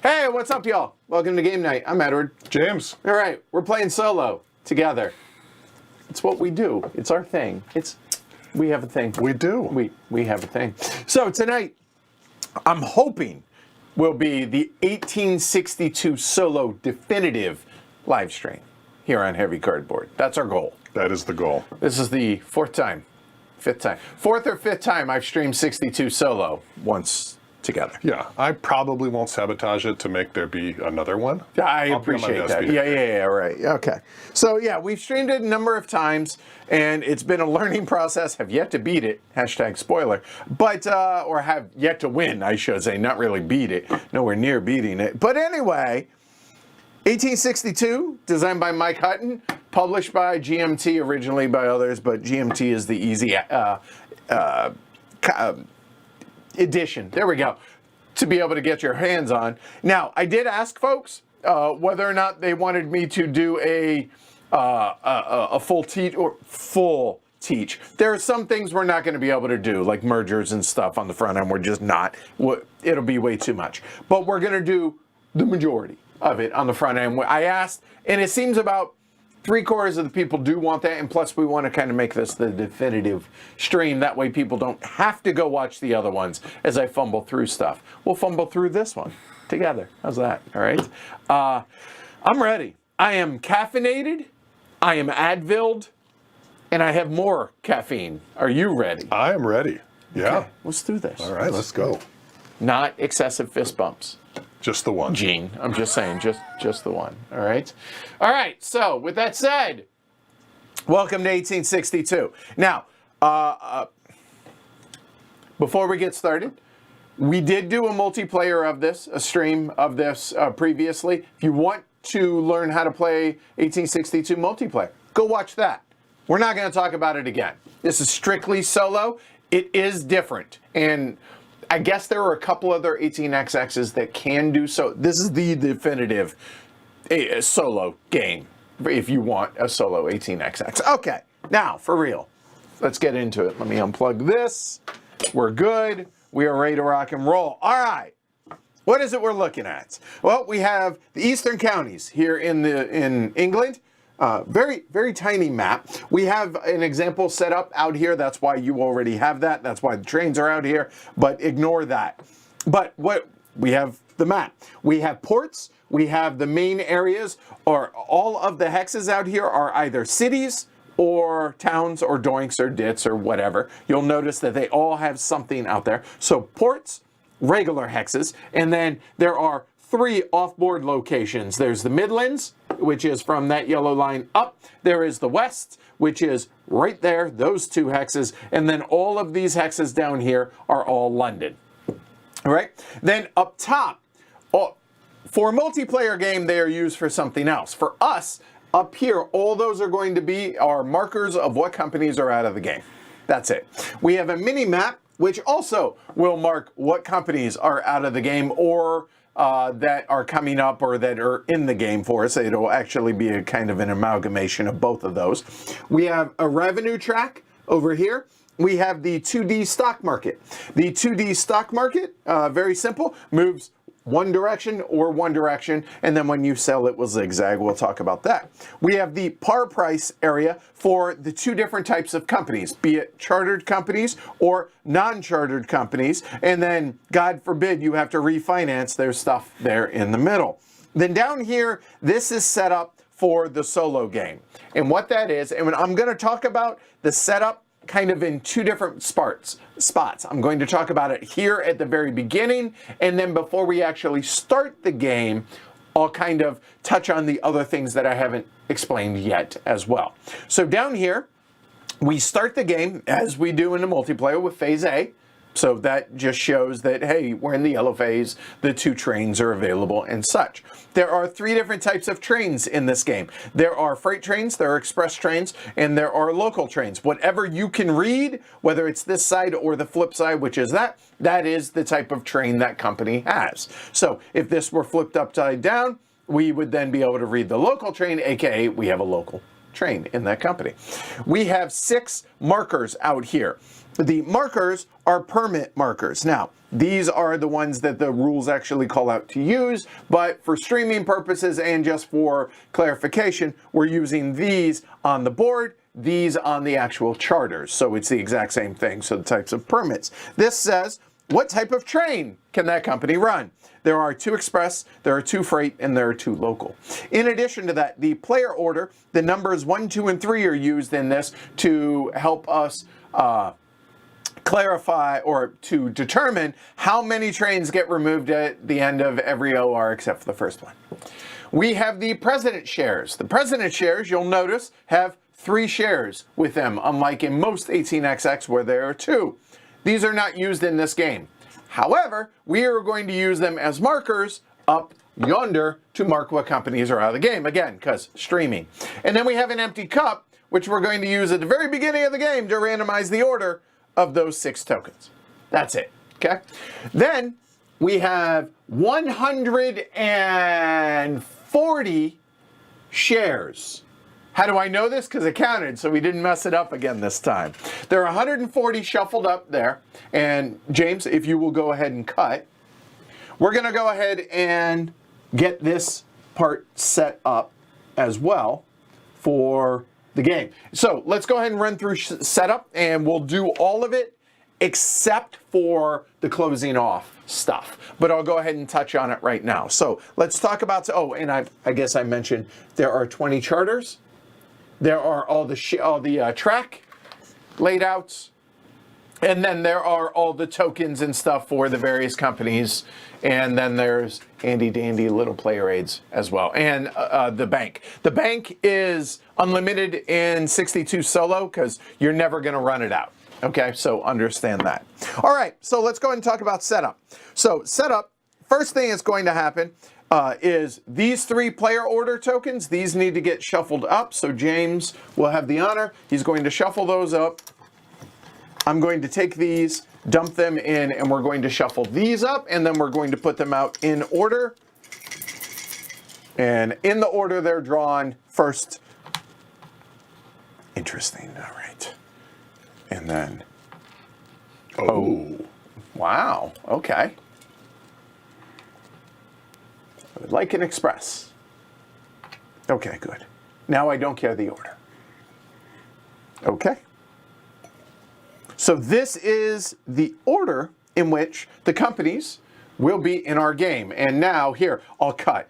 Hey, what's up, y'all? Welcome to Game Night. I'm Edward. James. All right, we're playing solo together. It's what we do. It's our thing. We have a thing. We do. We have a thing. So tonight, I'm hoping will be the 1862 solo definitive live stream here on Heavy Cardboard. That's our goal. That is the goal. This is the fourth or fifth time I've streamed 62 solo once together. Yeah, I probably won't sabotage it to make there be another one. I appreciate that. Yeah, right. Okay. So yeah, we've streamed it a number of times, and it's been a learning process. Have yet to beat it. # spoiler. But, or have yet to win, I should say. Not really beat it. Nowhere near beating it. But anyway, 1862, designed by Mike Hutton, published by GMT, originally by others, but GMT is the easy edition. There we go. To be able to get your hands on. Now, I did ask folks whether or not they wanted me to do a full teach. There are some things we're not going to be able to do, like mergers and stuff on the front end. We're just not. It'll be way too much. But we're going to do the majority of it on the front end. I asked, and it seems about 3/4 of the people do want that, and plus we want to kind of make this the definitive stream. That way people don't have to go watch the other ones as I fumble through stuff. We'll fumble through this one together. How's that? All right. I'm ready. I am caffeinated. I am Advilled. And I have more caffeine. Are you ready? I am ready. Yeah. Okay, let's do this. All right, let's go. Not excessive fist bumps. Just the one. Gene, I'm just saying, just the one. All right. All right. So with that said, welcome to 1862. Now, before we get started, we did do a multiplayer of this, a stream of this previously. If you want to learn how to play 1862 multiplayer, go watch that. We're not going to talk about it again. This is strictly solo. It is different, and I guess there are a couple other 18xx's that can do so. This is the definitive solo game if you want a solo 18xx. Okay, now for real, let's get into it. Let me unplug this. We're good. We are ready to rock and roll. All right. What is it we're looking at? Well, we have the eastern counties here in England. Very, very tiny map. We have an example set up out here. That's why you already have that. That's why the trains are out here. But ignore that. But what we have the map. We have ports. We have the main areas, or all of the hexes out here are either cities or towns or doinks or dits or whatever. You'll notice that they all have something out there. So ports, regular hexes, and then there are 3 off-board locations. There's the Midlands, which is from that yellow line up. There is the West, which is right there, those 2 hexes. And then all of these hexes down here are all London. All right? Then up top, for a multiplayer game, they are used for something else. For us, up here, all those are going to be our markers of what companies are out of the game. That's it. We have a mini map, which also will mark what companies are out of the game or that are coming up or that are in the game for us. It'll actually be a kind of an amalgamation of both of those. We have a revenue track over here. We have the 2D stock market. The 2D stock market, very simple, moves one direction or one direction, and then when you sell it will zigzag. We'll talk about that. We have the par price area for the 2 different types of companies, be it chartered companies or non-chartered companies, and then God forbid you have to refinance, there's stuff there in the middle. Then down here, this is set up for the solo game. And what that is, and I'm going to talk about the setup kind of in 2 different spots. I'm going to talk about it here at the very beginning, and then before we actually start the game, I'll kind of touch on the other things that I haven't explained yet as well. So down here, We start the game as we do in the multiplayer with phase A. So that just shows that, hey, we're in the yellow phase, the 2 trains are available and such. There are 3 different types of trains in this game. There are freight trains, there are express trains, and there are local trains. Whatever you can read, whether it's this side or the flip side, which is that is the type of train that company has. So if this were flipped upside down, we would then be able to read the local train, aka we have a local train in that company. We have 6 markers out here. The markers are permit markers. Now, these are the ones that the rules actually call out to use, but for streaming purposes and just for clarification, we're using these on the board, these on the actual charters. So it's the exact same thing. So the types of permits. This says, what type of train can that company run? There are 2 express, there are 2 freight, and there are 2 local. In addition to that, the player order, the numbers 1, 2, and 3 are used in this to help us clarify or to determine how many trains get removed at the end of every OR except for the first one. We have the president shares. The president shares, you'll notice, have 3 shares with them, unlike in most 18XX where there are 2. These are not used in this game. However, we are going to use them as markers up yonder to mark what companies are out of the game, again, because streaming. And then we have an empty cup, which we're going to use at the very beginning of the game to randomize the order of those 6 tokens. That's it, okay? Then we have 140 shares. How do I know this? Because it counted, so we didn't mess it up again this time. There are 140 shuffled up there, and James, if you will go ahead and cut, we're gonna go ahead and get this part set up as well for the game. So let's go ahead and run through setup, and we'll do all of it except for the closing off stuff. But I'll go ahead and touch on it right now. So let's talk about, oh, and I guess I mentioned there are 20 charters. There are all the track laid outs. And then there are all the tokens and stuff for the various companies. And then there's handy dandy little player aids as well. And the bank. The bank is unlimited in 62 solo because you're never going to run it out. Okay, so understand that. All right, so let's go ahead and talk about setup. So setup, first thing that's going to happen is these 3 player order tokens. These need to get shuffled up. So James will have the honor. He's going to shuffle those up. I'm going to take these, dump them in, and we're going to shuffle these up, and then we're going to put them out in order. And in the order they're drawn first. Interesting, all right. And then, oh, wow, okay. I would like an express. Okay, good. Now I don't care the order. Okay. So this is the order in which the companies will be in our game. And now here, I'll cut.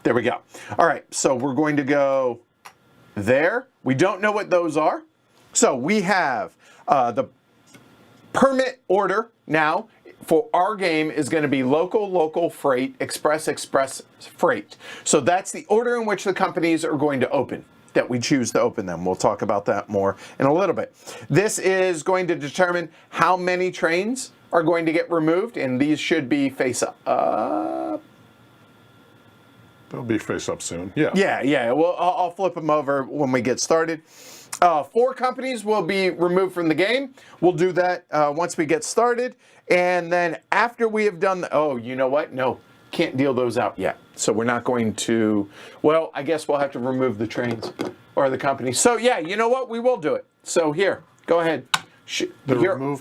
There we go. All right, so we're going to go there. We don't know what those are. So we have the permit order now for our game is going to be local, local, freight, express, express, freight. So that's the order in which the companies are going to open, that we choose to open them. We'll talk about that more in a little bit. This is going to determine how many trains are going to get removed, and these should be face up. They'll be face up soon. Yeah. Yeah. Well, I'll flip them over when we get started. 4 companies will be removed from the game. We'll do that once we get started. And then after we have done oh, you know what? No, can't deal those out yet. So we're not going to, well, I guess we'll have to remove the trains or the company. So yeah, you know what? We will do it. So here, go ahead. The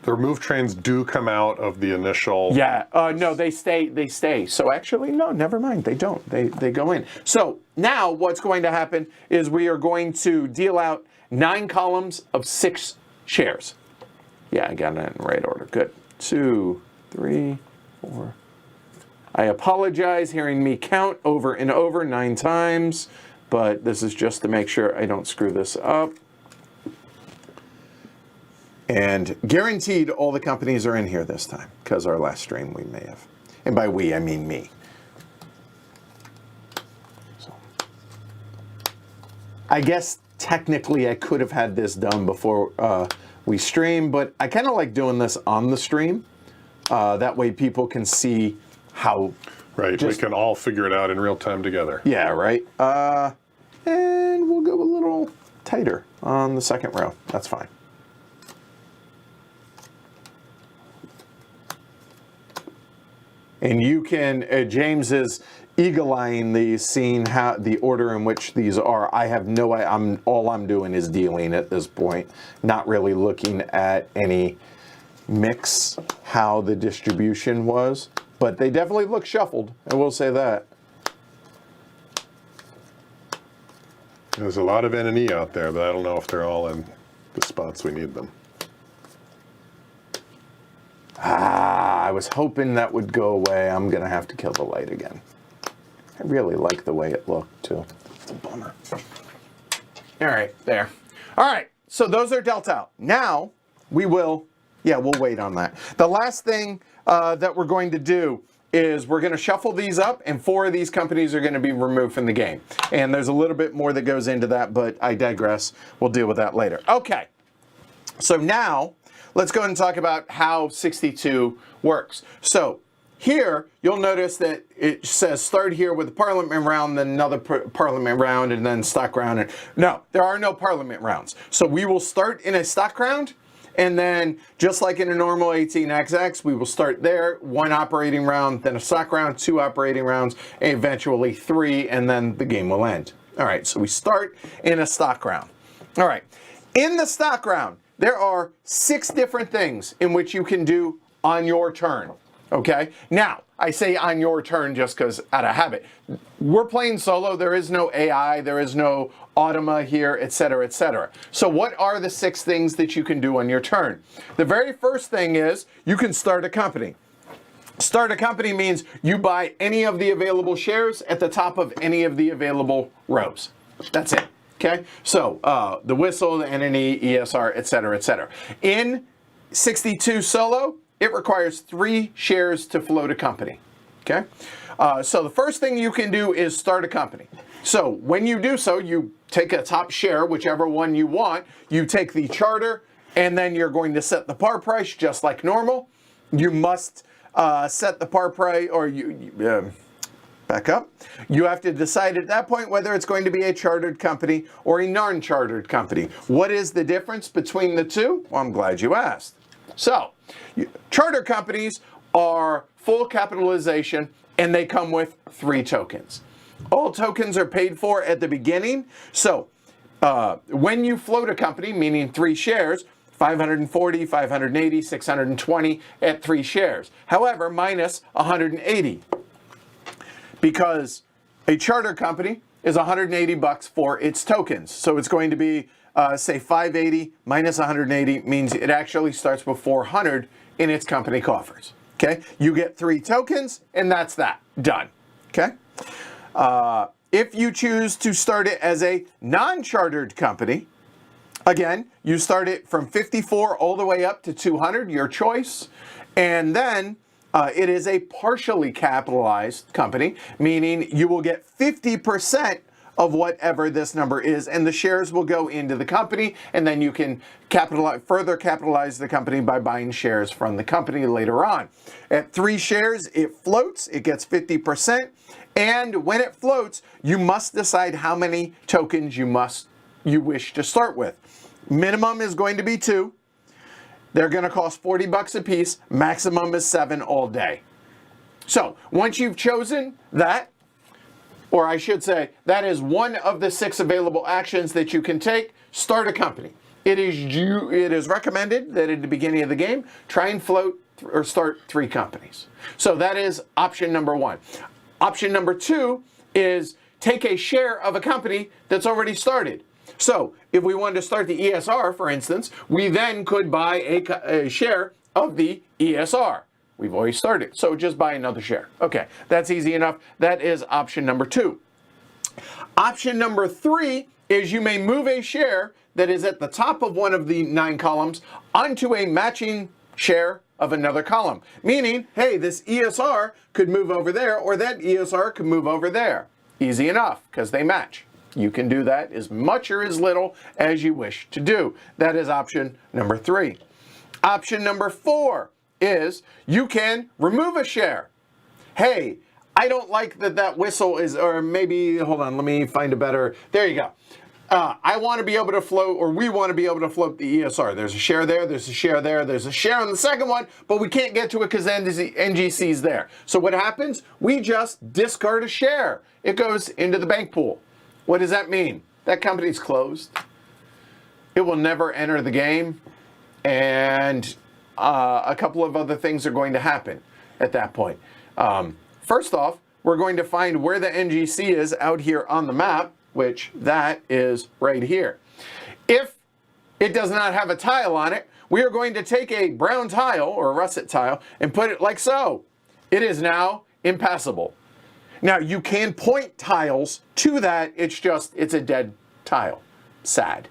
removed trains do come out of the initial. Yeah. No, they stay. So actually, no, never mind. They don't. They go in. So now what's going to happen is we are going to deal out 9 columns of 6 shares. Yeah, I got it in the right order. Good. 2, 3, 4. I apologize hearing me count over and over 9 times, but this is just to make sure I don't screw this up. And guaranteed all the companies are in here this time, because our last stream we may have. And by we, I mean me. So I guess technically I could have had this done before we stream, but I kind of like doing this on the stream. That way people can see how... Right, we can all figure it out in real time together. Yeah, right. And we'll go a little tighter on the second row. That's fine. And you can, James is eagle-eyeing these, seeing how the order in which these are. I have no idea. All I'm doing is dealing at this point, not really looking at any mix, how the distribution was. But they definitely look shuffled, I will say that. There's a lot of N and E out there, but I don't know if they're all in the spots we need them. I was hoping that would go away. I'm going to have to kill the light again. I really like the way it looked, too. It's a bummer. All right, there. All right, so those are dealt out. Now, we'll wait on that. The last thing that we're going to do is we're going to shuffle these up, and 4 of these companies are going to be removed from the game. And there's a little bit more that goes into that, but I digress. We'll deal with that later. Okay, so now let's go ahead and talk about how 62 works. So here, you'll notice that it says start here with a parliament round, then another parliament round, and then stock round. And no, there are no parliament rounds. So we will start in a stock round, and then just like in a normal 18xx, we will start there, 1 operating round, then a stock round, 2 operating rounds, and eventually 3, and then the game will end. All right, so we start in a stock round. All right, in the stock round, there are 6 different things in which you can do on your turn, okay? Now, I say on your turn just because out of habit. We're playing solo. There is no AI. There is no automa here, etc., etc. So what are the 6 things that you can do on your turn? The very first thing is you can start a company. Start a company means you buy any of the available shares at the top of any of the available rows. That's it. Okay, so the whistle, the NNE, ESR, etc., etc. In 62 solo, it requires 3 shares to float a company. Okay, so the first thing you can do is start a company. So when you do so, you take a top share, whichever one you want. You take the charter, and then you're going to set the par price just like normal. You must set the par price, or back up. You have to decide at that point whether it's going to be a chartered company or a non-chartered company. What is the difference between the two? Well, I'm glad you asked. So, charter companies are full capitalization, and they come with 3 tokens. All tokens are paid for at the beginning. So, when you float a company, meaning 3 shares, 540, 580, 620 at 3 shares. However, minus 180. Because a charter company is $180 for its tokens. So it's going to be, say, 580 minus 180 means it actually starts with 400 in its company coffers. Okay, you get 3 tokens, and that's that. Done. Okay. If you choose to start it as a non-chartered company, again, you start it from 54 all the way up to 200, your choice, and then it is a partially capitalized company, meaning you will get 50% of whatever this number is, and the shares will go into the company, and then you can further capitalize the company by buying shares from the company later on. At 3 shares, it floats, it gets 50%, and when it floats, you must decide how many tokens you wish to start with. Minimum is going to be 2. They're going to cost $40 a piece. Maximum is 7 all day. So once you've chosen that, or I should say, that is one of the 6 available actions that you can take, start a company. It is recommended that at the beginning of the game, try and float or start 3 companies. So that is option number 1. Option number 2 is take a share of a company that's already started. So if we wanted to start the ESR, for instance, we then could buy a share of the ESR. We've already started, so just buy another share. Okay, that's easy enough. That is option number 2. Option number 3 is you may move a share that is at the top of one of the 9 columns onto a matching share of another column. Meaning, hey, this ESR could move over there, or that ESR could move over there. Easy enough, because they match. You can do that as much or as little as you wish to do. That is option number 3. Option number 4 is you can remove a share. Hey, I don't like that whistle is, or maybe, hold on, let me find a better, there you go. I want to be able to float, or we want to be able to float the ESR. There's a share there, there's a share there, there's a share on the second one, but we can't get to it because NGC's there. So what happens? We just discard a share. It goes into the bank pool. What does that mean? That company's closed. It will never enter the game, and a couple of other things are going to happen at that point. First off, we're going to find where the NGC is out here on the map, which that is right here. If it does not have a tile on it, we are going to take a brown tile or a russet tile and put it like so. It is now impassable. Now you can point tiles to that, it's a dead tile. Sad.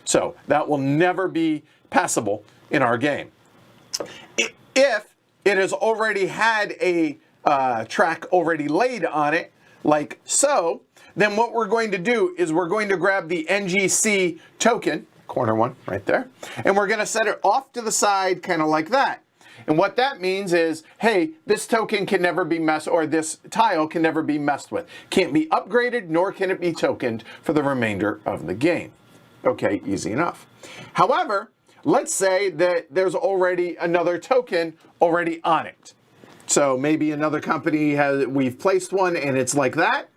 So that will never be passable in our game. If it has already had a track already laid on it, like so, then what we're going to do is we're going to grab the NGC token, corner one right there, and we're going to set it off to the side kind of like that. And what that means is, hey, this token can never be messed, or this tile can never be messed with. Can't be upgraded, nor can it be tokened for the remainder of the game. Okay, easy enough. However, let's say that there's already another token already on it. So maybe another company we've placed one and it's like that.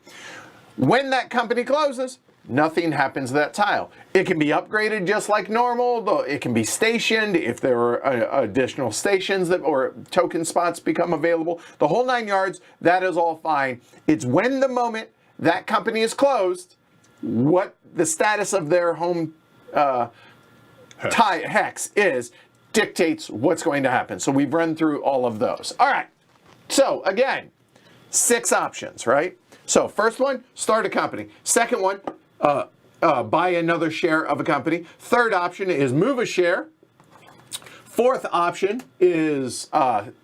When that company closes, nothing happens to that tile. It can be upgraded just like normal, though it can be stationed if there are additional stations or token spots become available. The whole 9 yards, that is all fine. It's when the moment that company is closed, what the status of their home hex is, dictates what's going to happen. So we've run through all of those. All right. So again, 6 options, right? So first one, start a company. Second one, buy another share of a company. Third option is move a share. Fourth option is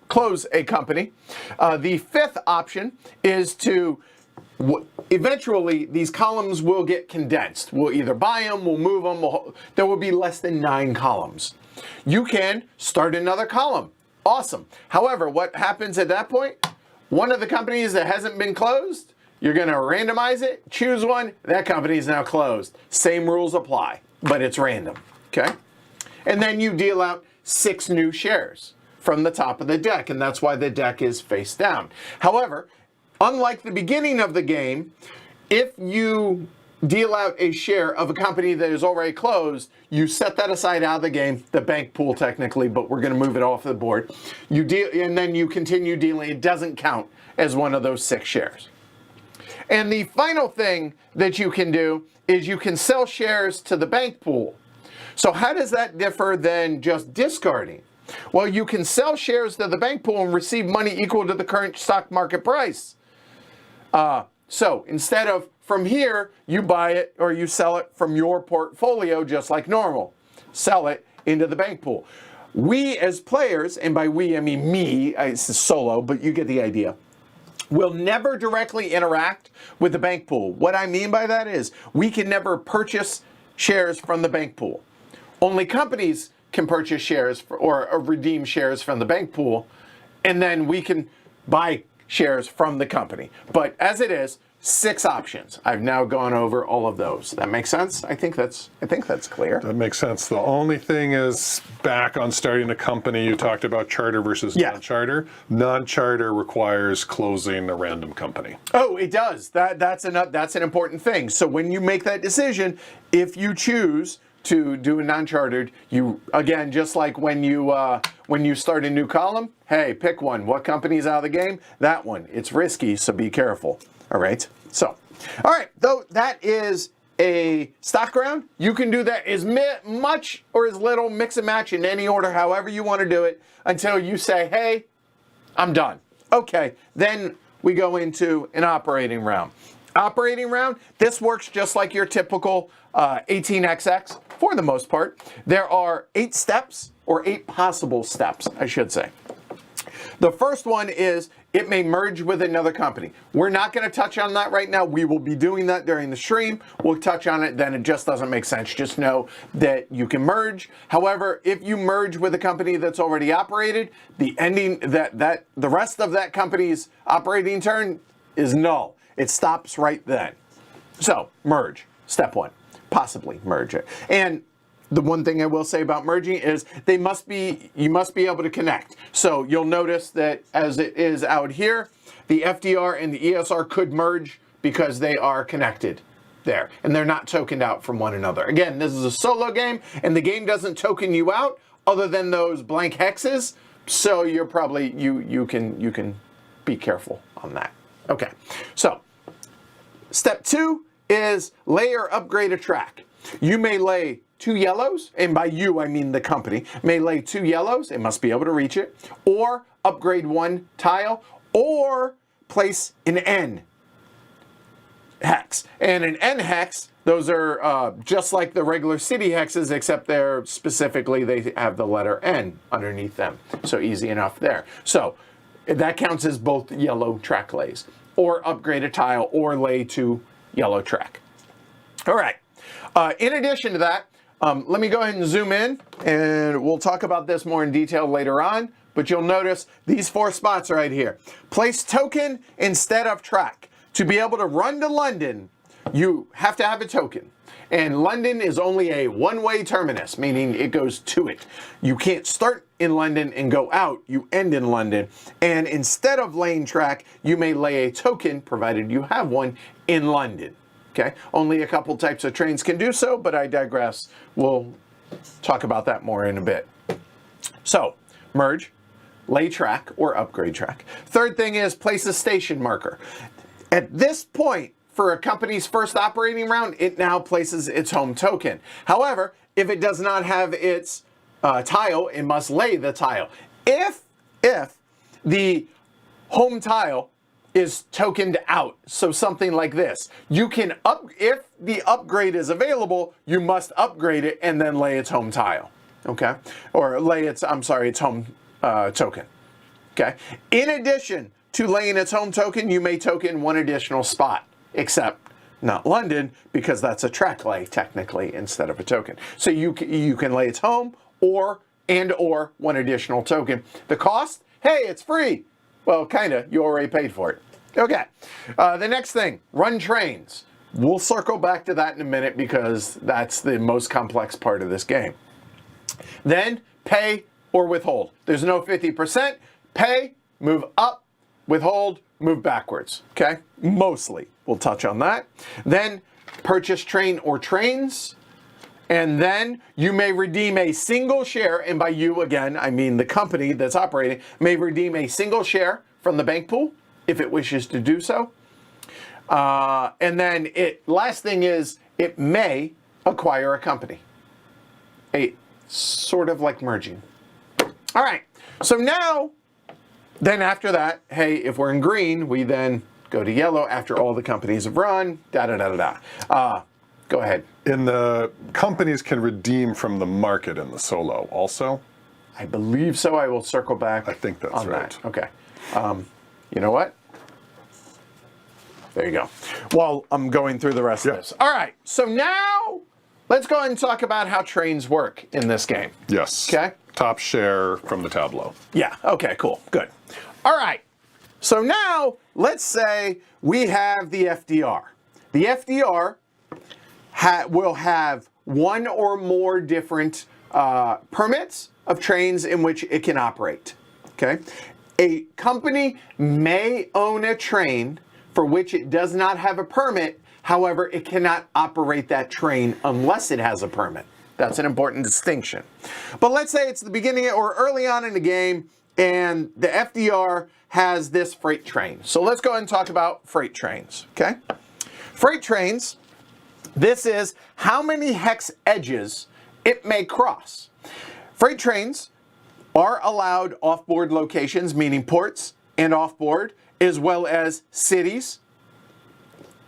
close a company. The fifth option is to eventually these columns will get condensed. We'll either buy them, we'll move them, there will be less than 9 columns. You can start another column. Awesome. However, what happens at that point? One of the companies that hasn't been closed, you're going to randomize it, choose one, that company is now closed. Same rules apply, but it's random, okay? And then you deal out 6 new shares from the top of the deck, and that's why the deck is face down. However, unlike the beginning of the game, if you deal out a share of a company that is already closed, you set that aside out of the game, the bank pool technically, but we're going to move it off the board. You deal, and then you continue dealing. It doesn't count as one of those 6 shares. And the final thing that you can do is you can sell shares to the bank pool. So how does that differ than just discarding? Well, you can sell shares to the bank pool and receive money equal to the current stock market price. So instead of from here, you buy it or you sell it from your portfolio just like normal. Sell it into the bank pool. We as players, and by we I mean me, it's solo, but you get the idea, will never directly interact with the bank pool. What I mean by that is we can never purchase shares from the bank pool. Only companies can purchase shares or redeem shares from the bank pool, and then we can buy shares from the company. But as it is, 6 options. I've now gone over all of those. That makes sense? I think that's clear. That makes sense. The only thing is, back on starting a company, you talked about charter versus non-charter. Non-charter requires closing a random company. Oh, it does. That's an important thing. So when you make that decision, if you choose to do a non-chartered, you, again, just like when you start a new column, hey, pick one. What company's out of the game? That one. It's risky, so be careful. All right. So, all right. Though that is a stock round, you can do that as much or as little, mix and match in any order, however you want to do it, until you say, hey, I'm done. Okay. Then we go into an operating round. Operating round, this works just like your typical 18xx for the most part. There are 8 steps, or 8 possible steps, I should say. The first one is it may merge with another company. We're not going to touch on that right now. We will be doing that during the stream. We'll touch on it then. It just doesn't make sense. Just know that you can merge. However, if you merge with a company that's already operated, the ending the rest of that company's operating term is null. It stops right then. So merge, step one, possibly merge it. And the one thing I will say about merging is you must be able to connect. So you'll notice that as it is out here, the FDR and the ESR could merge because they are connected there and they're not tokened out from one another. Again, this is a solo game and the game doesn't token you out other than those blank hexes. So you're probably, you can be careful on that. Okay, so step two is lay or upgrade a track. You may lay 2 yellows, and by you I mean the company, may lay 2 yellows, it must be able to reach it, or upgrade 1 tile, or place an N hex. And an N hex, those are just like the regular city hexes, except they're specifically, they have the letter N underneath them. So easy enough there. So that counts as both yellow track lays, or upgrade a tile, or lay 2 yellow track. All right. In addition to that, let me go ahead and zoom in, and we'll talk about this more in detail later on, but you'll notice these 4 spots right here. Place token instead of track. To be able to run to London, you have to have a token. And London is only a one-way terminus, meaning it goes to it. You can't start in London and go out, you end in London. And instead of laying track, you may lay a token, provided you have one, in London. Okay, only a couple types of trains can do so, but I digress. We'll talk about that more in a bit. So, merge, lay track, or upgrade track. Third thing is place a station marker. At this point, for a company's first operating round, it now places its home token. However, if it does not have its tile, it must lay the tile. If the home tile is tokened out, so something like this, you can if the upgrade is available, you must upgrade it and then lay its home tile, okay, or lay its home token, okay. In addition to laying its home token, you may token 1 additional spot, except not London, because that's a track lay technically instead of a token. So you can lay its home or 1 additional token. The cost, hey, it's free. Well, kinda, you already paid for it. Okay, the next thing, run trains. We'll circle back to that in a minute because that's the most complex part of this game. Then, pay or withhold. There's no 50%. Pay, move up, withhold, move backwards, okay? Mostly, we'll touch on that. Then, purchase train or trains. And then you may redeem a single share, and by you, again, I mean the company that's operating, may redeem a single share from the bank pool, if it wishes to do so. And then last thing is, it may acquire a company. Sort of like merging. All right, so now, then after that, hey, if we're in green, we then go to yellow after all the companies have run, go ahead. And the companies can redeem from the market in the solo also? I believe so. I will circle back. I think that's right. That. Okay. You know what? There you go. Well, I'm going through the rest of this. All right. So now let's go ahead and talk about how trains work in this game. Yes. Okay. Top share from the tableau. Yeah. Okay, cool. Good. All right. So now let's say we have the FDR. The FDR will have 1 or more different permits of trains in which it can operate. Okay. A company may own a train for which it does not have a permit. However, it cannot operate that train unless it has a permit. That's an important distinction. But let's say it's the beginning or early on in the game and the FDR has this freight train. So let's go ahead and talk about freight trains, okay? Freight trains, this is how many hex edges it may cross. Freight trains are allowed off-board locations, meaning ports and off-board, as well as cities.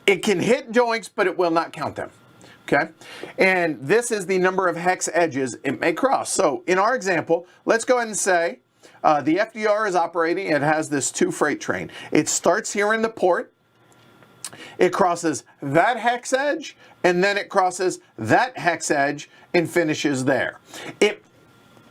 It can hit joints, but it will not count them, okay? And this is the number of hex edges it may cross. So in our example, let's go ahead and say the FDR is operating. It has this 2 freight train. It starts here in the port. It crosses that hex edge, and then it crosses that hex edge and finishes there.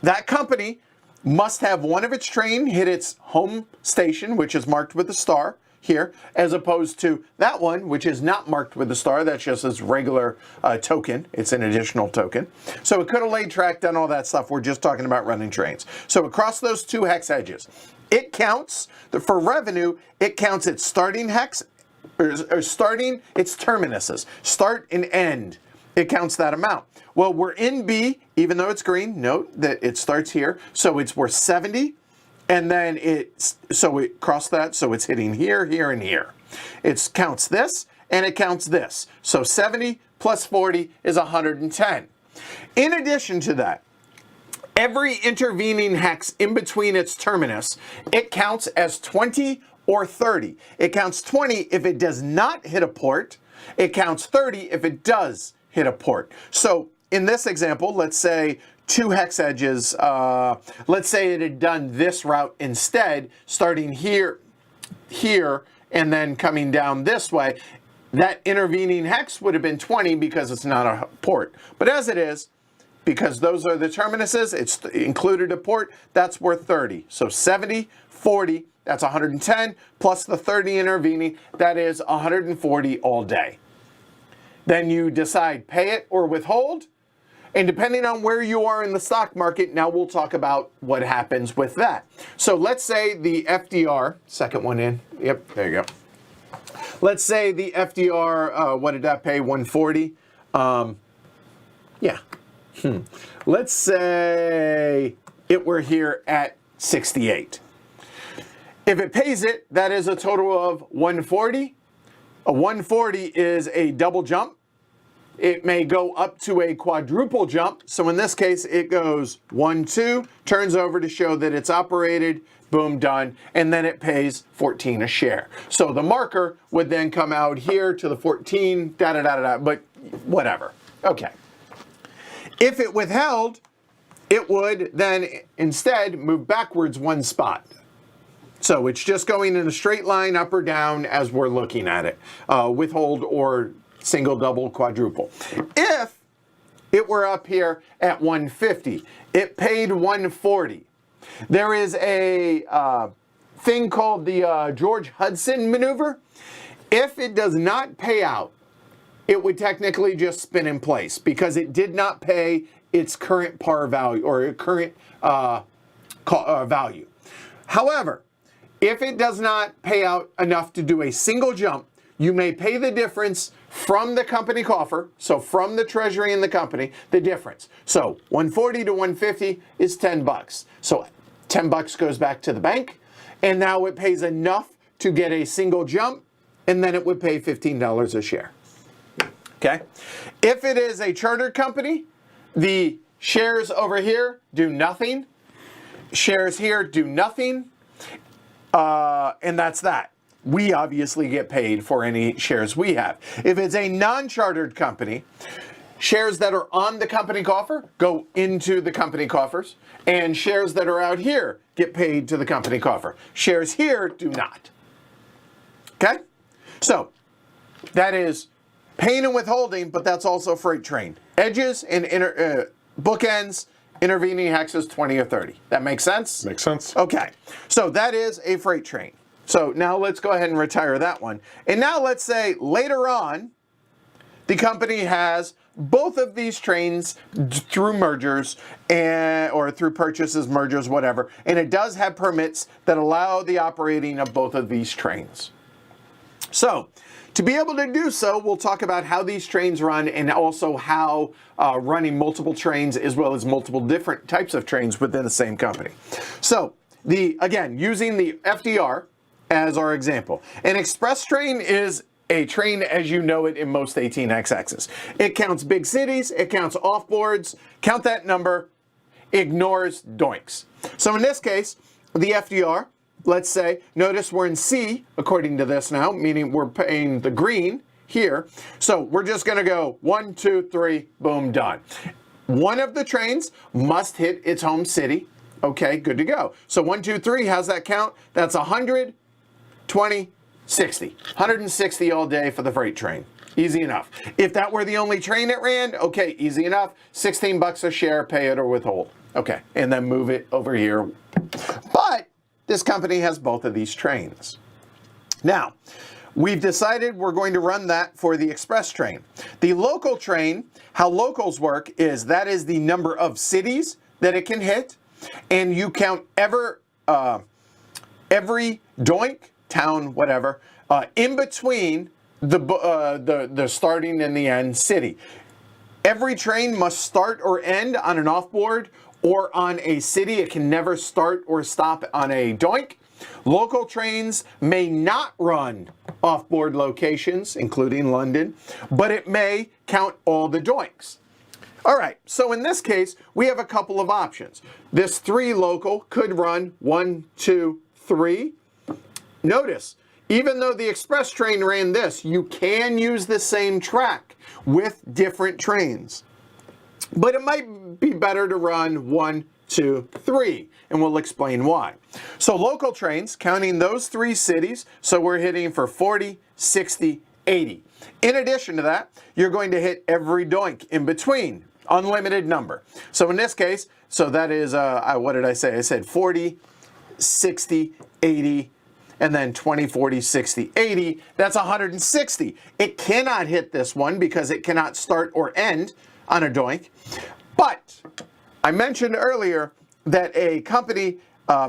That company must have one of its train hit its home station, which is marked with a star here, as opposed to that one, which is not marked with a star. That's just its regular token. It's an additional token. So it could have laid track, done all that stuff. We're just talking about running trains. So across those 2 hex edges, it counts, for revenue, it counts its starting hex, or starting its terminuses, start and end. It counts that amount. Well, we're in B, even though it's green. Note that it starts here. So it's worth 70. And then it crossed that, so it's hitting here, here, and here. It counts this, and it counts this. So 70 plus 40 is 110. In addition to that, every intervening hex in between its terminus, it counts as 20 or 30. It counts 20 if it does not hit a port. It counts 30 if it does hit a port. So in this example, let's say 2 hex edges, let's say it had done this route instead, starting here, and then coming down this way. That intervening hex would have been 20 because it's not a port. But as it is, because those are the terminuses, it's included a port, that's worth 30. So 70, 40, that's 110, plus the 30 intervening, that is 140 all day. Then you decide pay it or withhold. And depending on where you are in the stock market, now we'll talk about what happens with that. So let's say the FDR, second one in, yep, there you go. Let's say the FDR, what did that pay, 140? Let's say it were here at 68. If it pays it, that is a total of 140. A 140 is a double jump. It may go up to a quadruple jump. So in this case, it goes 1, 2, turns over to show that it's operated, boom, done, and then it pays 14 a share. So the marker would then come out here to the 14, but whatever. Okay. If it withheld, it would then instead move backwards 1 spot. So it's just going in a straight line up or down as we're looking at it. Withhold or single, double, quadruple. If it were up here at 150, it paid 140. There is a thing called the George Hudson maneuver. If it does not pay out, it would technically just spin in place because it did not pay its current par value or current value. However, if it does not pay out enough to do a single jump, you may pay the difference from the company coffer, so from the treasury in the company, the difference. So 140 to 150 is 10 bucks. So 10 bucks goes back to the bank, and now it pays enough to get a single jump, and then it would pay $15 a share. Okay? If it is a chartered company, the shares over here do nothing. Shares here do nothing. And that's that. We obviously get paid for any shares we have. If it's a non-chartered company, shares that are on the company coffer go into the company coffers, and shares that are out here get paid to the company coffer. Shares here do not. Okay? So that is paying and withholding, but that's also freight train. Edges and bookends, intervening hexes 20 or 30. That makes sense? Makes sense. Okay. So that is a freight train. So now let's go ahead and retire that one. And now let's say later on, the company has both of these trains through mergers or through purchases, mergers, whatever. And it does have permits that allow the operating of both of these trains. So to be able to do so, we'll talk about how these trains run and also how running multiple trains as well as multiple different types of trains within the same company. So again, using the FDR as our example. An express train is a train as you know it in most 18xx's. It counts big cities, it counts off-boards, count that number, ignores doinks. So in this case, the FDR, let's say, notice we're in C, according to this now, meaning we're paying the green here. So we're just gonna go 1, 2, 3, boom, done. One of the trains must hit its home city, Okay, good to go. So 1, 2, 3, how's that count? That's 100, 20, 60. 160 all day for the freight train. Easy enough. If that were the only train it ran, okay, easy enough. $16 a share, pay it or withhold. Okay, and then move it over here. But this company has both of these trains. Now, we've decided we're going to run that for the express train. The local train, how locals work is that is the number of cities that it can hit, and you count every doink, town, whatever, in between the starting and the end city. Every train must start or end on an off-board or on a city. It can never start or stop on a doink. Local trains may not run off-board locations, including London, but it may count all the doinks. All right, so in this case, we have a couple of options. This 3 local could run 1, 2, 3. Notice, even though the express train ran this, you can use the same track with different trains. But it might be better to run 1, 2, 3, and we'll explain why. So local trains, counting those 3 cities, so we're hitting for 40, 60, 80. In addition to that, you're going to hit every doink in between, unlimited number. So in this case, so that is, what did I say? I said 40, 60, 80, and then 20, 40, 60, 80. That's 160. It cannot hit this one because it cannot start or end on a doink. But I mentioned earlier that a company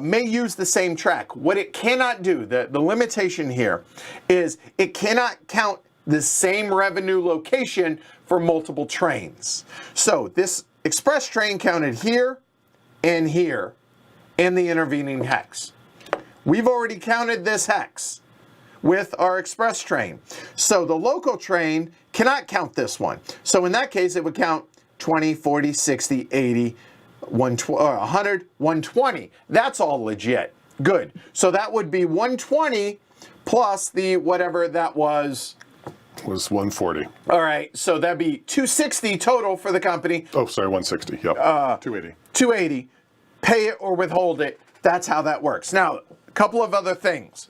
may use the same track. What it cannot do, the limitation here, is it cannot count the same revenue location for multiple trains. So this express train counted here and here and the intervening hex. We've already counted this hex with our express train. So the local train cannot count this one. So in that case, it would count 20, 40, 60, 80, 100, 120. That's all legit. Good. So that would be 120 plus the whatever that was 140. All right. So that'd be 260 total for the company. Oh, sorry, 160. Yep. 280. 280. Pay it or withhold it. That's how that works. Now, a couple of other things.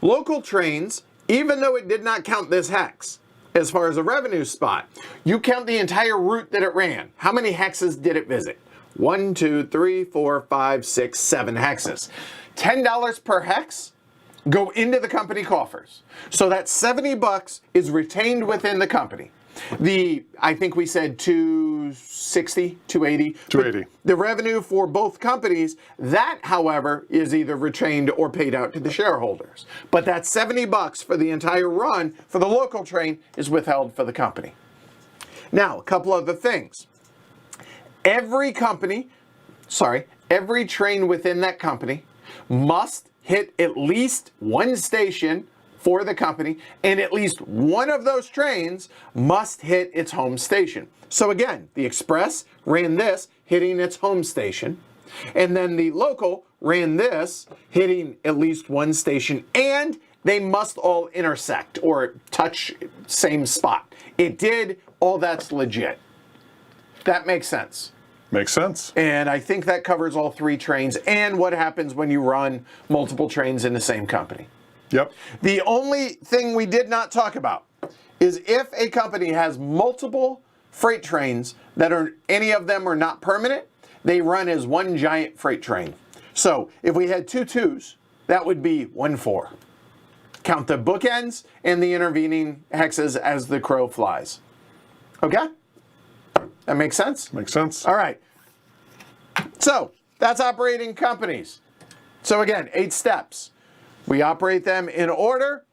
Local trains, even though it did not count this hex as far as a revenue spot, you count the entire route that it ran. How many hexes did it visit? 1, 2, 3, 4, 5, 6, 7 hexes. $10 per hex go into the company coffers. So that $70 is retained within the company. I think we said 260, 280. 280. The revenue for both companies, that, however, is either retained or paid out to the shareholders. But that $70 for the entire run for the local train is withheld for the company. Now, a couple other things. Every train within that company must hit at least one station for the company, and at least one of those trains must hit its home station. So again, the express ran this, hitting its home station, and then the local ran this, hitting at least one station, and they must all intersect or touch same spot. It did, all that's legit. That makes sense. Makes sense. And I think that covers all 3 trains and what happens when you run multiple trains in the same company. Yep. The only thing we did not talk about is if a company has multiple freight trains that any of them are not permanent, they run as one giant freight train. So if we had 2 2s, that would be 1 4. Count the bookends and the intervening hexes as the crow flies. Okay? That makes sense? Makes sense. All right. So that's operating companies. So again, 8 steps. We operate them in order.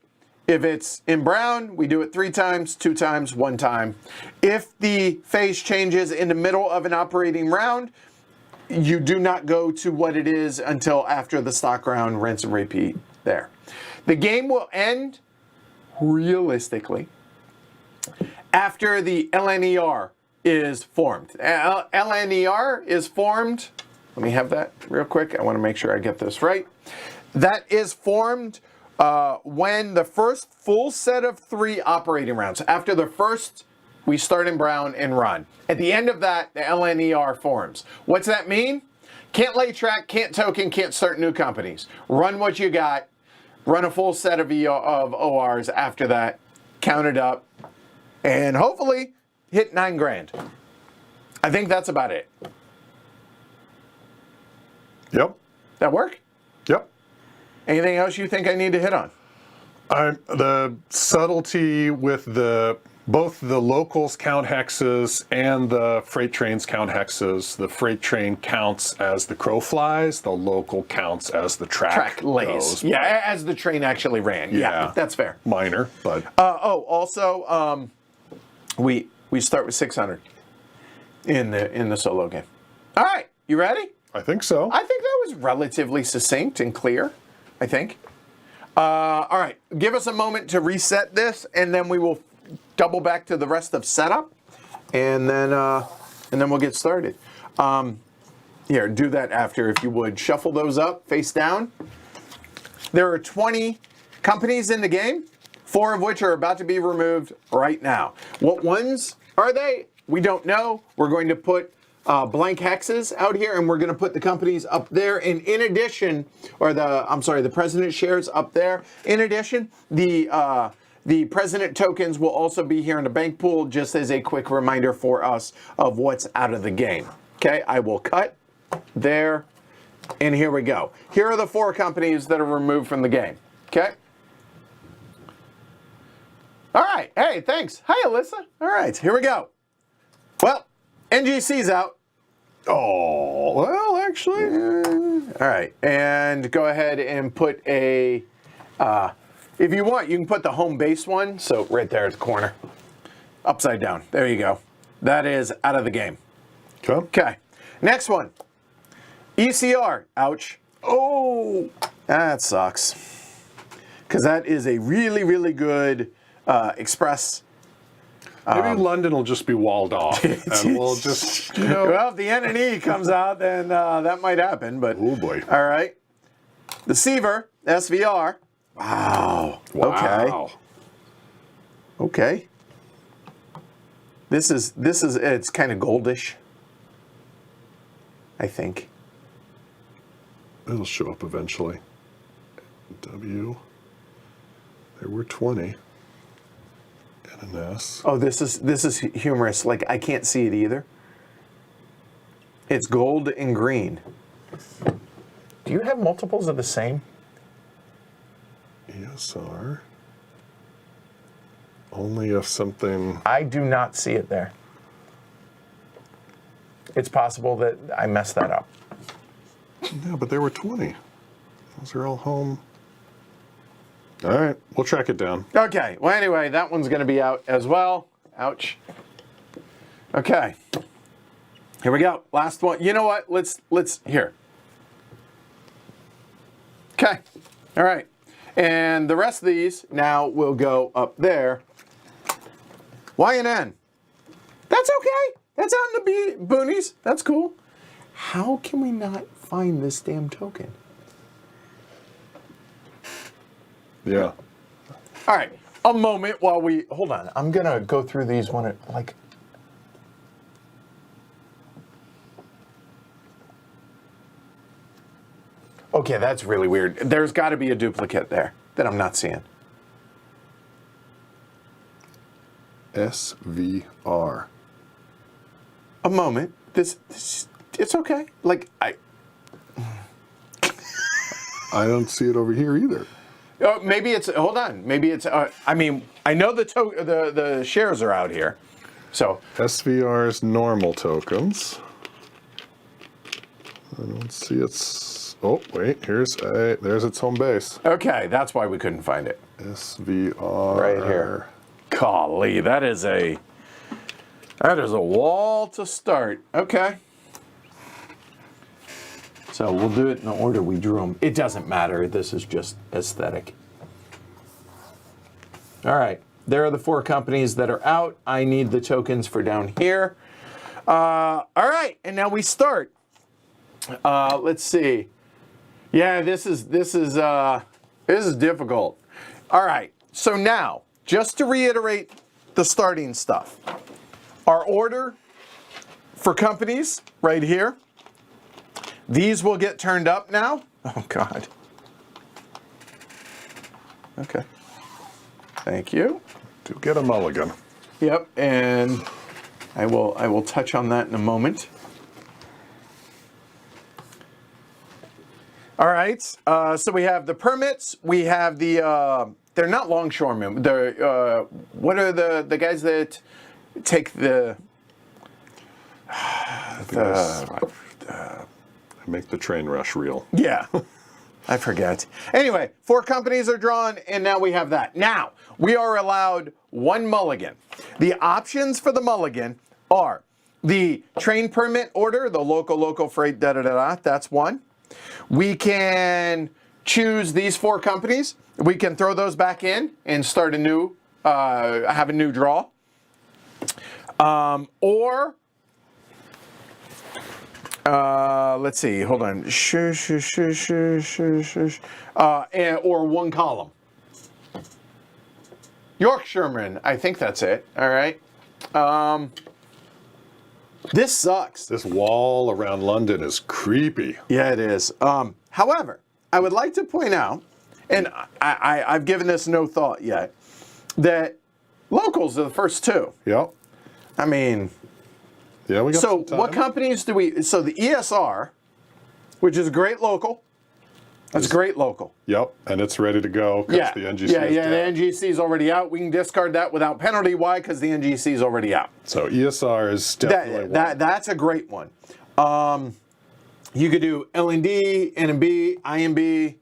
If it's in brown, we do it 3 times, 2 times, 1 time. If the phase changes in the middle of an operating round, you do not go to what it is until after the stock round, rinse and repeat there. The game will end, realistically, after the LNER is formed. LNER is formed, let me have that real quick. I want to make sure I get this right. That is formed when the first full set of 3 operating rounds. After the first, we start in brown and run. At the end of that, the LNER forms. What's that mean? Can't lay track, can't token, can't start new companies. Run what you got. Run a full set of ORs after that. Count it up. And hopefully hit 9 grand. I think that's about it. Yep. That work? Yep. Anything else you think I need to hit on? The subtlety with both the locals count hexes and the freight trains count hexes. The freight train counts as the crow flies. The local counts as the track Lays. goes. Yeah, as the train actually ran. Yeah, that's fair. Minor, but Also, we start with 600 in the solo game. All right, you ready? I think so. I think that was relatively succinct and clear. I think. All right, give us a moment to reset this, and then we will double back to the rest of setup, and then we'll get started. Here, do that after, if you would. Shuffle those up, face down. There are 20 companies in the game, 4 of which are about to be removed right now. What ones are they? We don't know. We're going to put blank hexes out here, and we're going to put the companies up there. And in addition, the president shares up there. In addition, the president tokens will also be here in the bank pool, just as a quick reminder for us of what's out of the game. Okay, I will cut there, and here we go. Here are the 4 companies that are removed from the game. Okay. All right. Hey, thanks. Hi, Alyssa. All right, here we go. Well, NGC's out. Oh, well, actually. All right, and go ahead and put a, if you want, you can put the home base one, so right there at the corner. Upside down. There you go. That is out of the game. Okay, next one. ECR. Ouch. Oh, that sucks. Because that is a really, really good express. Maybe London will just be walled off, and we'll just, Well, if the N&E comes out, then that might happen. But oh boy. All right. The Seaver, SVR. Wow. Okay. This is it's kind of goldish, I think. It'll show up eventually. W. There were 20. And an S. Oh, this is humorous. Like, I can't see it either. It's gold and green. Do you have multiples of the same? ESR. Only if something. I do not see it there. It's possible that I messed that up. Yeah, but there were 20. Those are all home. All right, we'll track it down. Okay, well, anyway, that one's going to be out as well. Ouch. Okay. Here we go. Last one. You know what? Let's here. Okay. All right. And the rest of these now will go up there. Y and N. That's okay. That's out in the boonies. That's cool. How can we not find this damn token? Yeah. All right. A moment while we hold on. I'm gonna go through these one at like. Okay, that's really weird. There's got to be a duplicate there that I'm not seeing. SVR. A moment. This it's okay. Like I don't see it over here either. Maybe it's. Hold on. Maybe it's. I mean, I know the shares are out here, so SVR's normal tokens. I don't see its. Oh wait, there's its home base. okay. That's why we couldn't find it. SVR Right here. Golly, that is a wall to start. Okay. So we'll do it in the order we drew them. It doesn't matter. This is just aesthetic. All right. There are the 4 companies that are out. I need the tokens for down here. All right. And now we start. Let's see. Yeah, this is difficult. All right. So now, just to reiterate the starting stuff. Our order for companies right here. These will get turned up now. Oh, God. Okay. Thank you. To get a mulligan. Yep, and I will touch on that in a moment. All right, so we have the permits. We have the, they're not longshoremen. They're, what are the guys that take make the train rush real. Yeah, I forget. Anyway, 4 companies are drawn, and now we have that. Now, we are allowed 1 mulligan. The options for the mulligan are the train permit order, the local freight, da-da-da-da, that's 1. We can choose these 4 companies. We can throw those back in and start a new, have a new draw. Or, let's see, hold on. Or 1 column. Yorkshireman, I think that's it. All right. This sucks. This wall around London is creepy. Yeah, it is. However, I would like to point out, and I've given this no thought yet, that locals are the first 2. Yep. I mean, Yeah, we got so some time. what companies do we? So the ESR, which is a great local. That's great local. Yep, and it's ready to go because Yeah, the NGC is down. the NGC is already out. We can discard that without penalty. Why? Because the NGC is already out. So ESR is definitely one. That's a great one. You could do L&D, NMB, IMB,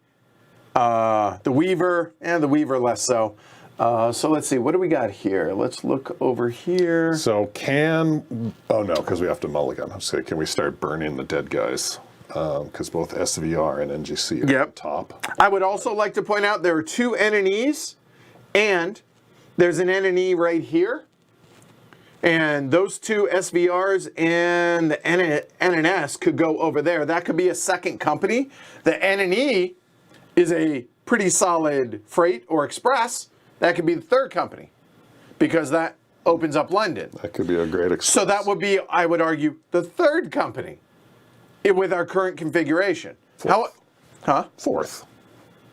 the Weaver, and the Weaver less so. So let's see, what do we got here? Let's look over here. So oh no, because we have to mulligan. I'm saying, can we start burning the dead guys? Because both SVR and NGC are at the top. I would also like to point out there are 2 NNEs, and there's an NNE right here. And those 2 SVRs and the NNS could go over there. That could be a second company. The NNE is a pretty solid freight or express. That could be the 3rd company because that opens up London. That could be a great express. So that would be, I would argue, the 3rd company with our current configuration. Fourth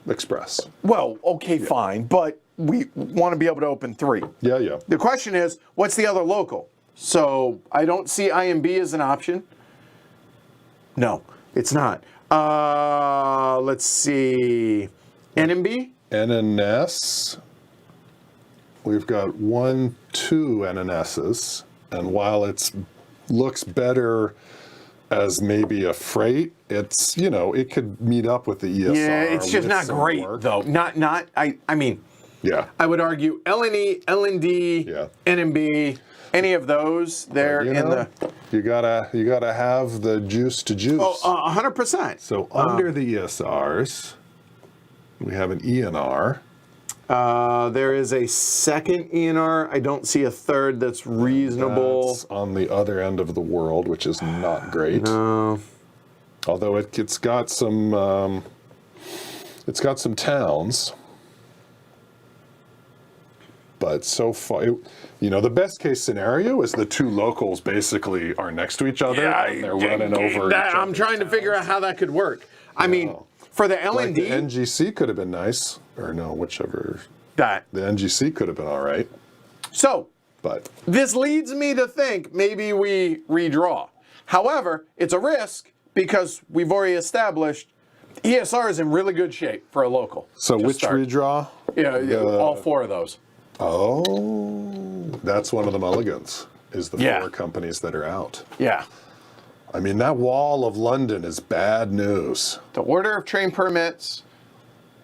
express. Well, okay, fine, but we want to be able to open 3. Yeah, yeah. The question is, what's the other local? So I don't see IMB as an option. No, it's not. Let's see. NMB? NNS. We've got 1, 2 NNSs, and while it looks better as maybe a freight, it's, it could meet up with the ESR. Yeah, it's just not great though. I mean, yeah. I would argue LNE, LND, Yeah. NMB, any of those, they're in the. You gotta have the juice to juice. Oh, 100%. So under the ESRs, we have an ENR. There is a second ENR. I don't see a third that's reasonable. That's on the other end of the world, which is not great. No. Although it's got some towns. But so far, the best case scenario is the 2 locals basically are next to each other and they're running over each other. I'm trying to figure out how that could work. I mean, for the LND, like the NGC could have been nice, or no, whichever. The NGC could have been all right. So, but this leads me to think maybe we redraw. However, it's a risk because we've already established ESR is in really good shape for a local. So which redraw? Yeah, all 4 of those. Oh, that's one of the mulligans, is the 4 companies that are out. Yeah. I mean, that wall of London is bad news. The order of train permits,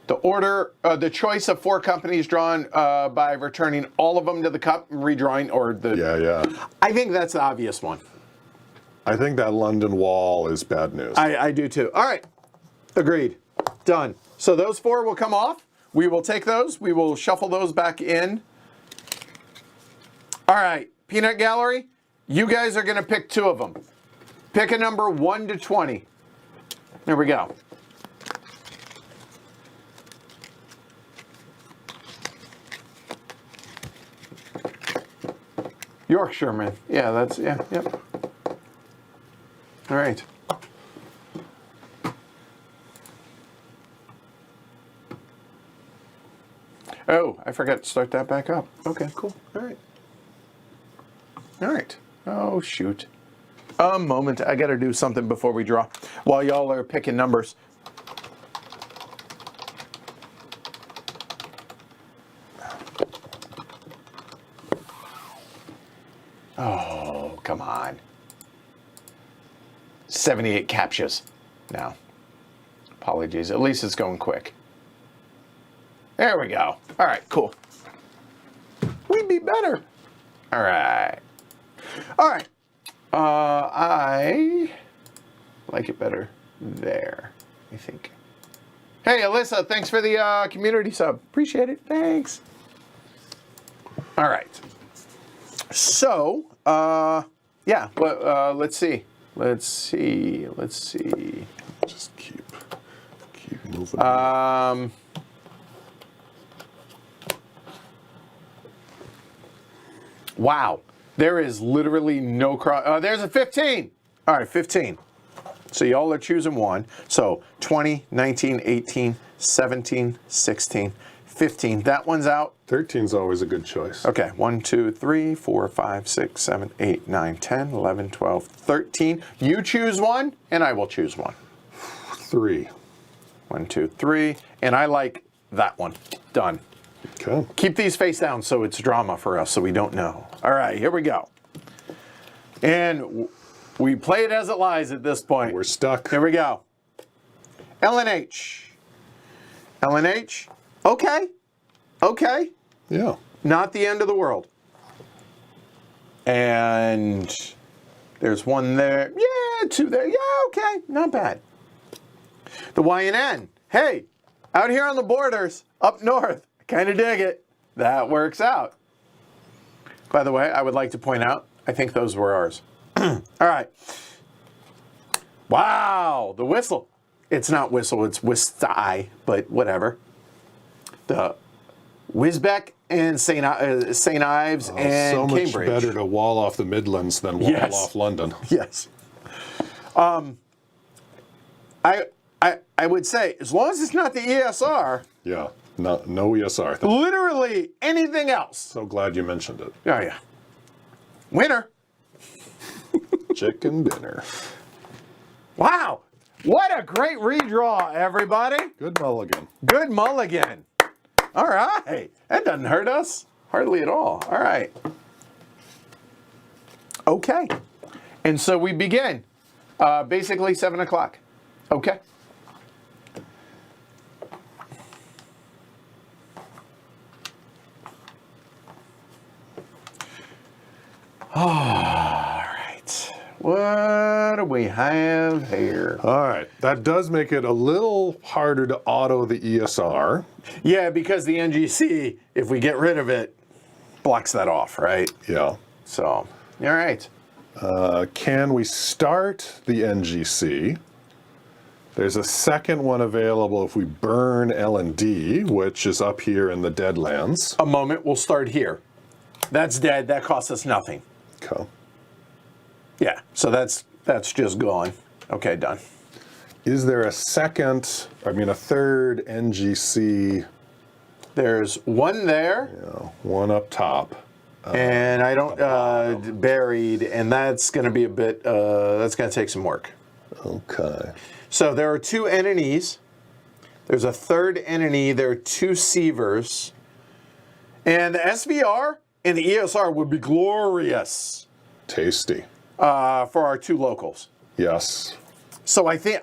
the choice of 4 companies drawn by returning all of them to the cup and redrawing, or the. Yeah. I think that's the obvious one. I think that London wall is bad news. I do too. All right. Agreed. Done. So those 4 will come off. We will take those. We will shuffle those back in. All right. Peanut Gallery, you guys are going to pick 2 of them. Pick a number 1 to 20. There we go. Yorkshireman. Yeah, yep. All right. Oh, I forgot to start that back up. Okay, cool. All right. All right. Oh, shoot. A moment. I got to do something before we draw. While y'all are picking numbers. Oh, come on. 78 captures now. Apologies. At least it's going quick. There we go. All right, cool. We'd be better. All right. All right. I like it better there, I think. Hey, Alyssa, thanks for the community sub. Appreciate it. Thanks. All right. So, yeah, let's see. Let's see. Just keep moving. Wow. There is literally no cross. There's a 15. All right, 15. So y'all are choosing one. So 20, 19, 18, 17, 16, 15. That one's out. 13's always a good choice. Okay, 1, 2, 3, 4, 5, 6, 7, 8, 9, 10, 11, 12, 13. You choose one, and I will choose one. 3. 1, 2, 3. And I like that one. Done. Okay. Keep these face down so it's drama for us so we don't know. All right, here we go. And we play it as it lies at this point. We're stuck. Here we go. LNH. LNH. Okay. Okay. Yeah. Not the end of the world. And there's one there. Yeah, 2 there. Yeah, okay. Not bad. The YNN. Hey, out here on the borders, up north. Kind of dig it. That works out. By the way, I would like to point out, I think those were ours. All right. Wow, the whistle. It's not whistle, it's Wistai, but whatever. The Wisbeck and St. Ives and so much Cambridge. better to wall off the Midlands than wall Yes. off London. Yes. I would say, as long as it's not the ESR, Yeah. No ESR. literally anything else. So glad you mentioned it. Oh, yeah. Winner. Chicken dinner. Wow. What a great redraw, everybody. Good mulligan. Good mulligan. All right. That doesn't hurt us. Hardly at all. All right. Okay. And so we begin. Basically 7 o'clock. Okay. All right. What do we have here? All right. That does make it a little harder to auto the ESR. Yeah, because the NGC, if we get rid of it, blocks that off, right? Yeah. So, all right. Can we start the NGC? There's a second one available if we burn L&D, which is up here in the Deadlands. A moment, we'll start here. That's dead, that costs us nothing. Okay. Yeah, so that's just gone. Okay, done. Is there a third NGC? There's one there, One up top. and I don't, buried, and that's gonna be a bit, that's gonna take some work. Okay. So there are 2 entities. There's a third entity. There are 2 sievers. And the SVR and the ESR would be glorious Tasty. for our 2 locals. Yes. So I think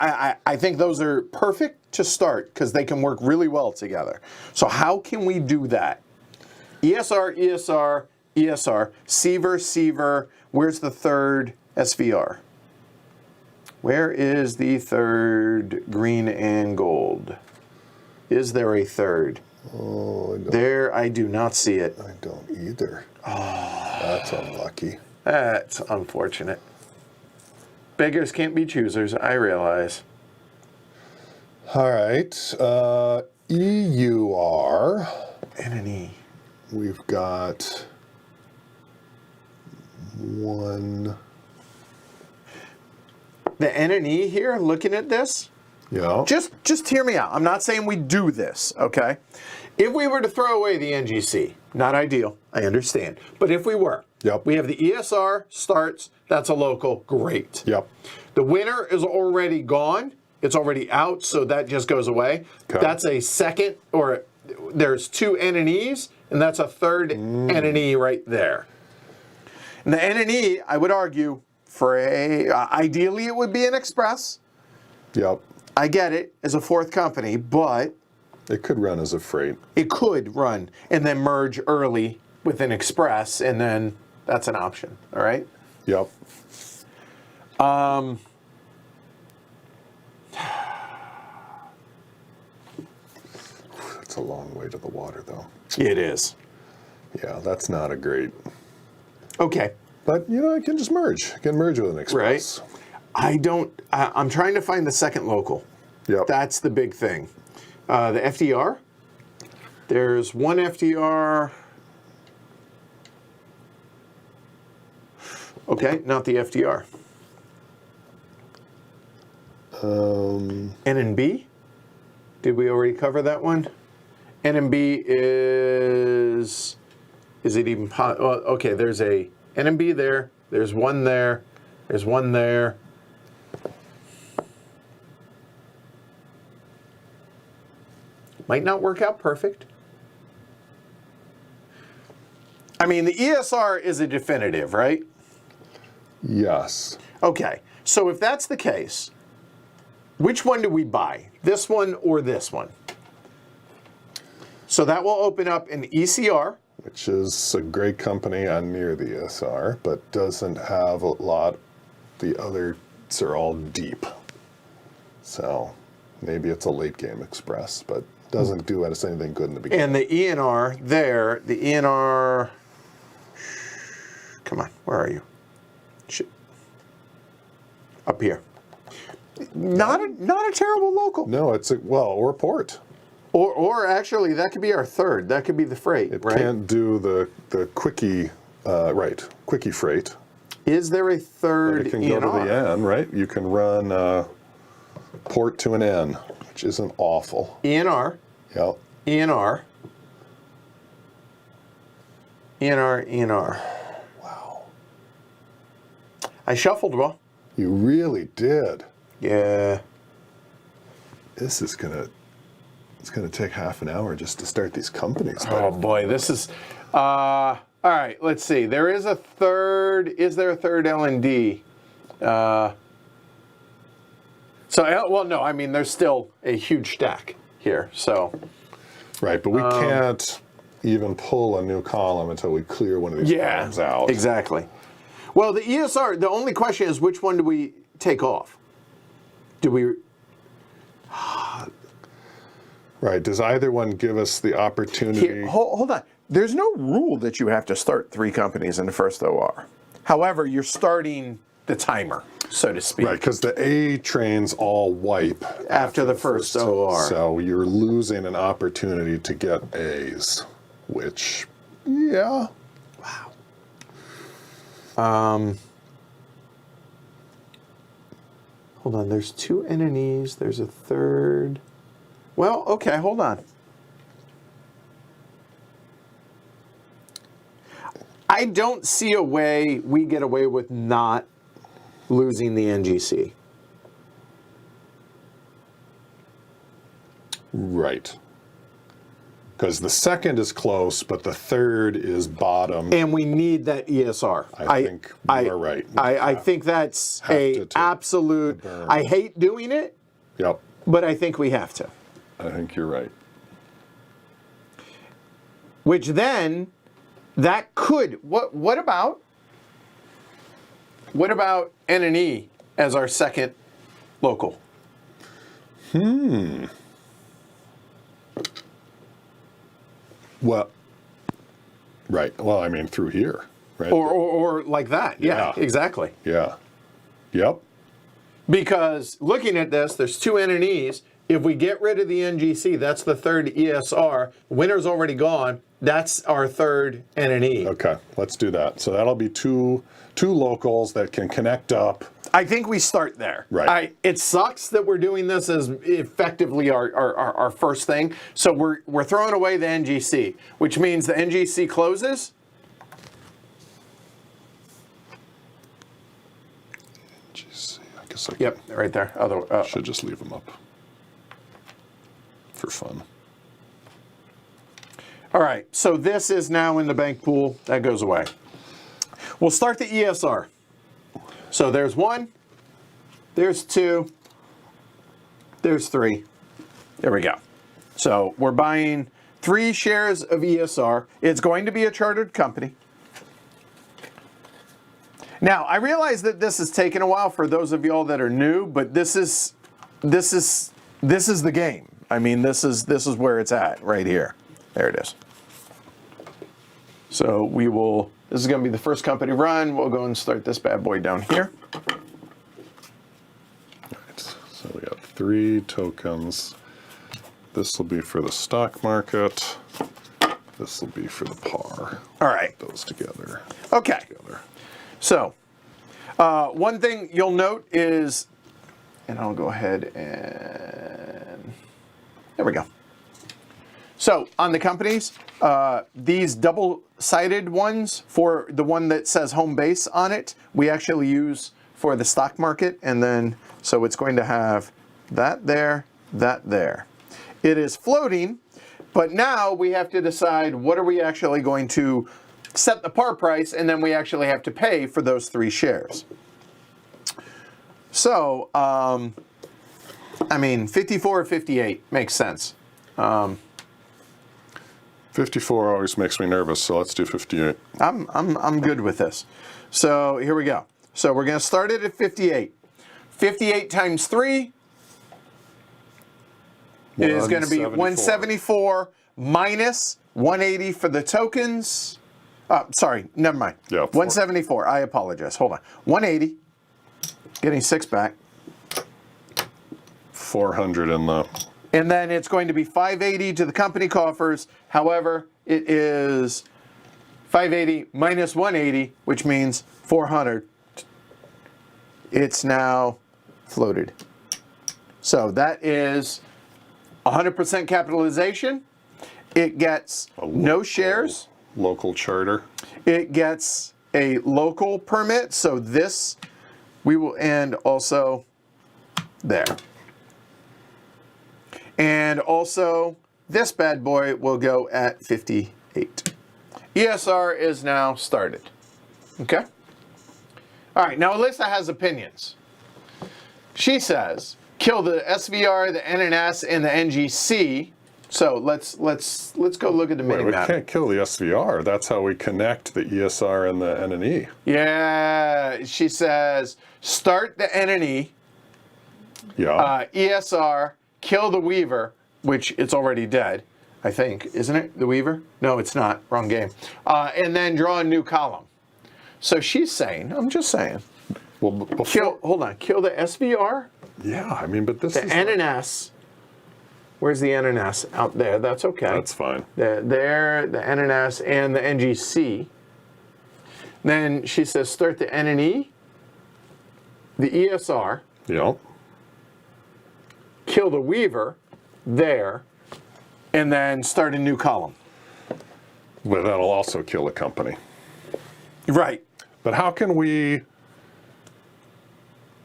those are perfect to start because they can work really well together. So how can we do that? ESR, ESR, ESR, Siever, Siever. Where's the third SVR? Where is the third green and gold? Is there a third? Oh, I do not see it. I don't either. Oh, that's unlucky. That's unfortunate. Beggars can't be choosers, I realize. All right. EUR. Entity. We've got one. The entity here, looking at this, Yeah. Just hear me out. I'm not saying we do this, okay? If we were to throw away the NGC, not ideal, I understand. But if we were, Yep. we have the ESR starts, that's a local, great. Yep. The winner is already gone. It's already out, so that just goes away. Okay. That's a second, or there's two N&Es, and that's a third N&E right there. And the N&E, I would argue, for ideally it would be an express. Yep. I get it as a fourth company, but It could run as a freight. it could run and then merge early with an express, and then that's an option, all right? Yep. It's a long way to the water, though. It is. Yeah, that's not a great. Okay. But I can just merge. I can merge with an express. I'm trying to find the second local. Yep. That's the big thing. The FDR. There's one FDR. Okay, not the FDR. N&B. Did we already cover that one? N&B is it even okay, there's a N&B there. There's one there. There's one there. Might not work out perfect. I mean, the ESR is a definitive, right? Yes. Okay, so if that's the case, which one do we buy? This one or this one? So that will open up an ECR. Which is a great company on near the ESR, but doesn't have a lot. The others are all deep. So maybe it's a late game express, but doesn't do us anything good in the beginning. And the ENR there, the ENR, come on, where are you? Shit. Up here. Not a terrible local. No, it's or port. Or actually, that could be our third. That could be the freight, It right? can't do the quickie, quickie freight. Is there a third But it can ENR? go to the N, right? You can run port to an N, which isn't awful. ENR, Yep. ENR, ENR. Wow. I shuffled well. You really did. Yeah. This is it's gonna take half an hour just to start these companies. Oh boy, this is. All right, let's see. There is a third. Is there a third L&D? No. I mean, there's still a huge stack here. So. Right, but we can't even pull a new column until we clear one of these columns out. Exactly. Well, the ESR. The only question is, which one do we take off? Do we? Right. Does either one give us the opportunity? Here, hold on. There's no rule that you have to start 3 companies in the first OR. However, you're starting the timer, so to speak. Right, because the A trains all wipe After the first OR. So you're losing an opportunity to get A's, which, yeah. Wow. Hold on. There's 2 N&Es. There's a third. Well, okay. Hold on. I don't see a way we get away with not losing the NGC. Right. Because the second is close, but the third is bottom. And we need that ESR. I think you are right. I think that's have to a take absolute. the burn. I hate doing it, Yep, but I think we have to. I think you're right. Which then, that could. What about N&E as our second local? Well, right. Well, I mean, through here, right? Or like that. Yeah, Yeah. exactly. Yeah. Yep. Because looking at this, there's 2 N&Es. If we get rid of the NGC, that's the third ESR. Winner's already gone. That's our third N&E. Okay, let's do that. So that'll be two locals that can connect up. I think we start there. Right. It sucks that we're doing this as effectively our first thing. So we're throwing away the NGC, which means the NGC closes. GC, I guess I Yep, right there. should just leave them up for fun. All right, so this is now in the bank pool. That goes away. We'll start the ESR. So there's 1, there's 2, there's 3. There we go. So we're buying 3 shares of ESR. It's going to be a chartered company. Now, I realize that this has taken a while for those of y'all that are new, but this is the game. I mean, this is where it's at right here. There it is. So this is going to be the first company run. We'll go and start this bad boy down here. Right. So we got 3 tokens. This will be for the stock market. This will be for the par. All right. Put those together. Okay. So one thing you'll note is, and I'll go ahead and there we go. So on the companies, these double-sided ones for the one that says home base on it, we actually use for the stock market. And then, so it's going to have that there, that there. It is floating, but now we have to decide what are we actually going to set the par price, and then we actually have to pay for those 3 shares. So, I mean, 54 or 58 makes sense. 54 always makes me nervous, so let's do 58. I'm good with this. So here we go. So we're going to start it at 58. 58 times 3 is going to be 174 minus 180 for the tokens. Sorry, never mind. Yeah, 174. I apologize. Hold on. 180. Getting 6 back. 400 in the... And then it's going to be 580 to the company coffers. However, it is 580 minus 180, which means 400. It's now floated. So that is 100% capitalization. It gets no shares. Local charter. It gets a local permit. So this we will end also there. And also, this bad boy will go at 58. ESR is now started. Okay? All right, now Alyssa has opinions. She says, kill the SVR, the NNS, and the NGC. So let's go look at the mini We map. can't kill the SVR. That's how we connect the ESR and the NNE. Yeah, she says, start the NNE, Yeah. ESR, kill the Weaver, which it's already dead, I think. Isn't it, the Weaver? No, it's not. Wrong game. And then draw a new column. So she's saying, I'm just saying, well, before, kill the SVR, yeah, I mean, but this the is... NNS. Where's the NNS? Out there. That's okay. That's fine. The NNS, and the NGC. Then she says, start the NNE, the ESR. Yeah. Kill the Weaver there, and then start a new column. But that'll also kill a company. Right. But how can we...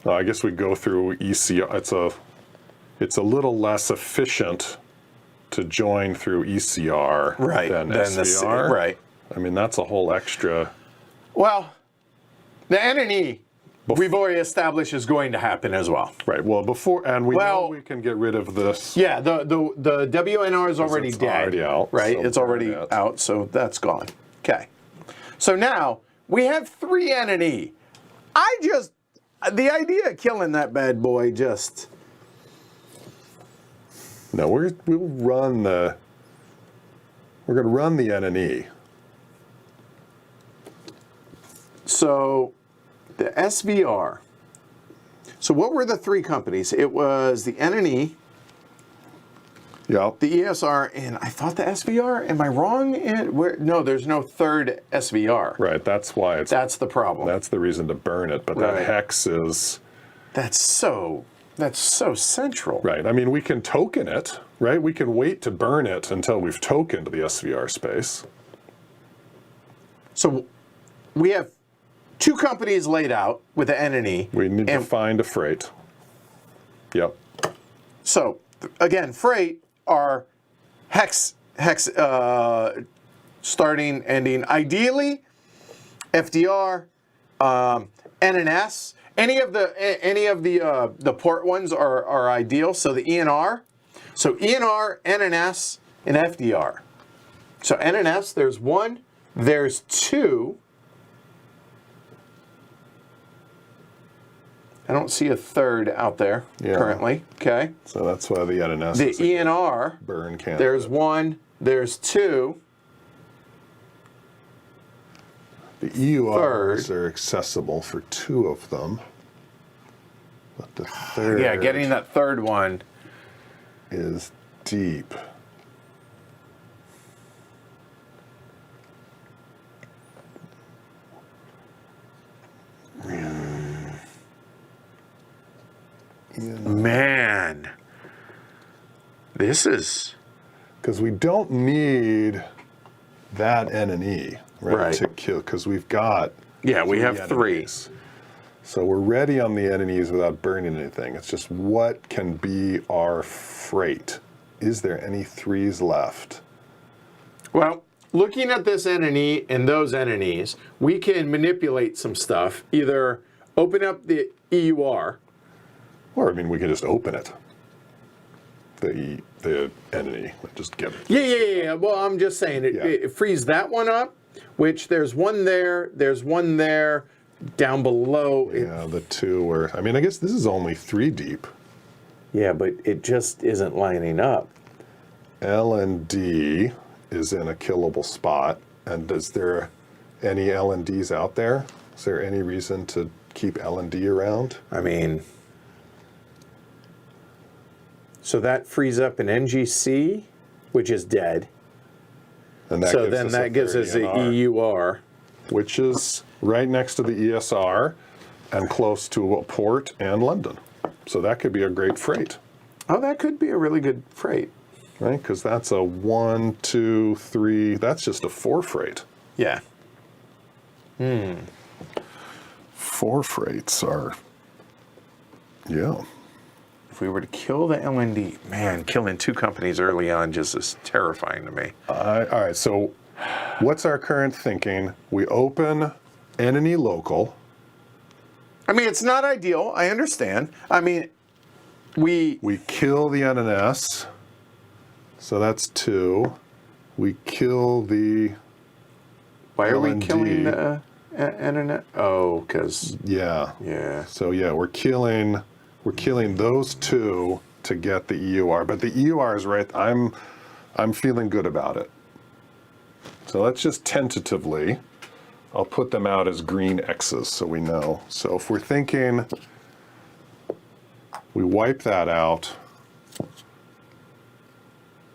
I guess we go through ECR. It's a little less efficient to join through ECR than SVR. Right. I mean, that's a whole extra... Well, the NNE, we've already established is going to happen as well. Right. Well, before... And we know we can get rid of this. Yeah, the WNR is already dead. Already out. Right? So It's already out, so that's gone. Okay. So now, we have 3 NNE. The idea of killing that bad boy just... No, we'll run the... We're going to run the NNE. So, the SVR. So what were the 3 companies? It was the NNE, Yep. The ESR and I thought the SVR. Am I wrong? No, there's no third SVR. Right. That's why it's. That's the problem. That's the reason to burn it. But Right. that hex is. That's so central. Right. I mean, we can token it, right? We can wait to burn it until we've tokened the SVR space. So we have two companies laid out with the N and E. We need to find a freight. Yep. So again, freight are hex starting, ending. Ideally, FDR, NNS. Any of the port ones are ideal. So the ENR. So ENR, NNS, and FDR. So NNS, there's one, there's two. I don't see a third out there currently. Okay. So that's why the NNS The is a ENR, burn candidate. there's one, there's two. The EURs are accessible for two of them. But the third Yeah, getting that third one. is deep. Man, this is Because we don't need that N and E, Right. to kill, because we've got we have three. enemies. So we're ready on the enemies without burning anything. It's just what can be our freight. Is there any threes left? Well, looking at this NNE and those NNEs, we can manipulate some stuff. Either open up the EUR. Or, I mean, we can just open it. The entity, just get it. Yeah. Well, I'm just saying it frees that one up, which there's one there down below. Yeah, the two were, I mean, I guess this is only 3 deep. Yeah, but it just isn't lining up. L and D is in a killable spot. And is there any L and Ds out there? Is there any reason to keep L and D around? I mean, so that frees up an NGC, which is dead. And that So then that gives us the EUR. which is right next to the ESR and close to a port and London. So that could be a great freight, Oh, that could be a really good freight. right? Because that's a 1, 2, 3, that's just a 4 freight. Yeah. 4 freights are, yeah. If we were to kill the LND, man, killing 2 companies early on just is terrifying to me. All right, so what's our current thinking? We open N&E local. I mean, it's not ideal. I understand. I mean, we kill the NNS, so that's 2. We kill the why are we LND. killing the internet? Oh, because yeah. So yeah, we're killing those 2 to get the EUR, but the EUR is right. I'm feeling good about it. So let's just tentatively, I'll put them out as green X's so we know. So if we're thinking we wipe that out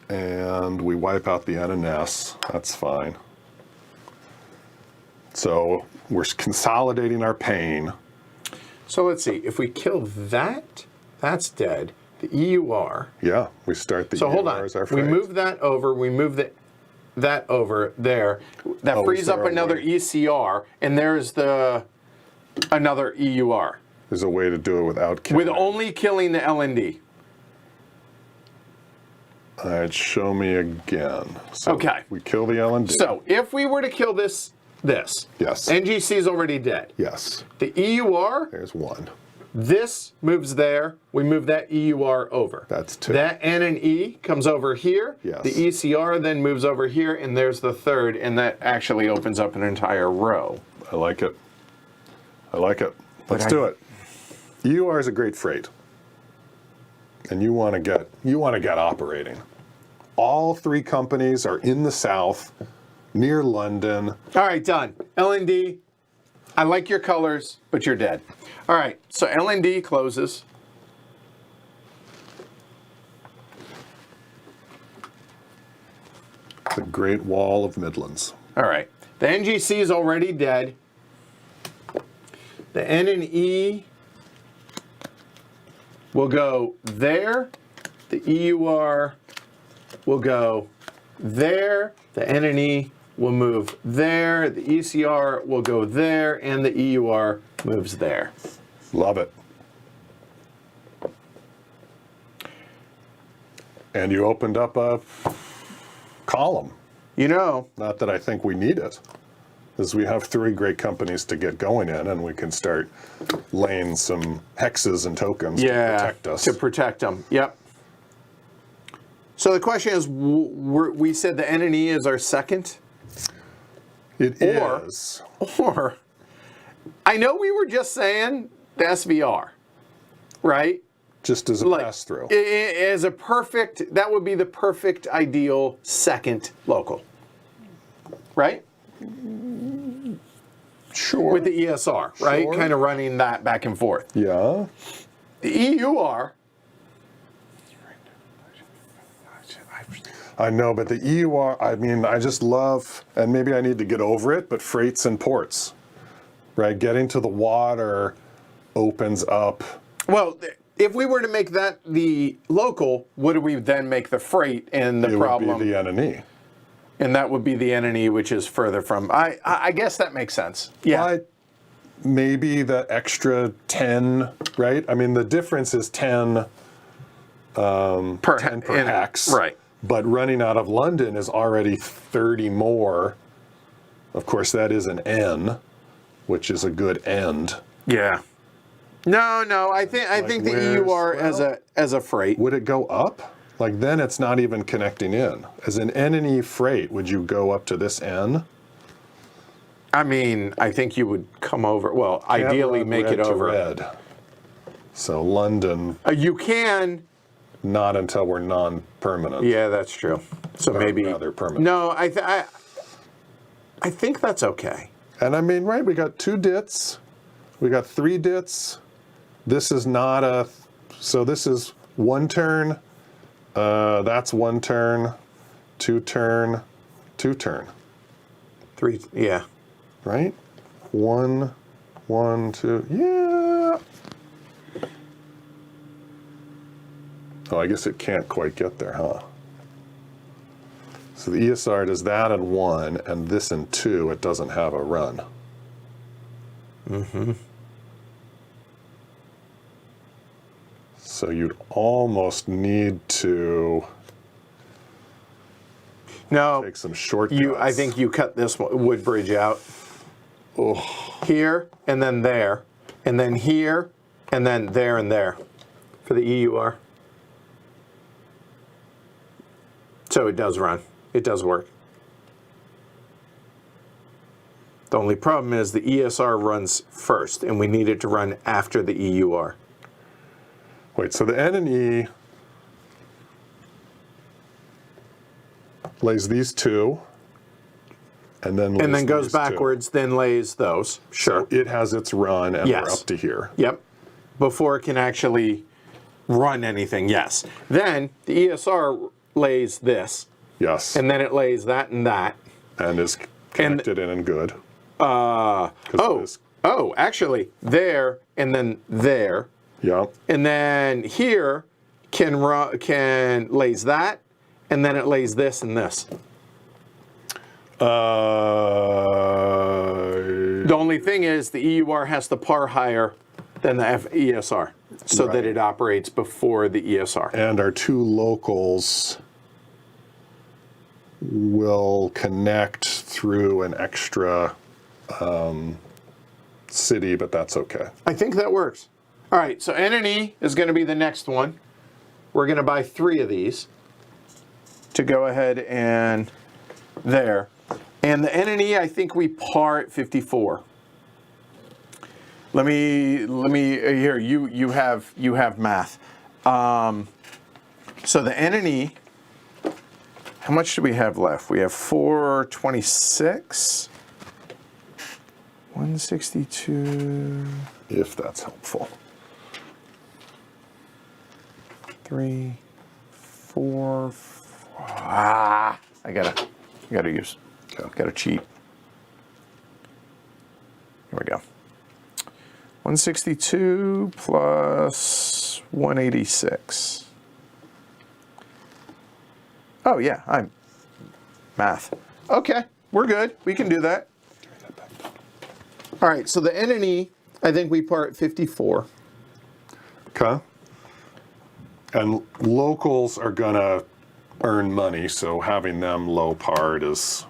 and we wipe out the NNS, that's fine. So we're consolidating our pain. So let's see. If we kill that, that's dead. The EUR. Yeah, we start the So EUR hold on. as our We freight. move that over. We move that over there. That Oh, frees is up there a another way? ECR, and there's another EUR. There's a way to do it without killing. With only killing the LND. All right, show me again. So Okay. we kill the LND. So if we were to kill this, Yes. NGC is already dead. Yes. The EUR, There's 1. this moves there. We move that EUR over. That's 2. That N and E comes over here. Yes. The ECR then moves over here, and there's the third, and that actually opens up an entire row. I like it. Let's do it. EUR is a great freight, and you want to get operating. All 3 companies are in the south, near London. All right, done. LND, I like your colors, but you're dead. All right, so LND closes. The Great Wall of Midlands. All right. The NGC is already dead. The N and E will go there. The EUR will go there. The N and E will move there. The ECR will go there. And the EUR moves there. Love it. And you opened up a column. You know, Not that I think we need it, as we have 3 great companies to get going in, and we can start laying some hexes and tokens to protect us. to protect them. Yep. So the question is, we said the N and E is our second? It Or- is. Or, I know we were just saying the SVR, right? Just as a pass-through. As a perfect, that would be the perfect ideal second local, right? Sure. With the ESR, right? Sure. Kind of running that back and forth. Yeah. The EUR, I know, but the EUR, I mean, I just love, and maybe I need to get over it, but freights and ports, right? Getting to the water opens up. well, if we were to make that the local, would we then make the freight and the It problem? would be the N&E. And that would be the N and E, which is further from. I guess that makes sense. Yeah. But maybe the extra 10, right? I mean, the difference is 10 per hex. Right. But running out of London is already 30 more. Of course, that is an N, which is a good end. Yeah. No. I think the where's- EUR well- as a freight. Would it go up? Like then it's not even connecting in. As an N and E freight, would you go up to this N? I mean, I think you would come over. Well, Can't ideally run make red it to over. red. So London, You can. not until we're non-permanent. Yeah, that's true. So Or maybe. rather permanent. No, I think that's okay. And I mean, right, we got 2 dits. We got 3 dits. This is not a, so this is 1 turn. That's 1 turn, 2 turn, 2 turn, 3. Yeah. right? 1, 1, 2, yeah. Oh, I guess it can't quite get there, huh? So the ESR does that in 1, and this in 2, it doesn't have a run. Mm-hmm. So you'd almost need to No. take some shortcuts. I think you cut this wood bridge out. Oh, Here and then there, and then here and then there and there for the EUR. So it does run. It does work. The only problem is the ESR runs first, and we need it to run after the EUR. wait, so the N and E lays these 2, and then lays And then goes these 2. backwards, then lays those. Sure. It has its run, and Yes. we're up to here. Yep. Before it can actually run anything, yes. Then the ESR lays this, Yes, and then it lays that and that. and is connected in and good. Actually, there and then there, Yeah, and then here can lays that, and then it lays this and this. The only thing is the EUR has to par higher than the ESR, so that Right. it operates before the ESR. and our 2 locals will connect through an extra city, but that's okay. I think that works. All right, so N and E is going to be the next one. We're going to buy 3 of these to go ahead and there. And the N and E, I think we par at 54. Let me here. You have math. So the N and E. How much do we have left? We have 426. 162. If that's helpful. 3, 4. I gotta You got to use. Okay. Got to cheat. Here we go. 162 plus 186. Oh, yeah, I'm math. Okay, we're good. We can do that. All right, so the N and E, I think we part 54. Okay. And locals are going to earn money, so having them low part is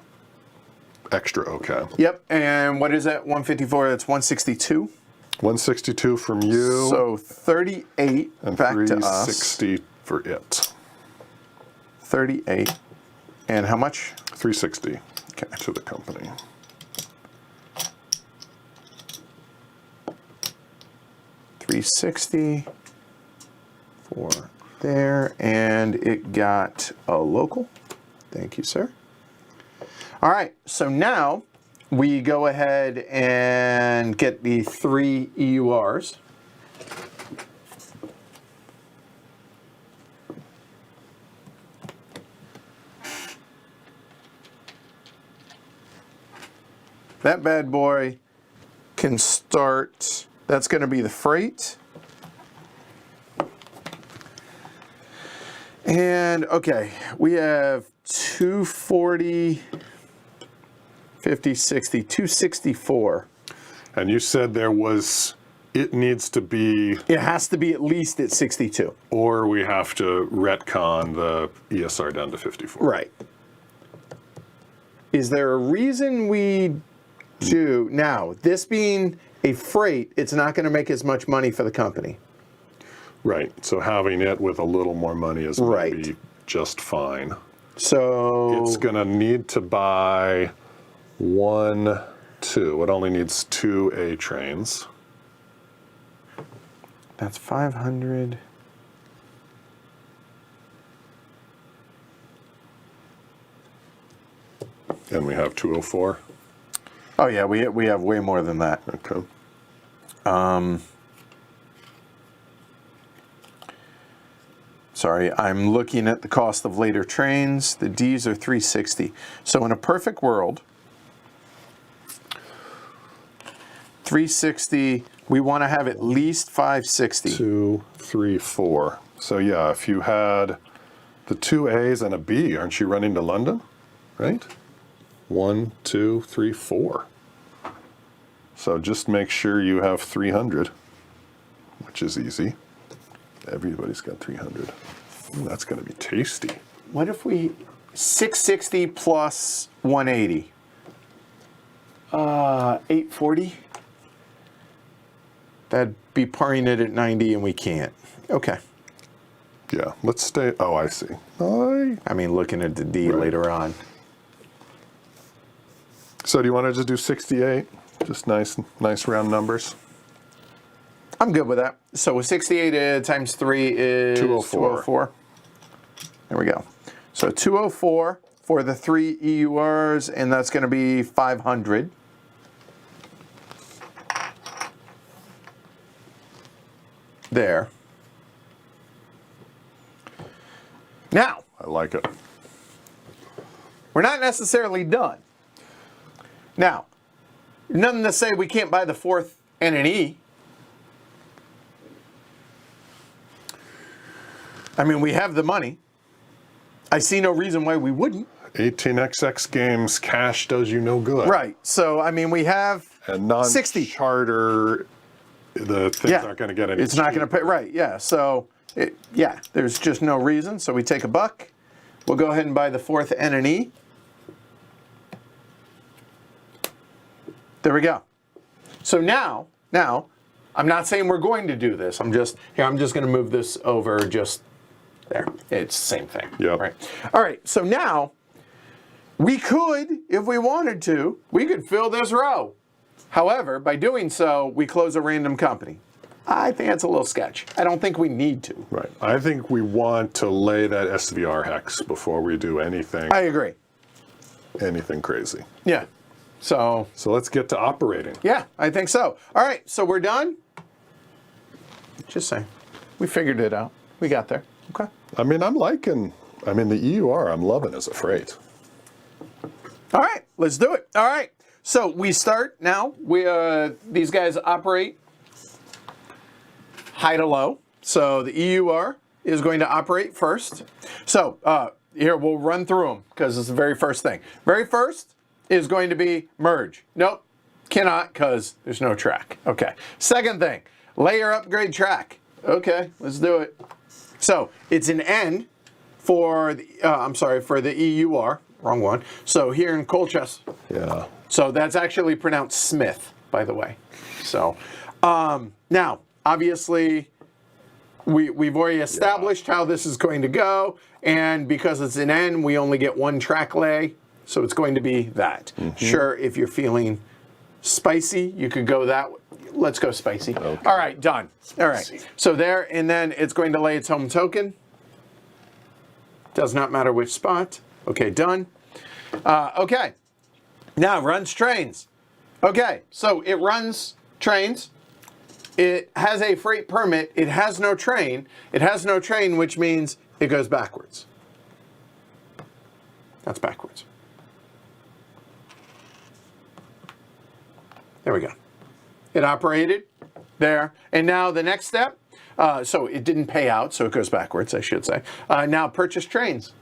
extra okay. Yep, and what is that? 154, that's 162. 162 from you. So 38 and back to us. 360 for it. 38. And how much? 360 Okay. to the company. $360 for there, and it got a local. Thank you, sir. All right, so now we go ahead and get the 3 EURs. That bad boy can start, that's going to be the freight. And okay, we have 240, 50, 60, 264. And you said there was, it needs to be, It has to be at least at 62. or we have to retcon the ESR down to 54. Right. Is there a reason we do, now, this being a freight, it's not going to make as much money for the company. Right. So having it with a little more money is Right. maybe just fine. So It's going to need to buy 1, 2. It only needs 2 A trains. that's 500. And we have 204. Oh yeah, we have way more than that. Okay. Sorry, I'm looking at the cost of later trains. The D's are 360. So in a perfect world, 360, we want to have at least 560. 2, 3, 4. So yeah, if you had the 2 A's and a B, aren't you running to London? Right? 1, 2, 3, 4. So just make sure you have 300, which is easy. Everybody's got 300. Ooh, that's going to be tasty. What if we 660 plus 180? 840? That'd be paring it at 90 and we can't. Okay. Yeah, let's stay. Oh, I see. I mean, looking at the D Right. later on. So do you want to just do 68? Just nice round numbers. I'm good with that. So with 68 times 3 is 204. 204. There we go. So 204 for the 3 EURs, and that's going to be 500. There. Now, I like it. we're not necessarily done. Now, nothing to say we can't buy the 4th N and E. I mean, we have the money. I see no reason why we wouldn't. 18XX games, cash does you no good. Right. So, I mean, we have And 60. non-charter, the things aren't going to get any It's not going to pay. cheaper. Right. Yeah. So, there's just no reason. So we take a buck. We'll go ahead and buy the 4th N and E. There we go. So now, I'm not saying we're going to do this. I'm just going to move this over just there. It's the same thing. Yep. Right. All right. So now we could, if we wanted to, we could fill this row. However, by doing so, we close a random company. I think that's a little sketch. I don't think we need to. Right. I think we want to lay that SVR hex before we do anything I agree. crazy. Yeah. So, So let's get to operating. yeah, I think so. All right. So we're done. Just saying. We figured it out. We got there. Okay. I mean, the EUR I'm loving as a freight. All right, let's do it. All right, so we start now. These guys operate high to low. So the EUR is going to operate first. So here, we'll run through them because it's the very first thing. Very first is going to be merge. Nope, cannot because there's no track. Okay. Second thing, layer upgrade track. Okay, let's do it. So it's an N for the EUR. Wrong one. So here in Colchester. Yeah. So that's actually pronounced Smith, by the way. So now, obviously, we've already established how this is going to go. And because it's an N, we only get one track lay. So it's going to be that. Sure, if you're feeling spicy, you could go that way. Let's go spicy. Okay. All right, done. All right. So there, and then it's going to lay its home token. Does not matter which spot. Okay, done. Okay. Now runs trains. Okay, so it runs trains. It has a freight permit. It has no train. It has no train, which means it goes backwards. That's backwards. There we go. It operated there. And now the next step, so it didn't pay out, so it goes backwards, I should say. Now purchase trains.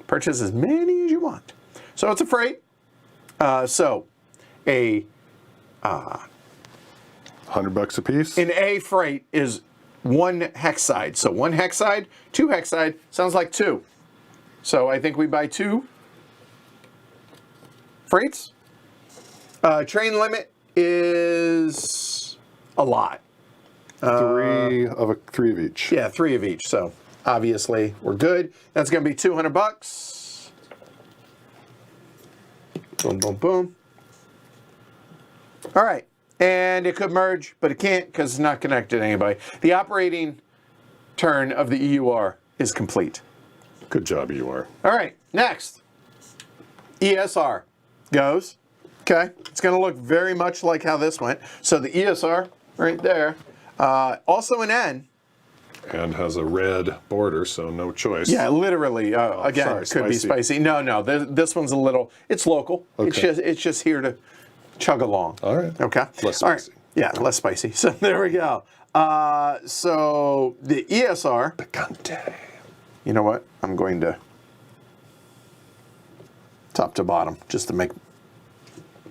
Purchase as many as you want. So it's a freight. So a $100 a piece. an A freight is one hexide. So one hexide, two hexide, sounds like two. So I think we buy two freights. Train limit is a lot. Three of each. Yeah, three of each. So obviously we're good. That's going to be $200. Boom, boom, boom. All right. And it could merge, but it can't because it's not connected to anybody. The operating turn of the EUR is complete. Good job, EUR. All right. Next. ESR goes. Okay. It's going to look very much like how this went. So the ESR right there. Also an N. And has a red border, so no choice. Yeah, literally. Again, sorry, could be spicy. No. This one's a little. It's local. Okay. It's just here to chug along. All right. Okay. Less All right. spicy. Yeah, less spicy. So there we go. So the ESR. Picante. You know what? I'm going to top to bottom just to make.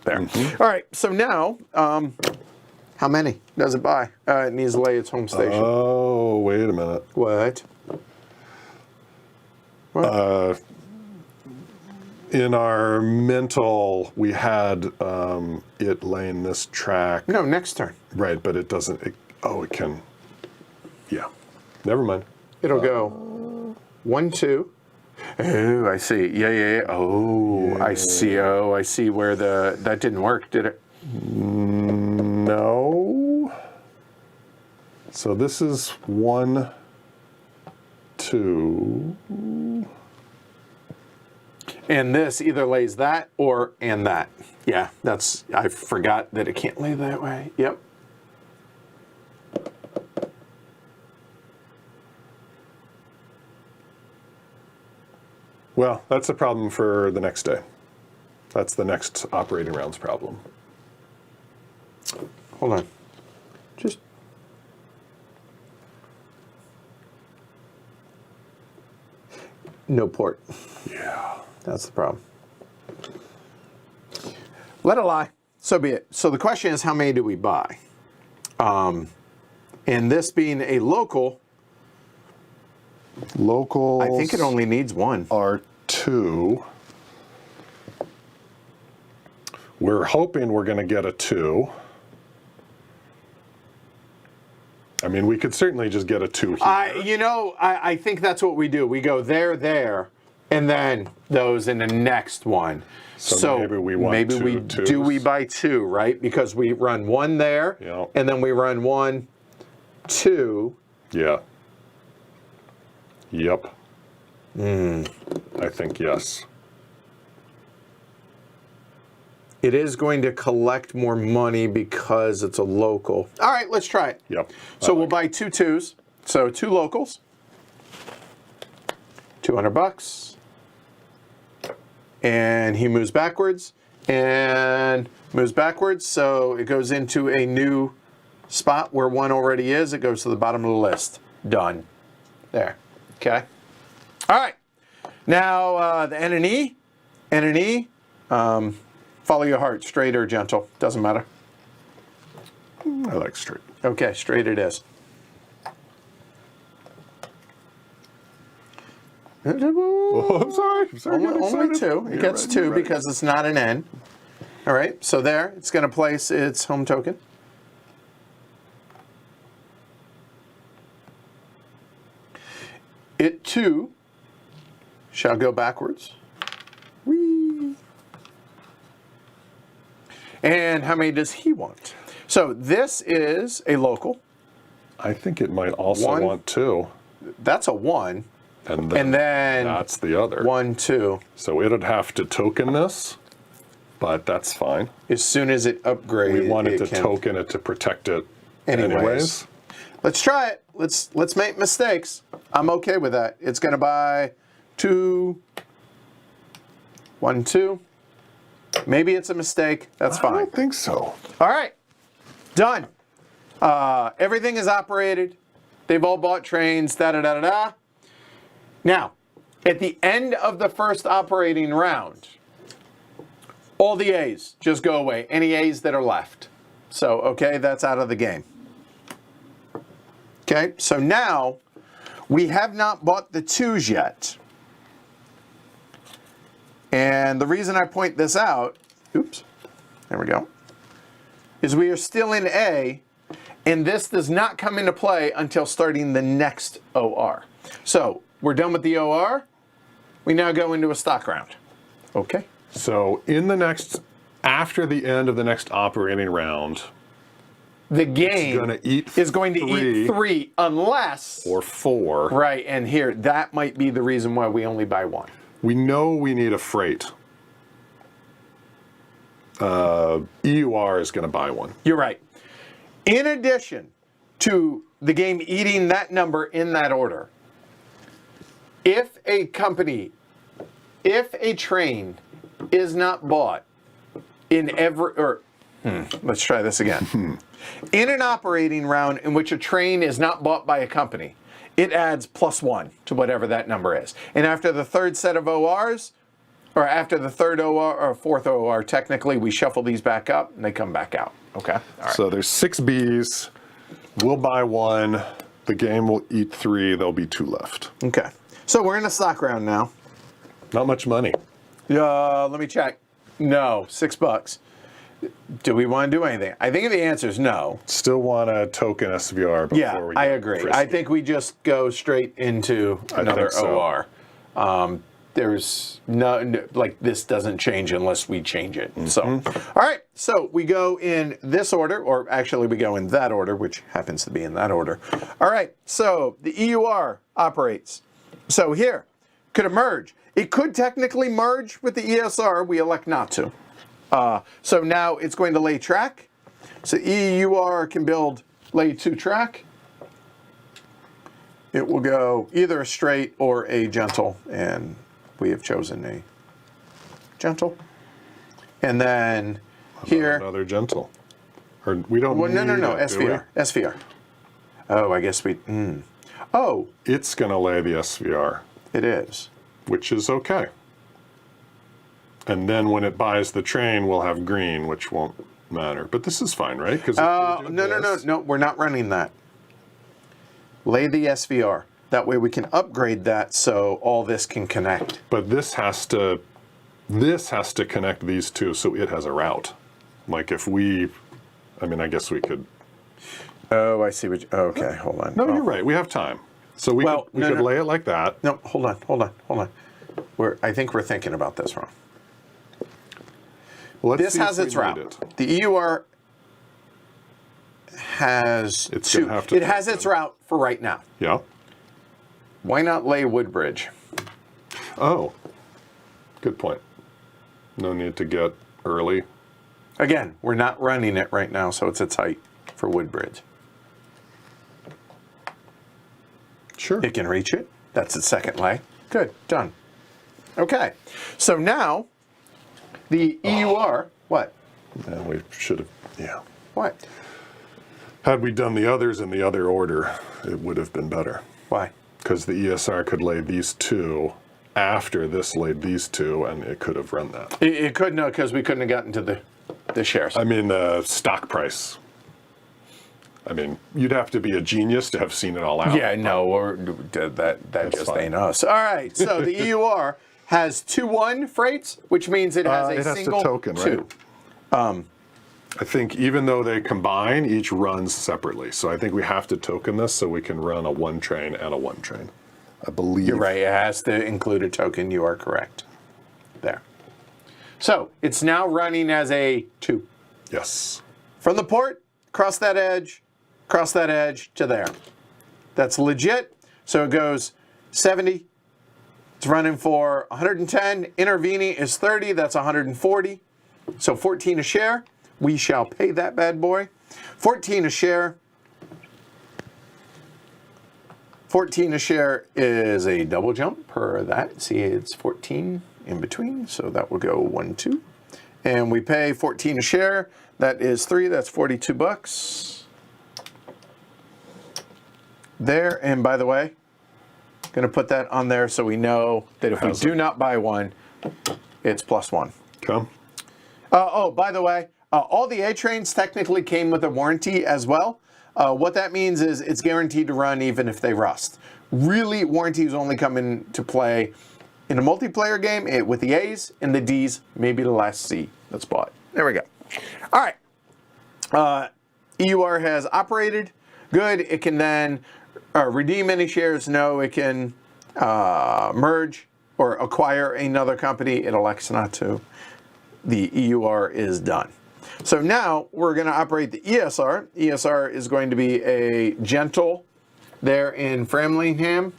There. All right. So now, how many does it buy? It needs to lay its home station. Oh, wait a minute. What? In our mental, we had it laying this track. No, next turn. Right, but it doesn't. It can. Yeah. Never mind. It'll go 1, 2. Oh, I see. Yeah. Oh, yeah. I see. Oh, I see where that didn't work, did it? No. So this is 1, 2. And this either lays that or and that. Yeah, I forgot that it can't lay that way. Yep. Well, that's a problem for the next day. That's the next operating round's problem. Hold on. Just. No port. Yeah. That's the problem. Let it lie. So be it. So the question is, how many do we buy? And this being a local, Locals. I think it only needs one. Are 2. We're hoping we're going to get a 2. I mean, we could certainly just get a 2 here. I think that's what we do. We go there, and then those in the next one. So maybe we want twos. Do we buy 2, right? Because we run 1 there, Yeah. and then we run 1, 2. Yeah. Yep. I think yes. It is going to collect more money because it's a local. All right, let's try it. Yep. So we'll buy 2 2s. So 2 locals. $200. and he moves backwards and moves backwards. So it goes into a new spot where 1 already is. It goes to the bottom of the list. Done. There. Okay. All right. Now the N and E. N and E. Follow your heart. Straight or gentle. Doesn't matter. I like straight. Okay. Straight it is. Oh, I'm sorry. I'm sorry. Only 2. It gets 2 because it's not an N. All right. So there. It's going to place its home token. It too shall go backwards. Whee! And how many does he want? So this is a local. I think it might also 1. want 2. That's a 1. And then that's the other. 1, 2. So it'd have to token this, but that's fine. As soon as it upgrades, We wanted to token it to protect it anyways. Let's try it. Let's make mistakes. I'm okay with that. It's going to buy 2, 1, 2. Maybe it's a mistake. That's fine. I don't think so. All right. Done. Everything is operated. They've all bought trains. Da-da-da-da-da. Now, at the end of the first operating round, all the A's just go away. Any A's that are left. So, okay, that's out of the game. Okay, so now we have not bought the 2s yet. And the reason I point this out, oops, there we go, is we are still in A, and this does not come into play until starting the next OR. So we're done with the OR. We now go into a stock round. Okay. So after the end of the next operating round, the game is going to eat 3 unless... Or 4. Right, and here, that might be the reason why we only buy 1. We know we need a freight. EUR is going to buy 1. You're right. In addition to the game eating that number in that order, if a train is not bought in let's try this again. In an operating round in which a train is not bought by a company, it adds +1 to whatever that number is. And after the third set of ORs, or after the third OR or fourth OR, technically, we shuffle these back up and they come back out. Okay. All right. So there's 6 Bs. We'll buy 1. The game will eat 3. There'll be 2 left. Okay. So we're in a stock round now. Not much money. Let me check. No, $6. Do we want to do anything? I think the answer is no. Still want to token SVR before we I agree. frisky. I think we just go straight into another OR. There's no, like, this doesn't change unless we change it. So, all right. So we go in this order, or actually we go in that order, which happens to be in that order. All right. So the EUR operates. So here, could it merge? It could technically merge with the ESR. We elect not to. So now it's going to lay track. So EUR can build lay 2 track. It will go either a straight or a gentle, and we have chosen a gentle. And then here, another gentle. Or we don't. Well, no, need SVR. SVR. Oh, I guess we. Oh, It's going to lay the SVR, it is. which is okay. And then when it buys the train, we'll have green, which won't matter. But this is fine, right? Because No, we're not running that. Lay the SVR. That way we can upgrade that so all this can connect. But this has to connect these two, so it has a route. Like if we, I guess we could. Oh, I see what you, okay, hold on. No, you're right. We have time. So we could lay it like that. No, hold on. I think we're thinking about this wrong. Let's this has its route. The EUR has two. It has its route for right now. Yeah. Why not lay Woodbridge? Oh, good point. No need to get early. Again, we're not running it right now, so it's its height for Woodbridge. Sure. It can reach it. That's its second lay. Good, done. Okay, so now The EUR, what? And we should have, yeah. What? Had we done the others in the other order, it would have been better. Why? Because the ESR could lay these two after this laid these two, and it could have run that. It couldn't, because we couldn't have gotten to the shares. I mean, the stock price. I mean, you'd have to be a genius to have seen it all out. Yeah, no, that just fine. ain't us. All right, so the EUR has 2-1 freights, which means it has a it has single to token, two. right? I think even though they combine, each runs separately. So I think we have to token this so we can run a 1 train and a 1 train. I believe. You're right, it has to include a token. You are correct. There. So it's now running as a 2. Yes. From the port, cross that edge to there. That's legit. So it goes 70. It's running for 110. Intervening is 30. That's 140. So 14 a share. We shall pay that bad boy. 14 a share. 14 a share is a double jump per that. See, it's 14 in between. So that will go 1, 2. And we pay 14 a share. That is 3. That's $42. There. And by the way, going to put that on there so we know that if we do not buy one, it's +1. Come. Oh, by the way, all the A-trains technically came with a warranty as well. What that means is it's guaranteed to run even if they rust. Really, warranties only come into play in a multiplayer game with the A's and the D's, maybe the last C that's bought. There we go. All right. EUR has operated. Good. It can then redeem any shares. No, it can merge or acquire another company. It elects not to. The EUR is done. So now we're going to operate the ESR. ESR is going to be a gentle there in Framlingham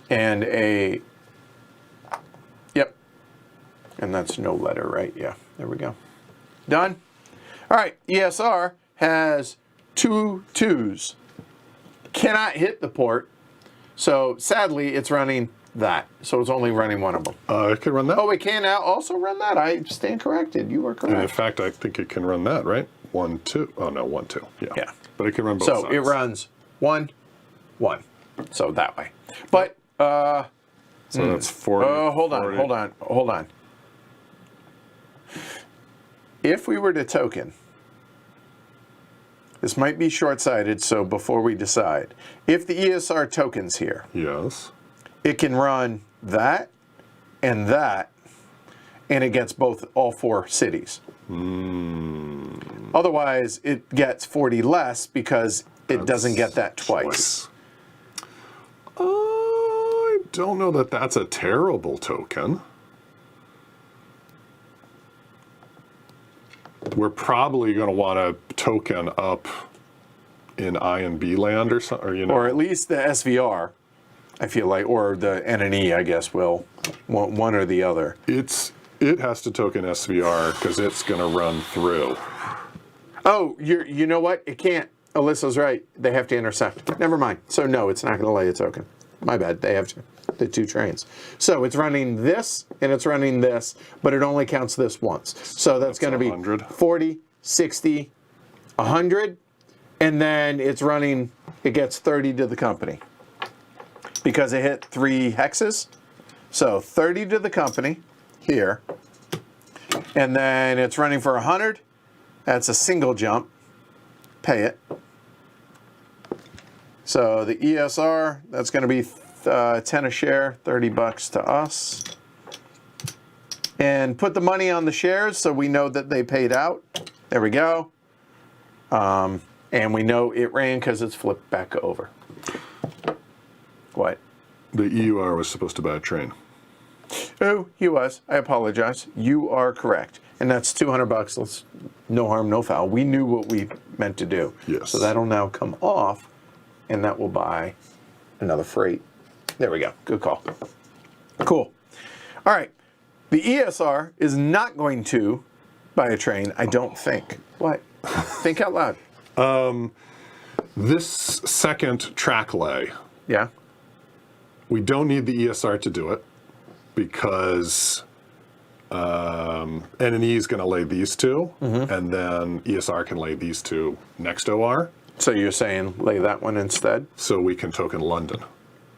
and a, yep, and that's no letter, right? Yeah, there we go. Done. All right, ESR has 2 2s. Cannot hit the port, so sadly it's running that. So it's only running one of them. It can run that. Oh, it can now also run that. I stand corrected. You are correct. And in fact, I think it can run that, right? 1, 2. Oh, no, 1, 2. Yeah. Yeah. But it can run both So sides. it runs 1, 1. So that way. But, So that's 40. oh, hold 40. on. If we were to token, this might be short-sighted, so before we decide, if the ESR tokens here, Yes. it can run that, and it gets all 4 cities. Otherwise, it gets 40 less because it doesn't get that twice. I don't know that that's a terrible token. We're probably going to want to token up in I and B land or something, Or at least the SVR, I feel like, or the NNE, I guess, will one or the other. It has to token SVR because it's going to run through. Oh, you know what? It can't. Alyssa's right. They have to intersect. Never mind. So no, it's not going to lay a token. My bad. They have to. The 2 trains. So it's running this and it's running this, but it only counts this once. So that's going to be 100. 40, 60, 100, and then it's running. It gets 30 to the company because it hit 3 hexes. So 30 to the company here, and then it's running for 100. That's a single jump. Pay it. So the ESR, that's going to be 10 a share, $30 to us. And put the money on the shares so we know that they paid out. There we go. And we know it ran because it's flipped back over. What? The EUR was supposed to buy a train. Oh, he was. I apologize. You are correct. And that's $200. Let's, no harm, no foul. We knew what we meant to do. Yes. So that'll now come off, and that will buy another freight. There we go. Good call. Cool. All right. The ESR is not going to buy a train, I don't think. What? Think out loud. This second track lay, Yeah. we don't need the ESR to do it because N and E is going to lay these two, and then ESR can lay these two next OR. So you're saying lay that one instead? So we can token London,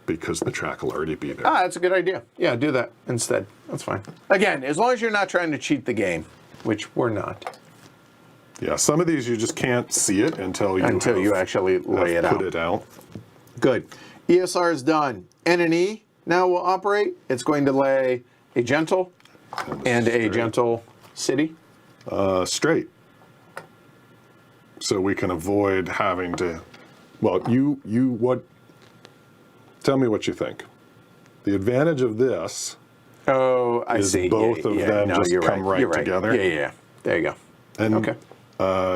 because the track will already be there. Ah, that's a good idea. Yeah, do that instead. That's fine. Again, as long as you're not trying to cheat the game, which we're not. Yeah, some of these you just can't see it until you actually lay it out. Put it out. Good. ESR is done. N and E now will operate. It's going to lay a gentle and a gentle city. Straight. So we can avoid having to. Well, what? Tell me what you think. The advantage of this. Oh, I is see. both of them just come right together. Yeah. There you go. And okay.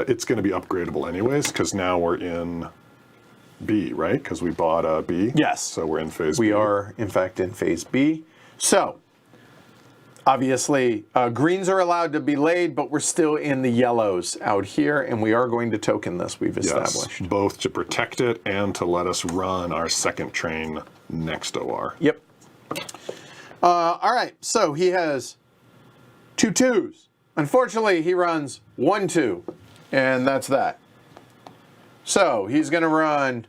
It's going to be upgradable anyways, because now we're in B, right? Because we bought a B. Yes. So we're in phase B. We are, in fact, in phase B. So, obviously, greens are allowed to be laid, but we're still in the yellows out here, and we are going to token this, we've established. Yes, both to protect it and to let us run our second train next OR. Yep. All right, so he has 2 2s. Unfortunately, he runs 1 2, and that's that. So he's going to run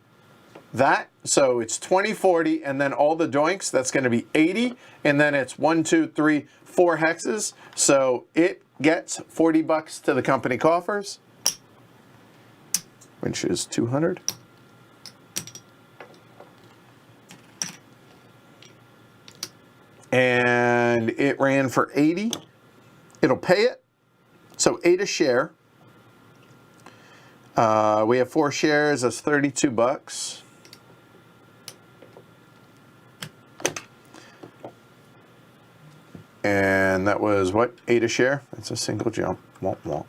that. So it's 20, 40, and then all the doinks, that's going to be 80, and then it's 1, 2, 3, 4 hexes. So it gets $40 to the company coffers, which is 200. And it ran for 80. It'll pay it. So 8 a share. We have 4 shares. That's $32. And that was what? 8 a share? That's a single jump. Womp womp.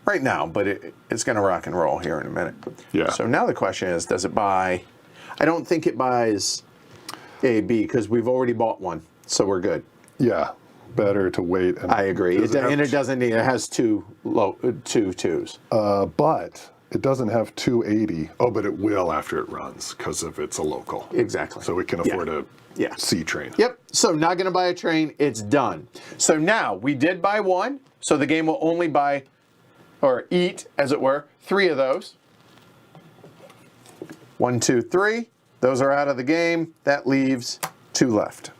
Right now, but it's going to rock and roll here in a minute. Yeah. So now the question is, does it buy? I don't think it buys A, B, because we've already bought one. So we're good. Yeah. Better to wait. And I agree. It doesn't need. It has 2 twos. But it doesn't have 280. Oh, but it will after it runs because of it's a local. Exactly. So we can afford a C train. Yep. So not going to buy a train. It's done. So now we did buy one. So the game will only buy, or eat, as it were, 3 of those. 1, 2, 3. Those are out of the game. That leaves 2 left.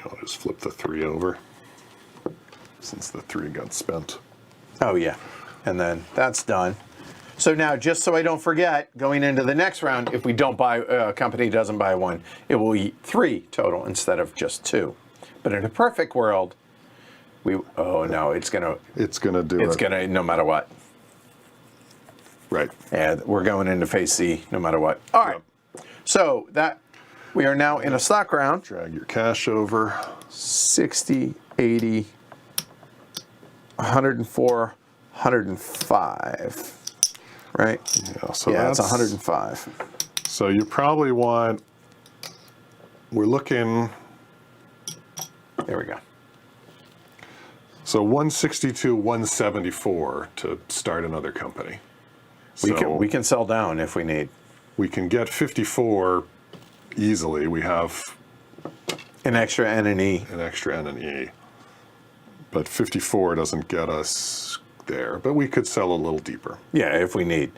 I'll just flip the 3 over since the 3 got spent. Oh, yeah. And then that's done. So now, just so I don't forget, going into the next round, if we don't buy, a company doesn't buy one, it will eat 3 total instead of just 2. But in a perfect world, it's going to, no matter what. Right. And we're going into phase C no matter what. All right. Yep. So we are now in a stock round. Drag your cash over. 60, 80, 104, 105. Right? Yeah, so that's 105. So you probably want, we're looking. There we go. So 162, 174 to start another company. We can sell down if we need. We can get 54 easily. We have an extra N and E. An extra N and E. But 54 doesn't get us there. But we could sell a little deeper. Yeah, if we need.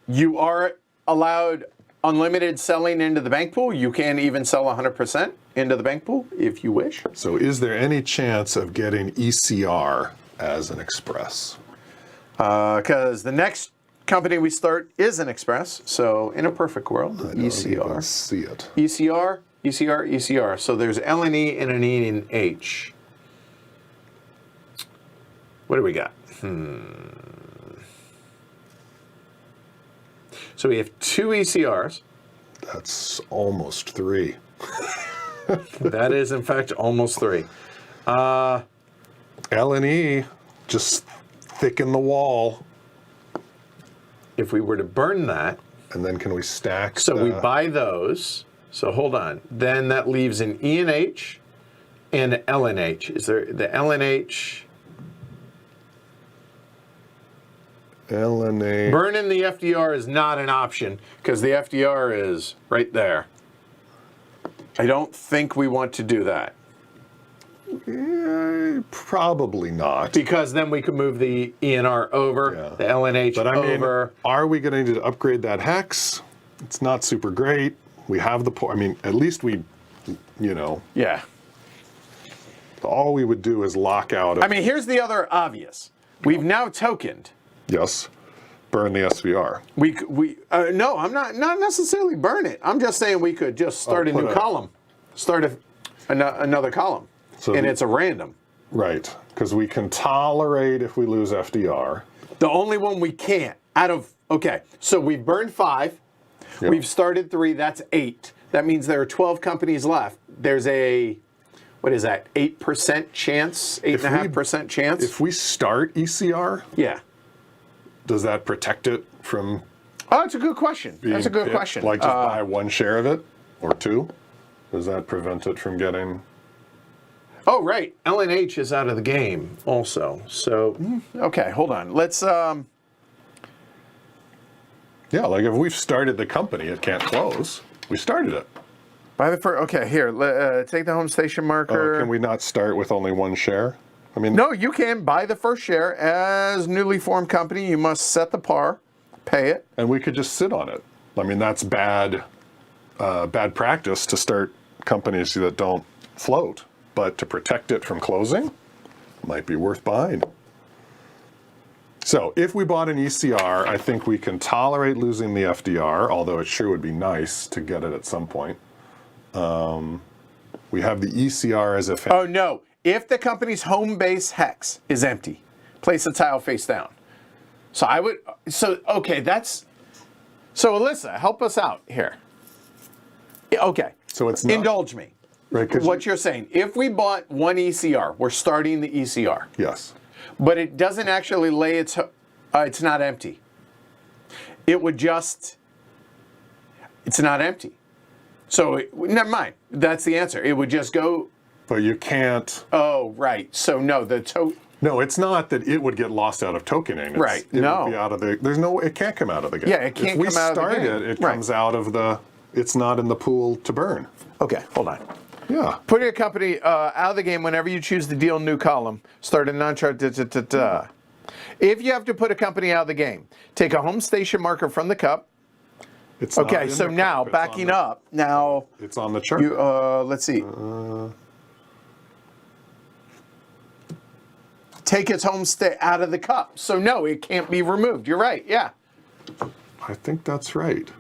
You are allowed unlimited selling into the bank pool. You can even sell 100% into the bank pool if you wish. So is there any chance of getting ECR as an express? Because the next company we start is an express. So in a perfect world, I ECR. don't even see it. ECR, ECR, ECR. So there's L and E and an E and H. What do we got? So we have 2 ECRs. That's almost 3. That is, in fact, almost 3. L and E, just thicken the wall. If we were to burn that. And then can we stack? So we buy those. So hold on. Then that leaves an E and H and an L and H. Is there the L and H? L and H. Burning the FDR is not an option because the FDR is right there. I don't think we want to do that. Probably not. Because then we could move the ENR over, the LNH But I mean, over. are we going to need to upgrade that hex? It's not super great. We have the port. I mean, at least we, Yeah. all we would do is lock out. I mean, here's the other obvious. We've now tokened. Yes. Burn the SVR. No, I'm not necessarily burn it. I'm just saying we could just start a new column. Start another column. And it's a random. Right. Because we can tolerate if we lose FDR. The only one we can't okay, so we've burned 5. Yep. We've started 3. That's 8. That means there are 12 companies left. There's a, what is that, 8% chance, 8.5% chance? If we start ECR, yeah. does that protect it from Oh, that's a good question. That's a good being question. Like just buy 1 share of it or 2? Does that prevent it from getting... Oh, right. LNH is out of the game also. So, okay, hold on. Let's... Yeah, like if we've started the company, it can't close. We started it. By the first, okay, here, take the home station marker. Can we not start with only 1 share? I mean, No, you can buy the first share as newly formed company. You must set the par, pay it. and we could just sit on it. I mean, that's bad practice to start companies that don't float. But to protect it from closing, might be worth buying. So if we bought an ECR, I think we can tolerate losing the FDR, although it sure would be nice to get it at some point. We have the ECR as a... Oh, no. If the company's home base hex is empty, place the tile face down. So I would... okay, that's... So, Alyssa, help us out here. Okay. So it's not... Indulge me. Right, What you're saying, if we bought 1 ECR, we're starting the ECR. Yes. But it doesn't actually lay it's not empty. It would just, it's not empty. So, never mind. That's the answer. It would just go. But you can't... Oh, right. So, no, No, it's not that it would get lost out of tokening. Right. It No. would be out of the... There's no... It can't come out of the game. Yeah, it can't come out of the game. If we start it, it Right. comes out of the... It's not in the pool to burn. Okay, hold on. Yeah. Putting a company out of the game whenever you choose to deal a new column. Start a non-chart. If you have to put a company out of the game, take a home station marker from the cup. It's not Okay, in so the now, cup, it's backing on up, now... It's on the chart. Let's see. Take its home state out of the cup. So no, it can't be removed. You're right, yeah. I think that's right.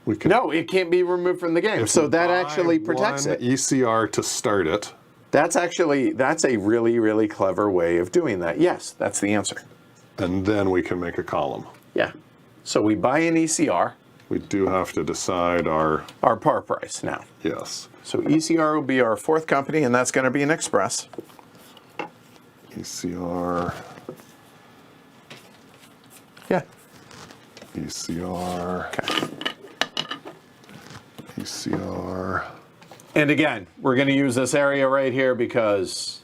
We can, No, it can't be removed from the game. So that actually protects it. ECR to start it. That's a really, really clever way of doing that. Yes, that's the answer. And then we can make a column. Yeah. So we buy an ECR. We do have to decide our... Our par price now. Yes. So ECR will be our 4th company, and that's going to be an Express. ECR. Yeah. ECR. Okay. ECR. And again, we're going to use this area right here because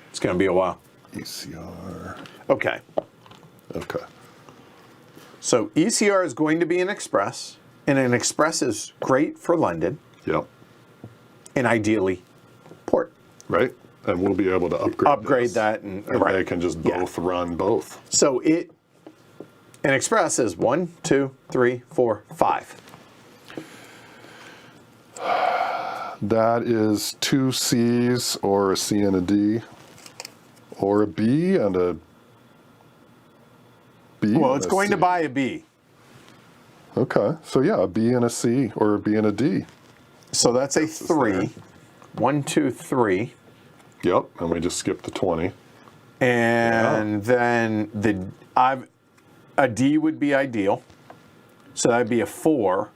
it's going to be a while. ECR. Okay. Okay. So ECR is going to be an Express, and an Express is great for London, Yep. and ideally port. Right? And we'll be able to upgrade this. That, and And they can just both run both. So an Express is 1, 2, 3, 4, 5. That is 2 C's or a C and a D, or a B and a B. Well, and it's a going C. to buy a B. Okay, so yeah, a B and a C or a B and a D. So that's a 3. 1, 2, 3. Yep, and we just skip the 20. And then a D would be ideal. So that would be a 4.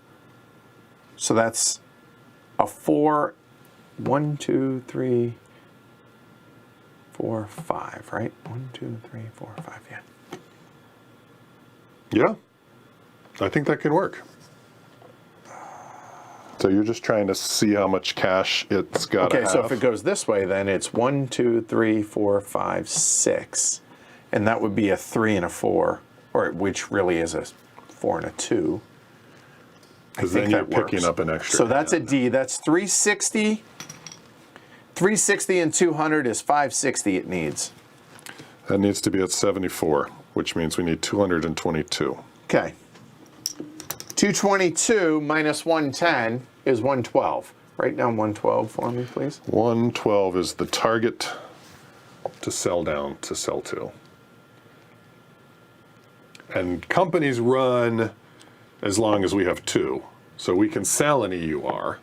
So that's a 4. 1, 2, 3, 4, 5, right? 1, 2, 3, 4, 5, yeah. Yeah, I think that can work. So you're just trying to see how much cash it's got to have. Okay, so if it goes this way, then it's 1, 2, 3, 4, 5, 6. And that would be a 3 and a 4, or which really is a 4 and a 2. Because then you're picking up an extra. So that's a D. That's 360 360 and 200 is 560 it needs. That needs to be at 74, which means we need 222. Okay. 222 minus 110 is 112. Write down 112 for me, please. 112 is the target to sell down to sell to. And companies run as long as we have 2. So we can sell an EUR.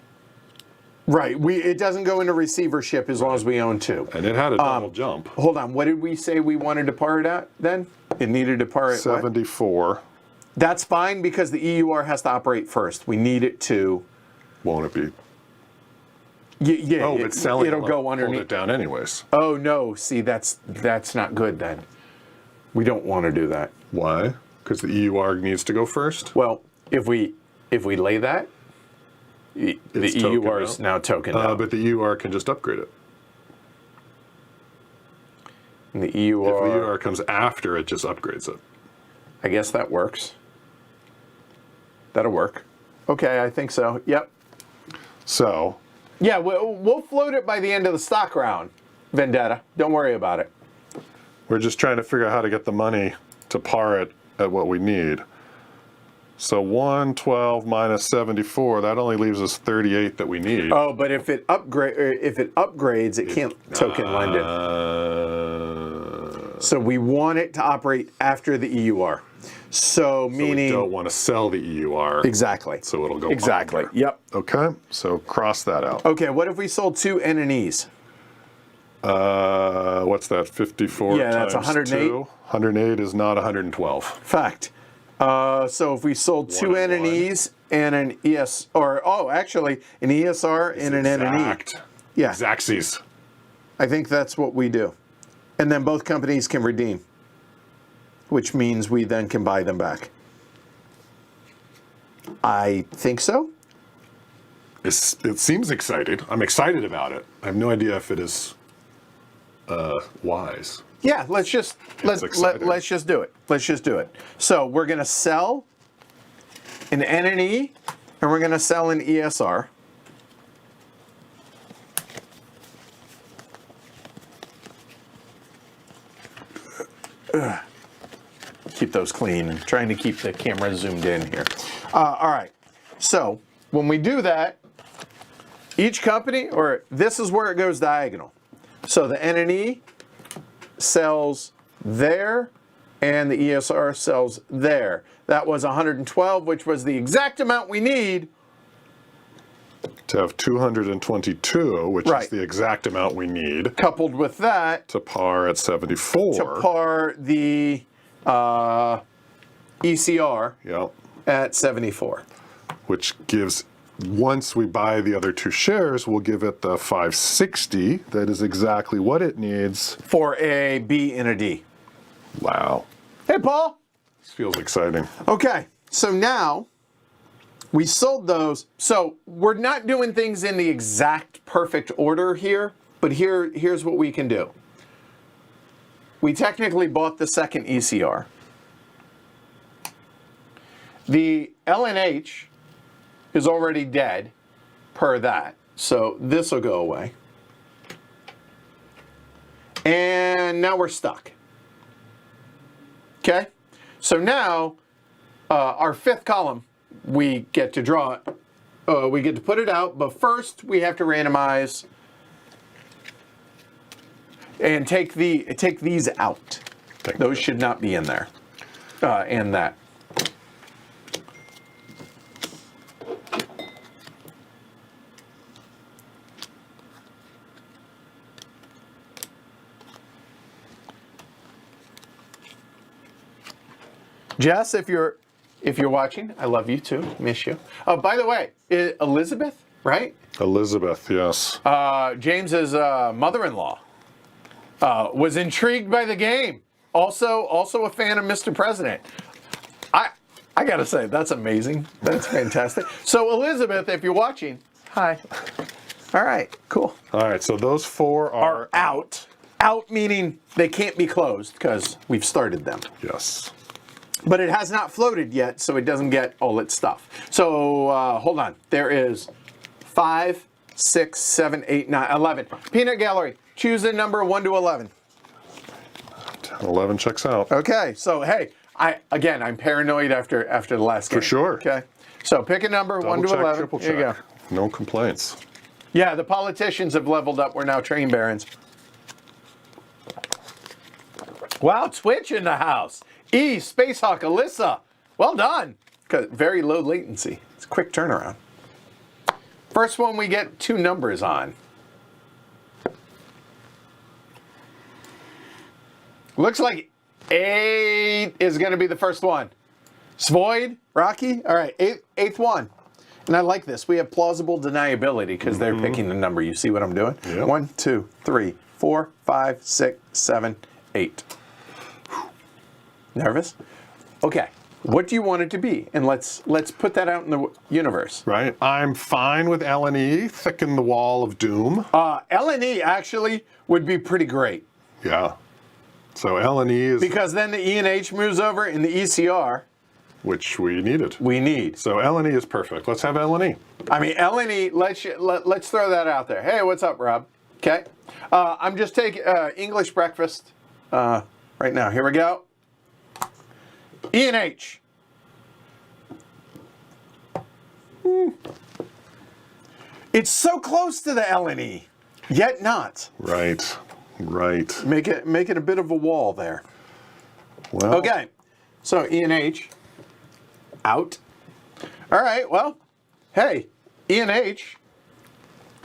Right. It doesn't go into receivership as long as we own 2. And it had a double jump. Hold on. What did we say we wanted to par it at then? It needed to par at 74. What? That's fine because the EUR has to operate first. We need it to. Won't it be? Yeah. Oh, it's selling. It'll go underneath. Hold it down anyways. Oh no! See, that's not good then. We don't want to do that. Why? Because the EUR needs to go first. Well, if we lay that, the EUR is now tokened out. But the EUR can just upgrade it. And the EUR. If the EUR comes after, it just upgrades it. I guess that works. That'll work. Okay, I think so. Yep. So. Yeah, we'll float it by the end of the stock round, Vendetta. Don't worry about it. We're just trying to figure out how to get the money to par it at what we need. So 112 minus 74, that only leaves us 38 that we need. Oh, but if it upgrades, it can't token London. So we want it to operate after the EUR. So meaning we don't want to sell the EUR. Exactly. So it'll go exactly. under. Yep. Okay. So cross that out. Okay. What if we sold 2 NNEs? What's that? 54 Yeah, times that's 108. 2. 108 is not 112. Fact. So if we sold 2 NNEs and an ES, actually an ESR and an NNE. Yeah. Zaxxies. I think that's what we do. And then both companies can redeem, which means we then can buy them back. I think so. It seems exciting. I'm excited about it. I have no idea if it is wise. Yeah, let's just do it. Let's just do it. So we're going to sell an NNE and we're going to sell an ESR. Keep those clean. I'm trying to keep the camera zoomed in here. All right. So when we do that, each company, or this is where it goes diagonal. So the NNE sells there and the ESR sells there. That was 112, which was the exact amount we need to have 222, which is the exact amount we need. Coupled with that, to par at 74. To par the ECR at 74. Which gives, once we buy the other 2 shares, we'll give it the 560. That is exactly what it needs. For a B and a D. Wow. Hey, Paul. This feels exciting. Okay, so now we sold those. So we're not doing things in the exact perfect order here, but here's what we can do. We technically bought the second ECR. The LNH is already dead per that, so this will go away. And now we're stuck. Okay? So now our 5th column, we get to draw it. We get to put it out, but first we have to randomize and take these out. Those should not be in there. And that. Jess, if you're watching, I love you too. Miss you. Oh, by the way, Elizabeth, right? Elizabeth, yes. James's mother-in-law was intrigued by the game. Also a fan of Mr. President. I gotta say, that's amazing. That's fantastic. So Elizabeth, if you're watching, hi. All right, cool. All right, so those 4 are out. Out meaning they can't be closed because we've started them. Yes. But it has not floated yet, so it doesn't get all its stuff. So hold on. There is 5, 6, 7, 8, 9, 11. Peanut gallery. Choose a number 1 to 11. 10, 11 checks out. Okay, so hey, I'm paranoid after the last game. For sure. Okay, so pick a number 1 to Double check, 11. triple Here you go. check. No complaints. Yeah, the politicians have leveled up. We're now train barons. Wow, Twitch in the house. Space Hawk, Alyssa. Well done. Very low latency. It's a quick turnaround. First one we get 2 numbers on. Looks like 8 is going to be the first one. Svoid, Rocky. All right, eighth one. And I like this. We have plausible deniability because they're picking the number. You see what I'm doing? Yep. 1, 2, 3, 4, 5, 6, 7, 8. Nervous? Okay. What do you want it to be? And let's put that out in the universe. Right. I'm fine with L&E. Thicken the wall of doom. L&E actually would be pretty great. Yeah. So L&E is... Because then the E and H moves over in the ECR. Which we needed. We need. So L&E is perfect. Let's have L&E. I mean, L&E, let's throw that out there. Hey, what's up, Rob? Okay. I'm just taking English breakfast right now. Here we go. E and H. It's so close to the L and E, yet not. Right. Right. Make it a bit of a wall there. Well, Okay. So E and H. Out. All right. Well, hey, E and H.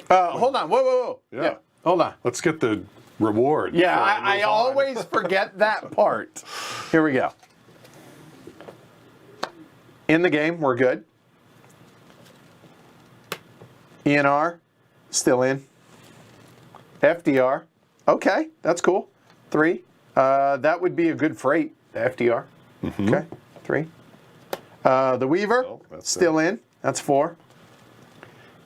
Hold on. Whoa. Yeah. Hold on. let's get the reward. Yeah, before we I move on. always forget that part. Here we go. In the game, we're good. ENR, still in. FDR, okay, that's cool. 3, that would be a good freight, the FDR. Okay, 3. The Weaver, still in, that's 4.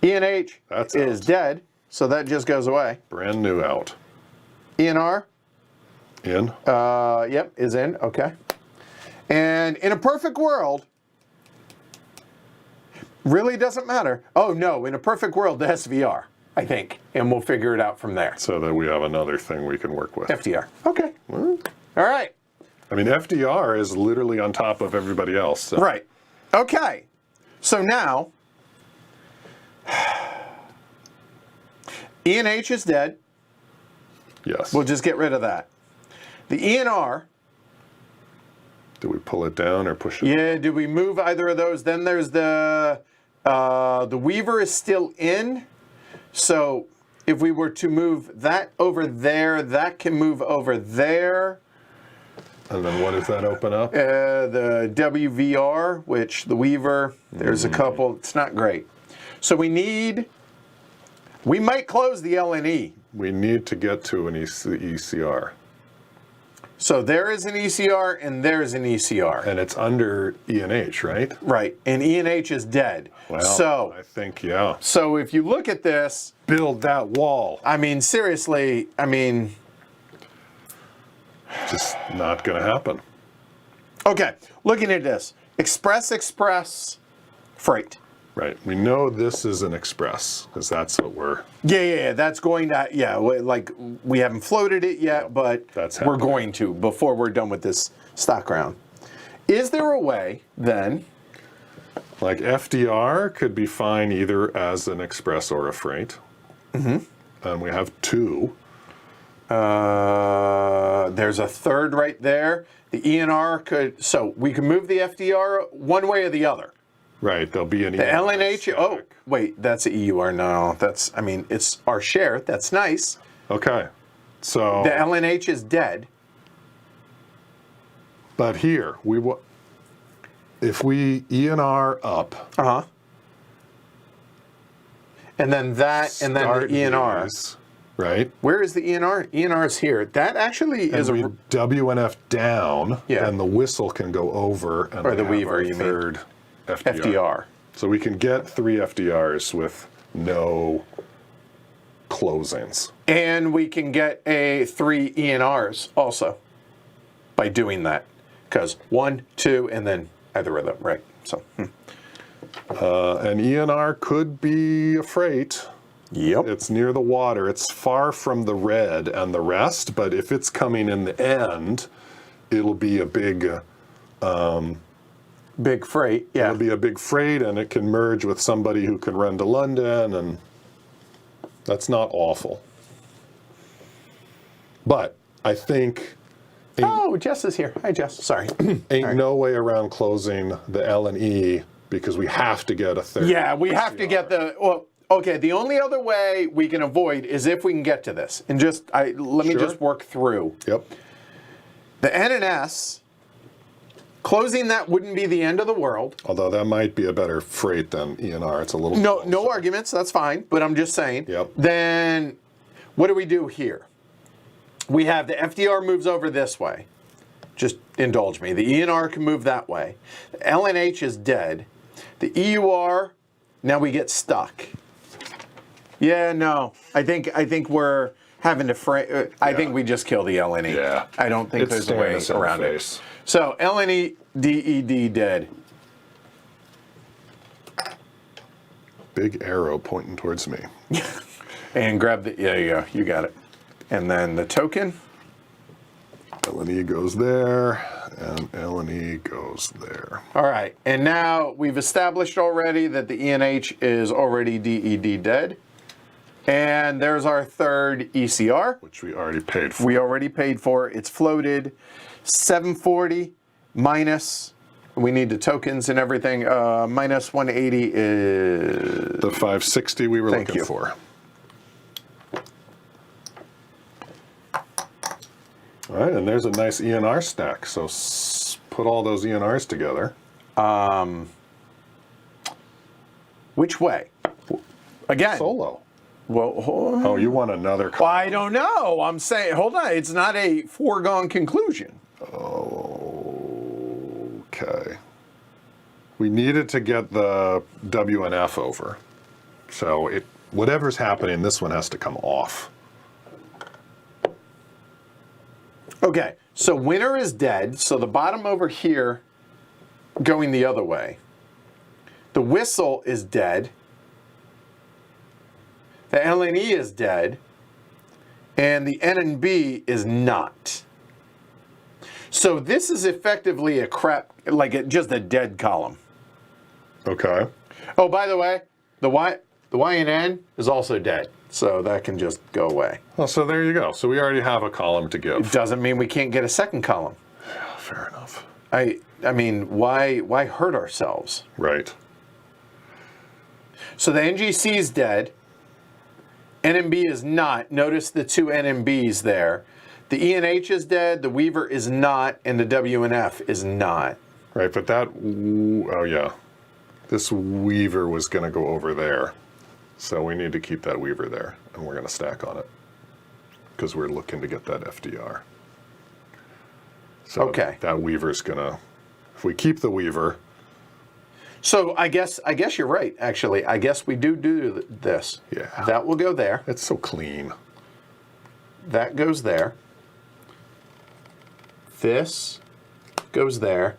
ENH That's is out. dead, so that just goes away. Brand new out. ENR, In. yep, is in, okay. And in a perfect world, really doesn't matter. Oh no, in a perfect world, the SVR, I think, and we'll figure it out from there. So that we have another thing we can work with. FDR, okay. All right, I mean, FDR is literally on top of everybody else. So. right. Okay, so now, ENH is dead. Yes. We'll just get rid of that. The ENR, Do we pull it down or push it? yeah, do we move either of those? Then there's the Weaver is still in. So if we were to move that over there, that can move over there. And then what does that open up? The WVR, which the Weaver, there's a couple. It's not great. So we might close the LNE. We need to get to an ECR. So there is an ECR and there's an ECR. And it's under ENH, right? Right. And ENH is dead. Well, so I think, yeah. So if you look at this, Build that wall. I mean, seriously, I mean, Just not going to happen. okay, looking at this, Express, Freight. Right. We know this is an express, because that's what we're... Yeah, that's going to, like, we haven't floated it yet, but That's we're happening. going to before we're done with this stock round. Is there a way, then, Like FDR could be fine either as an express or a freight. Mm-hmm. And we have 2. there's a third right there. The ENR could, so we can move the FDR one way or the other. Right. There'll be an The LNH, oh, wait, that's a EUR. No, that's, I mean, it's our share. That's nice. Okay. So... The LNH is dead. But here, if we ENR up... Uh-huh. And then that, and then start the ENR. these, right? Where is the ENR? ENR is here. That actually is And we WNF down, Yeah. then the whistle can go over and Or the we have Weaver, our you mean. third FDR. FDR. So we can get 3 FDRs with no closings. And we can get 3 ENRs also by doing that. Because 1, 2, and then either of them, right? So, An ENR could be a freight. Yep. It's near the water. It's far from the red and the rest, but if it's coming in the end, it'll be a big... Big freight, yeah. It'll be a big freight, and it can merge with somebody who can run to London, and that's not awful. But I think... Oh, Jess is here. Hi, Jess. Sorry. Ain't no way around closing the L&E because we have to get a third. Yeah, we have to get the... Well, okay, the only other way we can avoid is if we can get to this. And let me just work through. Yep. The N and S... Closing that wouldn't be the end of the world. Although that might be a better freight than ENR. It's a little No arguments. That's fine. But I'm just saying. Yep. Then what do we do here? We have the FDR moves over this way. Just indulge me. The ENR can move that way. The LNH is dead. The EUR, now we get stuck. Yeah, no. I think we're having to I think we just kill the LNE. Yeah. I don't think there's a way around it. So LNE, DED dead. Big arrow pointing towards me. And grab the, yeah, you go, you got it. And then the token. LNE goes there, and LNE goes there. All right, and now we've established already that the ENH is already DED dead. And there's our third ECR. Which we already paid for. We already paid for. It's floated. 740 minus, we need the tokens and everything, minus 180 is... The 560 we were looking for. All right, and there's a nice ENR stack. So put all those ENRs together. Which way? Again. Solo. Well, hold on. Oh, you want another... Well, I don't know. I'm saying, hold on. It's not a foregone conclusion. Okay. We needed to get the WNF over. So whatever's happening, this one has to come off. Okay, so winner is dead. So the bottom over here going the other way. The whistle is dead. The LNE is dead. And the NNB is not. So this is effectively a crap, just a dead column. Okay. Oh, by the way, the Y and N is also dead. So that can just go away. Well, so there you go. So we already have a column to give. It doesn't mean we can't get a second column. Yeah, fair enough. I mean, why hurt ourselves? Right. So the NGC is dead. NMB is not. Notice the two NMBs there. The ENH is dead, the Weaver is not, and the WNF is not. Right, but that, oh yeah. This Weaver was going to go over there. So we need to keep that Weaver there, and we're going to stack on it. Because we're looking to get that FDR. So okay. That Weaver's going to, if we keep the Weaver. So I guess you're right, actually. I guess we do this. Yeah. That will go there. It's so clean. That goes there. This goes there.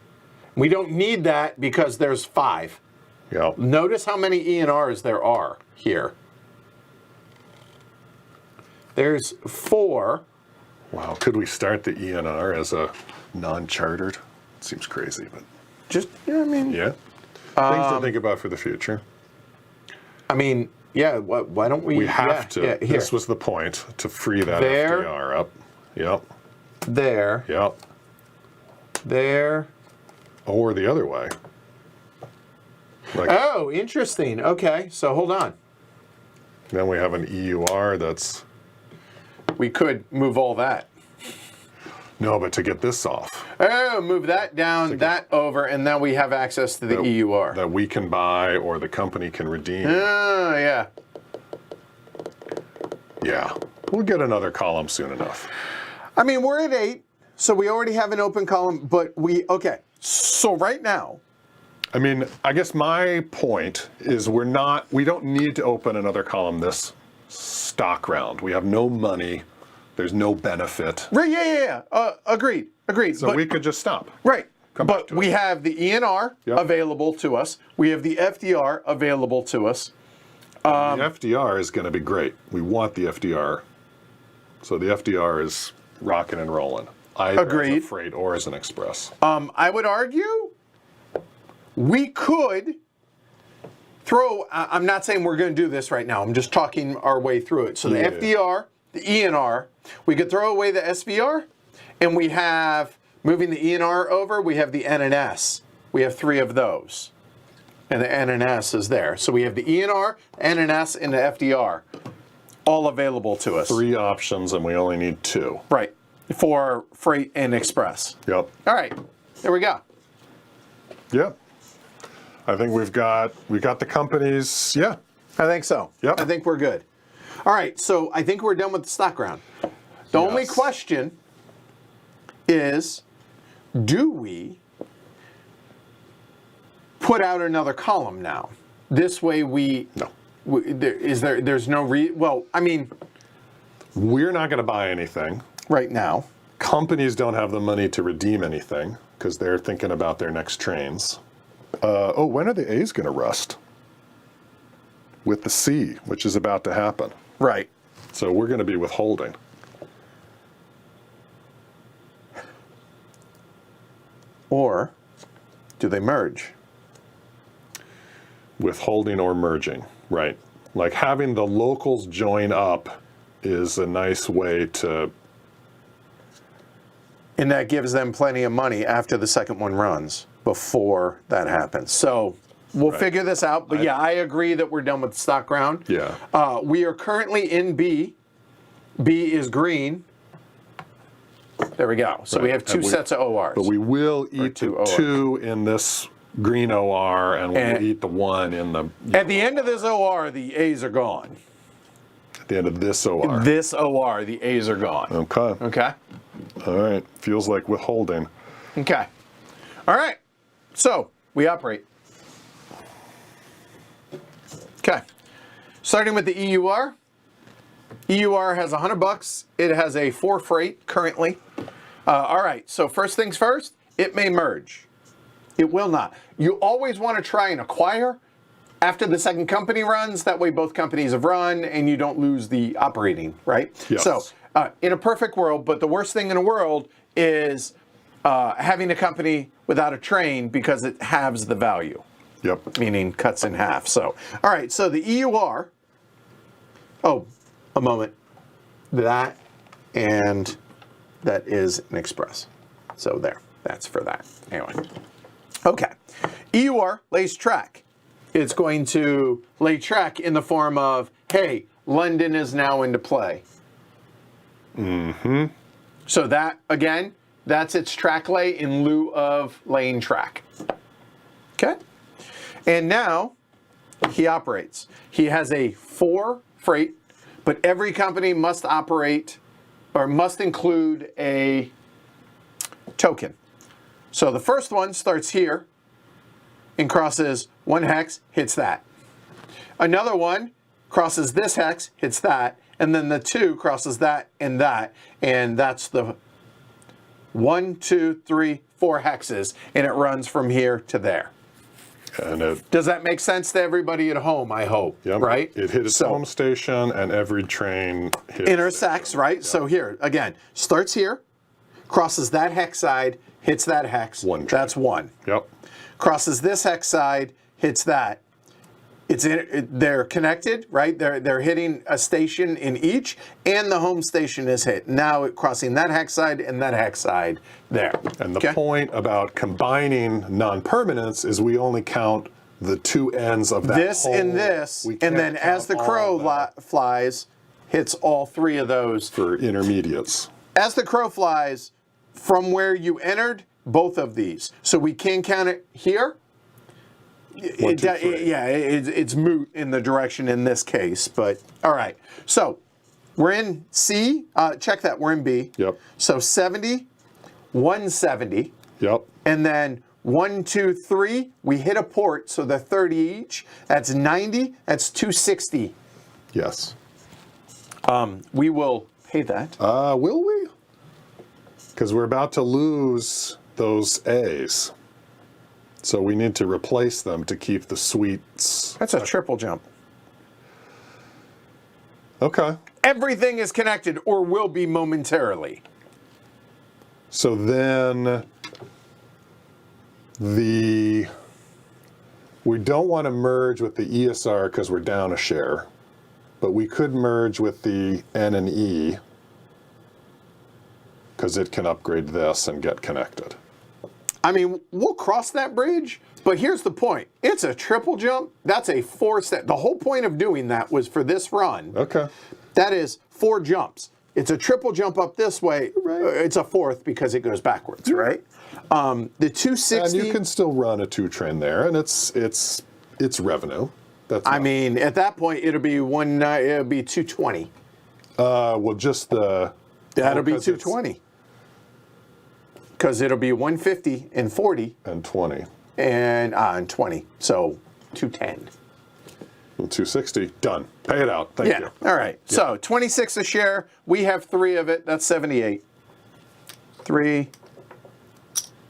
We don't need that because there's 5. Yeah. Notice how many ENRs there are here. There's 4. Wow, could we start the ENR as a non-chartered? Seems crazy, but... Just, yeah, I mean... Yeah. Things to think about for the future. I mean, yeah, why don't we... We have to. Yeah, here. This was the point, to free that There. FDR up. Yep. There. Yep. There. Or the other way. Like, Oh, interesting. Okay, so hold on. then we have an EUR that's... We could move all that. No, but to get this off. Oh, move that down, that over, and now we have access to the EUR. That we can buy or the company can redeem. Oh, yeah. Yeah. We'll get another column soon enough. I mean, we're at 8, so we already have an open column, but okay. So right now. I mean, I guess my point is we don't need to open another column this stock round. We have no money. There's no benefit. Right, yeah. Agreed. So we could just stop. Right. Come back But to we it. have the ENR Yep. available to us. We have the FDR available to us. The FDR is going to be great. We want the FDR. So the FDR is rocking and rolling. Either Agreed. as a freight or as an express. I would argue we could throw, I'm not saying we're going to do this right now. I'm just talking our way through it. So the FDR, the ENR, we could throw away the SVR, and we have, moving the ENR over, we have the NNS. We have 3 of those. And the NNS is there. So we have the ENR, NNS, and the FDR all available to us. 3 options, and we only need 2. Right. For freight and express. Yep. All right. There we go. Yep. I think we got the companies. Yeah. I think so. Yep. I think we're good. All right. So I think we're done with the stock round. The only question is, do we put out another column now? This way No. There's no well, I mean, We're not going to buy anything. Right now. Companies don't have the money to redeem anything because they're thinking about their next trains. When are the A's going to rust? With the C, which is about to happen. Right. So we're going to be withholding. Or do they merge? Withholding or merging, right. Like having the locals join up is a nice way to... And that gives them plenty of money after the second one runs, before that happens. So we'll figure this out. But I agree that we're done with the stock round. Yeah. We are currently in B. B is green. There we go. So we have 2 sets of ORs. But we will eat two the 2 in this green OR, and we'll eat the 1 in the... At the end of this OR, the A's are gone. At the end of this OR. This OR, the A's are gone. Okay. Okay? All right. Feels like withholding. Okay. All right. So we operate. Okay. Starting with the EUR. EUR has $100. It has a 4 freight currently. All right. So first things first, it may merge. It will not. You always want to try and acquire after the second company runs. That way both companies have run and you don't lose the operating, right? Yes. So in a perfect world, but the worst thing in the world is having a company without a train because it halves the value. Yep. Meaning cuts in half. So, all right, so the EUR, a moment, that and that is an express. So there, that's for that. Anyway, okay. EUR lays track. It's going to lay track in the form of, hey, London is now into play. Mm-hmm. So that, again, that's its track lay in lieu of laying track. Okay? And now he operates. He has a 4 freight, but every company must operate or must include a token. So the first one starts here and crosses 1 hex, hits that. Another one crosses this hex, hits that, and then the 2 crosses that, and that's the 1, 2, 3, 4 hexes, and it runs from here to there. And Does that make sense to everybody at home, I hope, right? It hit its home station, and every train hits intersects, right? Yep. So here, again, starts here, crosses that hex side, hits that hex. That's 1. Yep. Crosses this hex side, hits that. They're connected, right? They're hitting a station in each, and the home station is hit. Now it crossing that hex side and that hex side there. And the point about combining non-permanents is we only count the 2 ends of that this whole, and this, and then as the crow flies, hits all 3 of those. For intermediates. As the crow flies, from where you entered, both of these. So we can count it here. It's moot in the direction in this case, but all right. So we're in C. Check that. We're in B. Yep. So 70, 170. Yep. And then 1, 2, 3. We hit a port, so they're 30 each. That's 90. That's 260. Yes. We will pay that. Will we? Because we're about to lose those A's. So we need to replace them to keep the suites. That's a triple jump. Okay. Everything is connected or will be momentarily. So then we don't want to merge with the ESR because we're down a share, but we could merge with the N and E because it can upgrade this and get connected. I mean, we'll cross that bridge, but here's the point. It's a triple jump. That's a 4-step. The whole point of doing that was for this run. Okay. That is 4 jumps. It's a triple jump up this way. Right. It's a 4th because it goes backwards, right? The 260. And you can still run a 2-train there, and it's revenue. That's I mean, at that point, it'll be 220. well, just the That'll be 'cause 220. Because it'll be 150 and 40 and 20 and 20. So 210. and 260. Done. Pay it out. Thank you. All right. Yeah. So 26 a share. We have 3 of it. That's 78. 3,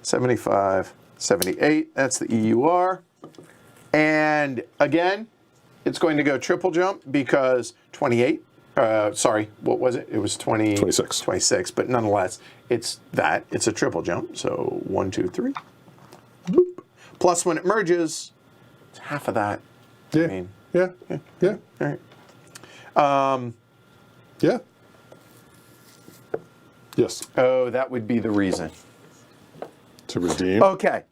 75, 78. That's the EUR. And again, it's going to go triple jump because 28. Sorry, what was it? It was 26. 26, but nonetheless, it's that. It's a triple jump. So 1, 2, 3. Boop. Plus, when it merges, it's half of that. Yeah. I mean, Yeah. all right. Yeah. Yes. Oh, that would be the reason. To redeem. Okay.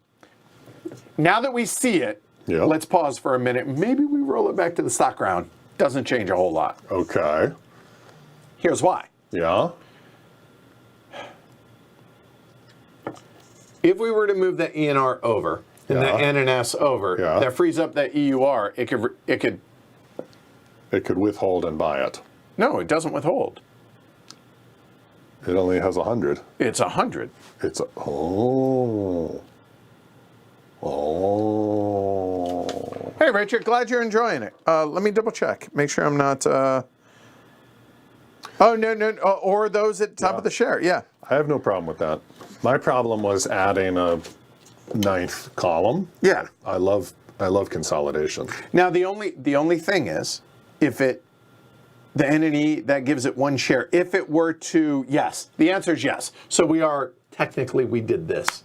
Now that we see it, Yeah. let's pause for a minute. Maybe we roll it back to the stock round. Doesn't change a whole lot. Okay. Here's why. Yeah. If we were to move that ENR over and that Yeah. NNS over, Yeah. that frees up that EUR. It could. It could withhold and buy it. No, it doesn't withhold. It only has 100. It's 100. It's oh. Hey, Richard, glad you're enjoying it. Let me double check. Make sure I'm not. Oh, no. Or those at the top of the share. Yeah. I have no problem with that. My problem was adding a 9th column. Yeah. I love consolidation. Now, the only thing is, if the entity that gives it 1 share, if it were to, yes, the answer is yes. So we did this.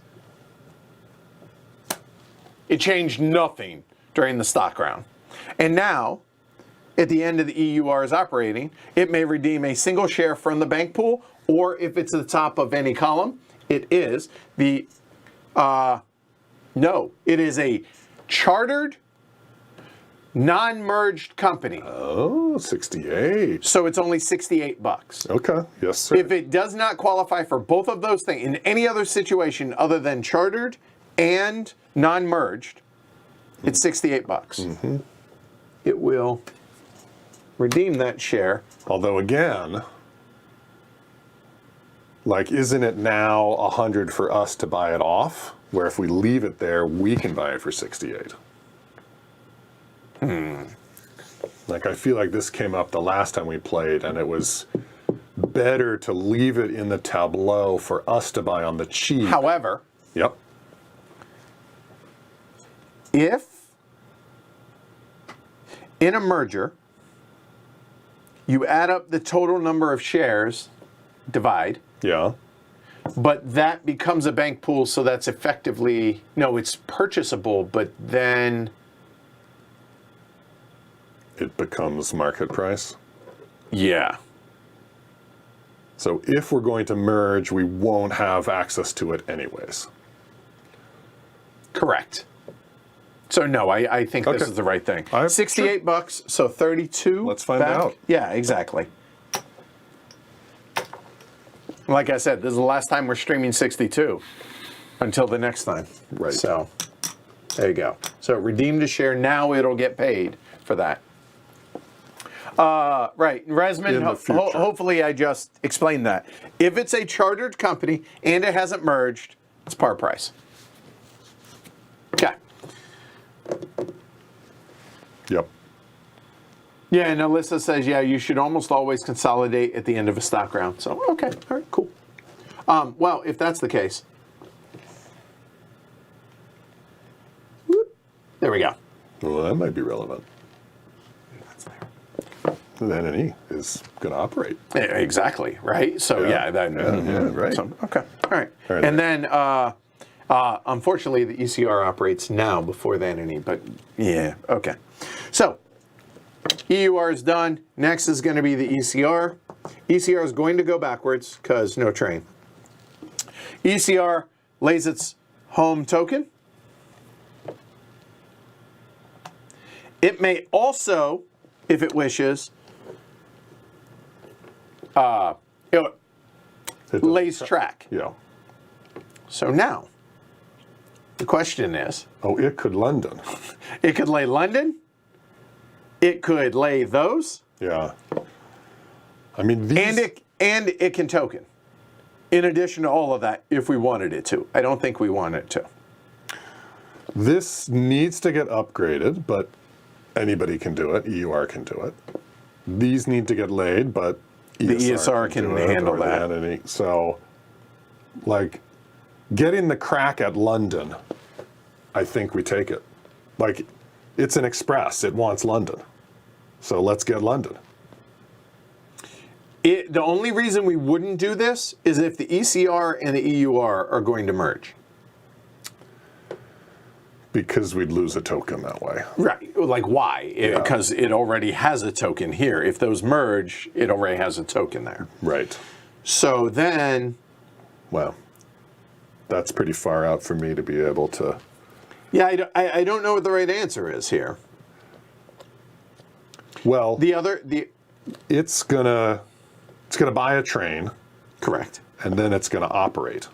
It changed nothing during the stock round. And now, at the end of the EUR's operating, it may redeem a single share from the bank pool, or if it's at the top of any column, it is it is a chartered, non-merged company. Oh, 68. So it's only $68. Okay. Yes, sir. If it does not qualify for both of those things in any other situation other than chartered and non-merged, it's $68. Mm-hmm. It will redeem that share. Although again, isn't it now 100 for us to buy it off? Where if we leave it there, we can buy it for 68. I feel like this came up the last time we played, and it was better to leave it in the tableau for us to buy on the cheap. However, Yep. if in a merger, you add up the total number of shares, divide, Yeah. but that becomes a bank pool, so that's effectively, no, it's purchasable, but then, It becomes market price. yeah. So if we're going to merge, we won't have access to it anyways. Correct. So no, I think this Okay. is the right thing. $68, so 32. Let's find back. out. Yeah, exactly. Like I said, this is the last time we're streaming 62 until the next time. Right. So there you go. So redeemed a share. Now it'll get paid for that. Right. Resman, In the future. hopefully I just explained that. If it's a chartered company and it hasn't merged, it's par price. Okay. Yep. Yeah, and Alyssa says, yeah, you should almost always consolidate at the end of a stock round. So, okay, all right, cool. Well, if that's the case, whoop, there we go. Well, that might be relevant. That's there. NNE is going to operate. Exactly, right? So, Yeah. Right. So, okay, all right. All right. And then, unfortunately, the ECR operates now before the NNE, but yeah, okay. So, EUR is done. Next is going to be the ECR. ECR is going to go backwards because no train. ECR lays its home token. It may also, if it wishes, it lays track. Yeah. So now, the question is, Oh, it could London. it could lay London. It could lay those. Yeah. I mean, these... And it can token. In addition to all of that, if we wanted it to. I don't think we want it to. This needs to get upgraded, but anybody can do it. EUR can do it. These need to get laid, but The ESR can do it, handle or the that. NNE. So, like, getting the crack at London, I think we take it. Like, it's an express. It wants London. So let's get London. The only reason we wouldn't do this is if the ECR and the EUR are going to merge. Because we'd lose a token that way. Right. Like, why? Because it already has a token here. If those merge, it already has a token there. Right. So then... Well, that's pretty far out for me to be able to... Yeah, I don't know what the right answer is here. Well, It's gonna buy a train, correct. and then it's gonna operate.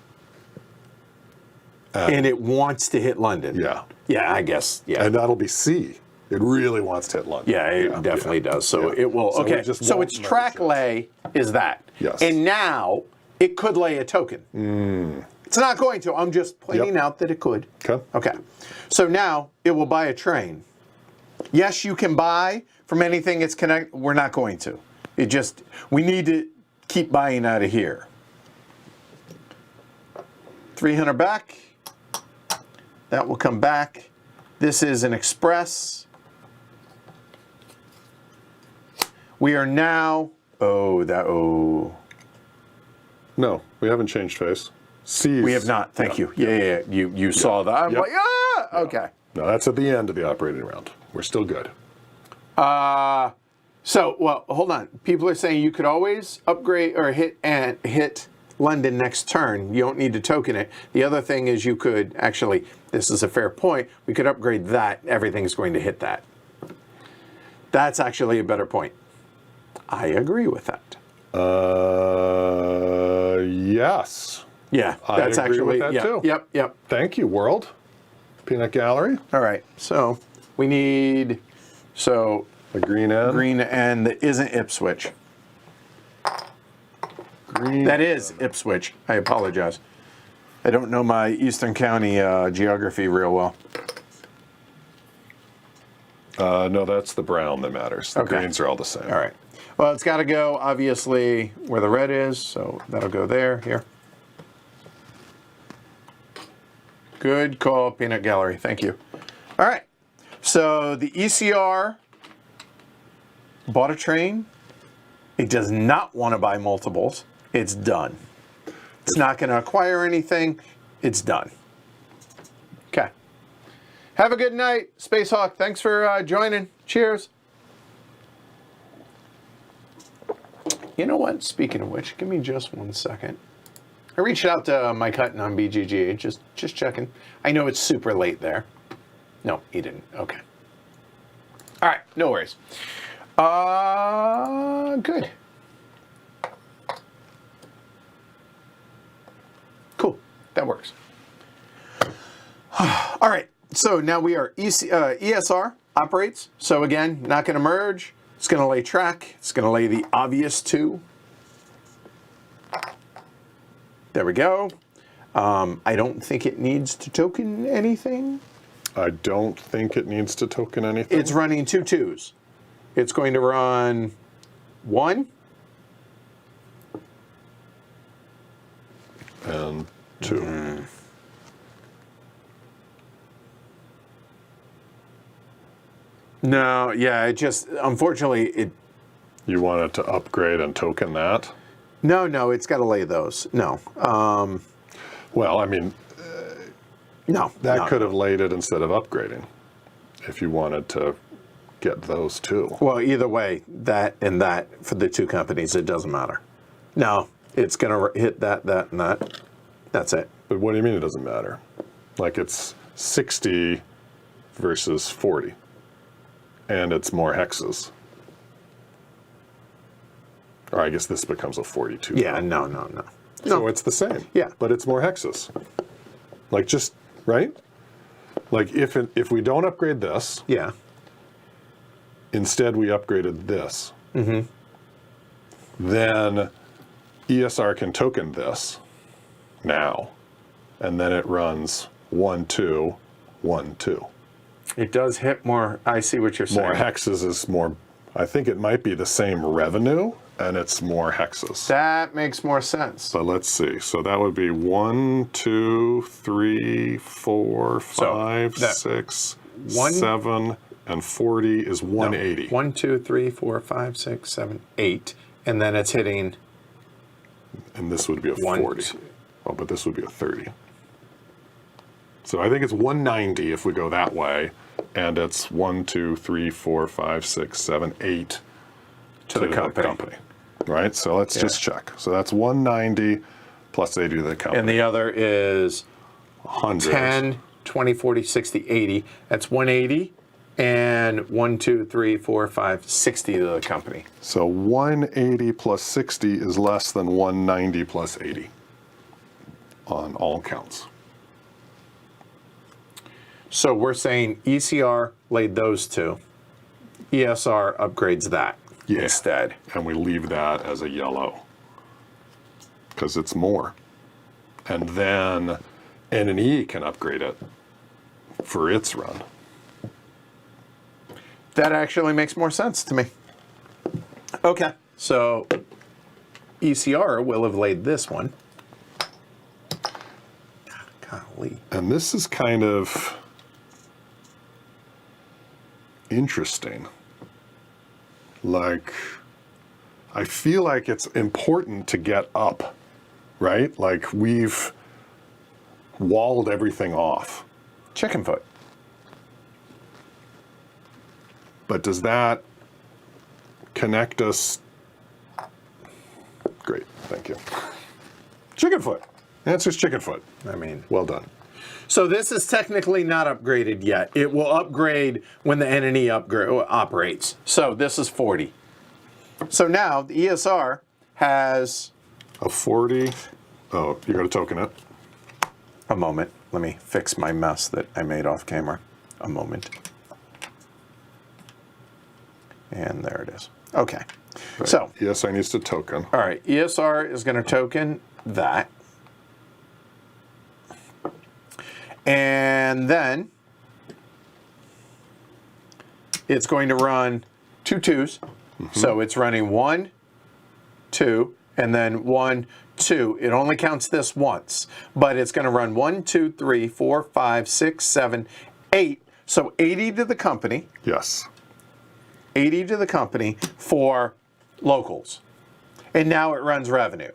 And it wants to hit London. Yeah. Yeah, I guess. Yeah. And that'll be C. It really wants to hit London. Yeah, it definitely does. So it will. So Okay. it just So won't its merge track it. lay is that. Yes. And now it could lay a token. It's not going to. I'm just pointing out that it could. Okay. Okay. So now it will buy a train. Yes, you can buy from anything it's connected. We're not going to. We need to keep buying out of here. 300 back. That will come back. This is an express. We are now, No, we haven't changed face. C. we have not, thank you. Yeah. You saw that. I'm Yep. like, okay. No, that's at the end of the operating round. We're still good. Well, hold on. People are saying you could always upgrade or hit London next turn. You don't need to token it. The other thing is you could actually, this is a fair point, we could upgrade that. Everything's going to hit that. That's actually a better point. I agree with that. Yes. Yeah, I that's agree with actually, that too. Yep. Thank you, World. Peanut Gallery. All right, so we need, A green N. green N that isn't Ipswich. Green. That is Ipswich. I apologize. I don't know my Eastern County geography real well. No, that's the brown that matters. The Okay. greens are all the same. All right. Well, it's got to go, obviously, where the red is, so that'll go there, here. Good call, Peanut Gallery. Thank you. All right. So the ECR bought a train. It does not want to buy multiples. It's done. It's not going to acquire anything. It's done. Okay. Have a good night, Space Hawk. Thanks for joining. Cheers. You know what? Speaking of which, give me just 1 second. I reached out to Mike Hutton on BGG, just checking. I know it's super late there. No, he didn't. Okay. All right, no worries. Good. Cool, that works. All right, so now we are ESR operates. So again, not going to merge. It's going to lay track. It's going to lay the obvious 2. There we go. I don't think it needs to token anything. I don't think it needs to token anything. It's running 2 2s. It's going to run 1. And 2. No, yeah, it just, unfortunately, You wanted to upgrade and token that? No, it's got to lay those. No. Well, I mean, No. that could have laid it instead of upgrading if you wanted to get those two. Well, either way, that and that for the two companies, it doesn't matter. No, it's going to hit that, and that. That's it. But what do you mean it doesn't matter? Like it's 60 versus 40, and it's more hexes. Or I guess this becomes a 42. Yeah, no. So it's the same. Yeah. But it's more hexes. Like just, right? Like if we don't upgrade this, Yeah. instead we upgraded this, then ESR can token this now, and then it runs 1, 2, 1, 2. It does hit more. I see what you're saying. More hexes is more, I think it might be the same revenue, and it's more hexes. That makes more sense. But let's see. So that would be 1, 2, 3, 4, 5, that 6, one- 7, and 40 is 180. 1, 2, 3, 4, 5, 6, 7, 8. And then it's hitting And this would be a 1, 40. 2. Oh, but this would be a 30. So I think it's 190 if we go that way, and it's 1, 2, 3, 4, 5, 6, 7, 8 to the company. Right? So let's just check. So that's 190 plus 80 to the company. And the other is 100. 10, 20, 40, 60, 80. That's 180. And 1, 2, 3, 4, 5, 60 to the company. So 180 plus 60 is less than 190 plus 80 on all counts. So we're saying ECR laid those two. ESR upgrades that instead. And we leave that as a yellow because it's more. And then N&E can upgrade it for its run. That actually makes more sense to me. Okay, so ECR will have laid this one. Golly. And this is kind of interesting. Like, I feel like it's important to get up, right? Like we've walled everything off. Chicken foot. But does that connect us? Great, thank you. Chicken foot. Answer's chicken foot. I mean, Well done. so this is technically not upgraded yet. It will upgrade when the N&E operates. So this is 40. So now the ESR has A 40. Oh, you got to token it. a moment. Let me fix my mess that I made off camera. A moment. And there it is. Okay. Right. So, ESR needs to token. all right, ESR is going to token that. And then it's going to run 2 2s. So it's running 1, 2, and then 1, 2. It only counts this once, but it's going to run 1, 2, 3, 4, 5, 6, 7, 8. So 80 to the company. Yes. 80 to the company for locals. And now it runs revenue.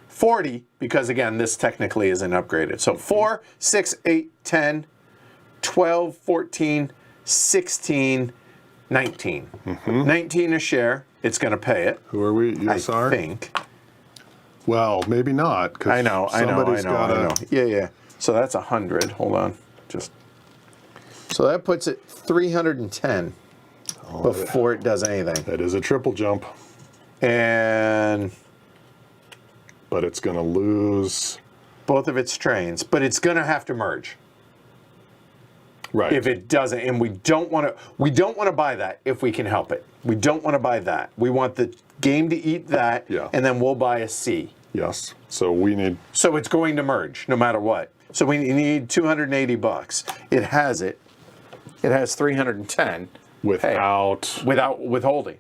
40, because again, this technically isn't upgraded. So 4, 6, 8, 10, 12, 14, 16, 19. 19 a share. It's going to pay it. Who are we? ESR? I think. Well, maybe not. 'Cause I know. gotta- Yeah. So that's 100. Hold on. So that puts it 310 before it does anything. That is a triple jump, And but it's going to lose. both of its trains, but it's going to have to merge. Right. If it doesn't, and we don't want to buy that if we can help it. We don't want to buy that. We want the game to eat that, Yeah. and then we'll buy a C. Yes. So we need. So it's going to merge no matter what. So we need $280. It has it. It has 310 Without. without withholding.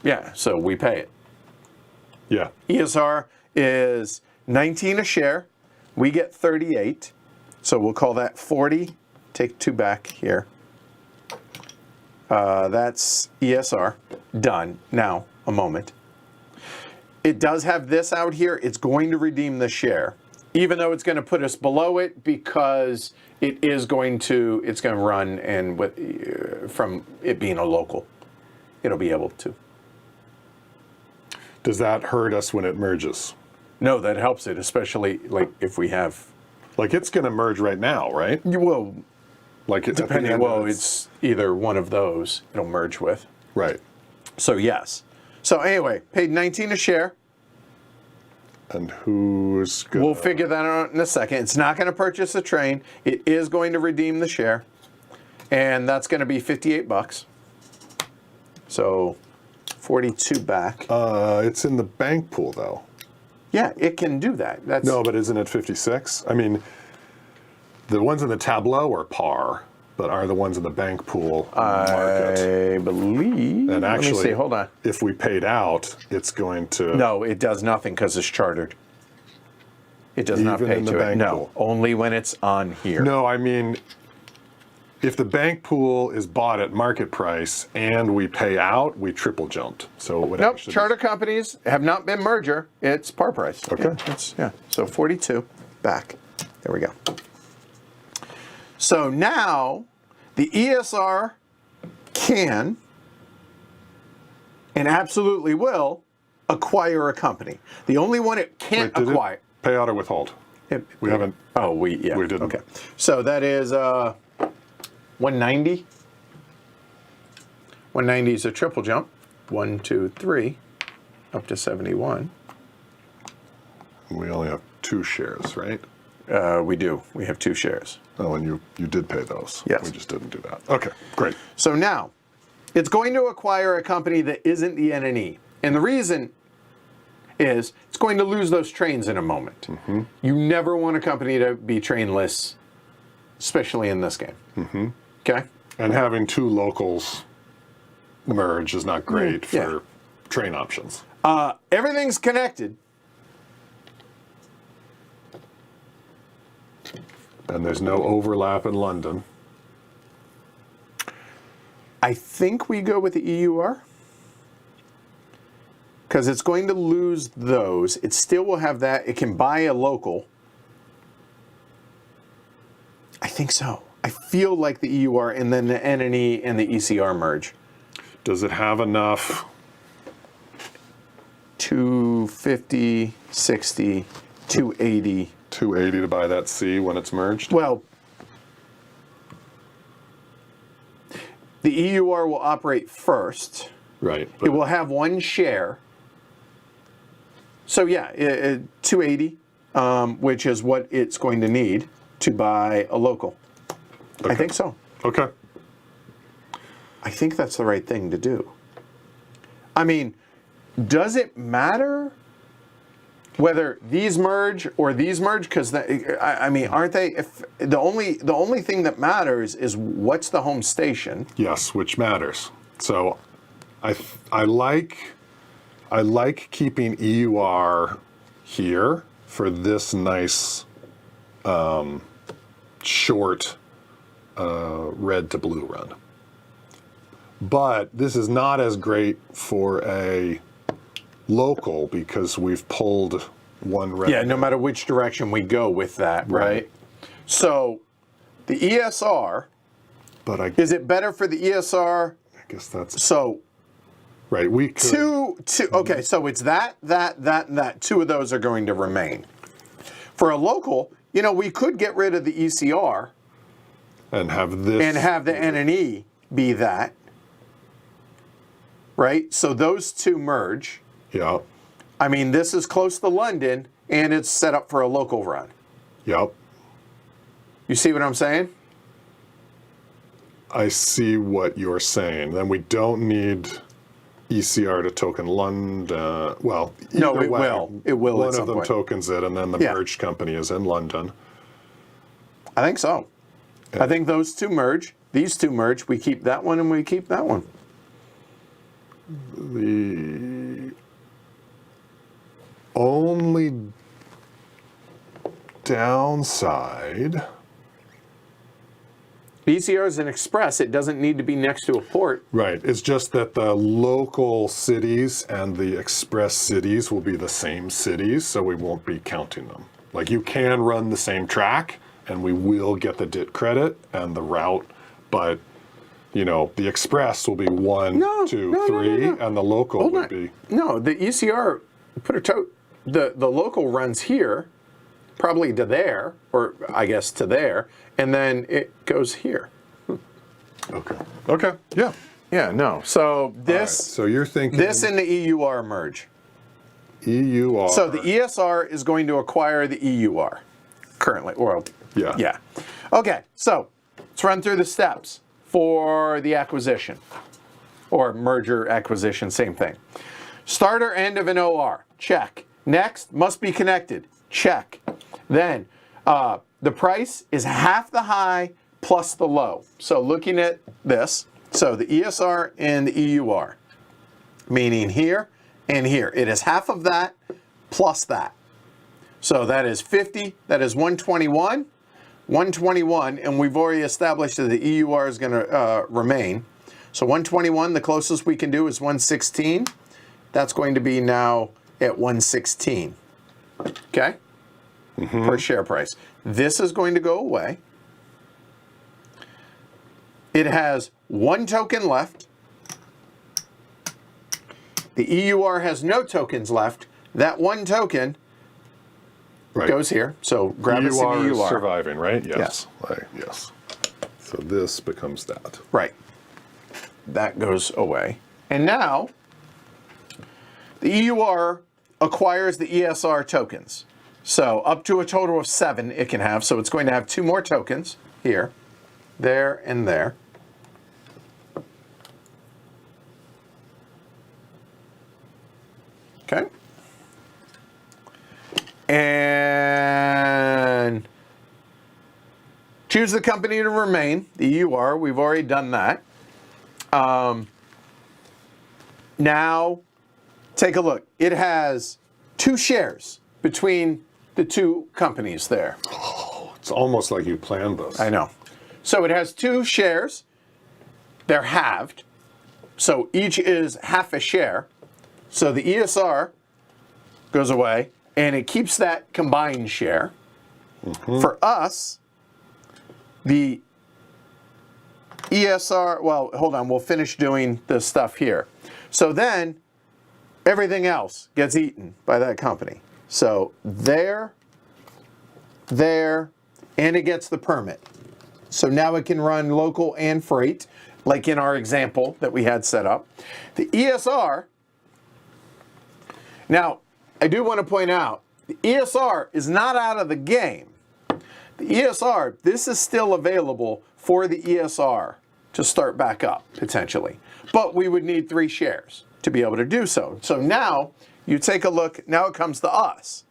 Yeah, so we pay it. Yeah. ESR is 19 a share. We get 38. So we'll call that 40. Take 2 back here. That's ESR. done. Now, a moment. It does have this out here. It's going to redeem the share, even though it's going to put us below it because it's going to run, and from it being a local, it'll be able to. Does that hurt us when it merges? No, that helps it, especially like if we have. Like it's going to merge right now, right? You will. Like it, Depending, well, it's either one of those it'll merge with. Right. So yes. So anyway, paid 19 a share. And who's going We'll figure that out in a second. It's not going to purchase a train. It is going to redeem the share. And that's going to be $58. So 42 back. It's in the bank pool, though. Yeah, it can do that. That's No, but isn't it 56? I mean, the ones in the tableau are par, but are the ones in the bank pool market? I believe. And actually, let me see. Hold on. If we paid out, it's going to. No, it does nothing because it's chartered. It does not Even pay in the to it. bank No, pool? only when it's on here. No, I mean, if the bank pool is bought at market price and we pay out, we triple jumped. So it would Nope, actually charter companies have not been merger. It's par price. Okay. Yeah. So 42 back. There we go. So now the ESR can and absolutely will acquire a company. The only one it can't Wait, did acquire. it pay out or withhold? We haven't. Oh, we didn't. Okay. So that is 190. 190 is a triple jump. 1, 2, 3, up to 71. We only have 2 shares, right? We do. We have 2 shares. Oh, and you did pay those. Yes. We just didn't do that. Okay, great. So now, it's going to acquire a company that isn't the NNE. And the reason is it's going to lose those trains in a moment. Mm-hmm. You never want a company to be trainless, especially in this game. Mm-hmm. Okay? And having 2 locals merge is not great for train options. Everything's connected. And there's no overlap in London. I think we go with the EUR. Because it's going to lose those. It still will have that. It can buy a local. I think so. I feel like the EUR and then the NNE and the ECR merge. Does it have enough? 250, 60, 280. 280 to buy that C when it's merged? Well, the EUR will operate first. Right. It will have 1 share. So yeah, 280, which is what it's going to need to buy a local. Okay. I think so. Okay. I think that's the right thing to do. I mean, does it matter whether these merge or these merge? Because I mean, aren't they? If the only thing that matters is what's the home station. Yes, which matters. So, I like keeping EUR here for this nice short red to blue run. But this is not as great for a local because we've pulled 1 red. Yeah, no matter which direction we go with that, right? So the ESR, But is it better for the ESR? I guess that's So right. We could, two. Okay, so it's that, and that. 2 of those are going to remain. For a local, we could get rid of the ECR and have this and have the NNE be that. Right? So those 2 merge. Yeah. I mean, this is close to London, and it's set up for a local run. Yep. You see what I'm saying? I see what you're saying. Then we don't need ECR to token London. Well, No, either it way, will. It will One at some of them point. tokens it, and then the merged company is in London. I think so. I think those 2 merge. These 2 merge. We keep that one, and we keep that one. The only downside BCR is an express. It doesn't need to be next to a port. Right. It's just that the local cities and the express cities will be the same cities, so we won't be counting them. Like, you can run the same track, and we will get the DIT credit and the route, but, you know, the express will be 1, 2, 3, and the local would be... No, the ECR, the local runs here, probably to there, or I guess to there, and then it goes here. Okay. Yeah. Yeah, no. So this, Right, so you're thinking this and the EUR merge. EUR. So the ESR is going to acquire the EUR currently. Well, yeah. Okay, so let's run through the steps for the acquisition or merger acquisition, same thing. Start or end of an OR, check. Next, must be connected, check. Then the price is half the high plus the low. So looking at this, so the ESR and the EUR, meaning here and here. It is half of that plus that. So that is 50, that is 121, 121, and we've already established that the EUR is going to remain. So 121, the closest we can do is 116. That's going to be now at 116, okay? Per share price. This is going to go away. It has 1 token left. The EUR has no tokens left. That 1 token goes here. So grab a EUR EUR. is surviving, right? Yes. Yes. So this becomes that. Right. That goes away. And now, the EUR acquires the ESR tokens. So up to a total of 7 it can have. So it's going to have 2 more tokens here, there, and there. Okay. And choose the company to remain, the EUR. We've already done that. Now, take a look. It has 2 shares between the 2 companies there. Oh, it's almost like you planned this. I know. So it has 2 shares. They're halved. So each is half a share. So the ESR goes away, and it keeps that combined share. For us, the ESR, well, hold on, we'll finish doing this stuff here. So then, everything else gets eaten by that company. So there, and it gets the permit. So now it can run local and freight, like in our example that we had set up. The ESR, now, I do want to point out, the ESR is not out of the game. The ESR, this is still available for the ESR to start back up, potentially. But we would need 3 shares to be able to do so. So now, you take a look, now it comes to us.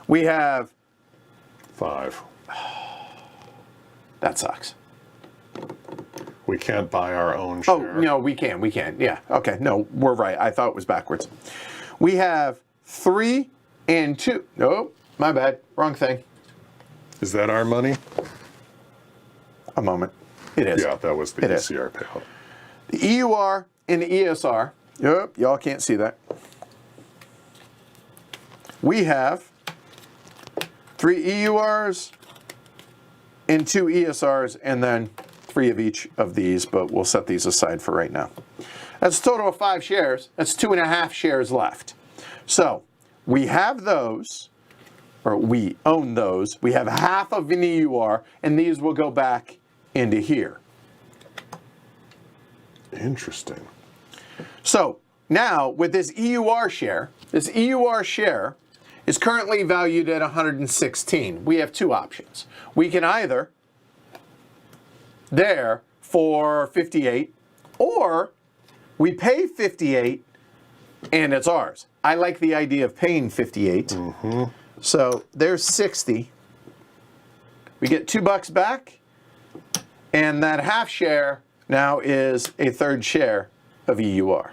We have 5. That sucks. We can't buy our own share. Oh, no, we can, yeah. Okay, no, we're right. I thought it was backwards. We have 3 and 2. Nope, my bad, wrong thing. Is that our money? A moment. It is. Yeah, that was the ECR payout. The EUR and the ESR. Yep, y'all can't see that. We have 3 EURs and 2 ESRs, and then 3 of each of these, but we'll set these aside for right now. That's a total of 5 shares. That's 2.5 shares left. So we have those, or we own those. We have half of an EUR, and these will go back into here. Interesting. So now with this EUR share is currently valued at 116. We have 2 options. We can either there for 58, or we pay 58 and it's ours. I like the idea of paying 58. So there's 60. We get $2 back, and that half share now is a 1/3 share of EUR.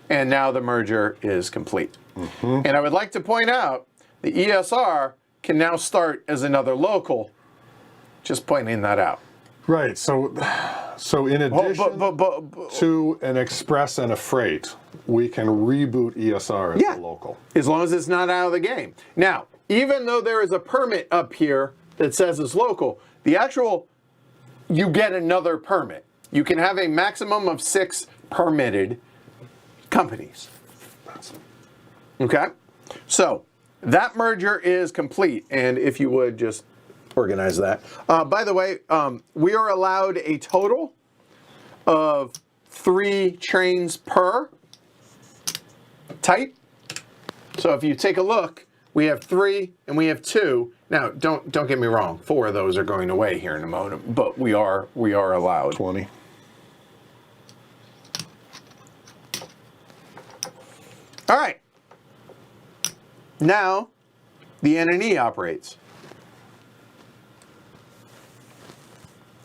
And now the merger is complete. And I would like to point out the ESR can now start as another local, just pointing that out. Right. So in addition But to an express and a freight, we can reboot ESR as Yeah. a local. as long as it's not out of the game. Now, even though there is a permit up here that says it's local, the actual, you get another permit. You can have a maximum of 6 permitted companies. Okay? So, that merger is complete, and if you would just organize that. By the way, we are allowed a total of 3 trains per type. So if you take a look, we have 3 and we have 2. Now, don't get me wrong, 4 of those are going away here in a moment, but we are allowed 20. All right. Now, the N&E operates.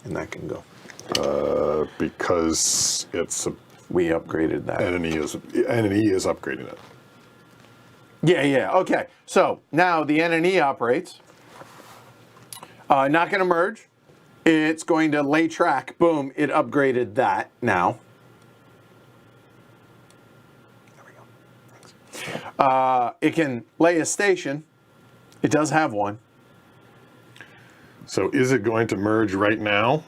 And that can go. Because it's We upgraded that. N&E is upgrading it. Yeah. Okay. So now the N&E operates. Not going to merge. It's going to lay track. Boom. It upgraded that now. There we go. Thanks. It can lay a station. It does have one. So is it going to merge right now?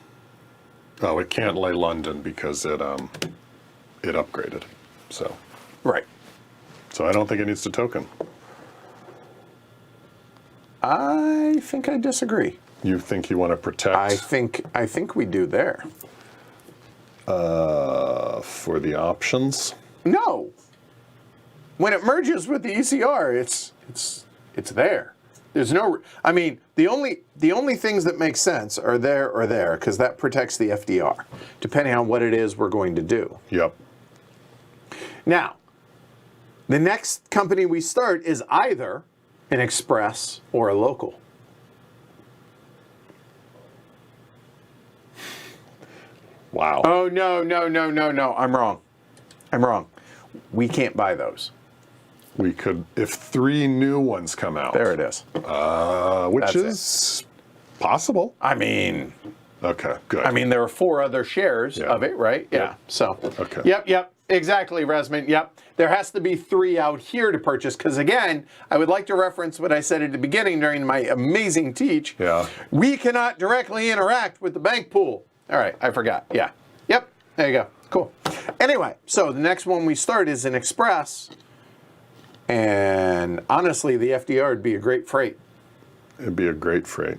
Oh, it can't lay London because it upgraded. So Right. I don't think it needs to token. I think I disagree. You think you want to protect I think we do there. for the options? No. When it merges with the ECR, it's there. There's no. I mean, the only things that make sense are there because that protects the FDR, depending on what it is we're going to do. Yep. Now, the next company we start is either an express or a local. Wow. Oh no! I'm wrong. We can't buy those. We could, if 3 new ones come out. There it is. Which That's is possible. I mean, Okay, good. there are 4 other shares Yeah. of it, right? Yeah. Yep. So. Okay. Yep. Exactly, Resman. Yep. There has to be 3 out here to purchase because, again, I would like to reference what I said at the beginning during my amazing teach. Yeah. We cannot directly interact with the bank pool. All right, I forgot. Yeah. Yep. There you go. Cool. Anyway, so the next one we start is an express. And honestly, the FDR would be a great freight, It'd be a great freight.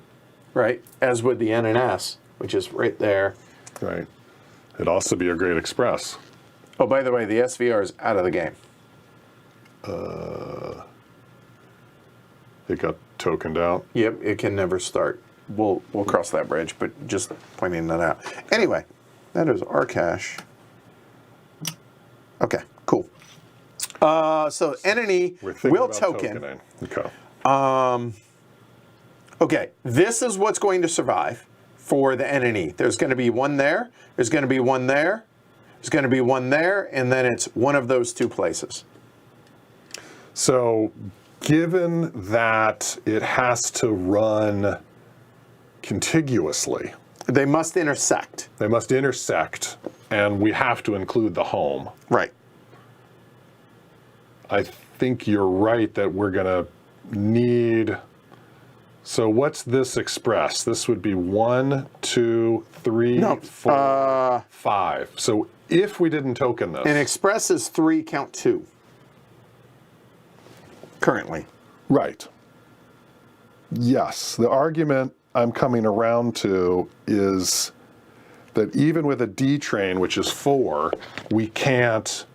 right? As would the NNS, which is right there. Right. It'd also be a great express. Oh, by the way, the SVR is out of the game. It got tokened out. Yep, it can never start. We'll cross that bridge, but just pointing that out. Anyway, that is our cash. Okay, cool. So NNE We're thinking will about token. tokening. Okay. Okay, this is what's going to survive for the NNE. There's going to be one there. There's going to be one there. There's going to be one there, and then it's one of those 2 places. So, given that it has to run contiguously, They must intersect. they must intersect, and we have to include the home. Right. I think you're right that we're going to need. So, what's this express? This would be 1, 2, 3, No, 4, 5. So, if we didn't token this. An express is 3, count 2. Currently. Right. Yes. The argument I'm coming around to is that even with a D train, which is 4, we can't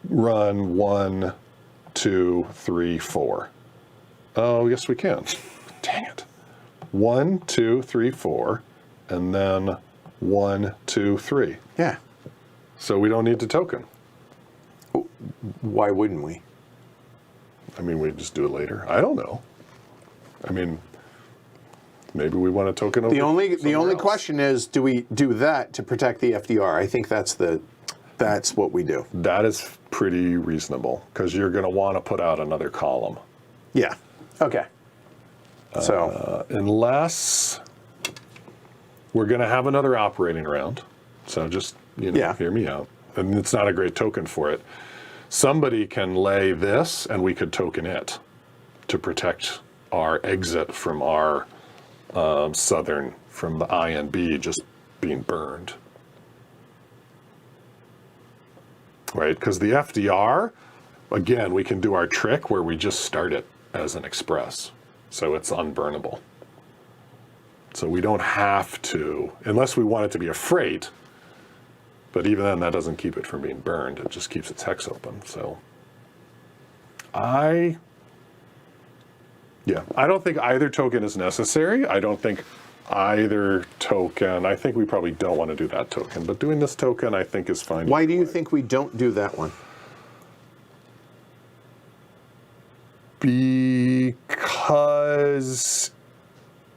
run 1, 2, 3, 4. Oh, yes, we can. Dang it. 1, 2, 3, 4, and then 1, 2, 3. Yeah. So we don't need to token. Why wouldn't we? I mean, we just do it later. I don't know. I mean, maybe we want to token over. The only somewhere else. question is, do we do that to protect the FDR? I think that's what we do. That is pretty reasonable because you're going to want to put out another column. Yeah. Okay. So Unless we're going to have another operating round. So just, Yeah. hear me out. And it's not a great token for it. Somebody can lay this, and we could token it to protect our exit from our southern, from the I and B just being burned. Right? Because the FDR, again, we can do our trick where we just start it as an express. So it's unburnable. So we don't have to, unless we want it to be a freight, but even then that doesn't keep it from being burned. It just keeps its hex open. So I don't think either token is necessary. I don't think either token, I think we probably don't want to do that token, but doing this token I think is fine. Why do you think we don't do that one? Because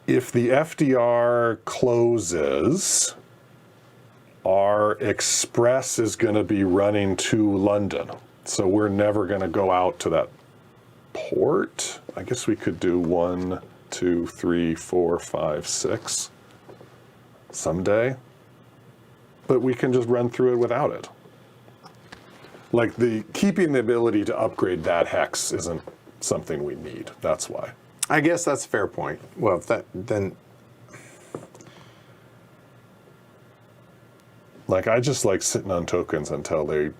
if the FDR closes, our express is going to be running to London. So we're never going to go out to that port. I guess we could do 1, 2, 3, 4, 5, 6 someday. But we can just run through it without it. Like keeping the ability to upgrade that hex isn't something we need. That's why. I guess that's a fair point. Well, if that, then like I just like sitting on tokens until we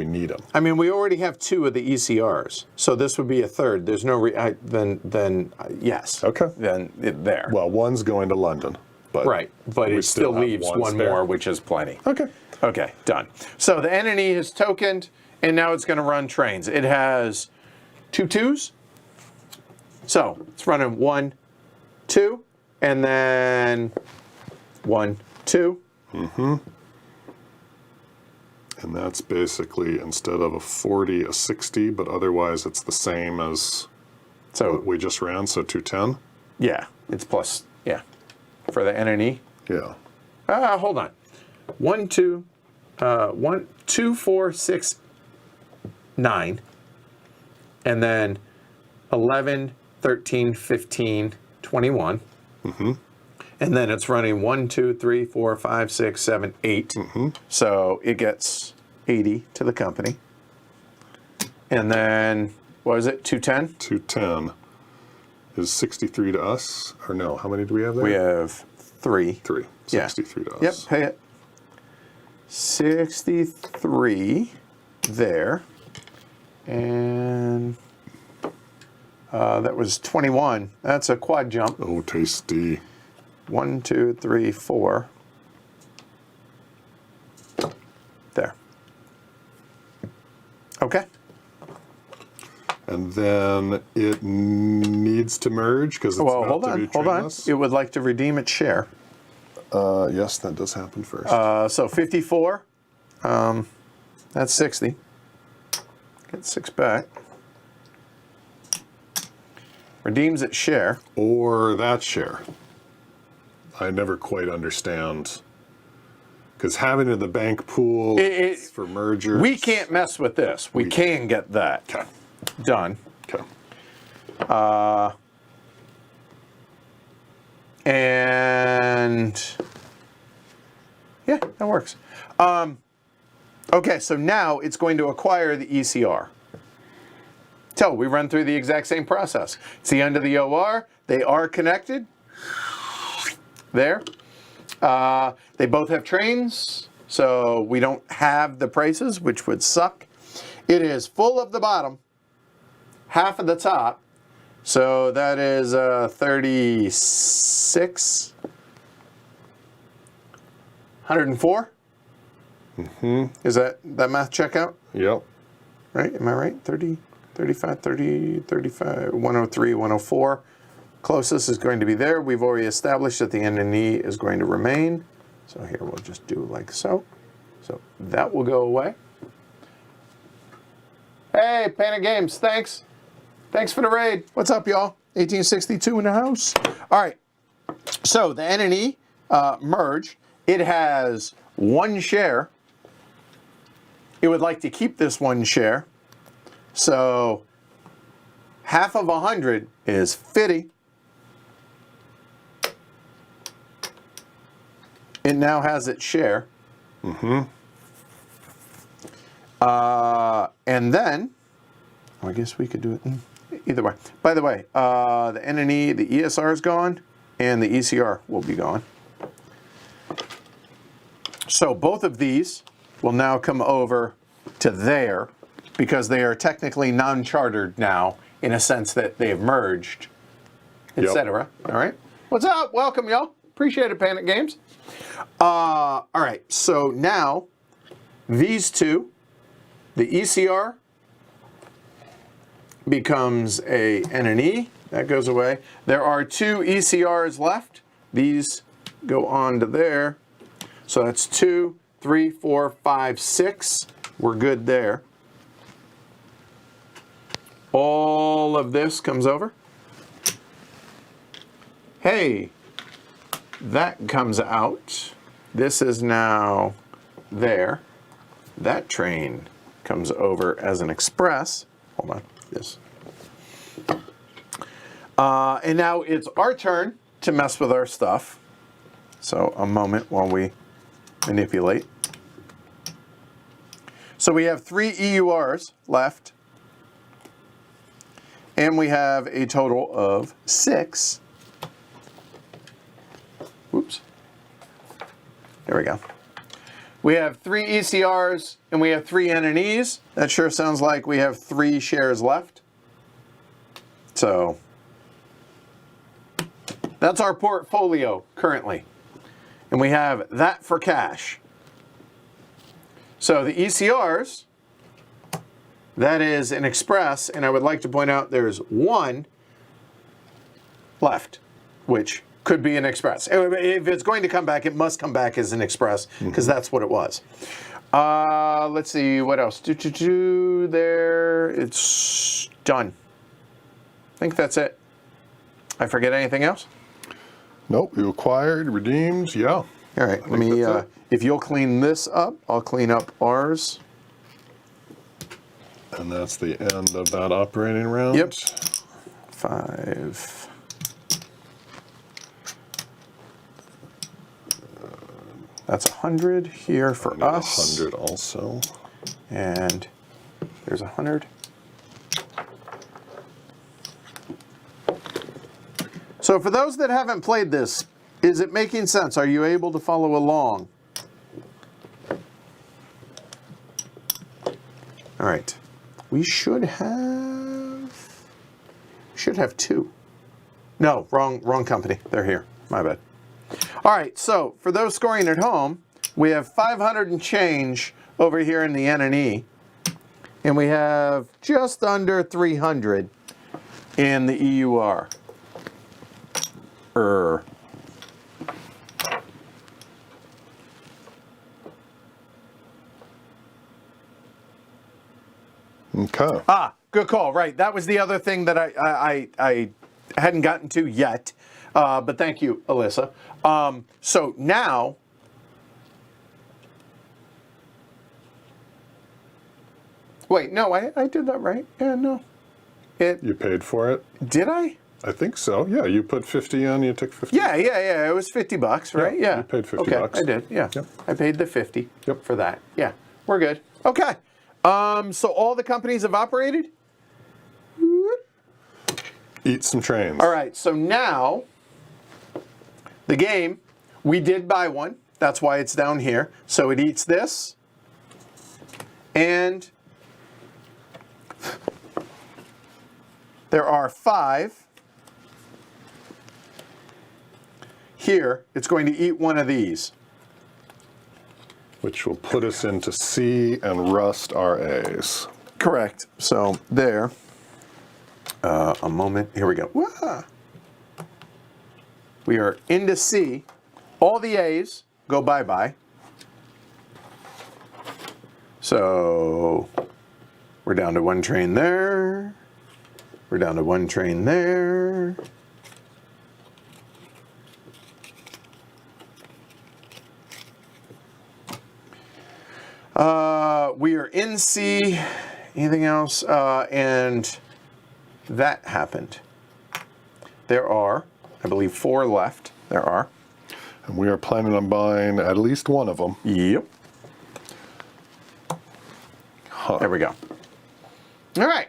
need them. I mean, we already have 2 of the ECRs, so this would be a third. There's no then yes. Okay. Then there. Well, one's going to London, but Right, but we it still have leaves one spare. more, which is plenty. Okay. Okay, done. So the entity is tokened, and now it's going to run trains. It has 2 2s. So it's running 1, 2, and then 1, 2. Mm-hmm. And that's basically, instead of a 40, a 60, but otherwise it's the same as what we just ran, so 210? Yeah, it's plus, yeah, for the NNE. Yeah. Hold on. 1, 2, 4, 6, 9, and then 11, 13, 15, 21. Mm-hmm. And then it's running 1, 2, 3, 4, 5, 6, 7, 8. Mm-hmm. So it gets 80 to the company. And then, what is it, 210? 210 is 63 to us, or no, how many do we have there? We have 3. 3. Yeah. 63 to us. Yep, pay it. 63 there. And that was 21. That's a quad jump. Oh, tasty. 1, 2, 3, 4. There. Okay. And then it needs to merge because it's Well, about to be hold on. trainless. It would like to redeem its share. Yes, that does happen first. So 54. That's 60. Get 6 back. Redeems its share. Or that share. I never quite understand. Because having it in the bank pool for mergers. We can't mess with this. We can get that Okay. done. Okay. And yeah, that works. Okay, so now it's going to acquire the ECR. So we run through the exact same process. It's the end of the OR. They are connected. There. They both have trains, so we don't have the prices, which would suck. It is full of the bottom, half of the top, so that is 36, 104. Mm-hmm. Is that math check out? Yep. Right? Am I right? 30, 35, 30, 35, 103, 104. Closest is going to be there. We've already established that the NNE is going to remain. So here we'll just do like so. So that will go away. Hey, Panic Games, thanks. Thanks for the raid. What's up, y'all? 1862 in the house. All right. So the NNE merged. It has 1 share. It would like to keep this 1 share. So half of 100 is 50. it now has its share. And then, I guess we could do it either way. By the way, the NNE, the ESR is gone, and the ECR will be gone. So both of these will now come over to there because they are technically non-chartered now in a sense that they've merged, etc. All right. What's up? Welcome, y'all. Appreciate it, Panic Games. All right. So now these two, the ECR becomes a NNE. That goes away. There are two ECRs left. These go on to there. So that's 2, 3, 4, 5, 6. We're good there. All of this comes over. Hey, that comes out. This is now there. That train comes over as an express. Hold on, this. And now it's our turn to mess with our stuff. So a moment while we manipulate. So we have 3 EURs left. And we have a total of 6. Whoops. There we go. We have 3 ECRs and we have 3 NNEs. That sure sounds like we have 3 shares left. So that's our portfolio currently. And we have that for cash. So the ECRs, that is an express, and I would like to point out there's 1 left, which could be an express. If it's going to come back, it must come back as an express, because that's what it was. Let's see, what else? There, it's done. I think that's it. I forget anything else? Nope, you acquired, redeemed, yeah. All right, let me, if you'll clean this up, I'll clean up ours. And that's the end of that operating round? Yep. 5. That's 100 here for us. 100 also. And there's 100. So for those that haven't played this, is it making sense? Are you able to follow along? All right. We should have 2. No, wrong company. They're here. My bad. All right, so for those scoring at home, we have 500 and change over here in the NNE, and we have just under 300 in the EUR. Okay. Good call. Right, that was the other thing that I hadn't gotten to yet, but thank you, Alyssa. So now, wait, no, I did that right. Yeah, no. You paid for it? Did I? I think so. Yeah, you put 50 in, you took 50. Yeah. It was $50, right? Yeah. You paid 50 okay, bucks. I did. Yeah. Yep. I paid the 50 Yep. for that. Yeah, we're good. Okay. So all the companies have operated? Eat some trains. All right. So now the game, we did buy one. That's why it's down here. So it eats this. And there are 5. Here, it's going to eat one of these. Which will put us into C and Rust RAs. Correct. So there. A moment. Here we go. Wah! We are into C. All the A's go bye-bye. So we're down to 1 train there. We're down to 1 train there. We are in C. Anything else? And that happened. There are, I believe, 4 left. There are. And we are planning on buying at least one of them. Yep. Huh. There we go. All right.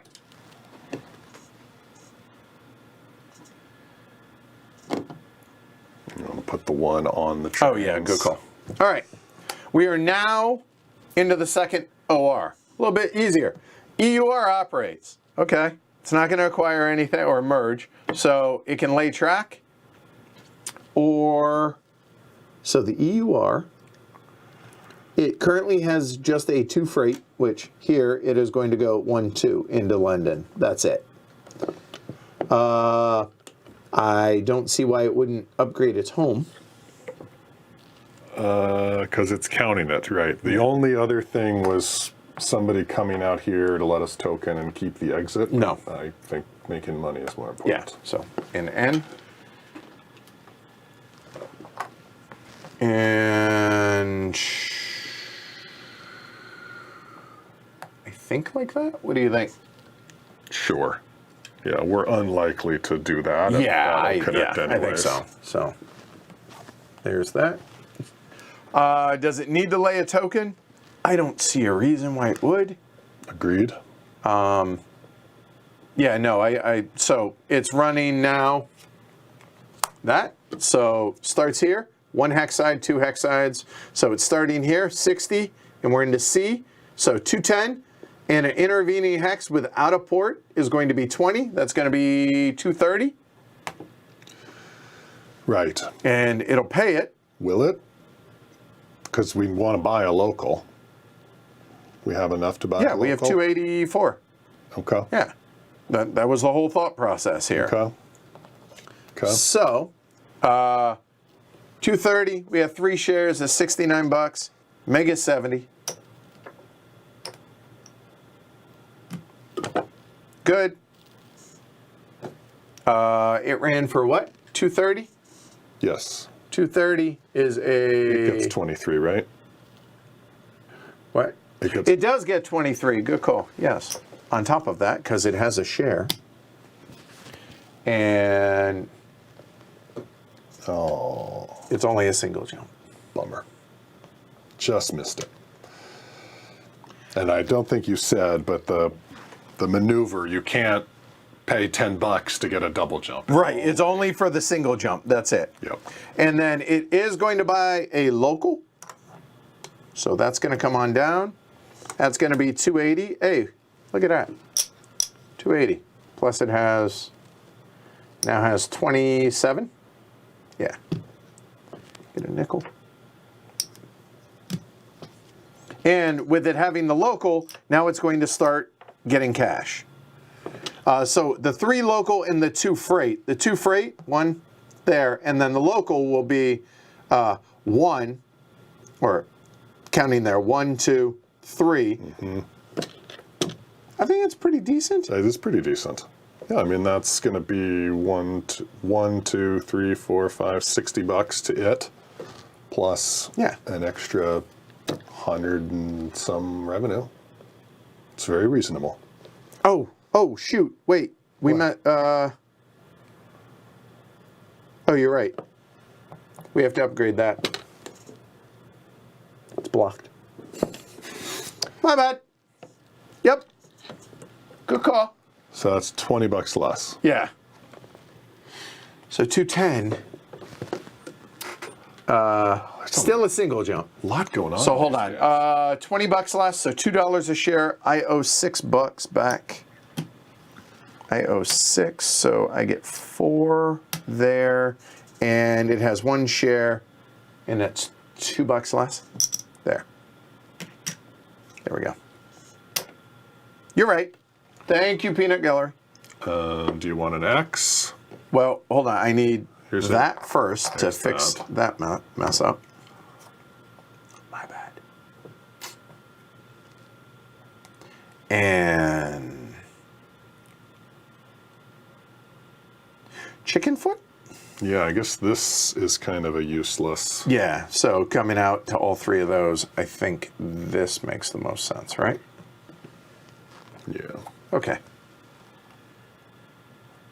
I'm going to put the one on the Oh, yeah, good call. All right. We are now into the second OR. A little bit easier. EUR operates. Okay. It's not going to acquire anything or merge. So it can lay track or... So the EUR, it currently has just a 2 freight, which here it is going to go 1-2 into London. That's it. I don't see why it wouldn't upgrade its home. Because it's counting it, right. The only other thing was somebody coming out here to let us token and keep the exit. No. I think making money is more important. Yeah, so in N. And I think like that. What do you think? Sure. Yeah, we're unlikely to do that. and that'll connect I think anyways. so. So there's that. Does it need to lay a token? I don't see a reason why it would. Agreed. Yeah, no, so it's running now. That, so starts here, 1 hex side, 2 hex sides. So it's starting here, 60, and we're into C. So 210, and an intervening hex without a port is going to be 20. That's going to be 230. Right. And it'll pay it. Will it? Because we want to buy a local. We have enough to buy a local? Yeah, we have 284. Okay. Yeah, that was the whole thought process here. Okay. Okay. So, 230. We have 3 shares at $69. Mega 70. Good. It ran for what? 230. Yes. 230 is a. It gets 23, right? What? It does get 23. Good call. Yes. On top of that, because it has a share. And Oh, it's only a single jump. bummer. Just missed it. And I don't think you said, but the maneuver, you can't pay $10 to get a double jump. Right. It's only for the single jump. That's it. Yep. And then it is going to buy a local. So that's going to come on down. That's going to be 280. Hey, look at that. 280. Plus it now has 27. Yeah. Get a nickel. And with it having the local, now it's going to start getting cash. So the 3 local and the 2 freight. The 2 freight, 1 there, and then the local will be 1, or counting there, 1, 2, 3. Mm-hmm. I think it's pretty decent. It is pretty decent. Yeah, I mean, that's going to be 1, 2, 3, 4, 5, $60 to it, plus an extra 100 and some revenue. It's very reasonable. Oh, shoot. Wait. We met. Oh, you're right. We have to upgrade that. It's blocked. My bad. Yep. Good call. So that's $20 less. Yeah. So 210. Still a single jump. A lot going on. So hold on. $20 less, so $2 a share. I owe $6 back. I owe 6, so I get 4 there, and it has 1 share, and it's $2 less. There. There we go. You're right. Thank you, Peanut Gallery. Do you want an X? Well, hold on. I need Here's that first to There's fix that mess up. My bad. And chicken foot? Yeah, I guess this is kind of a useless. Yeah, so coming out to all 3 of those, I think this makes the most sense, right? Yeah. Okay.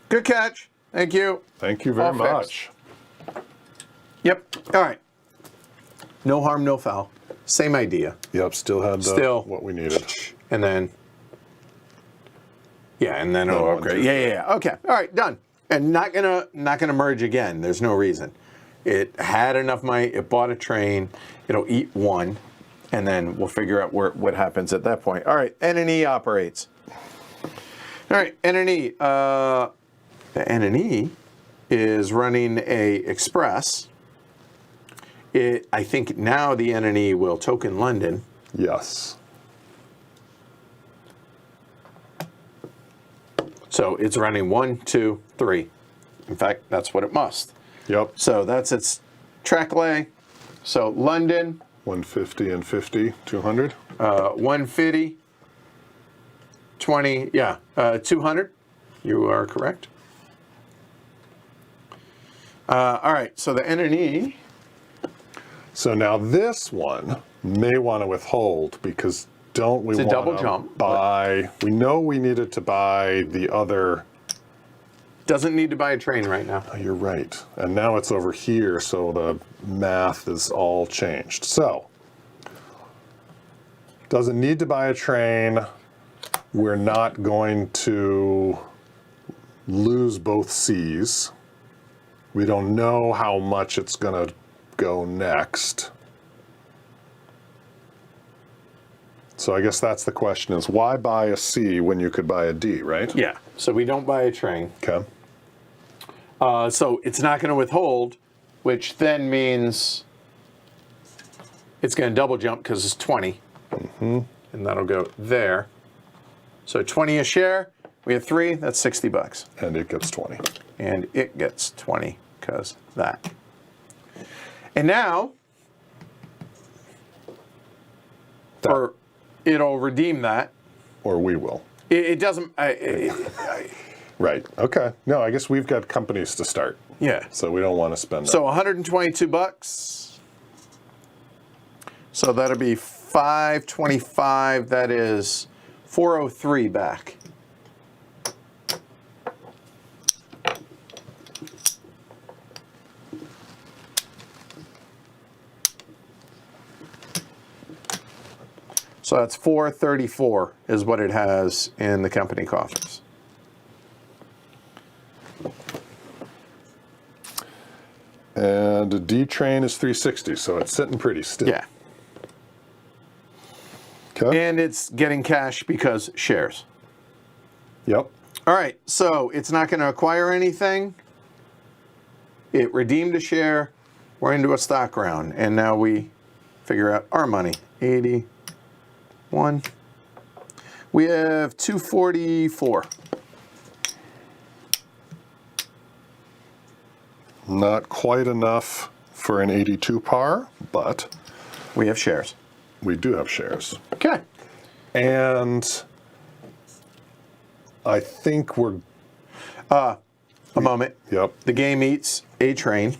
Good catch. Thank you. Thank you very All fixed. much. Yep. All right. No harm, no foul. Same idea. Yep, still had what we needed. And then, and then it'll one, upgrade. two, Yeah. Okay. All right, done. And not gonna merge again. There's no reason. It had enough money. It bought a train. It'll eat one, and then we'll figure out what happens at that point. All right. N&E operates. All right. N&E. The N&E is running a express. I think now the N&E will token London. Yes. So it's running 1, 2, 3. In fact, that's what it must. Yep. So that's its track lay. So London. 150 and 50, 200. 150, 20, 200. You are correct. All right, so the N&E. So now this one may want to withhold because don't we want double to jump, buy? We know we needed to buy the other. Doesn't need to buy a train right now. Oh, you're right. And now it's over here, so the math is all changed. So, doesn't need to buy a train. We're not going to lose both C's. We don't know how much it's going to go next. So I guess that's the question is, why buy a C when you could buy a D, right? Yeah, so we don't buy a train. Okay. So it's not going to withhold, which then means it's going to double jump because it's 20. Mm-hmm. And that'll go there. So 20 a share. We have 3. That's $60. And it gets 20. And it gets 20 because that. And now, or it'll redeem that. Or we will. It doesn't. Right. Okay. No, I guess we've got companies to start. Yeah. So we don't want to spend. So $122. So that'll be $525. That is $403 back. So that's $434 is what it has in the company coffers. And a D train is 360, so it's sitting pretty still. Yeah. Okay. And it's getting cash because shares. Yep. All right, so it's not going to acquire anything. It redeemed a share. We're into a stock round, and now we figure out our money. 81. We have 244. Not quite enough for an 82 par, but We have shares. we do have shares. Okay. And I think we're. A moment. Yep. The game eats a train.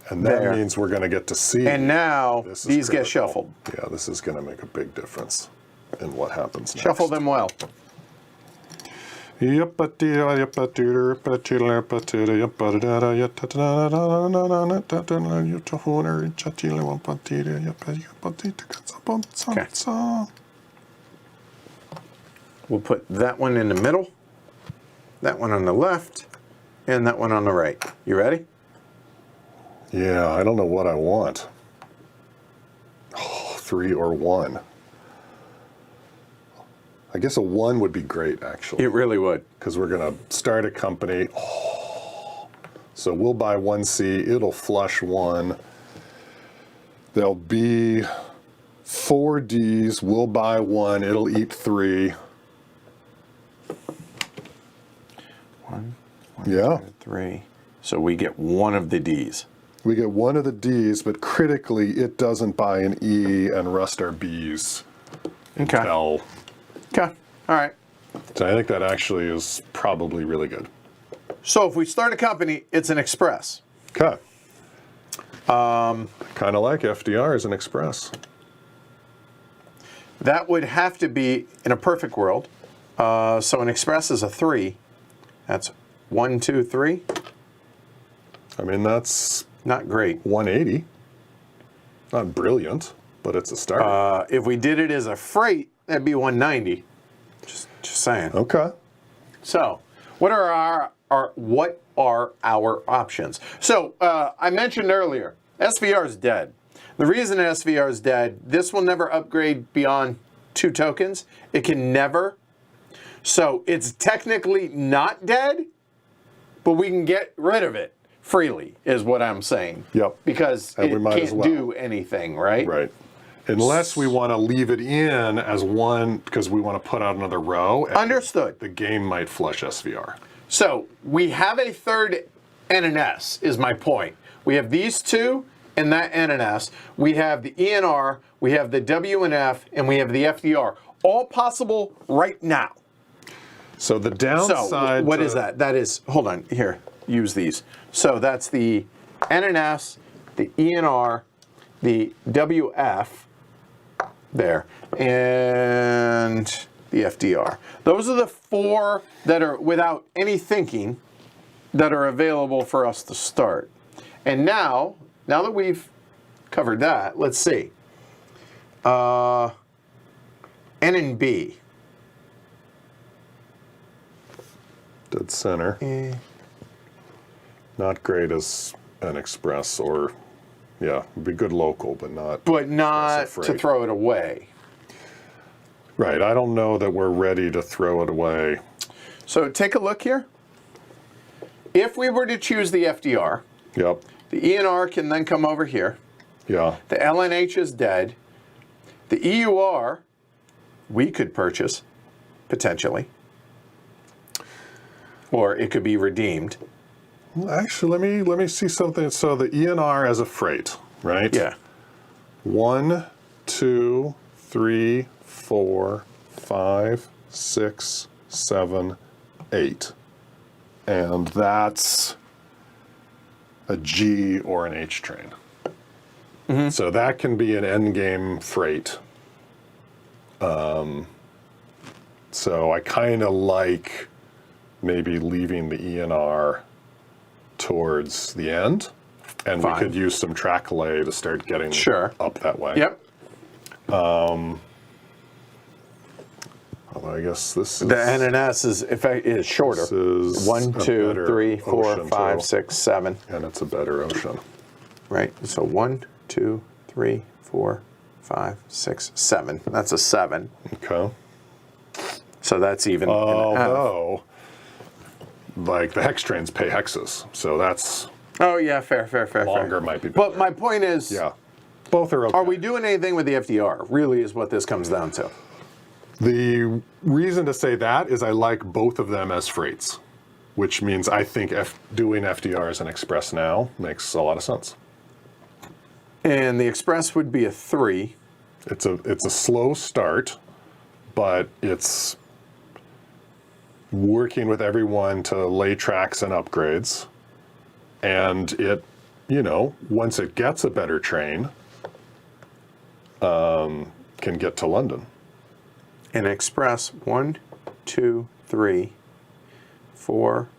And that There. means we're going to get to see. And now This is these get critical. shuffled. Yeah, this is going to make a big difference in what happens next. Shuffle them well. We'll put that one in the middle, that one on the left, and that one on the right. You ready? Yeah, I don't know what I want. Oh, 3 or 1. I guess a 1 would be great, actually. It really would. Because we're going to start a company. Oh. So we'll buy 1C. It'll flush 1. There'll be 4 Ds. We'll buy 1. It'll eat 3. 1, Yeah. 2, 3. So we get one of the Ds. We get 1 of the Ds, but critically, it doesn't buy an E and rust our Bs. Okay. Until. Okay. All right. So I think that actually is probably really good. So if we start a company, it's an express. Okay. Kind of like FDR as an express. That would have to be in a perfect world. So an express is a 3. That's 1, 2, 3. I mean, that's Not great. 180. Not brilliant, but it's a start. If we did it as a freight, that'd be 190. Just saying. Okay. So, what are our options? So, I mentioned earlier, SVR is dead. The reason SVR is dead, this will never upgrade beyond 2 tokens. It can never. So, it's technically not dead, but we can get rid of it freely, is what I'm saying. Yep. Because And it we might as can't well. do anything, right? Right. Unless we want to leave it in as one because we want to put out another row. And Understood. the game might flush SVR. So we have a third N and S, is my point. We have these two and that N and S. We have the ENR, we have the W and F, and we have the FDR. All possible right now. So the downside. So what is that? That is, hold on, here, use these. So that's the N and S, the ENR, the WF, there, and the FDR. Those are the 4 that are, without any thinking, that are available for us to start. And now that we've covered that, let's see. N and B. Dead center. Not great as an express or, yeah, would be good local, but not. But not as a to freight. throw it away. Right. I don't know that we're ready to throw it away. So take a look here. If we were to choose the FDR, Yep. the ENR can then come over here. Yeah. The LNH is dead. The EUR, we could purchase, potentially. Or it could be redeemed. Actually, let me see something. So the ENR as a freight, right? Yeah. 1, 2, 3, 4, 5, 6, 7, 8. And that's a G or an H train. So that can be an endgame freight. So I kind of like maybe leaving the ENR towards the end, and Fine. we could use some track lay to start getting Sure. up that way. Yep. Although I guess this is The NNS is shorter. This is 1, a 2, better 3, 4, ocean, 5, too. 6, 7. and it's a better ocean. Right. So 1, 2, 3, 4, 5, 6, 7. That's a 7. Okay. So that's even. Although, like the hex trains pay hexes, so that's Oh yeah, fair. longer might be better. But my point is, Yeah, both are okay. are we doing anything with the FDR? Really, is what this comes down to. The reason to say that is I like both of them as freights, which means I think doing FDR as an express now makes a lot of sense. And the Express would be a 3. It's a slow start, but it's working with everyone to lay tracks and upgrades. And it, once it gets a better train, can get to London. An Express 1, 2, 3, 4,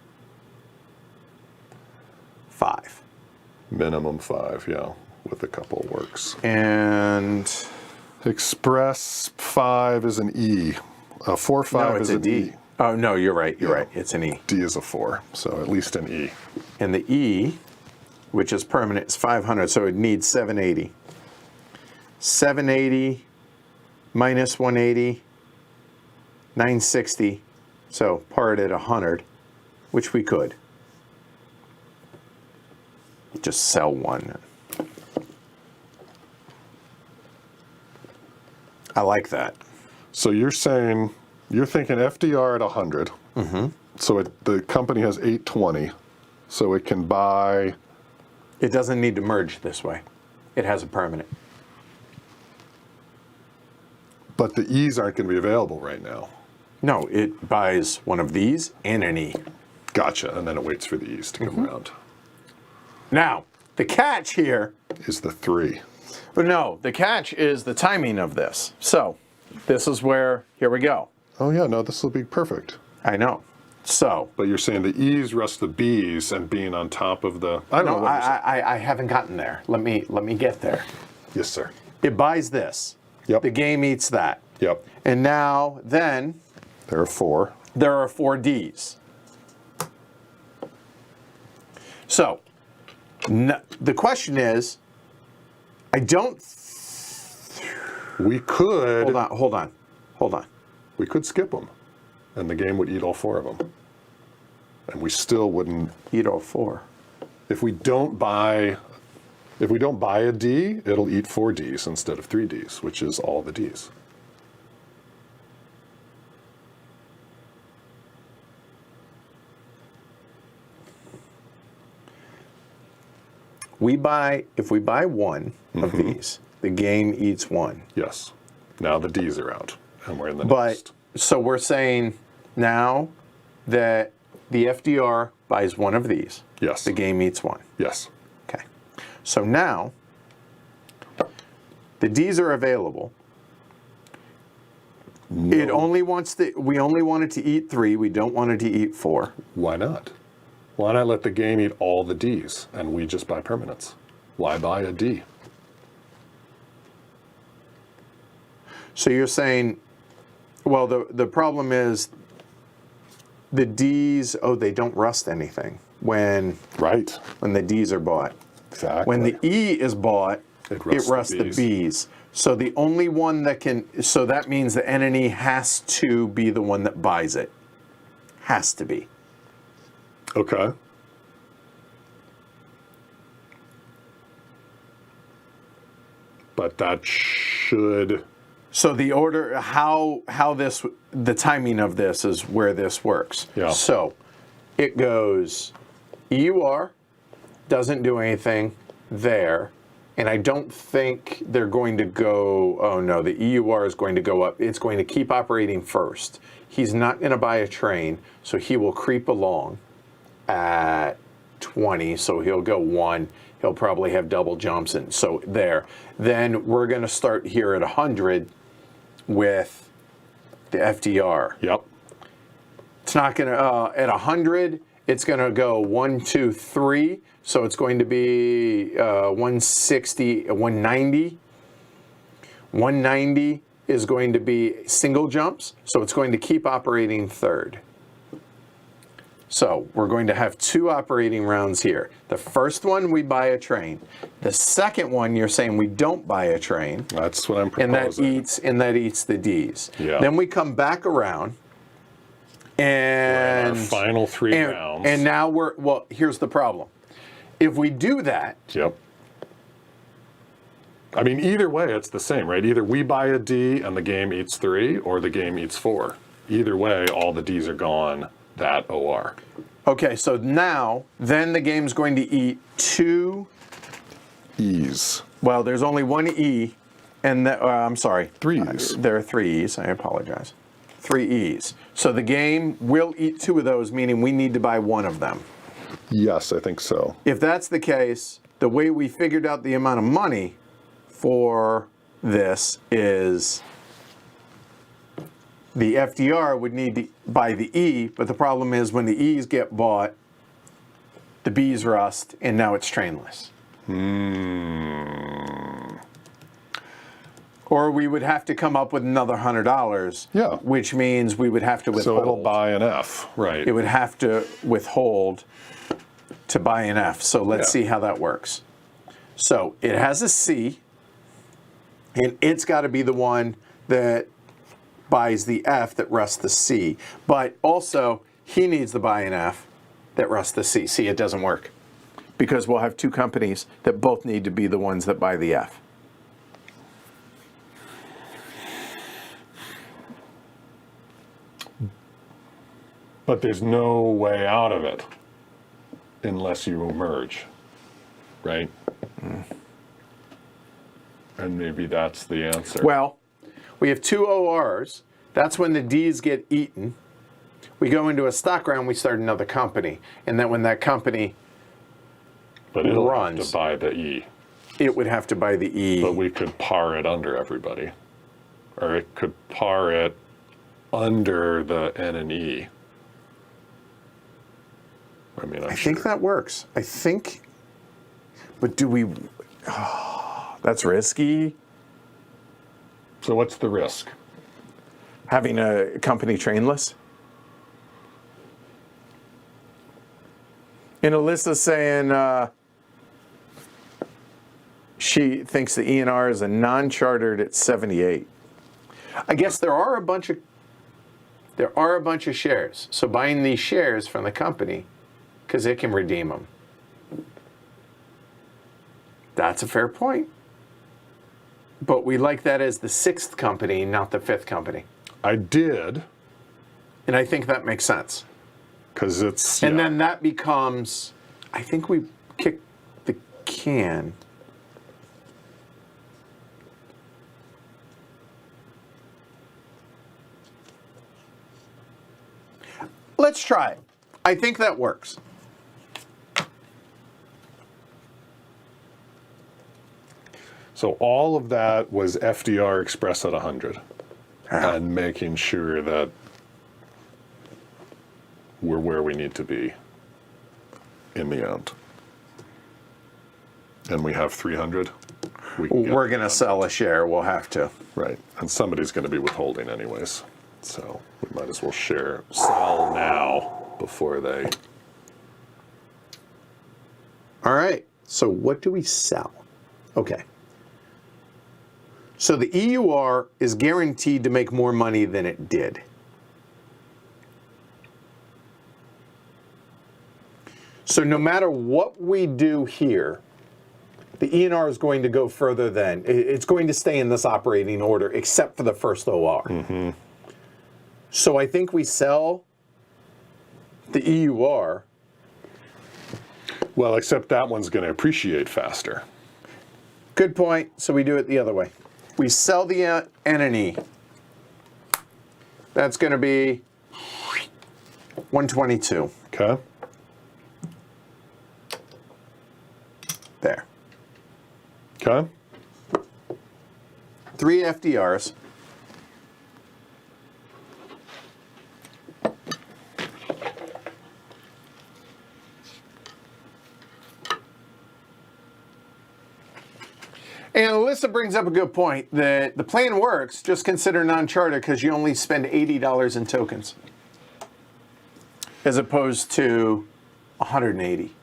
5. Minimum 5, yeah, with a couple works. And Express 5 is an E. 4, 5 no, it's is a an D. E. Oh no, you're right. You're right. It's an E. D is a 4, so at least an E. And the E, which is permanent, is 500, so it needs 780. 780 minus 180, 960. So part at 100, which we could. Just sell one. I like that. So you're thinking FDR at 100. Mm-hmm. So the company has 820. So it can buy. It doesn't need to merge this way. It has a permanent. But the E's aren't going to be available right now. No, it buys one of these and an E. Gotcha. And then it waits for the E's to come around. Now, the catch here. Is the 3. No, the catch is the timing of this. So, this is where, here we go. Oh, yeah, no, this will be perfect. I know. So. But you're saying the E's rust the B's and being on top of the. I don't know No, what you're saying. I haven't gotten there. Let me get there. Yes, sir. It buys this. Yep. The game eats that. Yep. And now, then, There are 4. there are 4 Ds. So, the question is, I don't. We could. Hold on. We could skip them, and the game would eat all 4 of them, and we still wouldn't. Eat all 4. If we don't buy a D, it'll eat 4 Ds instead of 3 Ds, which is all the Ds. If we buy one of these, the game eats 1. Yes. Now the Ds are out, and we're in the But next. so we're saying now that the FDR buys 1 of these. Yes. The game eats 1. Yes. Okay. So now the Ds are available. It only wants we only want it to eat 3. We don't want it to eat 4. Why not? Why not let the game eat all the Ds, and we just buy permanents? Why buy a D? So you're saying, well, the problem is the Ds, they don't rust anything when Right. the Ds are bought. Exactly. When the E is bought, It it rusts rusts the the Bs. So the only one that can, so that means the entity has to be the one that buys it. Has to be. Okay. But that should. So the order, how this, the timing of this is where this works. Yeah. So it goes EUR, doesn't do anything there. And I don't think they're going to go, oh no, the EUR is going to go up. It's going to keep operating first. He's not going to buy a train, so he will creep along at 20. So he'll go 1. He'll probably have double jumps. And so there. Then we're going to start here at 100 with the FDR. Yep. It's not going to, at 100, it's going to go 1, 2, 3. So it's going to be 160, 190. 190 is going to be single jumps. So it's going to keep operating third. So we're going to have 2 operating rounds here. The first one, we buy a train. The second one, you're saying we don't buy a train. That's what I'm And proposing. that eats the Ds. Yeah. Then we come back around. And Our final 3 rounds. And now here's the problem. If we do that, Yep. I mean, either way, it's the same, right? Either we buy a D and the game eats 3, or the game eats 4. Either way, all the Ds are gone. That OR. okay, so now, then the game's going to eat 2. E's. Well, there's only 1 E, and I'm sorry. 3 E's. There are 3 E's. I apologize. 3 E's. So the game will eat 2 of those, meaning we need to buy 1 of them. Yes, I think so. If that's the case, the way we figured out the amount of money for this is the FDR would need to buy the E, but the problem is when the E's get bought, the B's rust, and now it's trainless. Or we would have to come up with another $100, Yeah. which means we would have to withhold. So it'll buy an F, right? It would have to withhold to buy an F. So let's see how that works. So it has a C, and it's got to be the one that buys the F that rusts the C. But also, he needs to buy an F that rusts the C. See, it doesn't work because we'll have 2 companies that both need to be the ones that buy the F. But there's no way out of it unless you merge, right? And maybe that's the answer. Well, we have 2 ORs. That's when the Ds get eaten. We go into a stock round, we start another company. And then when that company but it'll have runs, to buy the E. it would have to buy the E. But we could par it under everybody. Or it could par it under the N and E. I mean, I think that works. I think, but do we, that's risky. So what's the risk? Having a company trainless? And Alyssa's saying she thinks the ENR is a non-chartered at 78. I guess there are a bunch of shares. So buying these shares from the company, because it can redeem them. That's a fair point. But we like that as the 6th company, not the 5th company. I did. And I think that makes sense. Because it's... And then that becomes, I think we kick the can. Let's try it. I think that works. So all of that was FDR Express at 100. And making sure that we're where we need to be in the end. And we have 300. We're going to sell a share. We'll have to. Right. And somebody's going to be withholding anyways. So we might as well sell now before they... All right. So what do we sell? Okay. So the EUR is guaranteed to make more money than it did. So no matter what we do here, the ENR is going to go further than, it's going to stay in this operating order except for the first OR. Mm-hmm. So I think we sell the EUR. Well, except that one's going to appreciate faster. Good point. So we do it the other way. We sell the NNE. That's going to be 122. Okay. There. Okay. 3 FDRs. And Alyssa brings up a good point that the plan works, just consider non-charter because you only spend $80 in tokens as opposed to 180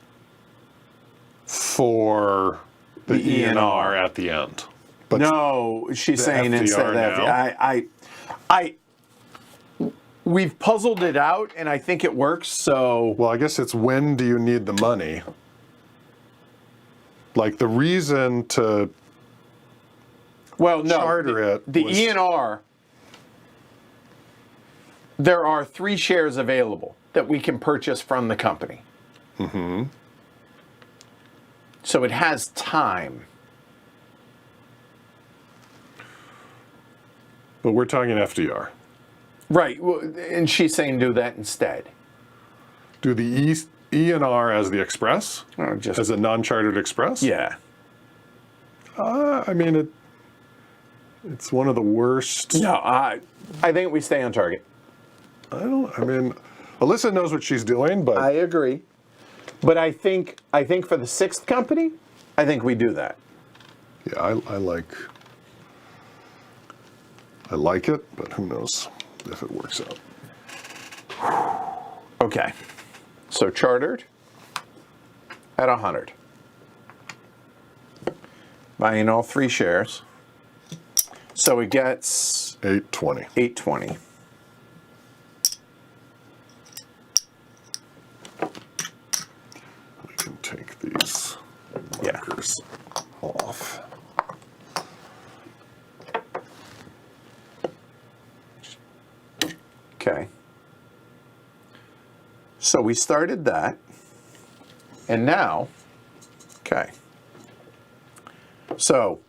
for the ENR at the end. But no, she's saying FDR instead of now? we've puzzled it out and I think it works, so. Well, I guess it's when do you need the money? Like the reason to charter it. The ENR, there are 3 shares available that we can purchase from the company. Mm-hmm. So it has time. But we're talking FDR. Right, and she's saying do that instead. Do the ENR as the Express? As a non-chartered Express? Yeah. I mean, it's one of the worst. No, I think we stay on target. Alyssa knows what she's doing, but I agree. But I think for the 6th company, I think we do that. yeah, I like it, but who knows if it works out. Okay. So chartered at 100. Buying all 3 shares. So it gets 820. 820. We can take these markers off. Okay. So we started that. And now, okay. So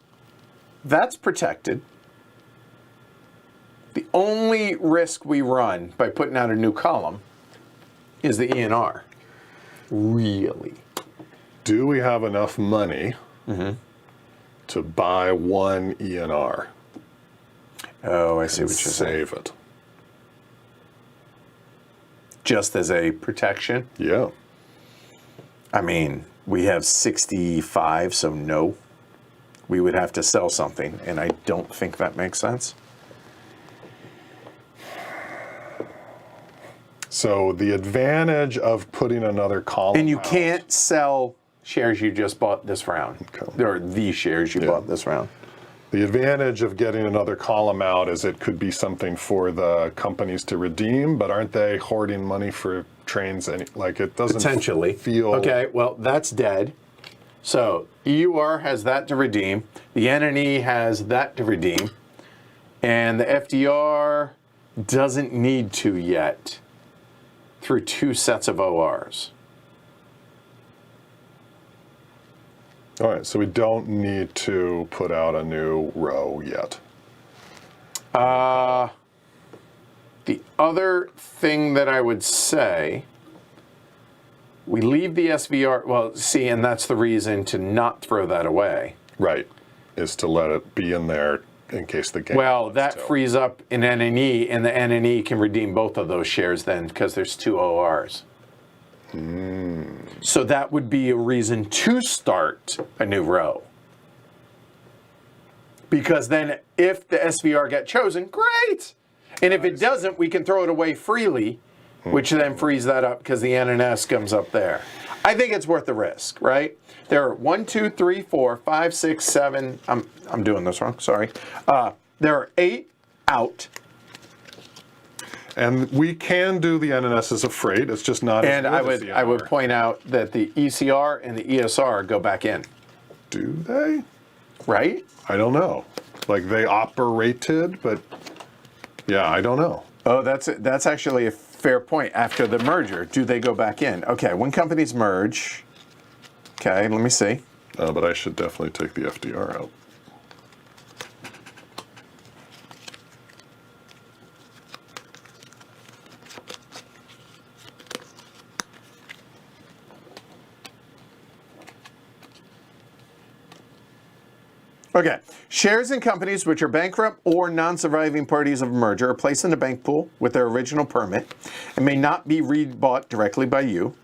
that's protected. The only risk we run by putting out a new column is the ENR. Really. Do we have enough money to buy one ENR? Oh, I see what you're saying. Save it. Just as a protection? Yeah. I mean, we have 65, so no. We would have to sell something, and I don't think that makes sense. So the advantage of putting another column And you out- can't sell shares you just bought this round. Okay. Or the shares you bought this round. The advantage of getting another column out is it could be something for the companies to redeem, but aren't they hoarding money for trains? Like it doesn't Potentially. feel... Okay, well, that's dead. So EUR has that to redeem. The NNE has that to redeem. And the FDR doesn't need to yet through 2 sets of ORs. All right, so we don't need to put out a new row yet. The other thing that I would say, we leave the SVR, well, see, and that's the reason to not throw that away. Right, is to let it be in there in case the game Well, wants that to. frees up an NNE, and the NNE can redeem both of those shares then because there's 2 ORs. So that would be a reason to start a new row. Because then if the SVR get chosen, great. And if it doesn't, we can throw it away freely, which then frees that up because the NNS comes up there. I think it's worth the risk, right? There are 1, 2, 3, 4, 5, 6, 7. I'm doing this wrong. Sorry. There are 8 out. And we can do the NNS as a freight. It's just not. And as good as the I would NR. point out that the ECR and the ESR go back in, Do they? right? I don't know. Like they operated, but yeah, I don't know. Oh, that's actually a fair point. After the merger, do they go back in? Okay, when companies merge. Okay, let me see. But I should definitely take the FDR out. Okay, shares in companies which are bankrupt or non-surviving parties of a merger are placed in a bank pool with their original permit and may not be rebought directly by you.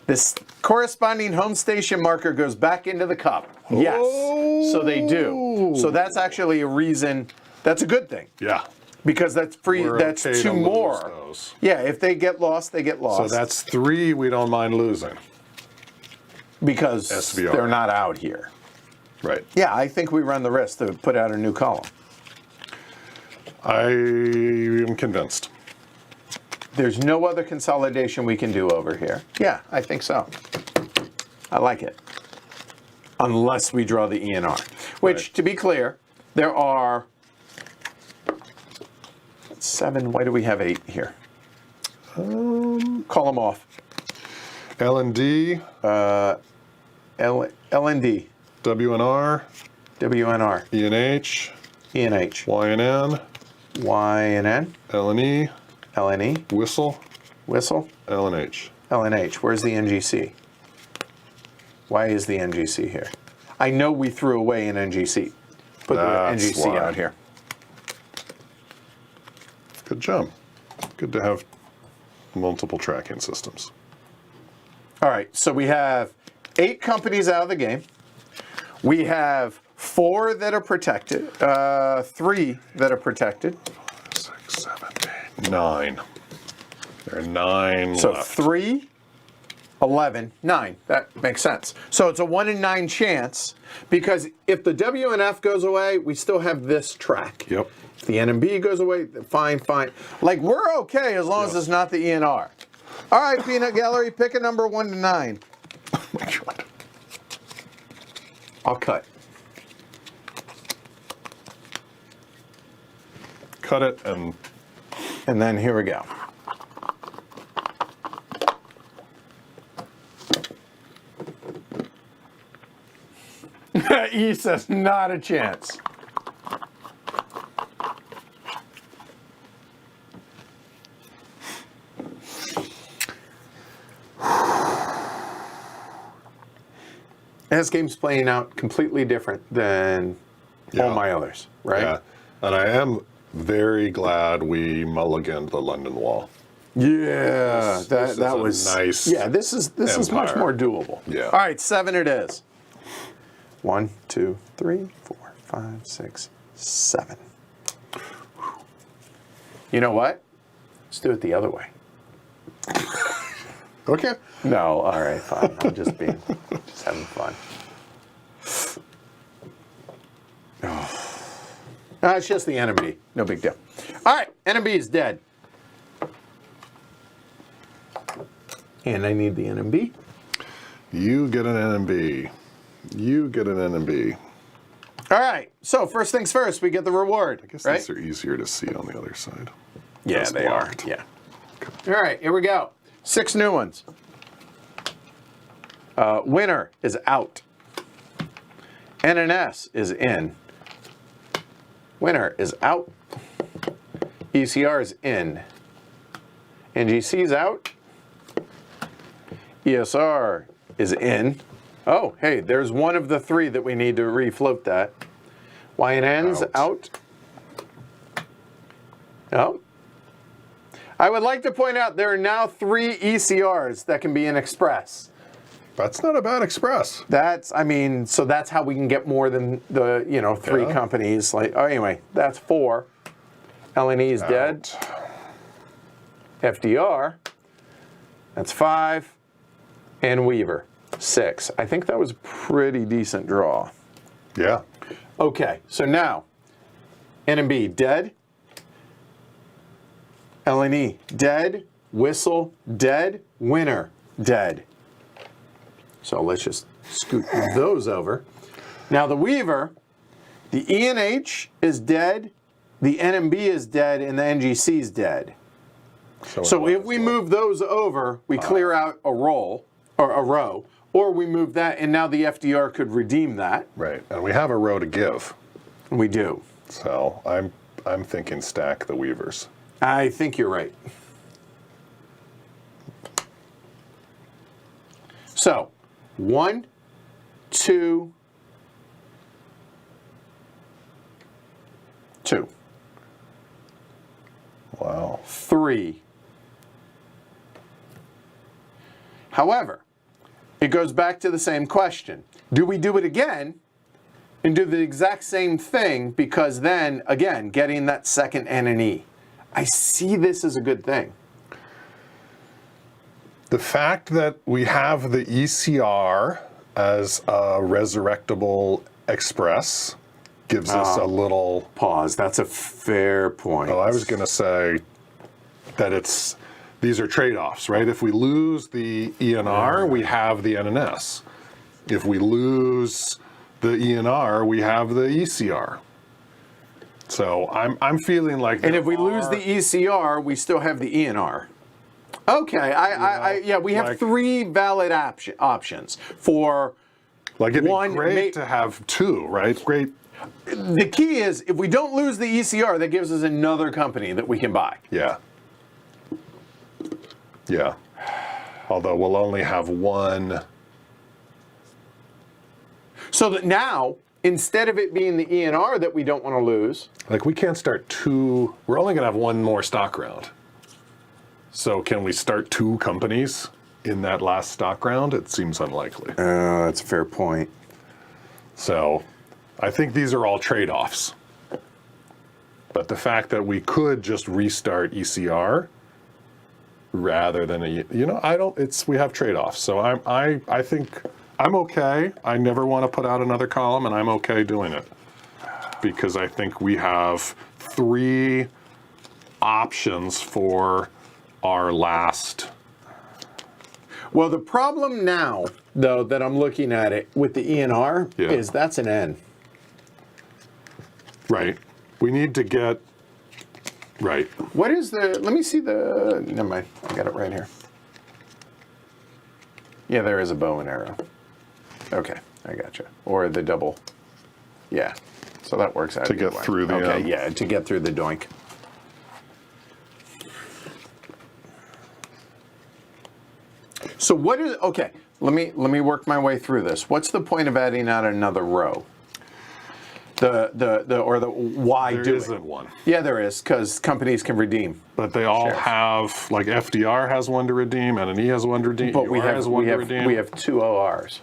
This corresponding home station marker goes back into the cup. Yes, so they do. So that's actually a reason, that's a good thing. Yeah. Because that's free, We're that's okay 2 to lose more. those. Yeah, if they get lost, they get lost. So that's 3 we don't mind losing. because SVR. they're not out here. Right. Yeah, I think we run the risk to put out a new column. I am convinced. There's no other consolidation we can do over here. Yeah, I think so. I like it. Unless we draw the ENR. Which, Right. to be clear, there are 7. Why do we have 8 here? Call them off. L&D, LND, WNR, WNR, ENH, ENH, YNN, YNN, LNE, LNE, Whistle, Whistle, LNH. LNH. Where's the NGC? Why is the NGC here? I know we threw away an NGC. Put That's the NGC why. out here. Good job. Good to have multiple tracking systems. All right, so we have 8 companies out of the game. We have 4 that are protected, 3 that are protected. 6, 7, 8, 9. There are 9 So left. 3, 11, 9. That makes sense. So it's a 1 in 9 chance because if the WNF goes away, we still have this track. Yep. If the NMB goes away, fine, fine. Like, we're okay as long as it's not the ENR. All right, Peanut Gallery, pick a number 1 to 9. Oh my God. I'll cut. Cut it and And then here we go. E says not a chance. This game's playing out completely different than all Yeah. my others, right? yeah. And I am very glad we mulliganed the London Wall. Yeah, This that is a was nice Yeah, this is much empire. more doable. Yeah. All right, 7 it is. 1, 2, 3, 4, 5, 6, 7. You know what? Let's do it the other way. Okay. No, all right, fine. I'm just having fun. It's just the NMB. No big deal. All right, NMB is dead. And I need the NMB. You get an NMB. You get an NMB. All right, so first things first, we get the reward. I guess right? these are easier to see on the other side. Yeah, That's they blocked. are. Yeah. All right, here we go. 6 new ones. Winner is out. NNS is in. Winner is out. ECR is in. NGC is out. ESR is in. Oh, hey, there's one of the 3 that we need to refloat that. YNN's out. Oh. I would like to point out there are now 3 ECRs that can be in Express. That's not a bad Express. So that's how we can get more than the, 3 Yeah. companies. Anyway, that's 4. LNE is dead. FDR, that's 5. And Weaver, 6. I think that was a pretty decent draw. Yeah. Okay, so now, NMB dead. LNE dead. Whistle dead. Winner dead. So let's just scoot those over. Now the Weaver, the ENH is dead, the NMB is dead, and the NGC is dead. So if we move those over, we clear out a row, or we move that, and now the FDR could redeem that. Right, and we have a row to give. We do. So I'm thinking stack the Weavers. I think you're right. So, 1, 2, 2. Wow. 3. However, it goes back to the same question. Do we do it again and do the exact same thing, because then, again, getting that second N and E? I see this as a good thing. The fact that we have the ECR as a resurrectable Express gives us a little... Pause. That's a fair point. Well, I was going to say that these are trade-offs, right? If we lose the ENR, we have the NNS. If we lose the ENR, we have the ECR. So I'm feeling like... And if we lose the ECR, we still have the ENR. Okay, we have 3 valid options for like it'd one. be great to have 2, right? Great. The key is, if we don't lose the ECR, that gives us another company that we can buy. Yeah. Yeah. Although we'll only have 1. So that now, instead of it being the ENR that we don't want to lose... Like, we can't start 2... We're only going to have 1 more stock round. So can we start 2 companies in that last stock round? It seems unlikely. That's a fair point. So I think these are all trade-offs. But the fact that we could just restart ECR rather than we have trade-offs. So I think I'm okay. I never want to put out another column, and I'm okay doing it. Because I think we have 3 options for our last. Well, the problem now, though, that I'm looking at it with the ENR is that's an N. Right. We need to get. Right. What is the. Let me see the. Never mind. I got it right here. Yeah, there is a bow and arrow. Okay, I gotcha. Or the double. Yeah. So that works out. To get through the. Okay, yeah, to get through the doink. So what is okay? Let me work my way through this. What's the point of adding out another row? or the why There do isn't it. one. Yeah, there is, because companies can redeem. But they all Shares. have, like FDR has one to redeem, NNE has one to redeem, But we UR has one to redeem. we have 2 ORs.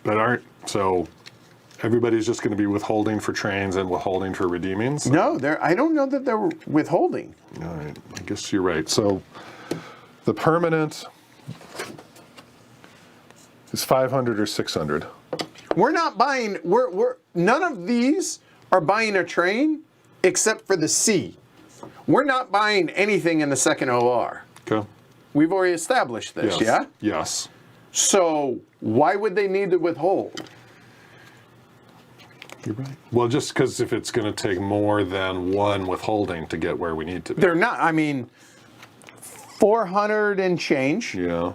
But so everybody's just going to be withholding for trains and withholding for redeemings? No, I don't know that they're withholding. All right, I guess you're right. So the permanent is 500 or 600. We're not buying. We're none of these are buying a train except for the C. We're not buying anything in the second OR. Okay. We've already established this, Yes. yeah? Yes. So why would they need to withhold? You're right. Well, just because if it's going to take more than one withholding to get where we need to be. They're not. I mean, 400 and change. Yeah.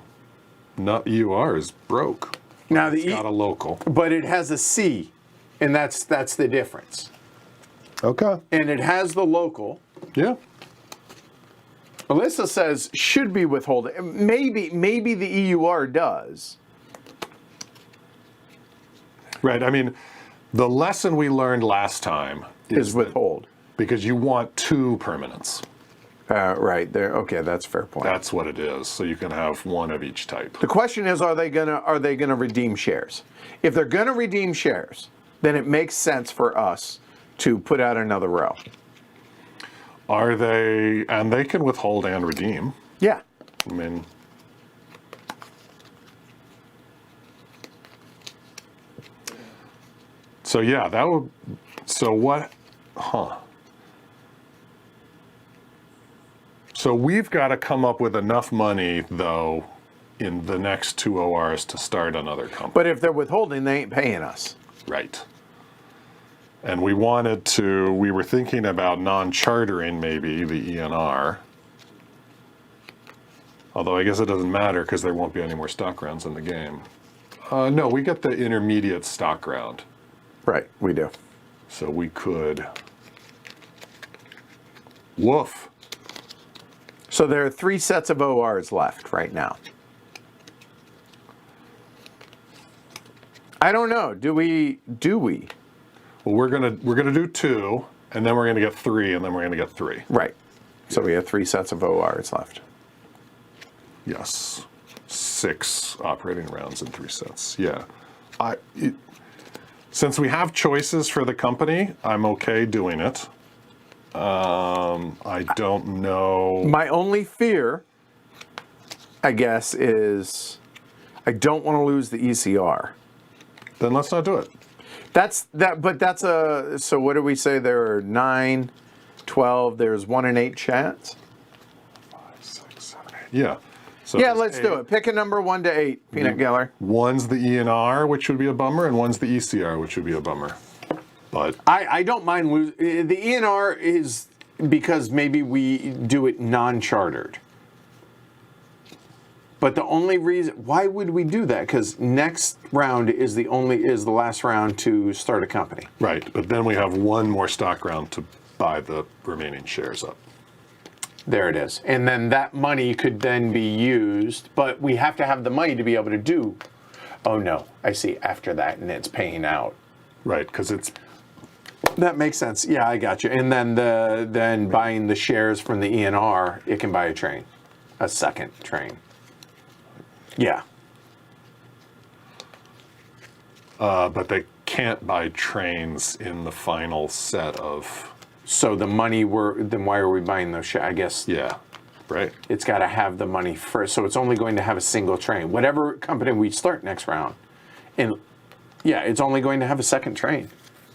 Not UR is broke. Now It's got a local. but it has a C, and that's the difference. Okay. And it has the local. Yeah. Alyssa says should be withholding. Maybe the EUR does. Right. I mean, the lesson we learned last time Is that- withhold. because you want 2 permanents. Right there. Okay, that's a fair point. That's what it is. So you can have one of each type. The question is, are they gonna redeem shares? If they're gonna redeem shares, then it makes sense for us to put out another row. Are they, and they can withhold and redeem. Yeah. I mean, so yeah, that would, so what, So we've got to come up with enough money, though, in the next 2 ORs to start another company. But if they're withholding, they ain't paying us. Right. And we were thinking about non-chartering maybe the ENR. Although I guess it doesn't matter because there won't be any more stock rounds in the game. No, we get the intermediate stock round. Right, we do. So we could, woof. So there are 3 sets of ORs left right now. I don't know. Do we? Well, we're gonna do 2, and then we're gonna get 3, and then we're gonna get 3. Right. So we have 3 sets of ORs left. Yes, 6 operating rounds in 3 sets. Yeah, since we have choices for the company, I'm okay doing it. I don't know. My only fear, I guess, is I don't want to lose the ECR. Then let's not do it. So what do we say? There are 9, 12, there's 1 in 8 chats? 5, 6, 7, 8. Yeah. So Yeah, there's let's do 8. it. Pick a number 1 to 8, Peanut Geller. One's the ENR, which would be a bummer, and one's the ECR, which would be a bummer. But I don't mind losing. The ENR is because maybe we do it non-chartered. But the only reason, why would we do that? Because next round is the last round to start a company. right, but then we have one more stock round to buy the remaining shares up. There it is. And then that money could then be used, but we have to have the money to be able to do. Oh no, I see. After that, and it's paying out. Right, because it's That makes sense. Yeah, I got you. And then buying the shares from the ENR, it can buy a second train. Yeah. but they can't buy trains in the final set of. So the money then why are we buying those shares? I guess Yeah, right. it's got to have the money first. So it's only going to have a single train. Whatever company we start next round, and yeah, it's only going to have a second train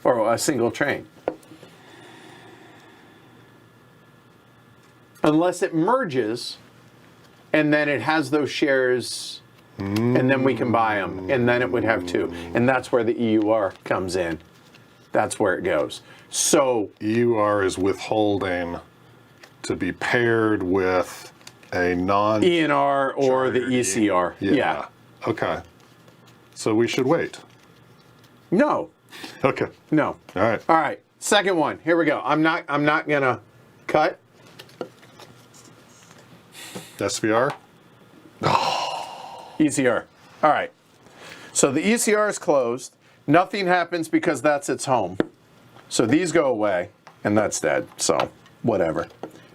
or a single train. Unless it merges and then it has those shares and then we can buy them and then it would have 2. And that's where the EUR comes in. That's where it goes. So EUR is withholding to be paired with a non. ENR or the ECR. Yeah. Okay. So we should wait. No. Okay. No. All right. All right. Second one. Here we go. I'm not gonna cut. SVR. ECR. All right. So the ECR is closed. Nothing happens because that's its home. So these go away, and that's dead. So whatever.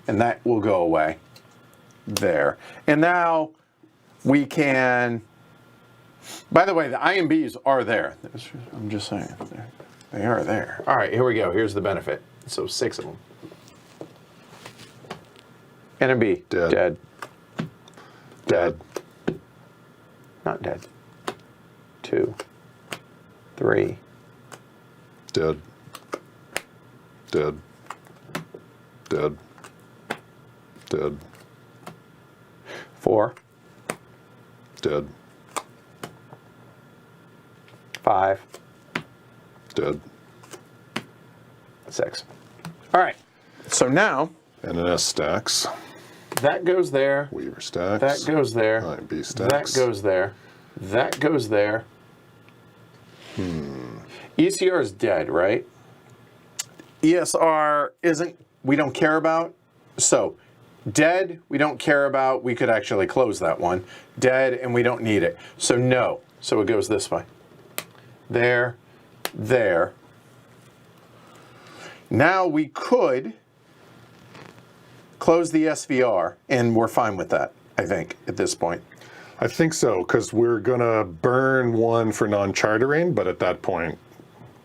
And that will go away there. And now we can, by the way, the IMBs are there. I'm just saying. They are there. All right, here we go. Here's the benefit. So 6 of them. NMB. Dead. Dead. Dead. Not dead. 2. 3. Dead. Dead. Dead. Dead. 4. Dead. 5. Dead. 6. All right. So now NNS stacks. that goes there. Weaver stacks. That goes there. IMB That stacks. goes there. That goes there. ECR is dead, right? ESR isn't, we don't care about. So dead, we don't care about. We could actually close that one. Dead, and we don't need it. So no. So it goes this way. There, there. Now we could close the SVR, and we're fine with that, I think, at this point. I think so, because we're going to burn one for non-chartering, but at that point,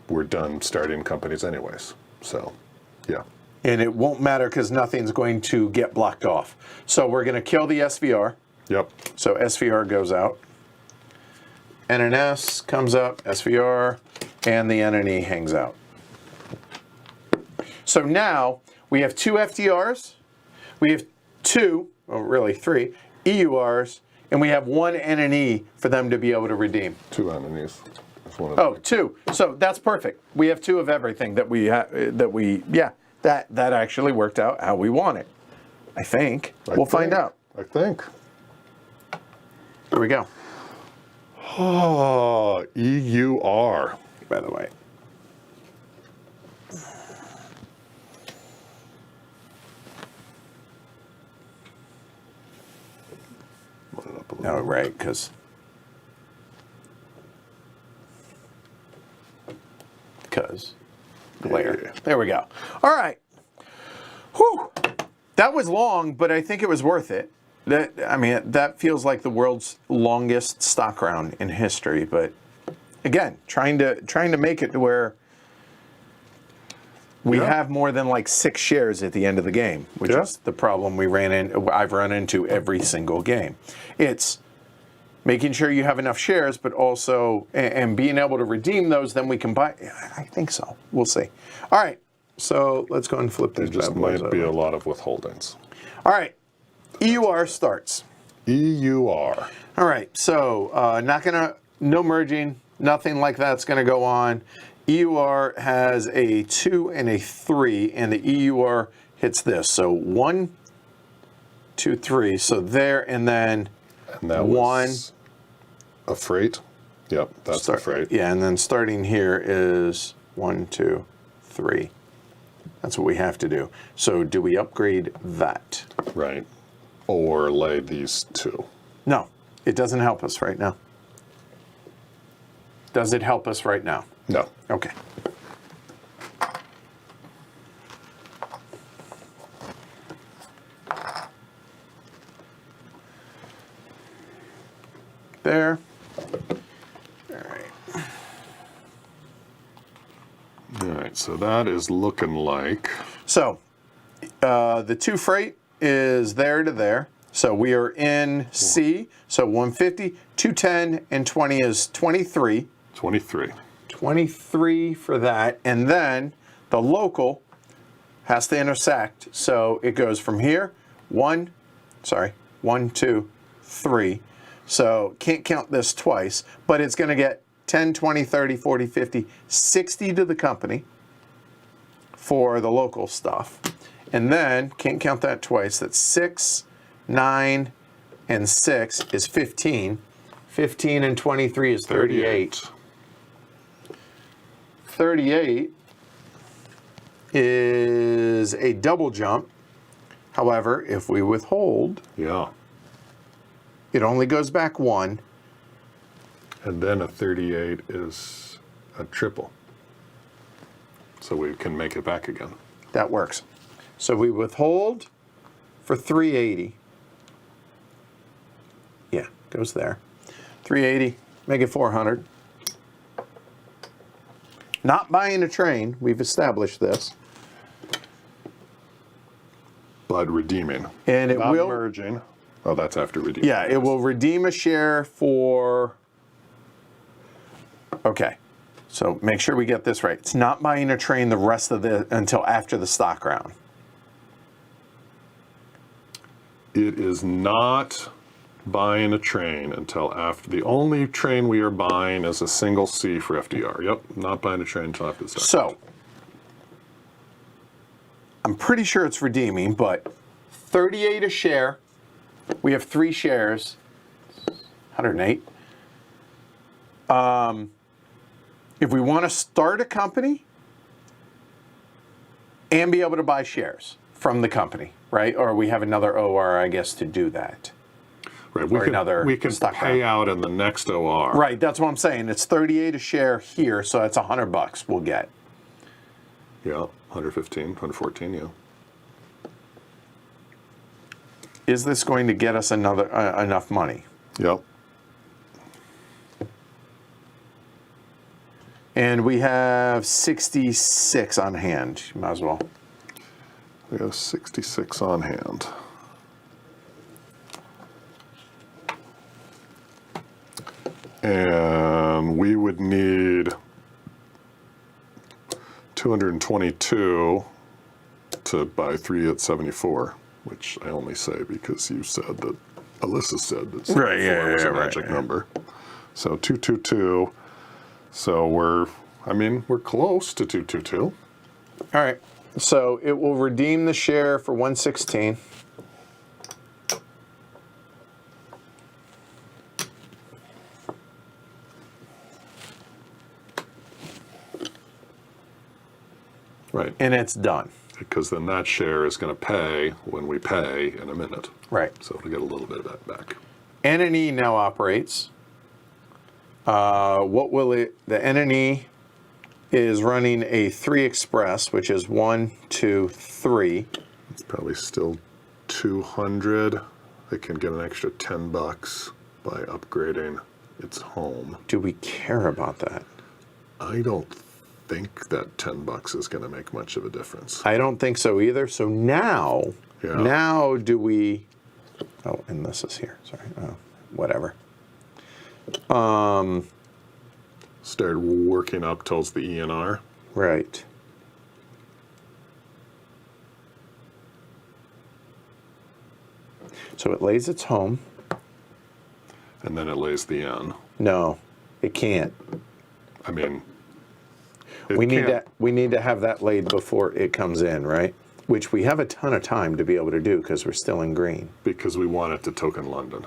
we're done starting companies anyways. So, yeah. And it won't matter because nothing's going to get blocked off. So we're going to kill the SVR. Yep. So SVR goes out. NNS comes up, SVR, and the NNE hangs out. So now we have 2 FTRs, we have 2, well really 3, EURs, and we have 1 NNE for them to be able to redeem. 2 enemies. That's one of Oh, 2. So that's perfect. We have 2 of everything that that actually worked out how we want it. I think. We'll find out. I think. Here we go. Oh, EUR. By the way. No, right, because glare. Yeah. There we go. All right. Whew. That was long, but I think it was worth it. That feels like the world's longest stock round in history. But again, trying to make it to where we have more than like 6 shares at the end of the game, which is the problem I've run into every single game. It's making sure you have enough shares, but also and being able to redeem those. Then we can buy. I think so. We'll see. All right. So let's go and flip these. There just bad boys might be over. a lot of withholdings. All right. EUR starts. EUR. All right. So no merging, nothing like that's going to go on. EUR has a 2 and a 3, and the EUR hits this. So 1, 2, 3. So there, and then And that 1. was a freight. Yep, that's the freight. Yeah, and then starting here is 1, 2, 3. That's what we have to do. So do we upgrade that? Right. Or lay these 2. No, it doesn't help us right now. Does it help us right now? No. Okay. There. All right. All right, so that is looking like... So the 2 freight is there to there. So we are in C. So 150, 210, and 20 is 23. 23. 23 for that. And then the local has to intersect. So it goes from here, 1, 2, 3. So can't count this twice, but it's going to get 10, 20, 30, 40, 50, 60 to the company for the local stuff. And then, can't count that twice, that's 6, 9, and 6 is 15. 15 and 23 is 38. 38 is a double jump. However, if we withhold, Yeah. it only goes back 1, And then a 38 is a triple. So we can make it back again. That works. So we withhold for 380. Yeah, goes there. 380, make it 400. Not buying a train, we've established this. But redeeming. And it Not will merging. Oh, that's after redeeming. Yeah, it will redeem a share for. Okay, so make sure we get this right. It's not buying a train the rest of the until after the stock round. It is not buying a train until after. The only train we are buying is a single C for FDR. Yep, not buying a train until after the stock. So, I'm pretty sure it's redeeming, but 38 a share. We have 3 shares, 108. If we want to start a company and be able to buy shares from the company, right? Or we have another OR, I guess, to do that. Right, we can stock pay out in the next OR. Right, that's what I'm saying. It's 38 a share here, so that's $100 we'll get. Yeah, 115, 114, yeah. Is this going to get us enough money? Yep. And we have 66 on hand. You might as well. We have 66 on hand. And we would need 222 to buy 3 at 74, which I only say because you said that, Alyssa said that 74 was a magic number. So 222. So we're close to 222. All right. So it will redeem the share for 116. Right. And it's done. Because then that share is going to pay when we pay in a minute. Right. So it'll get a little bit of that back. NNE now operates. What will it? The NNE is running a 3 express, which is 1, 2, 3. It's probably still 200. They can get an extra $10 by upgrading its home. Do we care about that? I don't think that $10 is going to make much of a difference. I don't think so either. So now do we? Oh, and this is here. Sorry. Oh, whatever. Start working up towards the ENR. Right. So it lays its home. And then it lays the N. No, it can't. I mean, We need to have that laid before it comes in, right? Which we have a ton of time to be able to do because we're still in green. Because we want it to token London.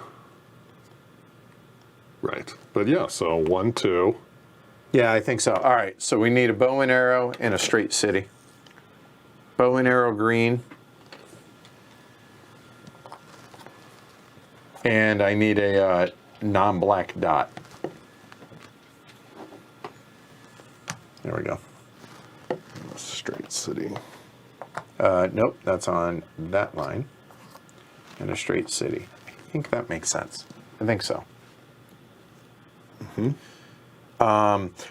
Right. But yeah, so 1, 2. Yeah, I think so. All right, so we need a bow and arrow and a straight city. Bow and arrow green. And I need a non-black dot. There we go. Straight city. Nope, that's on that line. And a straight city. I think that makes sense. I think so.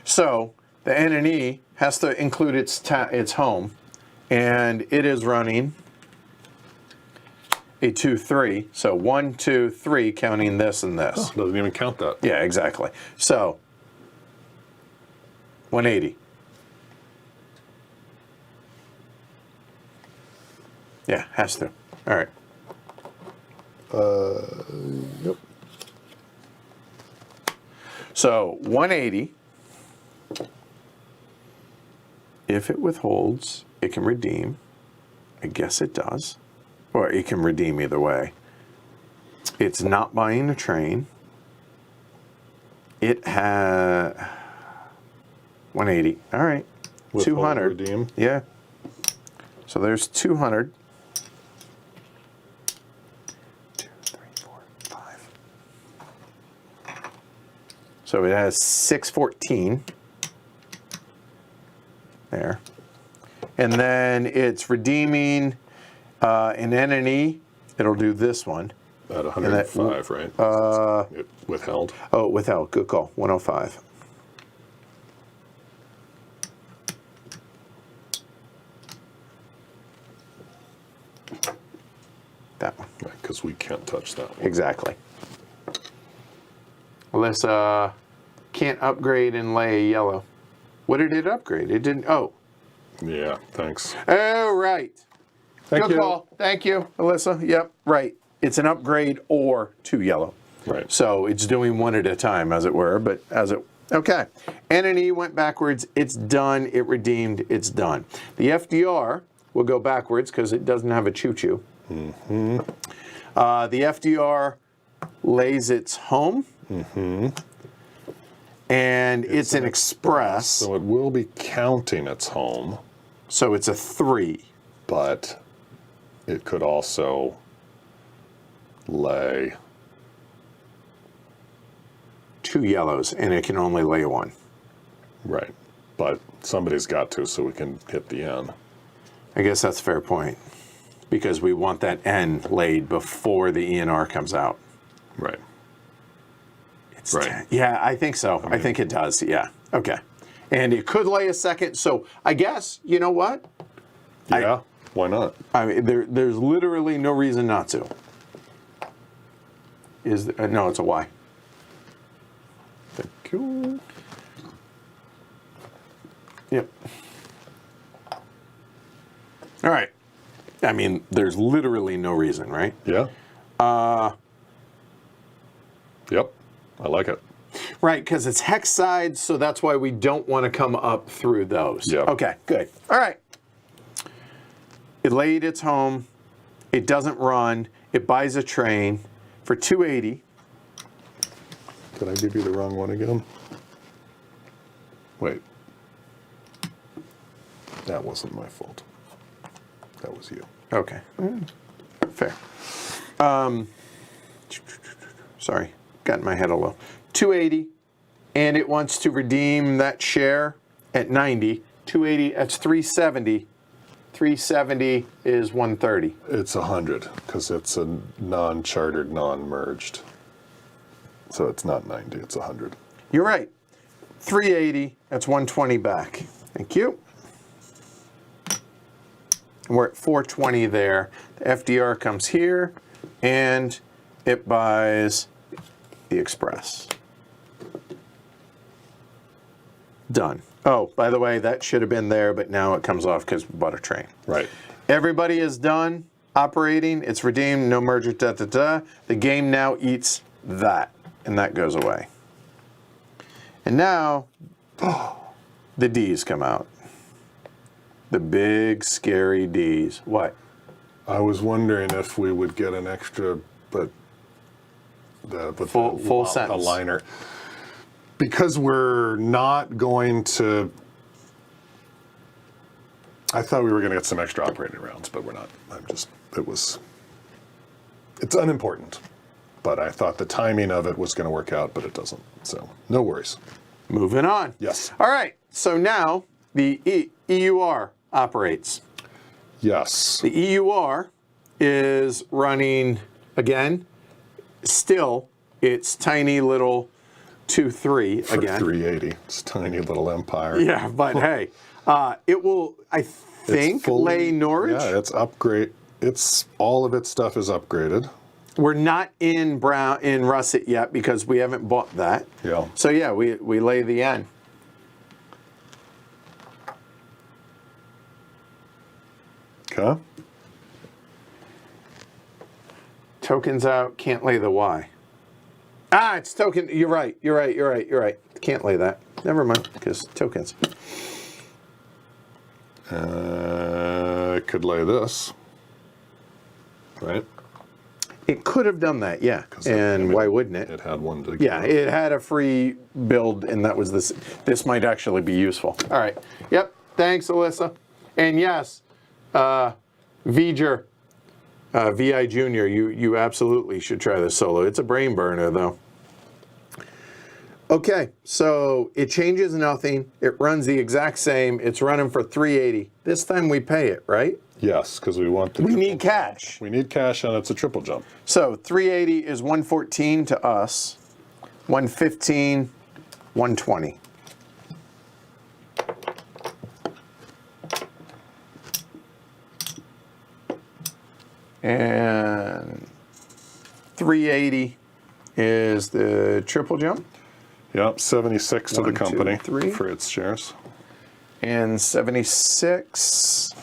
So the NNE has to include its home, and it is running a 2, 3. So 1, 2, 3, counting this and this. Oh, doesn't even count that. Yeah, exactly. So 180. Yeah, has to. All right. Yep. So 180. If it withholds, it can redeem. I guess it does. Or it can redeem either way. It's not buying a train. It has 180. All right. Withhold, 200. redeem. Yeah. So there's 200. 2, 3, 4, 5. So it has 614 there. And then it's redeeming an N and E. It'll do this one. At 105, right? It withheld. Oh, withheld. Good call. 105. That one. Because we can't touch that one. Exactly. Alyssa can't upgrade and lay a yellow. What did it upgrade? It didn't. Oh. Yeah, thanks. Oh, right. Thank Good you. call. Thank you, Alyssa. Yep, right. It's an upgrade or 2 yellow. Right. So it's doing one at a time, as it were, but as it... Okay. N and E went backwards. It's done. It redeemed. It's done. The FDR will go backwards because it doesn't have a choo-choo. Mm-hmm. The FDR lays its home. Mm-hmm. And it's an express. So it will be counting its home. So it's a 3. But it could also lay 2 yellows, and it can only lay 1. right. But somebody's got to, so we can hit the N. I guess that's a fair point, because we want that N laid before the ENR comes out. Right. It's Right. Yeah, I think so. I think it does. Yeah. Okay. And it could lay a second. So I guess, you know what? Yeah. Why not? I mean, there's literally no reason not to. No, it's a Y. Thank you. Yep. All right. I mean, there's literally no reason, right? Yeah. Yep. I like it. Right, because it's hex sides, so that's why we don't want to come up through those. Yep. Okay, good. All right. It laid its home. It doesn't run. It buys a train for 280. Did I give you the wrong one again? Wait. That wasn't my fault. That was you. Okay. Fair. Sorry, got in my head a little. 280, and it wants to redeem that share at 90. 280, that's 370. 370 is 130. It's 100 because it's a non-chartered, non-merged. So it's not 90, it's 100. You're right. 380, that's 120 back. Thank you. And we're at 420 there. The FDR comes here, and it buys the Express. Done. Oh, by the way, that should have been there, but now it comes off because we bought a train. Right. Everybody is done operating. It's redeemed, no merger, da-da-da. The game now eats that, and that goes away. And now, the D's come out. The big, scary D's. What? I was wondering if we would get an extra, but Full sentence. a liner. Because we're not going to... I thought we were going to get some extra operating rounds, but we're not. It's unimportant. But I thought the timing of it was going to work out, but it doesn't. So, no worries. Moving on. Yes. All right. So now the EUR operates. Yes. The EUR is running, again, still, it's tiny little 2-3 For again. 380. It's a tiny little empire. Yeah, but hey, it will, I think, lay Norwich. Yeah, it's upgrade. All of its stuff is upgraded. We're not in Russet yet because we haven't bought that. Yeah. So yeah, we lay the N. Okay. Tokens out, can't lay the Y. Ah, it's token. You're right. Can't lay that. Never mind, because tokens. Could lay this. Right? It could have done that, yeah. 'Cause And why wouldn't it? It had one to Yeah, it had a free build, and that was this. This might actually be useful. All right. Yep. Thanks, Alyssa. And yes, V'ger, VI Junior, you absolutely should try this solo. It's a brain burner, though. Okay, so it changes nothing. It runs the exact same. It's running for 380. This time we pay it, right? Yes, because we want the We triple need cash. jump. We need cash, and it's a triple jump. So 380 is 114 to us, 115, 120. And 380 is the triple jump. Yep, 76 to the 1, 2, company 3. for its shares. And 76,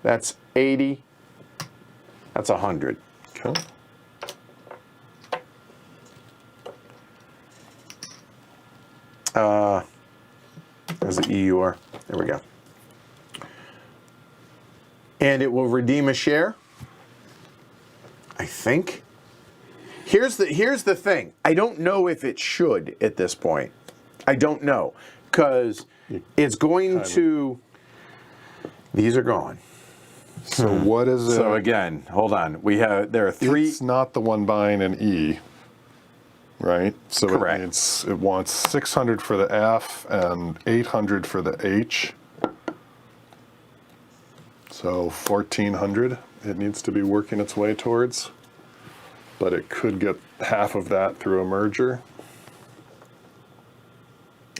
that's 80, that's 100. Okay. There's the EUR. There we go. And it will redeem a share, I think. Here's the thing. I don't know if it should at this point. I don't know, because it's going to. These are gone. So what is it? So again, hold on. There are 3. It's not the one buying an E, right? So Correct. it wants 600 for the F and 800 for the H. So 1,400 it needs to be working its way towards, but it could get half of that through a merger.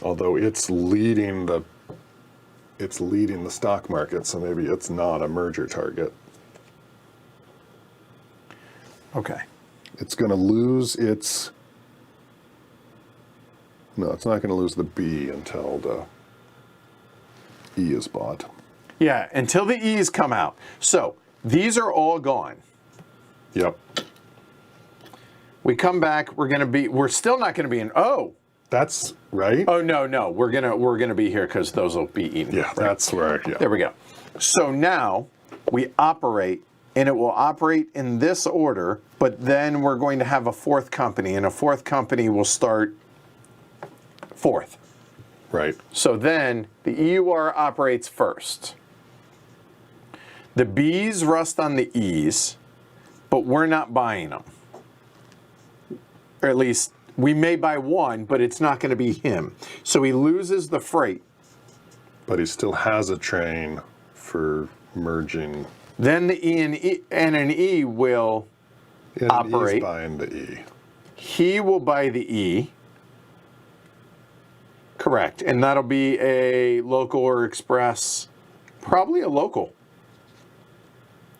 Although it's leading the stock market, so maybe it's not a merger target. Okay. It's going to lose its. No, it's not going to lose the B until the E is bought. Yeah, until the E's come out. So these are all gone. Yep. We come back. We're still not going to be in. Oh. That's right. Oh no. We're gonna be here because those will be eaten. Yeah, right? that's where. Yeah. There we go. So now we operate, and it will operate in this order. But then we're going to have a fourth company, and a fourth company will start fourth. Right. So then the EUR operates first. The B's rust on the E's, but we're not buying them. Or at least we may buy one, but it's not going to be him. So he loses the freight. But he still has a train for merging. Then the E and an E will And operate. he's buying the E. He will buy the E. Correct. And that'll be a local or express, probably a local.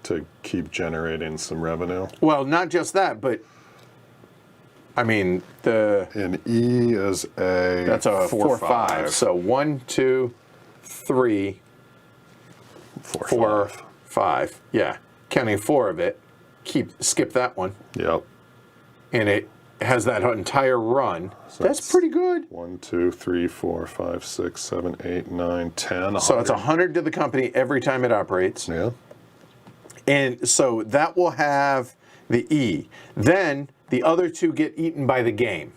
To keep generating some revenue. Well, not just that, but I mean, And E is that's a 4-5. So 1, 2, 3, 4, 5. Yeah. Counting 4 of it. Skip that one. Yep. And it has that entire run. So that's pretty good. 1, 2, 3, 4, 5, 6, 7, 8, 9, 10. 100. So it's 100 to the company every time it operates. Yeah. And so that will have the E. Then the other 2 get eaten by the game.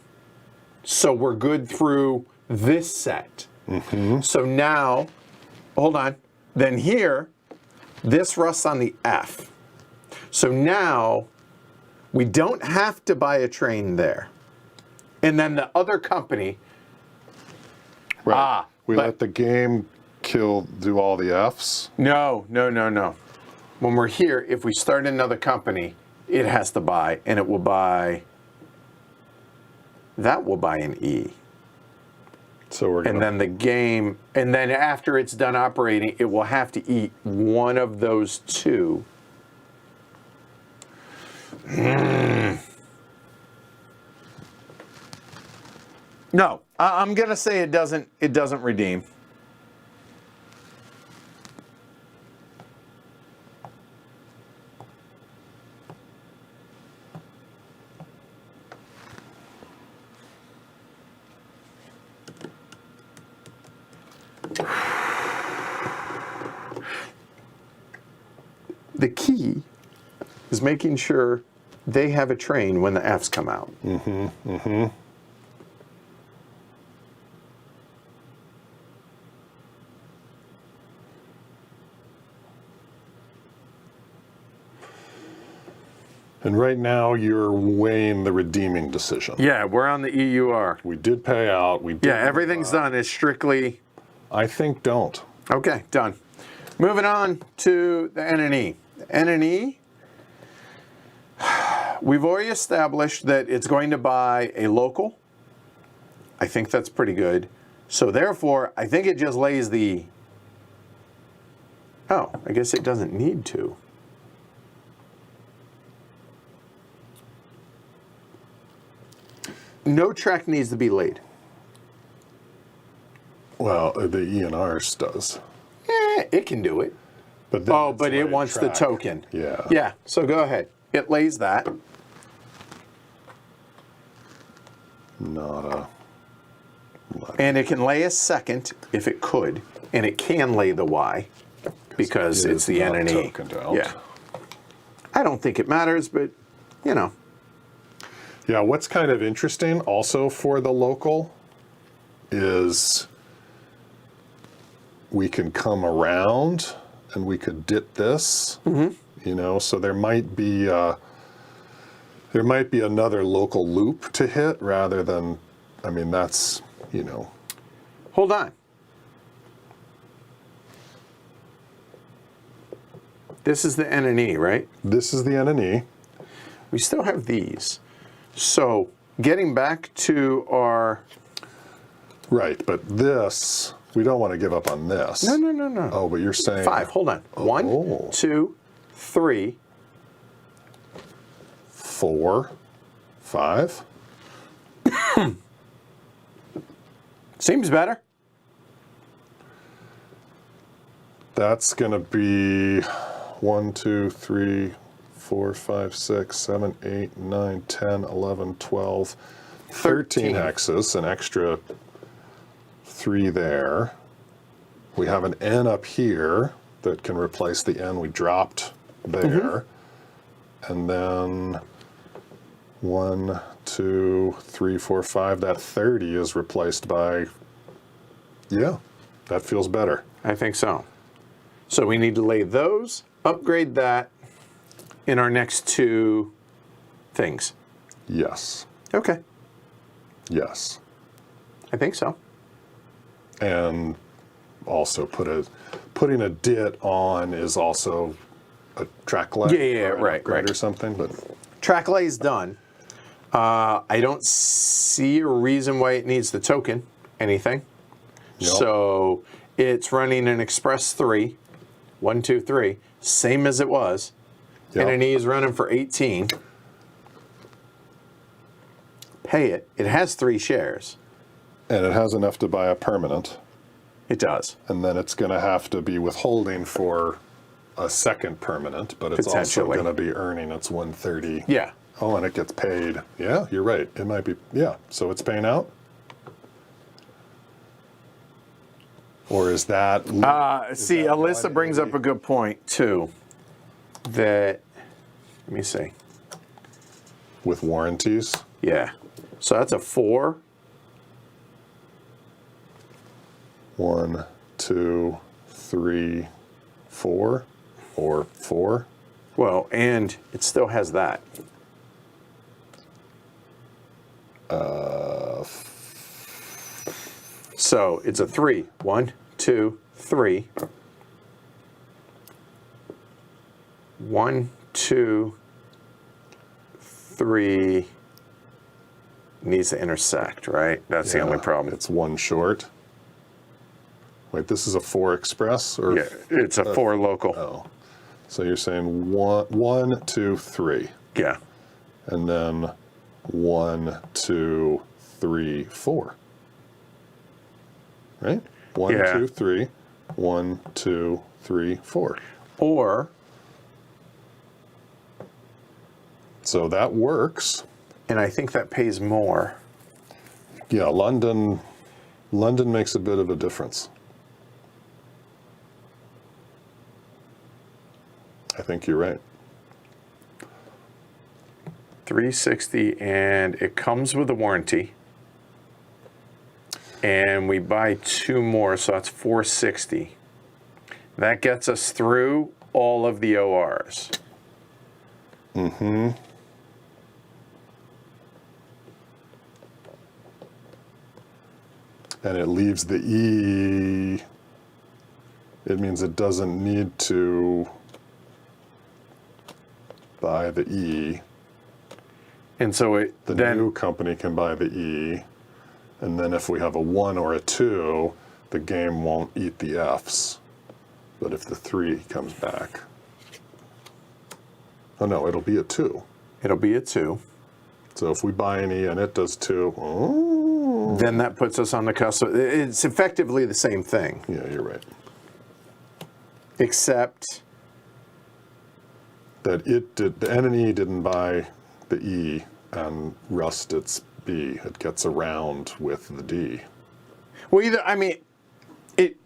So we're good through this set. Mm-hmm. So now, hold on. Then here, this rusts on the F. So now we don't have to buy a train there. And then the other company. Right. We let the game do all the Fs. No. When we're here, if we start another company, it has to buy, and it will buy. That will buy an E. So we're gonna, And then the game, and then after it's done operating, it will have to eat one of those 2. No, I'm gonna say it doesn't redeem. The key is making sure they have a train when the Fs come out. And right now, you're weighing the redeeming decision. Yeah, we're on the EUR. We did pay out. We did. Yeah, everything's done. It's strictly... I think don't. Okay, done. Moving on to the NNE. NNE, we've already established that it's going to buy a local. I think that's pretty good. So therefore, I think it just lays the... Oh, I guess it doesn't need to. No track needs to be laid. Well, the ENRs does. It can do it. But then Oh, it's but it laid wants the track. token. Yeah. Yeah, so go ahead. It lays that. Not a... And it can lay a second if it could. And it can lay the Y because It it's is the not NNE. tokened out. Yeah. I don't think it matters, but, you know. Yeah, what's kind of interesting also for the local is we can come around and we could dip this, you know, so there might be another local loop to hit rather than, I mean, that's, you know. Hold on. This is the NNE, right? This is the NNE. We still have these. So getting back to our... Right, but this, we don't want to give up on this. No. Oh, but you're saying... 5, hold on. 1, 2, 3. 4, 5. Seems better. That's going to be 1, 2, 3, 4, 5, 6, 7, 8, 9, 10, 11, 12, 13 hexes, an extra 3 there. We have an N up here that can replace the N we dropped there. And then 1, 2, 3, 4, 5. That 30 is replaced by, yeah, that feels better. I think so. So we need to lay those, upgrade that in our next 2 things. Yes. Okay. Yes. I think so. And also putting a dit on is also a track lay. Yeah, or an right, upgrade right. or something, but Track lay's done. I don't see a reason why it needs the token, anything. Yep. So it's running an Express 3, 1, 2, 3, same as it was. Yep. NNE is running for 18. Pay it. It has 3 shares. and it has enough to buy a permanent. It does. And then it's going to have to be withholding for a second permanent, but it's also Potentially. going to be earning its 130. Yeah. Oh, and it gets paid. Yeah, you're right. It might be, yeah. So it's paying out? Or is that? See, that Alyssa one brings up maybe? a good point, too. That, let me see. With warranties? Yeah. So that's a 4. 1, 2, 3, 4, or 4. Well, and it still has that. So it's a 3. 1, 2, 3. 1, 2, 3 needs to intersect, right? That's the only problem. It's one short. Wait, this is a 4 express? Or Yeah, it's a 4 local. Oh. So you're saying 1, 2, 3. Yeah. And then 1, 2, 3, 4. Right? 1, Yeah. 2, 3. 1, 2, 3, 4. Or, So that works. and I think that pays more. Yeah, London makes a bit of a difference. I think you're right. 360, and it comes with a warranty. And we buy 2 more, so that's 460. That gets us through all of the ORs. and it leaves the E, it means it doesn't need to buy the E. And so The new company can buy the E, and then if we have a 1 or a 2, the game won't eat the Fs. But if the 3 comes back, oh no, it'll be a 2. It'll be a 2. So if we buy an E and it does 2, oh. Then that puts us on the cusp. It's effectively the same thing. Yeah, you're right. Except That the N and E didn't buy the E and rust its B. It gets around with the D. well, either I mean, it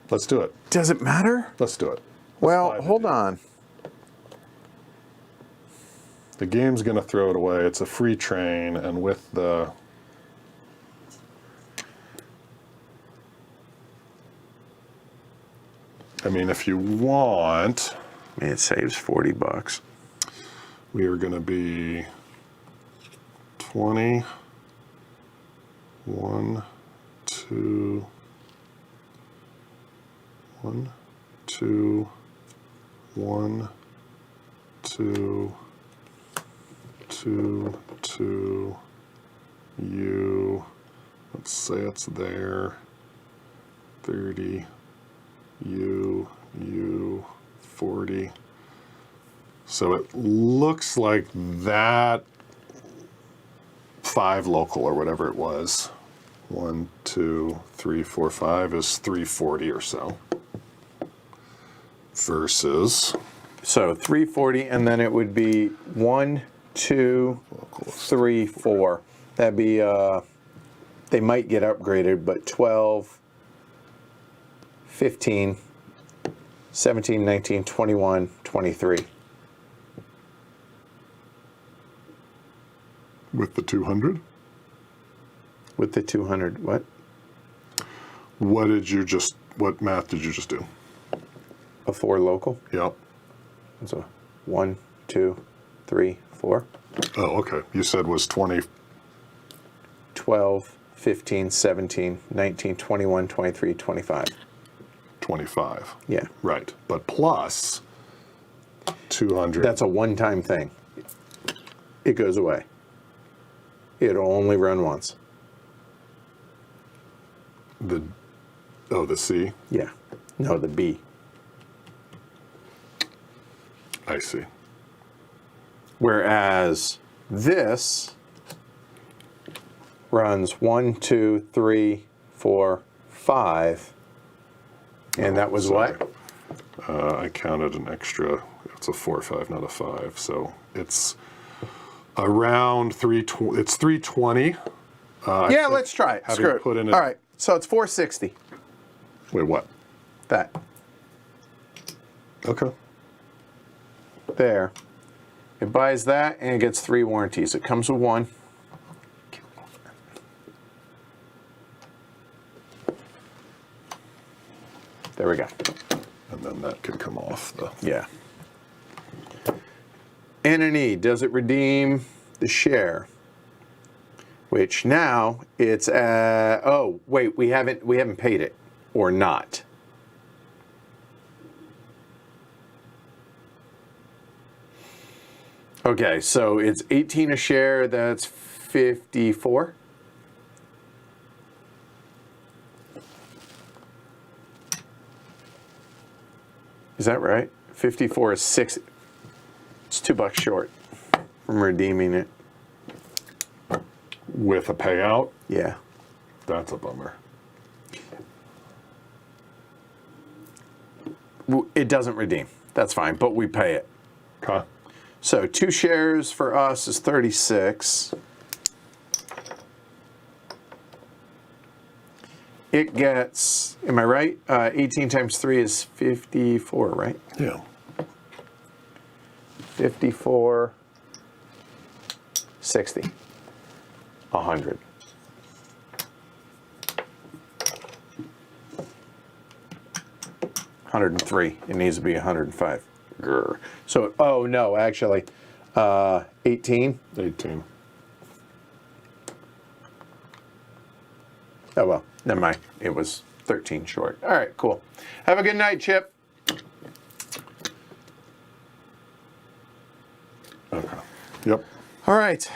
Let's do it. does it matter? Let's do it. Well, hold on. The game's going to throw it away. It's a free train, and with the... I mean, if you want, It saves $40. we are going to be 20, 1, 2, 1, 2, 1, 2, 2, 2, U, let's say it's there, 30, U, 40. So it looks like that 5 local or whatever it was, 1, 2, 3, 4, 5 is 340 or so. Versus, So 340, and then it would be 1, 2, 3, 4. That'd be they might get upgraded, but 12, 15, 17, 19, 21, 23. with the 200, With the 200, what? what math did you just do? A 4 local? Yep. So 1, 2, 3, 4. Oh, okay. You said was 20. 12, 15, 17, 19, 21, 23, 25. 25. Yeah. Right. But plus 200. That's a one-time thing. It goes away. It'll only run once. the C. Yeah. No, the B. I see. Whereas this runs 1, 2, 3, 4, 5. And that was Sorry. what? I counted an extra. It's a 4, 5, not a 5. So it's around 320. It's 320. Yeah, let's try it. having Screw it. put in a- All right. So it's 460. Wait, what? That. Okay. There. It buys that and it gets 3 warranties. It comes with 1. There we go. And then that can come off the. Yeah. N and E, does it redeem the share? Which now it's oh wait, we haven't paid it or not. Okay, so it's 18 a share, that's 54. Is that right? 54 is 6. It's $2 short from redeeming it. With a payout? Yeah. That's a bummer. It doesn't redeem. That's fine, but we pay it. Okay. So 2 shares for us is 36. It gets, am I right? 18 times 3 is 54, right? Yeah. 54, 60, 100. $103. It needs to be 105. Grr. So, oh no, actually, 18. 18. Oh well, Never mind. It was 13 short. All right, cool. Have a good night, Chip. Okay. Yep. All right.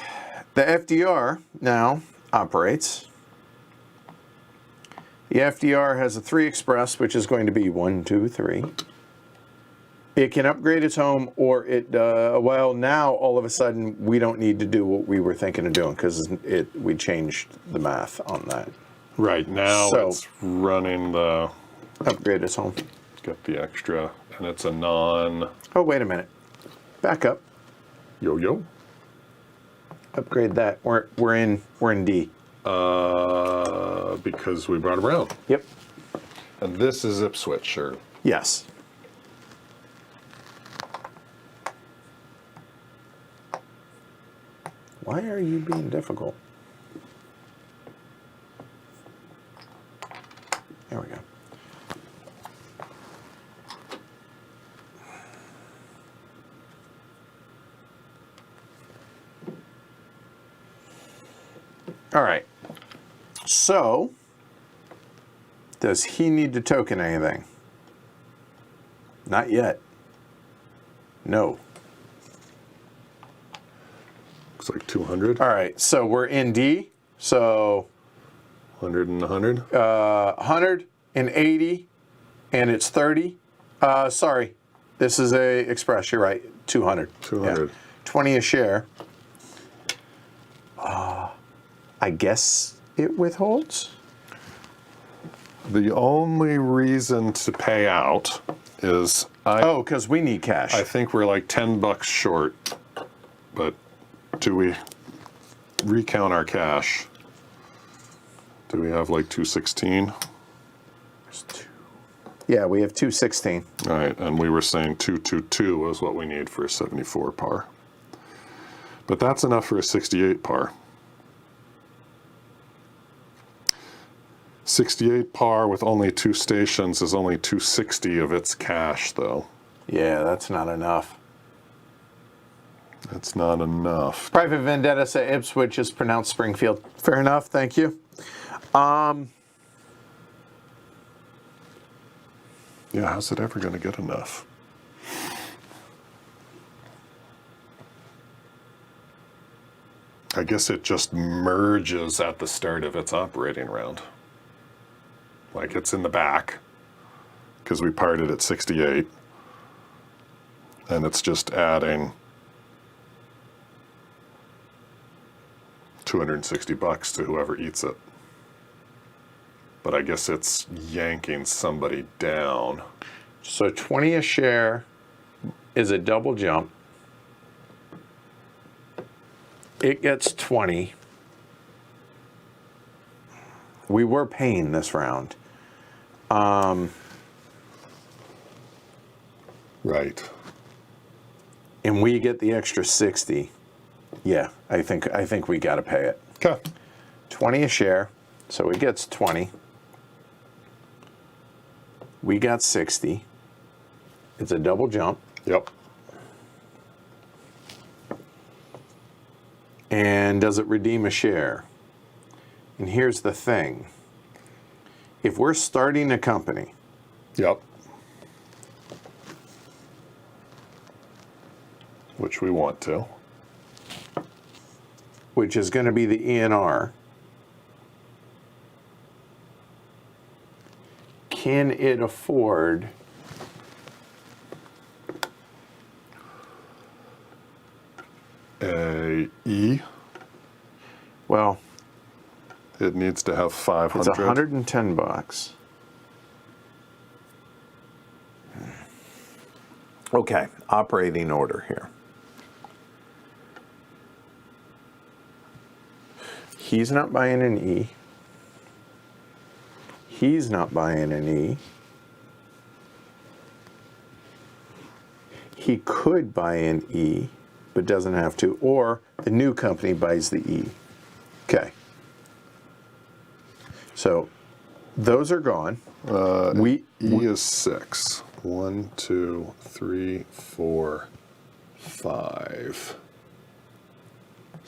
The FDR now operates. The FDR has a 3 express, which is going to be 1, 2, 3. It can upgrade its home, or it, well, now all of a sudden we don't need to do what we were thinking of doing because we changed the math on that. Right, now So- it's running the, Upgrade its home. get the extra, and it's a non Oh, wait a minute. Back up. yo-yo. Upgrade that. We're in D. Because we brought him around. Yep. And this is Ipswich, or Yes. Why are you being difficult? There we go. All right. So, does he need to token anything? Not yet. No. looks like 200. All right. So we're in D. So 100 and 100. 180, and it's 30. Sorry, this is a express. You're right. 200. 200. Yeah. 20 a share. I guess it withholds. The only reason to pay out is Oh, because we need cash. I think we're like $10 short, but do we recount our cash? Do we have like 216? Yeah, we have 216. All right, and we were saying 222 is what we need for a 74 par. But that's enough for a 68 par. 68 par with only 2 stations is only 260 of its cash, though. Yeah, that's not enough. That's not enough. Private Vendetta at Ipswich is pronounced Springfield. Fair enough, thank you. Yeah, how's it ever going to get enough? I guess it just merges at the start of its operating round. Like it's in the back, because we parted at 68, and it's just adding $260 to whoever eats it. But I guess it's yanking somebody down. So 20 a share is a double jump. It gets 20. We were paying this round. Right. And we get the extra 60. Yeah, I think we got to pay it. Okay. 20 a share, so it gets 20. We got 60. It's a double jump. Yep. And does it redeem a share? And here's the thing. If we're starting a company, Yep. Which we want to. which is going to be the ENR, can it afford A E, well, it needs to have 500. it's $110. Okay, operating order here. He's not buying an E. He's not buying an E. He could buy an E, but doesn't have to, or the new company buys the E. Okay. So those are gone. E is 6. 1, 2, 3, 4, 5,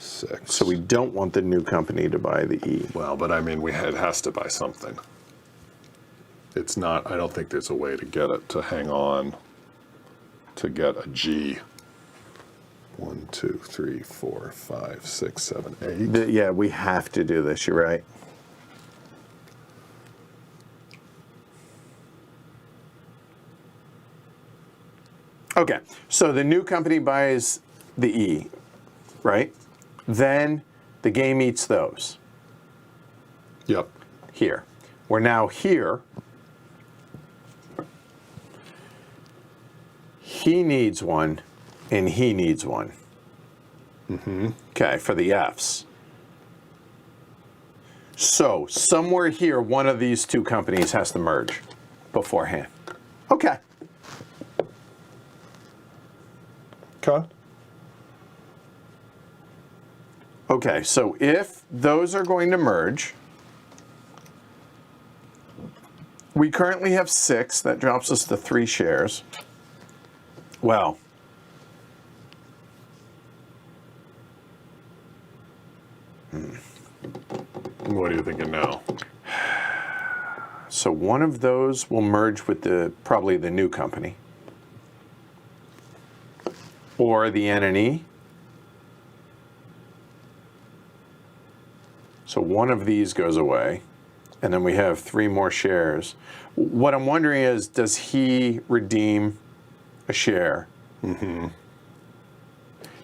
6. So we don't want the new company to buy the E. Well, but I mean, it has to buy something. It's not, I don't think there's a way to get it to hang on to get a G. 1, 2, 3, 4, 5, 6, 7, 8. Yeah, we have to do this. You're right. Okay, so the new company buys the E, right? Then the game eats those Yep. here. We're now here. He needs one, and he needs one. Okay, for the Fs. So somewhere here, one of these two companies has to merge beforehand. Okay. Okay. Okay, so if those are going to merge, we currently have 6. That drops us to 3 shares. Well, What are you thinking now? so one of those will merge with probably the new company. Or the N and E. So one of these goes away, and then we have 3 more shares. What I'm wondering is, does he redeem a share?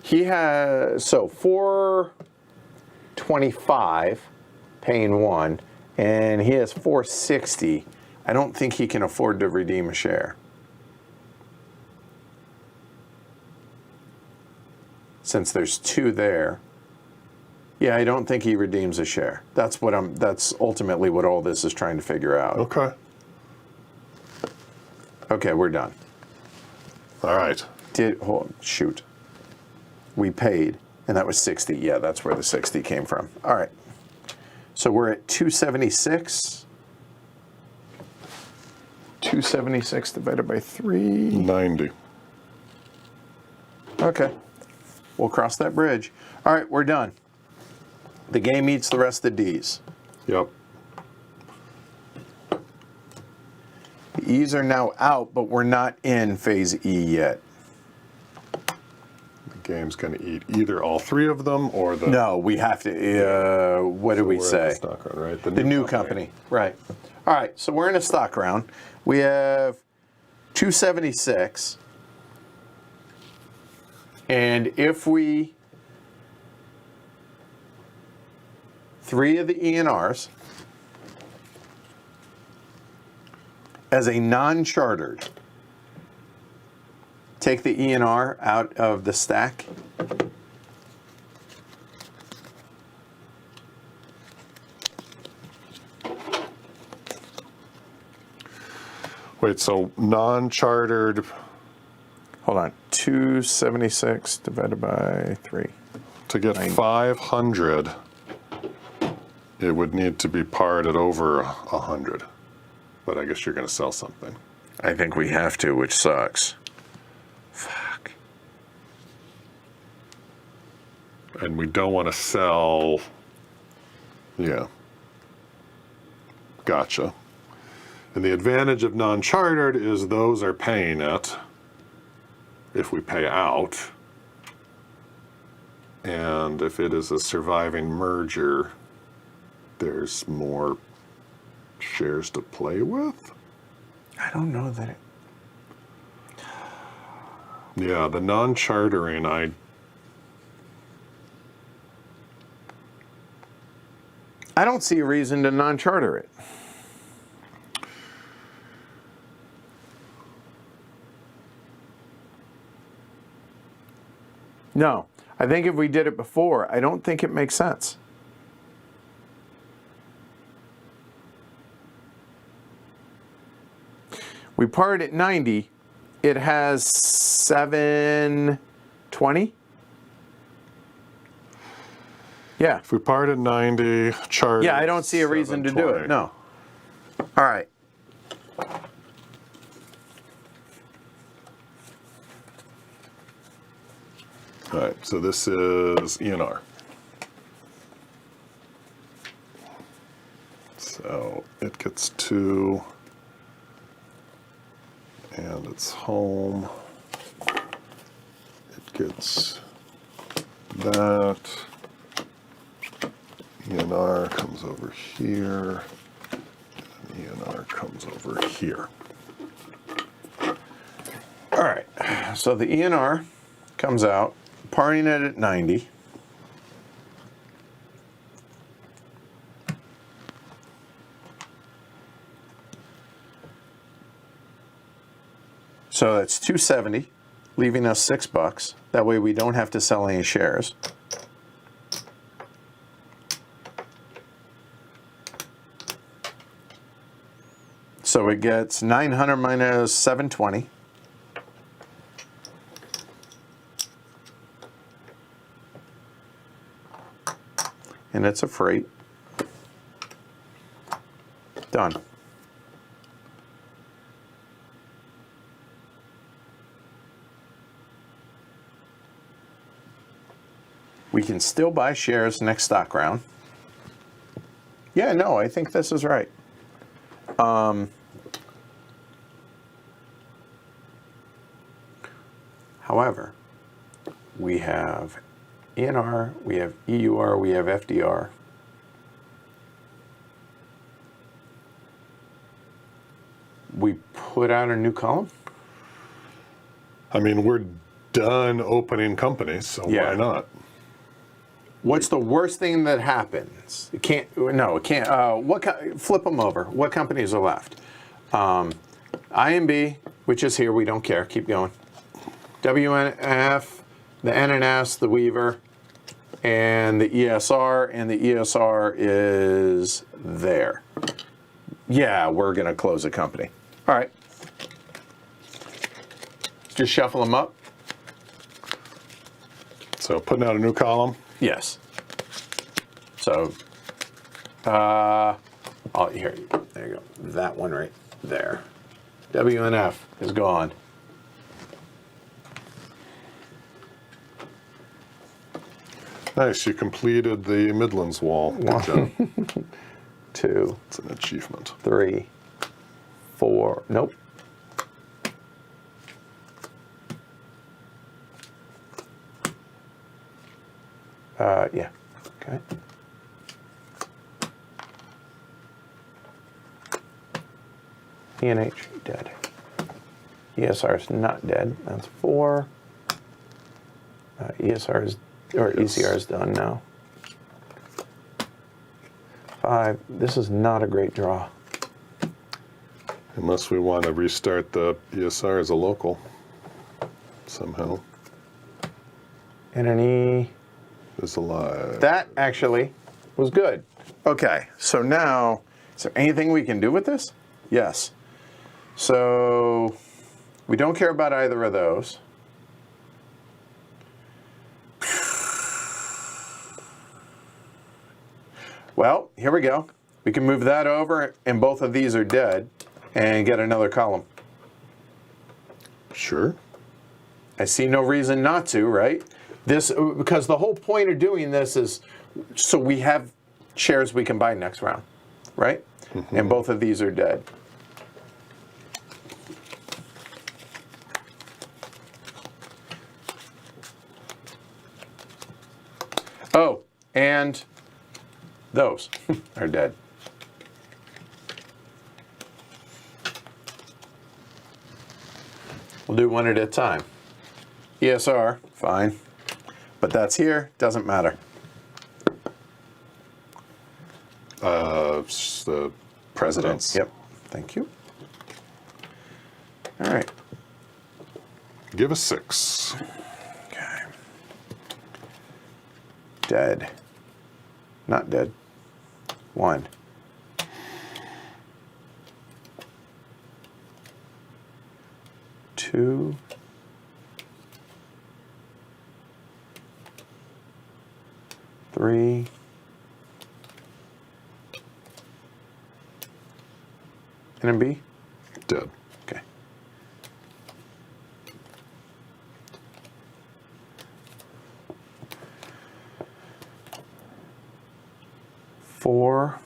He has, so 425 paying 1, and he has 460. I don't think he can afford to redeem a share. Since there's 2 there. Yeah, I don't think he redeems a share. That's ultimately what all this is trying to figure out. Okay. Okay, we're done. All right. Shoot. We paid, and that was 60. Yeah, that's where the 60 came from. All right. So we're at 276. 276 divided by 3. 90. Okay. We'll cross that bridge. All right, we're done. The game eats the rest of the Ds. Yep. The E's are now out, but we're not in phase E yet. The game's going to eat either all 3 of them or the... No, we have to, what do we we're in say? the stock round, right? The new company. Right. All right, so we're in a stock round. We have 276. And if we... 3 of the ENRs as a non-chartered, take the ENR out of the stack. Wait, so non-chartered... Hold on, 276 divided by 3. To get 500, it would need to be parred at over 100. But I guess you're going to sell something. I think we have to, which sucks. Fuck. And we don't want to sell... Yeah. Gotcha. And the advantage of non-chartered is those are paying it if we pay out. And if it is a surviving merger, there's more shares to play with? I don't know that it... Yeah, the non-chartering, I don't see a reason to non-charter it. No. I think if we did it before, I don't think it makes sense. We parred at 90. It has 720. Yeah. if we part at 90, charter. Yeah, I don't see a reason to do it. 720. No. All right. All right, so this is ENR. So it gets 2, and it's home. It gets that. ENR comes over here, and ENR comes over here. All right, so the ENR comes out, parting it at 90. So that's 270, leaving us $6. That way we don't have to sell any shares. So it gets 900 minus 720. And it's a freight. Done. We can still buy shares next stock round. Yeah, no, I think this is right. However, we have ENR, we have EUR, we have FDR. We put out a new column? I mean, we're done opening companies, so Yeah. why not? What's the worst thing that happens? It can't. No, it can't. Flip them over. What companies are left? IMB, which is here. We don't care. Keep going. WNF, the NNS, the Weaver, and the ESR. And the ESR is there. Yeah, we're going to close a company. All right. Just shuffle them up. So putting out a new column. Yes. So, here, there you go. That one right there. WNF is gone. Nice, you completed the Midlands wall. Good job. 2, It's an achievement. 3, 4. Nope. Yeah. Okay. ENH dead. ESR is not dead. That's 4. ESR is, or Yes. ECR is done now. 5. This is not a great draw. Unless we want to restart the ESR as a local somehow. And an E. Is alive. That actually was good. Okay, so now, is there anything we can do with this? Yes. So we don't care about either of those. Well, here we go. We can move that over, and both of these are dead, and get another column. Sure. I see no reason not to, right? This, because the whole point of doing this is so we have shares we can buy next round, right? Mm-hmm. And both of these are dead. Oh, and those are dead. We'll do one at a time. ESR, fine. But that's here, doesn't matter. The presidents. Yep, thank you. All right. Give us 6. Okay. Dead. Not dead. 1. Two. 3. NMB? Dead. Okay. 4.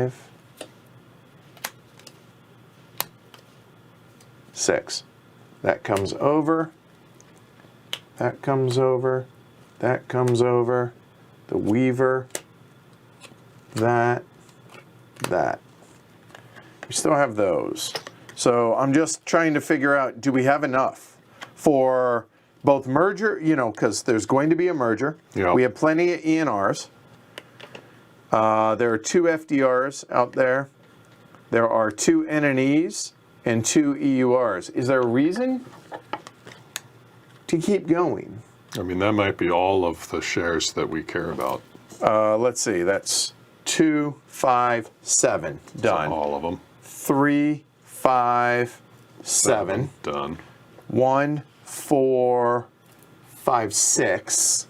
5, 6. That comes over. That comes over. That comes over. The Weaver. That. We still have those. So I'm just trying to figure out, do we have enough for both merger, because there's going to be a merger. Yep. We have plenty of ENRs. There are 2 FDRs out there. There are 2 NNEs and 2 EURs. Is there a reason to keep going? I mean, that might be all of the shares that we care about. Let's see. That's 2, 5, 7. Done. So all of them. 3, 5, 7. Done. 1, 4, 5, 6.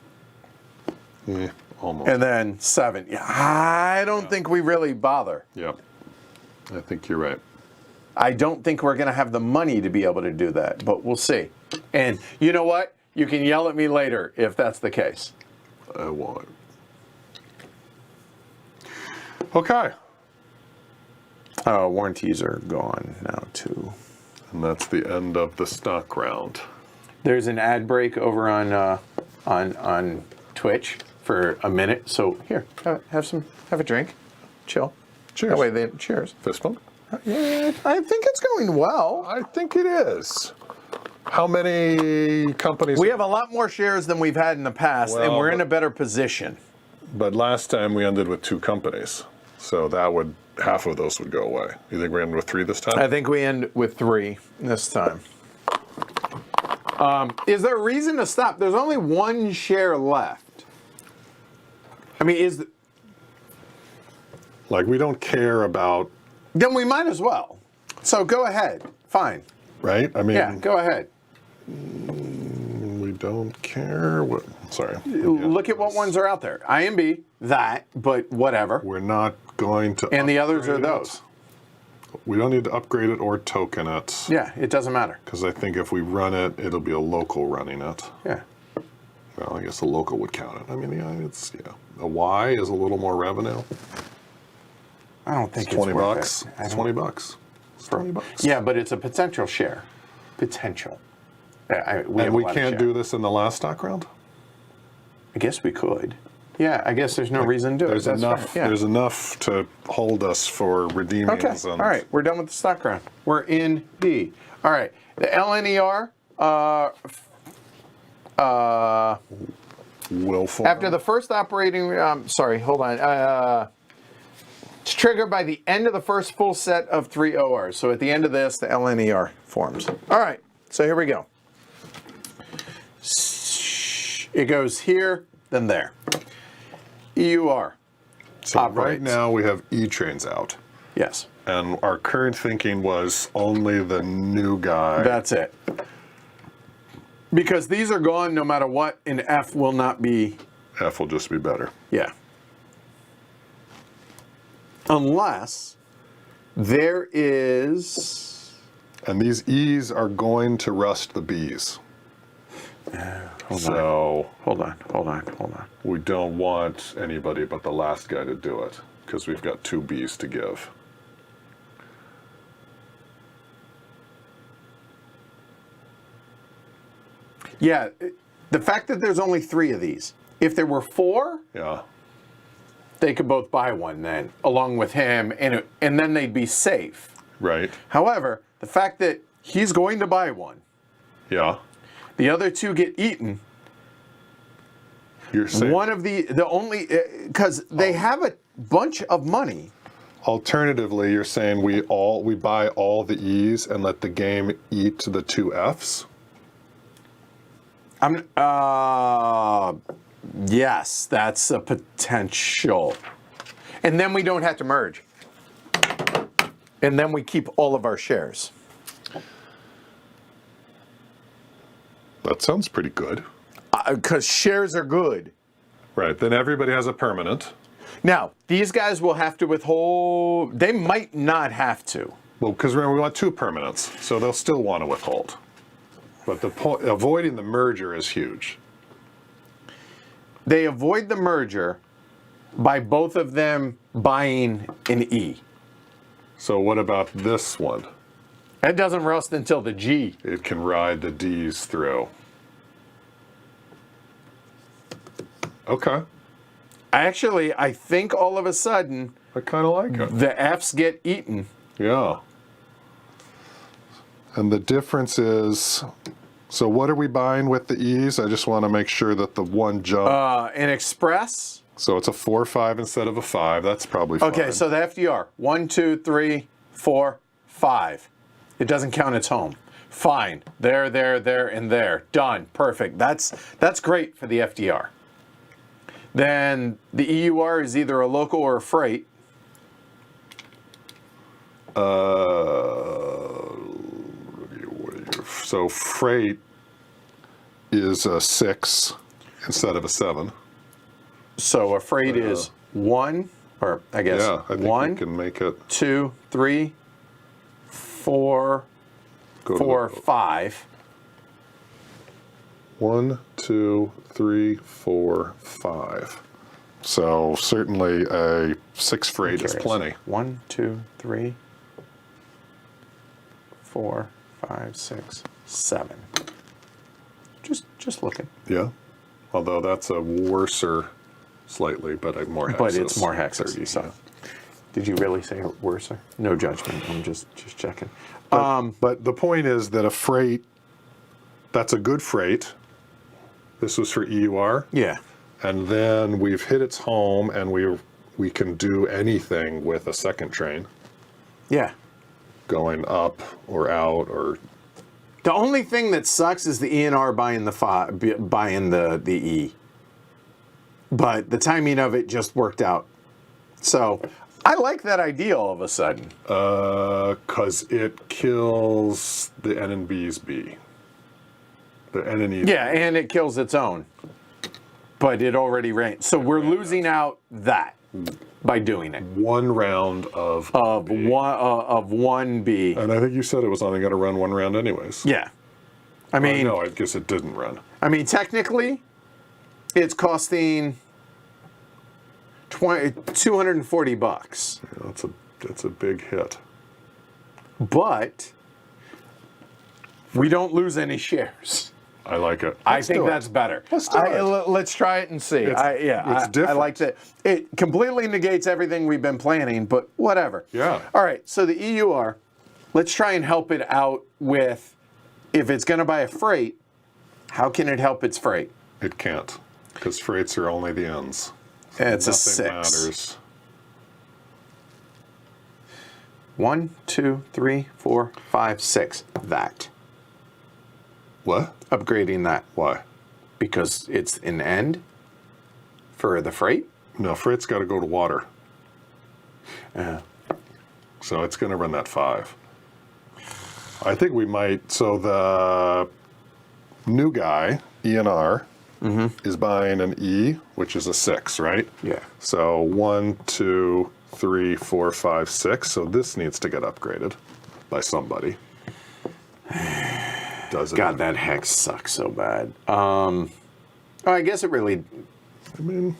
Almost. And then 7. Yeah, I don't think we really bother. Yep. I think you're right. I don't think we're going to have the money to be able to do that, but we'll see. And you know what? You can yell at me later if that's the case. I won't. Okay. Warranties are gone now, too. And that's the end of the stock round. There's an ad break over on Twitch for a minute. So here, have a drink, chill. Cheers. That way, cheers. Fist bump? Yeah, I think it's going well. I think it is. How many companies? We have a lot more shares than we've had in the past, and we're in a better position. But last time we ended with 2 companies, so half of those would go away. You think we're ending with 3 this time? I think we end with 3 this time. Is there a reason to stop? There's only 1 share left. I mean, Like, we don't care about... Then we might as well. So go ahead. Fine. Right? I mean... Yeah, go ahead. We don't care what... Sorry. Look at what ones are out there. IMB, but whatever. We're not going to... And the others are upgrade those. it. We don't need to upgrade it or token it. Yeah, it doesn't matter. Because I think if we run it, it'll be a local running it. Yeah. Well, I guess a local would count it. I mean, a Y is a little more revenue. I don't think it's 20 worth bucks. it. It's 20 bucks. It's 20 bucks. Yeah, but it's a potential share. Potential. We can't do this in the last stock round? I guess we could. Yeah, I guess there's no reason to do it. There's enough. Yeah. There's enough to hold us for redeeming. Okay. All right. We're done with the stock round. We're in D. All right. The LNER. Willful. After the first operating. Sorry. Hold on. It's triggered by the end of the first full set of 3 ORs. So at the end of this, the LNER forms. All right. So here we go. It goes here, then there. EUR. So operates. right now we have E-trains out. Yes. And our current thinking was only the new guy. That's it. Because these are gone no matter what, and F will not be. F will just be better. Yeah. Unless there is. And these E's are going to rust the B's. Hold on. We don't want anybody but the last guy to do it because we've got 2 B's to give. Yeah, the fact that there's only 3 of these. If there were 4, Yeah. they could both buy one then, along with him, and then they'd be safe. Right. However, the fact that he's going to buy one, Yeah. the other 2 get eaten. You're saying One of the only, because they have a bunch of money. alternatively, you're saying we buy all the E's and let the game eat the 2 F's? Yes, that's a potential. And then we don't have to merge. And then we keep all of our shares. That sounds pretty good. Because shares are good. Right. Then everybody has a permanent. Now, these guys will have to withhold. They might not have to. Well, because remember, we want 2 permanents, so they'll still want to withhold. But avoiding the merger is huge. They avoid the merger by both of them buying an E. So what about this one? It doesn't rust until the G. It can ride the D's through. Okay. Actually, I think all of a sudden I kind of like it. the F's get eaten. Yeah. And the difference is, so what are we buying with the E's? I just want to make sure that the one jump. An Express. So it's a 4-5 instead of a 5. That's probably fine. Okay, so the FDR. 1, 2, 3, 4, 5. It doesn't count its home. Fine. There, and there. Done. Perfect. That's great for the FDR. Then the EUR is either a local or a freight. So freight is a 6 instead of a 7. So a freight is 1, or I guess Yeah, I think 1, we can make it 2, 3, 4, go to 4, 5. 1, 2, 3, 4, 5. So certainly a 6 freight is plenty. 1, 2, 3, 4, 5, 6, 7. Just looking. Yeah. Although that's a worser slightly, but a more hexes. But it's more hexes. 30, So. yeah. Did you really say worse? No judgment. I'm just checking. But the point is that a freight, that's a good freight. This was for EUR. Yeah. And then we've hit its home, and we can do anything with a second train Yeah. going up or out or. The only thing that sucks is the ENR buying the E. But the timing of it just worked out. So I like that idea all of a sudden. Because it kills the N and B's B. The N and E. Yeah, and it kills its own. But it already ran. So we're losing out that by doing it. One round of B. Of 1B. And I think you said it was only going to run one round anyways. Yeah. I mean, no, I guess it didn't run. I mean, technically, it's costing $240. Yeah, that's a big hit. But we don't lose any shares. I like it. I think that's better. Let's do it. Let's try it and see. It's different. I like that. It completely negates everything we've been planning, but whatever. Yeah. All right, so the EUR, let's try and help it out with, if it's going to buy a freight, how can it help its freight? It can't, because freights are only the ends. It's a Nothing 6. matters. 1, 2, 3, 4, 5, 6. That. What? Upgrading that. Why? Because it's an end for the freight? No, freight's got to go to water. So it's going to run that 5. I think we might. So the new guy, ENR, is buying an E, which is a 6, right? Yeah. So 1, 2, 3, 4, 5, 6. So this needs to get upgraded by somebody. Does it? God, that hex sucks so bad. Oh, I guess it really. I mean,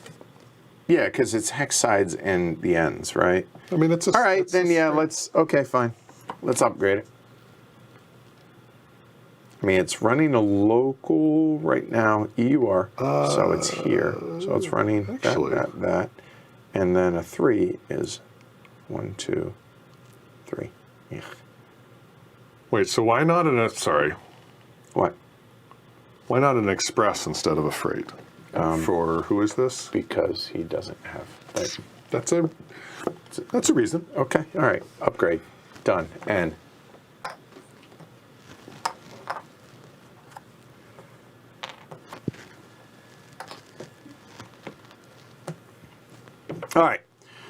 Yeah, because it's hex sides and the ends, right? I mean, it's a. All right, it's then a yeah, straight- let's. Okay, fine. Let's upgrade it. I mean, it's running a local right now, EUR, so it's here. So it's running actually. that. And then a 3 is 1, 2, 3. Ugh. Wait, so why not sorry, What? why not an express instead of a freight? For who is this? Because he doesn't have. Right. That's a reason. Okay, all right. Upgrade. Done. And. All right.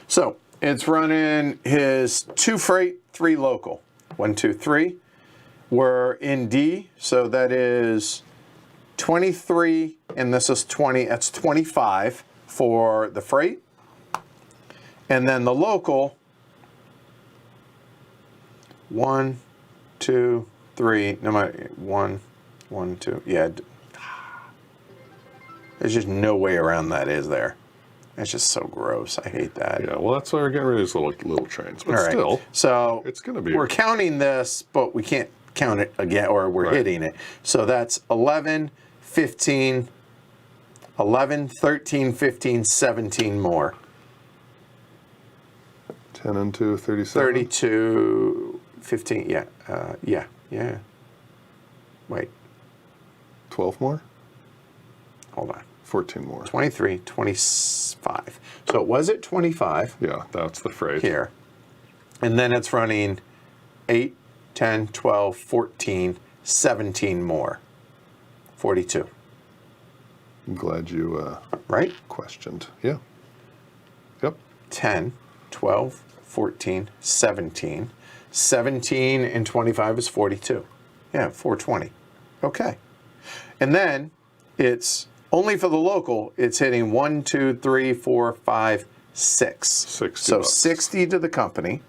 So it's running his 2 freight, 3 local. 1, 2, 3. We're in D, so that is 23, and this is 20. That's 25 for the freight. And then the local, 1, 2, 3. No matter 1, 1, 2. Yeah. There's just no way around that, is there? That's just so gross. I hate that. Yeah, well, that's why we're getting rid of these little trains. But All right. still, so it's going to be... We're counting this, but we can't count it again, or we're hitting it. So that's 11, 15, 11, 13, 15, 17 more. 10 and 2, 37? 32, 15, yeah. Wait. 12 more? Hold on. 14 more. 23, 25. So it was at 25. Yeah, that's the freight. Here. And then it's running 8, 10, 12, 14, 17 more. 42. I'm glad you Right? questioned. Yeah. Yep. 10, 12, 14, 17. 17 and 25 is 42. Yeah, 420. Okay. And then it's only for the local, it's hitting 1, 2, 3, 4, 5, 6. 60 So bucks. 60 to the company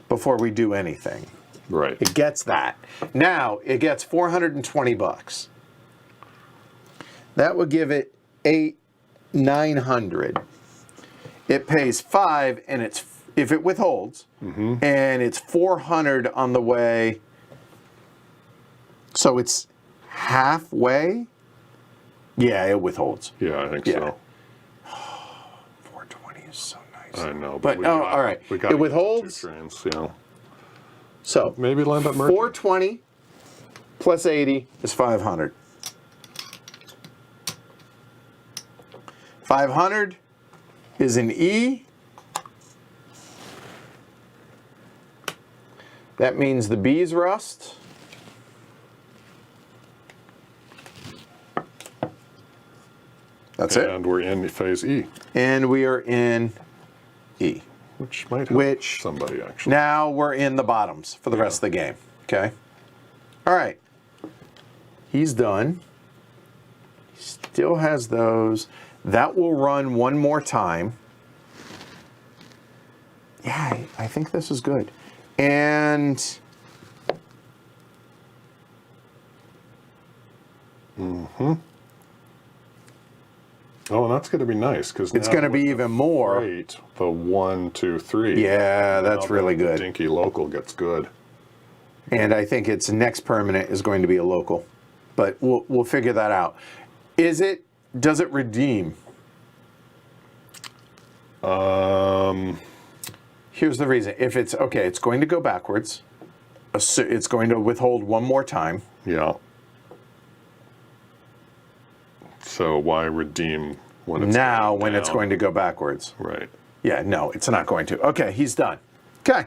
before we do anything. Right. It gets that. Now it gets 420 bucks. That would give it 900. It pays 5, and it's if it withholds, and it's 400 on the way. So it's halfway. Yeah, it withholds. Yeah, I think Yeah. so. 420 is so nice. I know. But all right. We got It withholds. 2 trains, you know. So Maybe land up merchant. 420 plus 80 is 500. 500 is an E. That means the B's rust. That's it. And we're in phase E, And we are in E. which might help somebody, actually. Now we're in the bottoms for the rest of the game. Okay. All right. He's done. He still has those. That will run one more time. Yeah, I think this is good. And Oh, and that's going to be nice because it's going to be even more. Great. The 1, 2, 3. Yeah, that's Now really the good. Dinky local gets good. And I think its next permanent is going to be a local. But we'll figure that out. Does it redeem? Here's the reason. If it's okay, it's going to go backwards. It's going to withhold one more time. Yeah. So why redeem when it's Now going when it's down? going to go backwards. Right. Yeah, no, it's not going to. Okay, he's done. Okay.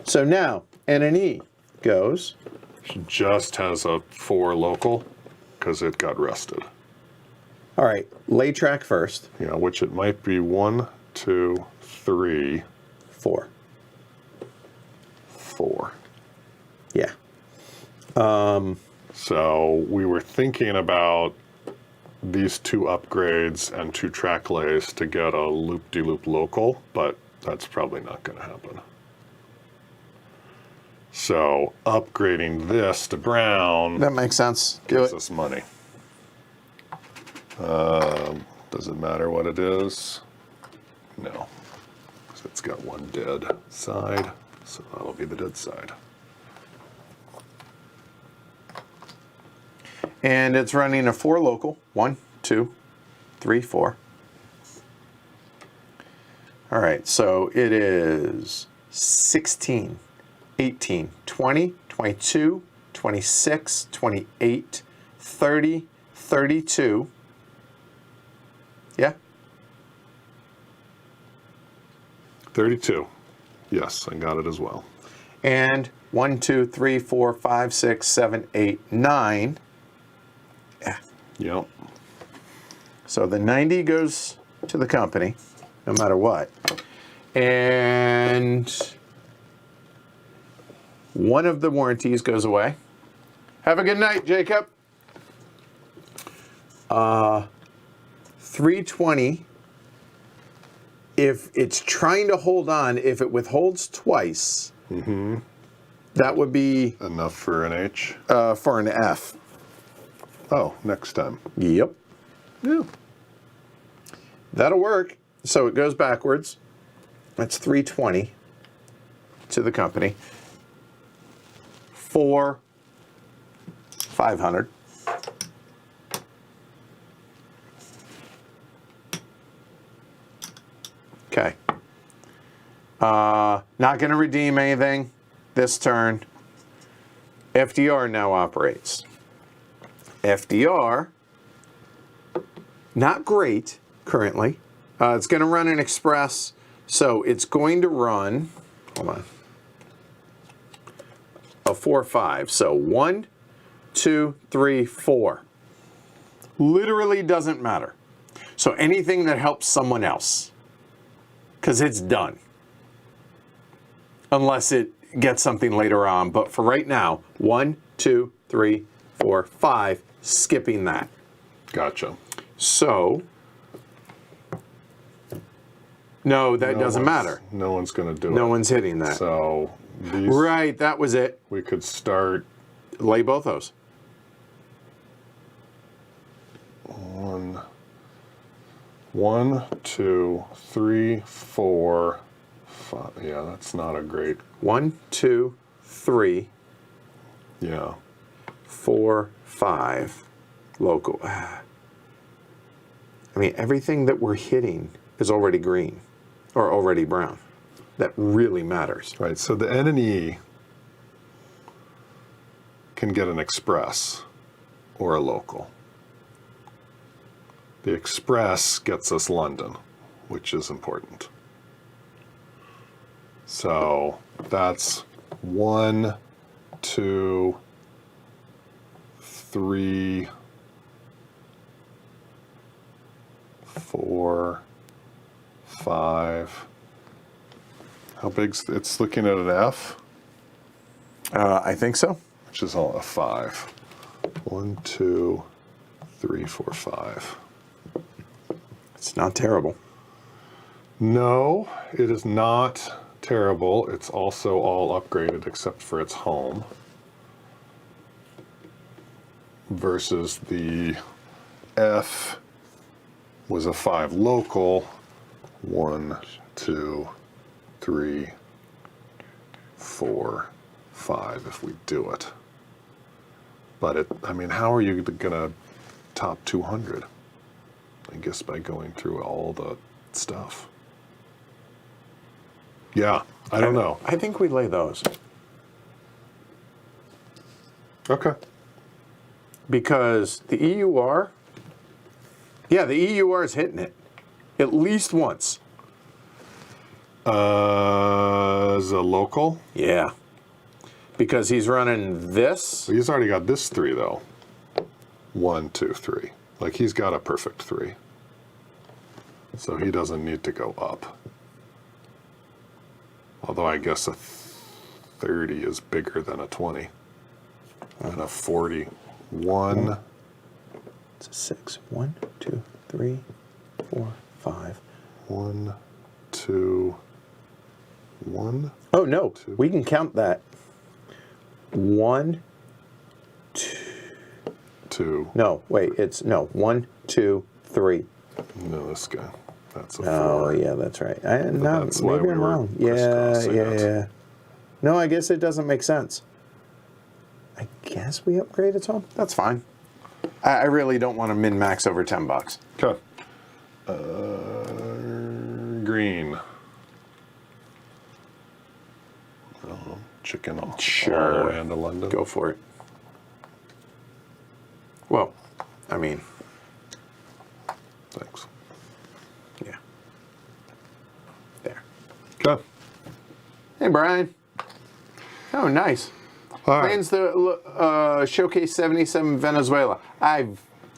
So now NNE goes. She just has a 4 local because it got rested. All right, lay track first. Yeah, which it might be 1, 2, 3, 4. 4. Yeah. So we were thinking about these 2 upgrades and 2 track lays to get a loop-de-loop local, but that's probably not going to happen. So upgrading this to brown That makes sense. Do gives it. us money. Does it matter what it is? No. 'Cause it's got one dead side, so that'll be the dead side. And it's running a 4 local. 1, 2, 3, 4. All right, so it is 16, 18, 20, 22, 26, 28, 30, 32. Yeah? 32. Yes, I got it as well. And 1, 2, 3, 4, 5, 6, 7, 8, 9. Yeah. Yep. So the 90 goes to the company, no matter what. And one of the warranties goes away. Have a good night, Jacob. 320. If it's trying to hold on, if it withholds twice, that would be Enough for an H? for an F. Oh, next time. Yep. Yeah. That'll work. So it goes backwards. That's 320 to the company. 500. Okay. Not going to redeem anything this turn. FDR now operates. FDR, not great currently. It's going to run an express, so it's going to run, hold on, a 4-5. So 1, 2, 3, 4. Literally doesn't matter. So anything that helps someone else, because it's done. Unless it gets something later on. But for right now, 1, 2, 3, 4, 5, skipping that. Gotcha. So, no, that doesn't matter. No one's going to do it. No one's hitting that. So, these, Right, that was it. we could start Lay both those. 1, 2, 3, 4, 5. Yeah, that's not a great. 1, 2, 3, Yeah. 4, 5. Local. I mean, everything that we're hitting is already green or already brown. That really matters. Right. So the N and E can get an express or a local. The express gets us London, which is important. So that's 1, 2, 3, 4, 5. How big's it's looking at an F? I think so. Which is all a 5. 1, 2, 3, 4, 5. It's not terrible. No, it is not terrible. It's also all upgraded except for its home. Versus the F was a 5 local. 1, 2, 3, 4, 5 if we do it. But it, I mean, how are you gonna top 200? I guess by going through all the stuff. Yeah, I don't know. I think we lay those. Okay. Because the EUR, yeah, the EUR is hitting it. At least once. As a local? Yeah. Because he's running this. He's already got this 3 though. 1, 2, 3. Like he's got a perfect 3. So he doesn't need to go up. Although I guess a 30 is bigger than a 20. And a 40. 1. It's a 6. 1, 2, 3, 4, 5. 1, 2, 1. Oh, no. We can count that. 1, 2. no, wait, it's, no, 1, 2, 3. No, this guy. That's a 4. Oh, yeah, that's right. No, that's why maybe we I'm were wrong. Yeah, crisscrossing yeah, it. yeah. No, I guess it doesn't make sense. I guess we upgrade its home. That's fine. I really don't want to min-max over $10. Okay. Green. Chicken all Sure. the way into London. Go for it. Well, I mean, Thanks. yeah. There. Okay. Hey, Brian. Oh, nice. All right. Plans the Showcase 77 Venezuela. I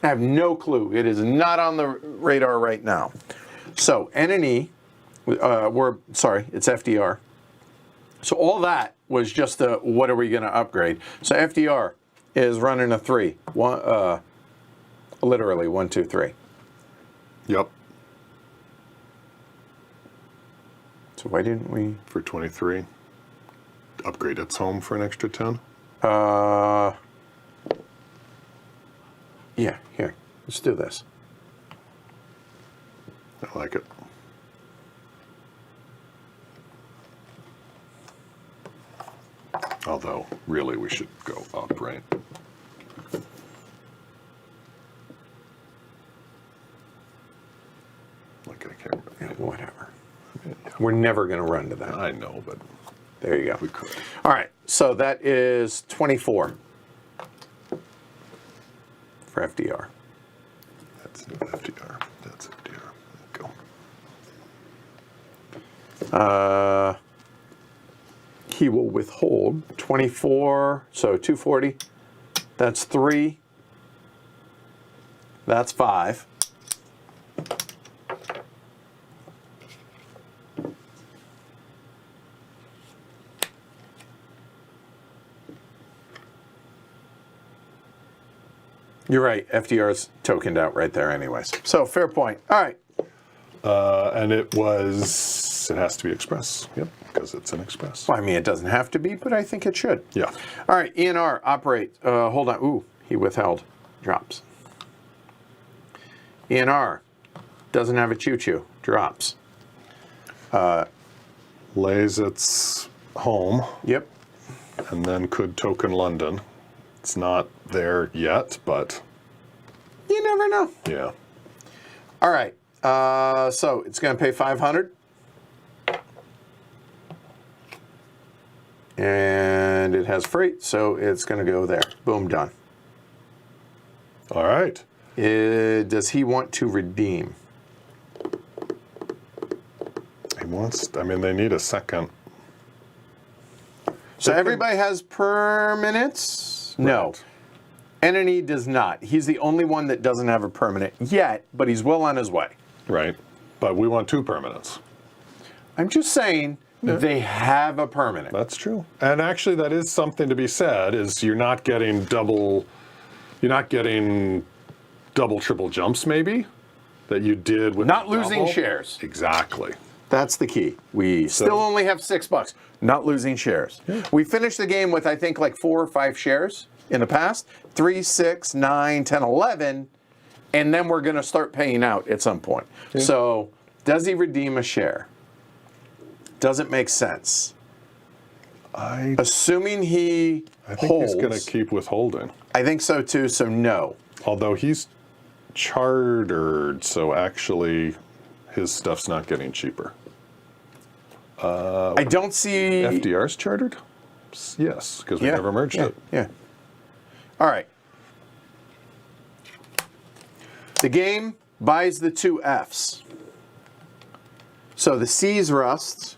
have no clue. It is not on the radar right now. So N&E, it's FDR. So all that was just the what are we going to upgrade. So FDR is running a 3. Literally 1, 2, 3. Yep. So why didn't we? For 23. Upgrade its home for an extra 10. Yeah, here. Let's do this. I like it. Although, really, we should go up, right? Like, I can't remember. Whatever. We're never going to run to that. I know, but There you go. we could. All right, so that is 24 for FDR. That's FDR. That's FDR. There you go. He will withhold 24, so 240. That's 3. That's 5. You're right. FDR's tokened out right there anyways. So fair point. All right. And it has to be express. Yep, because it's an express. Well, I mean, it doesn't have to be, but I think it should. Yeah. All right. ENR, operate. Hold on. Ooh, he withheld. Drops. ENR, doesn't have a choo-choo. Drops. Lays its home, Yep. and then could token London. It's not there yet, but You never know. yeah. All right. So it's going to pay 500. And it has freight, so it's going to go there. Boom, done. All right. Does he want to redeem? He wants, I mean, they need a second. So everybody has permanents? No. Right. Entity does not. He's the only one that doesn't have a permanent yet, but he's well on his way. Right. But we want 2 permanents. I'm just saying they have a permanent. That's true. And actually, that is something to be said, is you're not getting double, triple jumps, maybe, that you did with Not the losing double. shares. Exactly. That's the key. We still only have $6. Not losing shares. Yeah. We finished the game with, I think, like 4 or 5 shares in the past. 3, 6, 9, 10, 11. And then we're going to start paying out at some point. Yeah. So does he redeem a share? Doesn't make sense. Assuming he I think holds. he's going to keep withholding. I think so too, so no. Although he's chartered, so actually his stuff's not getting cheaper. I don't see... FDR's chartered? Yes, because we never merged it. Yeah. All right. The game buys the 2 Fs. So the C's rust.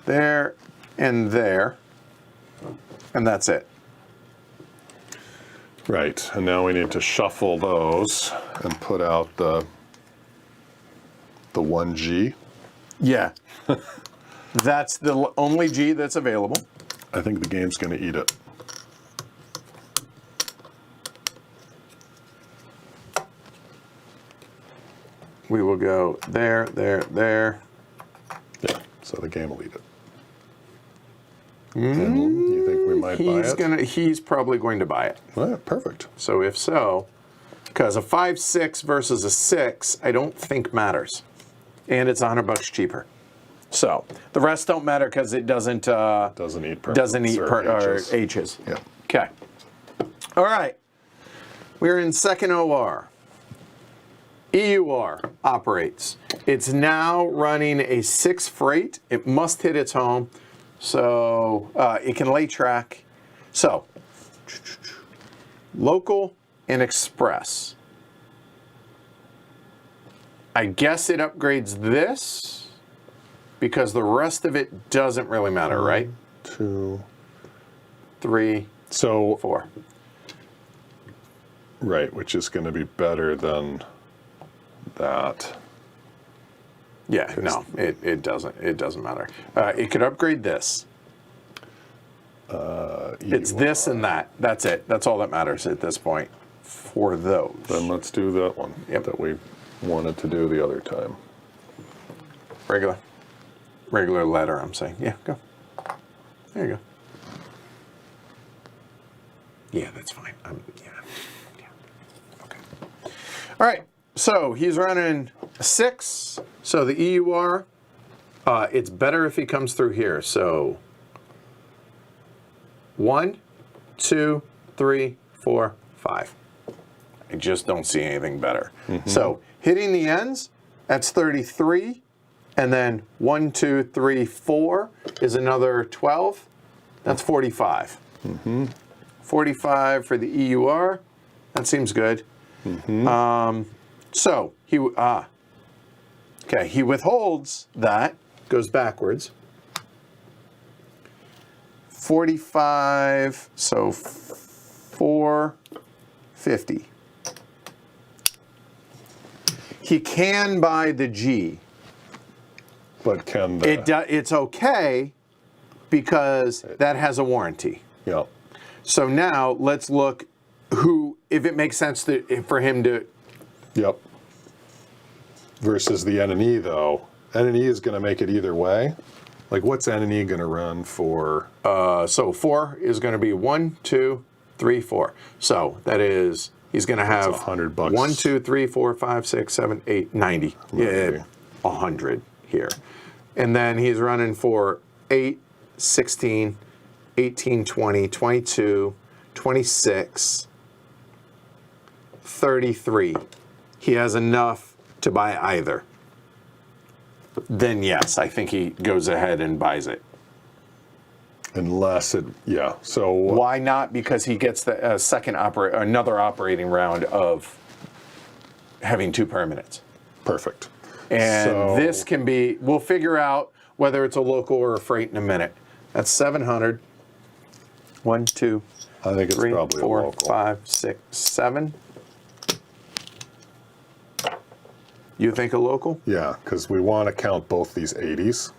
There and there. And that's it. Right, and now we need to shuffle those and put out the 1G. Yeah. That's the only G that's available. I think the game's going to eat it. We will go there, there, there. Yeah, so the game will eat it. And you think we might buy it? He's probably going to buy it. Well, yeah, perfect. So if so, because a 5-6 versus a 6, I don't think matters. And it's $100 cheaper. So the rest don't matter because it doesn't Doesn't eat or H's. H's. Yeah. Okay. All right. We're in second OR. EUR operates. It's now running a 6 freight. It must hit its home. So it can lay track. So local and express. I guess it upgrades this because the rest of it doesn't really matter, right? 2, 3, so 4. right, which is going to be better than that. Yeah, no, it doesn't. It doesn't matter. It could upgrade this. It's this and that. That's it. That's all that matters at this point for those. Then let's do that one that we wanted to do the other time. Regular letter, I'm saying. Yeah, go. There you go. Yeah, that's fine. Yeah. Okay. All right, so he's running a 6. So the EUR, it's better if he comes through here. So 1, 2, 3, 4, 5. I just don't see anything better. So hitting the ends, that's 33. And then 1, 2, 3, 4 is another 12. That's 45. 45 for the EUR. That seems good. So he okay. He withholds that, goes backwards. 45. So 450. He can buy the G. But can the... It's okay because that has a warranty. Yeah. So now let's look if it makes sense for him to. Yep. Versus the N&E though. N&E is going to make it either way. Like what's N&E going to run for? So 4 is going to be 1, 2, 3, 4. So that is he's going to have $100. 1, 2, 3, 4, 5, 6, 7, 8, 90. Yeah, 100 here. And then he's running for 8, 16, 18, 20, 22, 26, 33. He has enough to buy either. Then yes, I think he goes ahead and buys it. Unless it, yeah. So why not? Because he gets the another operating round of having 2 permanents. Perfect. And this can be, we'll figure out whether it's a local or a freight in a minute. That's 700. 1, 2, I think it's 3, probably 4, a local. 5, 6, 7. You think a local? Yeah, because we want to count both these 80s,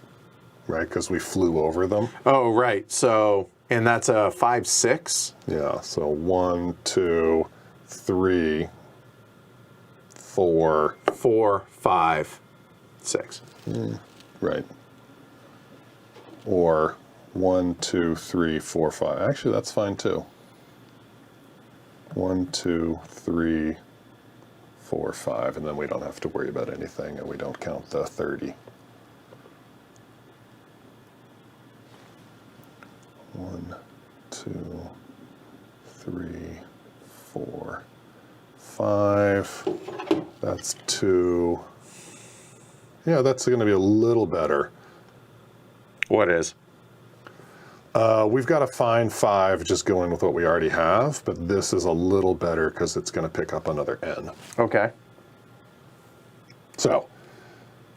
right? Because we flew over them. Oh, right. So, and that's a 5, 6. Yeah. So 1, 2, 3, 4. 4, 5, 6. Right. Or 1, 2, 3, 4, 5. Actually, that's fine too. 1, 2, 3, 4, 5, and then we don't have to worry about anything, and we don't count the 30. 1, 2, 3, 4, 5. That's 2. Yeah, that's going to be a little better. What is? We've got a fine 5 just going with what we already have, but this is a little better because it's going to pick up another N. Okay. So,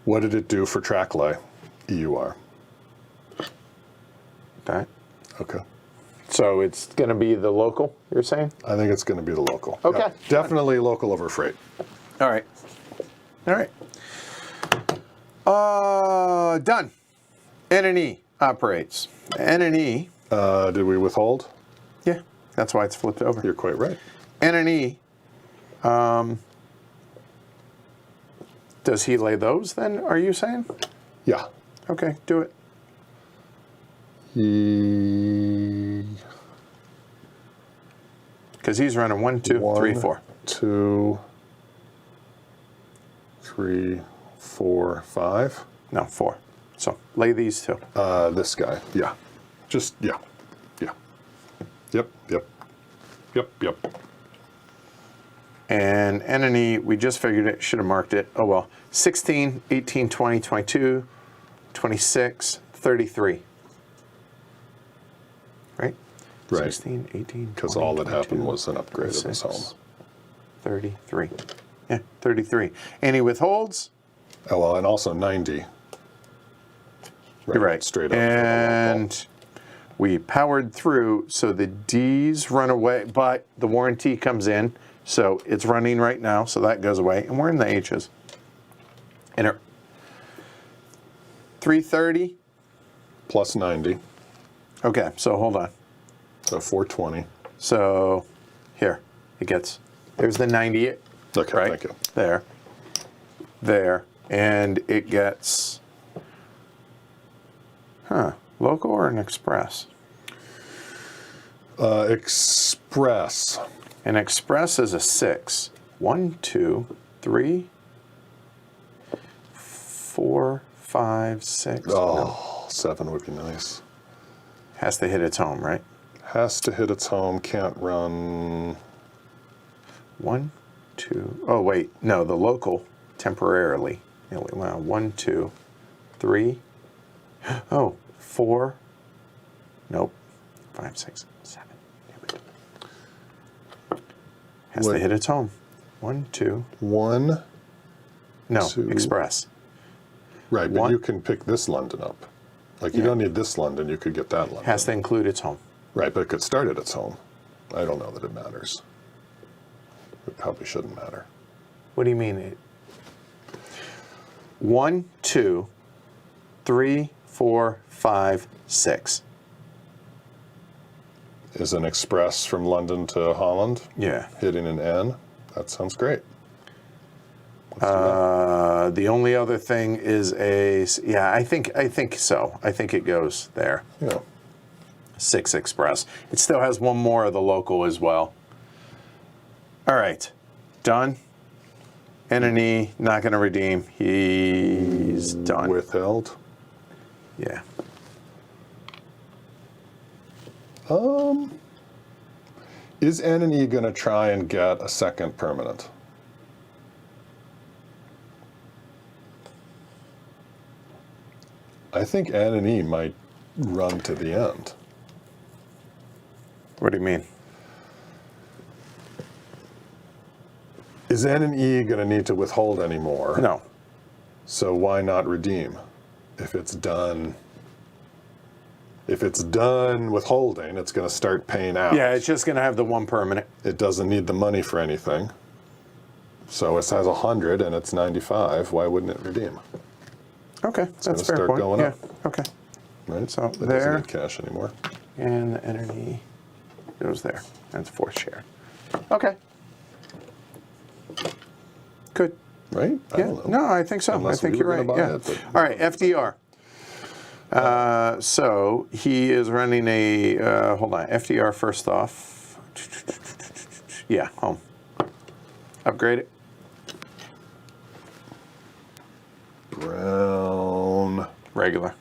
what did it do for track lay? EUR. That. Okay. So it's going to be the local, you're saying? I think it's going to be the local. Okay. Yeah, definitely local over freight. All right. All right. Done. N&E operates. N&E. Did we withhold? Yeah, that's why it's flipped over. You're quite right. N&E. Does he lay those then, are you saying? Yeah. Okay, do it. Because he's running 1, 2, 3, 4. 2, 3, 4, 5. No, 4. So lay these 2. This guy. Yeah. Just, yeah. Yeah. Yep, yep. Yep, yep. And N&E, we just figured it, should have marked it. Oh well. 16, 18, 20, 22, 26, 33. Right? Right. 16, 18, Because all that happened was an upgrade of his home. 33. Yeah, 33. And he withholds? Oh, well, and also 90. You're right. Straight up. And we powered through, so the D's run away, but the warranty comes in, so it's running right now, so that goes away, and we're in the H's. And 330. Plus 90. Okay, so hold on. So 420. So here, it gets, there's the 90, Okay, right? thank you. There, and it gets, local or an express? Express. An express is a 6. 1, 2, 3, 4, 5, 6. Oh, No. 7 would be nice. Has to hit its home, right? Has to hit its home, can't run. 1, 2. Oh, wait. No, the local temporarily. Well, 1, 2, 3. Oh, 4. Nope. 5, 6, 7. Has to hit its home. 1, 2. 1. No, 2. Express. Right, but 1. you can pick this London up. Like, you don't need this London, you could get that London. Has to include its home. Right, but it could start at its home. I don't know that it matters. It probably shouldn't matter. What do you mean? 1, 2, 3, 4, 5, 6. Is an Express from London to Holland Yeah. hitting an N? That sounds great. Let's do that. The only other thing is I think so. I think it goes there. Yeah. 6 Express. It still has one more of the local as well. All right. Done. N&E, not going to redeem. He's done. Withheld. Yeah. Is N&E going to try and get a second permanent? I think N&E might run to the end. What do you mean? Is N&E going to need to withhold anymore? No. So why not redeem? If it's done withholding, it's going to start paying out. Yeah, it's just going to have the one permanent. It doesn't need the money for anything. So it has 100 and it's 95. Why wouldn't it redeem? Okay, that's a fair start point. going yeah. up. Okay. Right? So it there. doesn't need cash anymore. And the N&E goes there. That's 4th share. Okay. Good. Right? I Yeah. don't know. No, I think so. Unless I think we you're were right. gonna buy Yeah. it, but- All right, FDR. So he is running a, hold on, FDR first off. Yeah, home. Upgrade it. Brown Regular.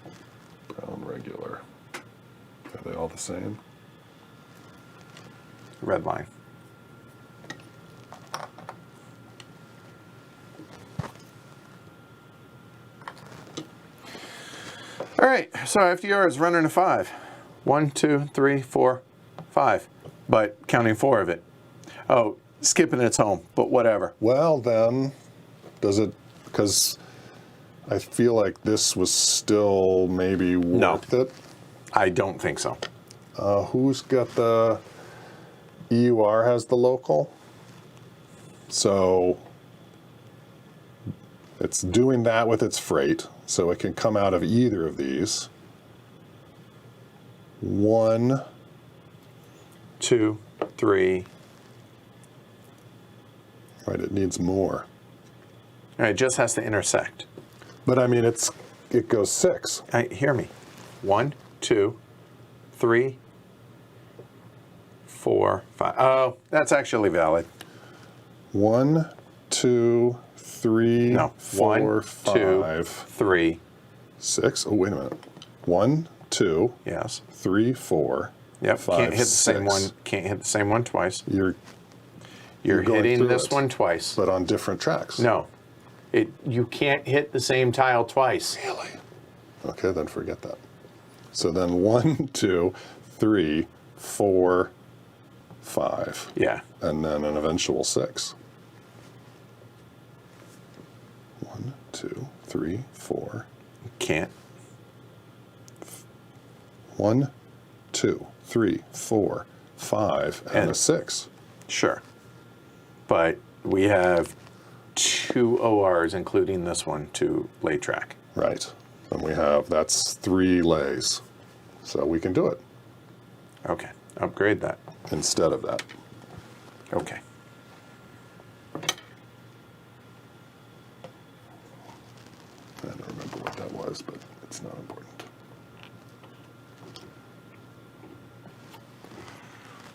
regular. Are they all the same? Red line. All right, so FDR is running a 5. 1, 2, 3, 4, 5. But counting 4 of it. Oh, skipping its home, but whatever. Well, then, does it, because I feel like this was still maybe worth it. I don't think so. Who's got the, EUR has the local? So it's doing that with its freight, so it can come out of either of these. 1, 2, 3. right, it needs more. All right, it just has to intersect. But I mean, it goes 6. Hear me. 1, 2, 3, 4, 5. Oh, that's actually valid. 1, 2, 3, No. 4, 1, 2, 5, 3. 6. Oh, wait a minute. 1, 2, Yes. 3, 4. Yep. 5, Can't hit the 6. same one. Can't hit the same one twice. You're You're going hitting through this it. one twice. but on different tracks. No. You can't hit the same tile twice. Really? Okay, then forget that. So then 1, 2, 3, 4, 5. Yeah. And then an eventual 6. 1, 2, 3, 4. Can't. 1, 2, 3, 4, 5, and And- a 6. Sure. But we have 2 ORs, including this one, to lay track. Right. And we have, that's 3 lays. So we can do it Okay. Upgrade that. instead of that. Okay. I don't remember what that was, but it's not important.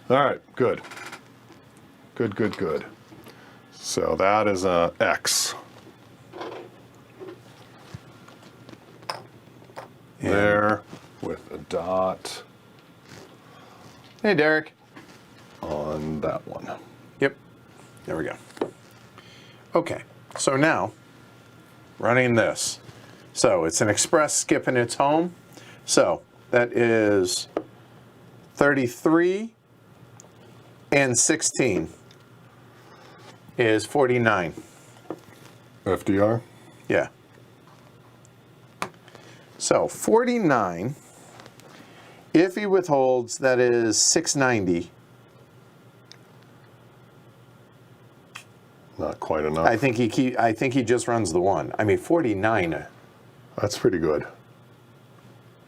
All right, good. Good. So that is a X. There with a dot Hey, Derek. on that one. Yep. There we go. Okay. So now, running this. So it's an express skip and it's home. So that is 33 and 16 is 49. FDR? Yeah. So 49, if he withholds, that is 690. Not quite enough. I think he just runs the one. I mean 49. That's pretty good.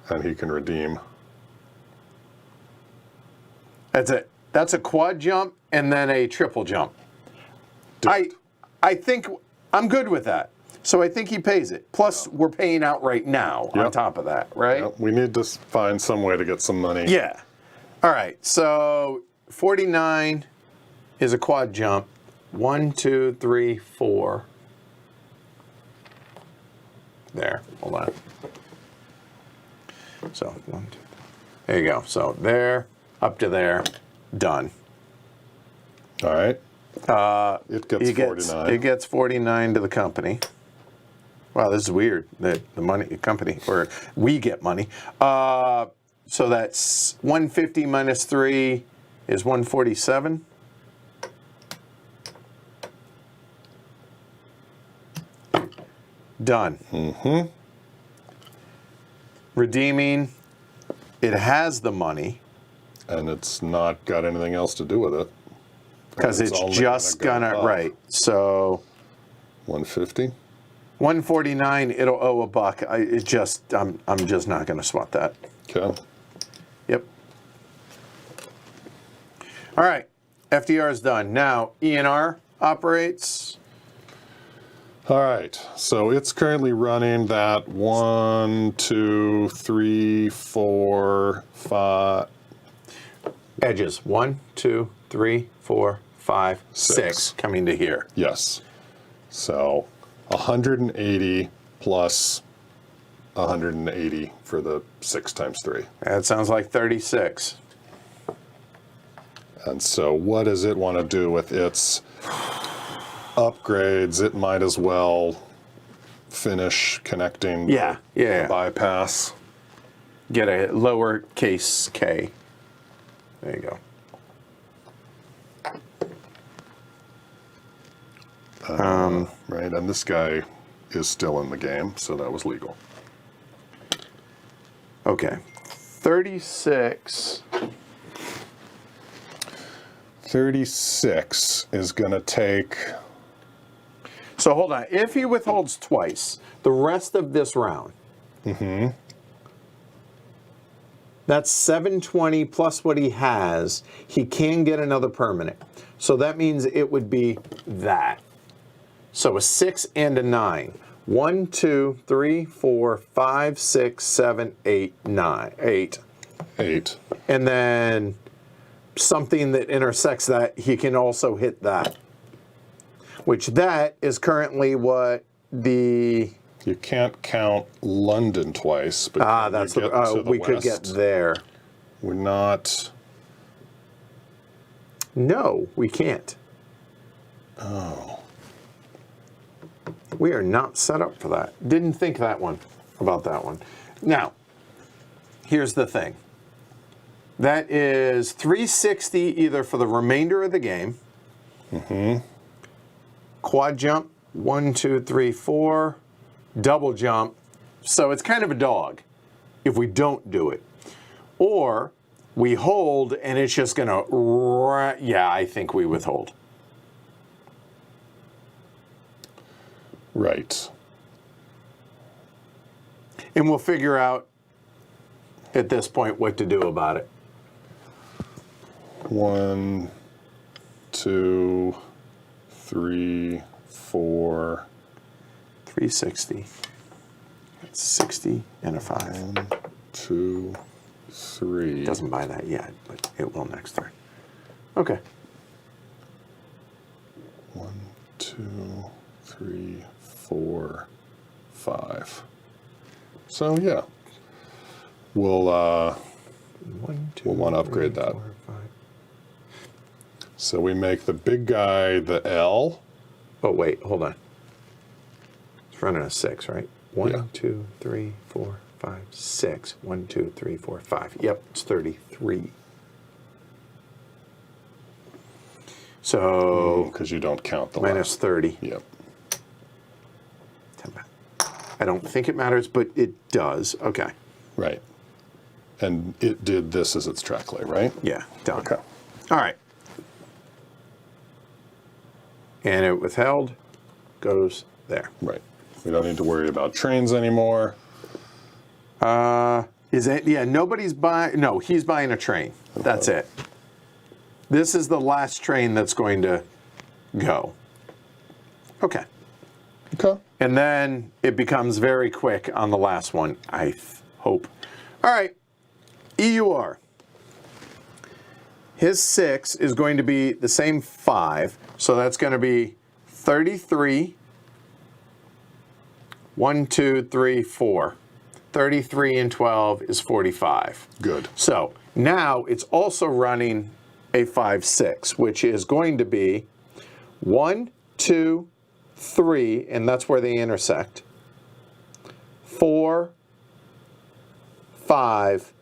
And he can redeem. That's it. That's a quad jump and then a triple jump. I think I'm good with that. So I think he pays it. Plus, we're paying out right now on Yep. top of that, right? Yep, we need to find some way to get some money. Yeah. All right. So 49 is a quad jump. 1, 2, 3, 4. There. Hold on. So 1, 2. There you go. So there, up to there, done. All right. It gets 49. It gets 49 to the company. Wow, this is weird that the company, or we get money. So that's 150 minus 3 is 147. Done. Mm-hmm. Redeeming. It has the money. And it's not got anything else to do with it. Because it's only just gonna go gonna, up. right. So 150? 149, it'll owe $1. I'm just not gonna sweat that. Okay. Yep. All right, FDR is done. Now, ENR operates. All right. So it's currently running that 1, 2, 3, 4, 5. Edges. 1, 2, 3, 4, 5, 6 coming to here. Yes. So 180 plus 180 for the 6 times 3. That sounds like 36. And so what does it want to do with its upgrades? It might as well finish connecting Yeah, yeah. the bypass. Get a lowercase k. There you go. Right, and this guy is still in the game, so that was legal. Okay. 36. 36 is going to take... So hold on. If he withholds twice, the rest of this round, that's 720 plus what he has. He can get another permanent. So that means it would be that. So a 6 and a 9. 1, 2, 3, 4, 5, 6, 7, 8, 9. 8. 8. And then something that intersects that, he can also hit that. Which that is currently what the... You can't count London twice, but that's you get to the we could get west. there. We're not... No, we can't. Oh. We are not set up for that. Didn't think about that one. Now, here's the thing. That is 360 either for the remainder of the game. Quad jump, 1, 2, 3, 4. Double jump. So it's kind of a dog if we don't do it. Or we hold and it's just going to... Yeah, I think we withhold. Right. And we'll figure out at this point what to do about it. 1, 2, 3, 4. 360. That's 60 and a 5. 1, 2, 3. Doesn't buy that yet, but it will next turn. Okay. 1, 2, 3, 4, 5. So yeah, we'll 1, 2, we'll want to upgrade 3, that. 4, 5. So we make the big guy the L. Oh, wait, hold on. It's running a 6, right? 1, Yeah. 2, 3, 4, 5, 6. 1, 2, 3, 4, 5. Yep, it's 33. So Because you don't count the minus last. 30. Yep. I don't think it matters, but it does. Okay. Right. And it did this as its track lay, right? Yeah, done. Okay. All right. And it withheld goes there. Right. We don't need to worry about trains anymore. Is it? Yeah, nobody's buying. No, he's buying a train. That's it. This is the last train that's going to go. Okay. Okay. And then it becomes very quick on the last one, I hope. All right. EUR. His 6 is going to be the same 5. So that's going to be 33. 1, 2, 3, 4. 33 and 12 is 45. Good. So now it's also running a 5, 6, which is going to be 1, 2, 3, and that's where they intersect. 4, 5,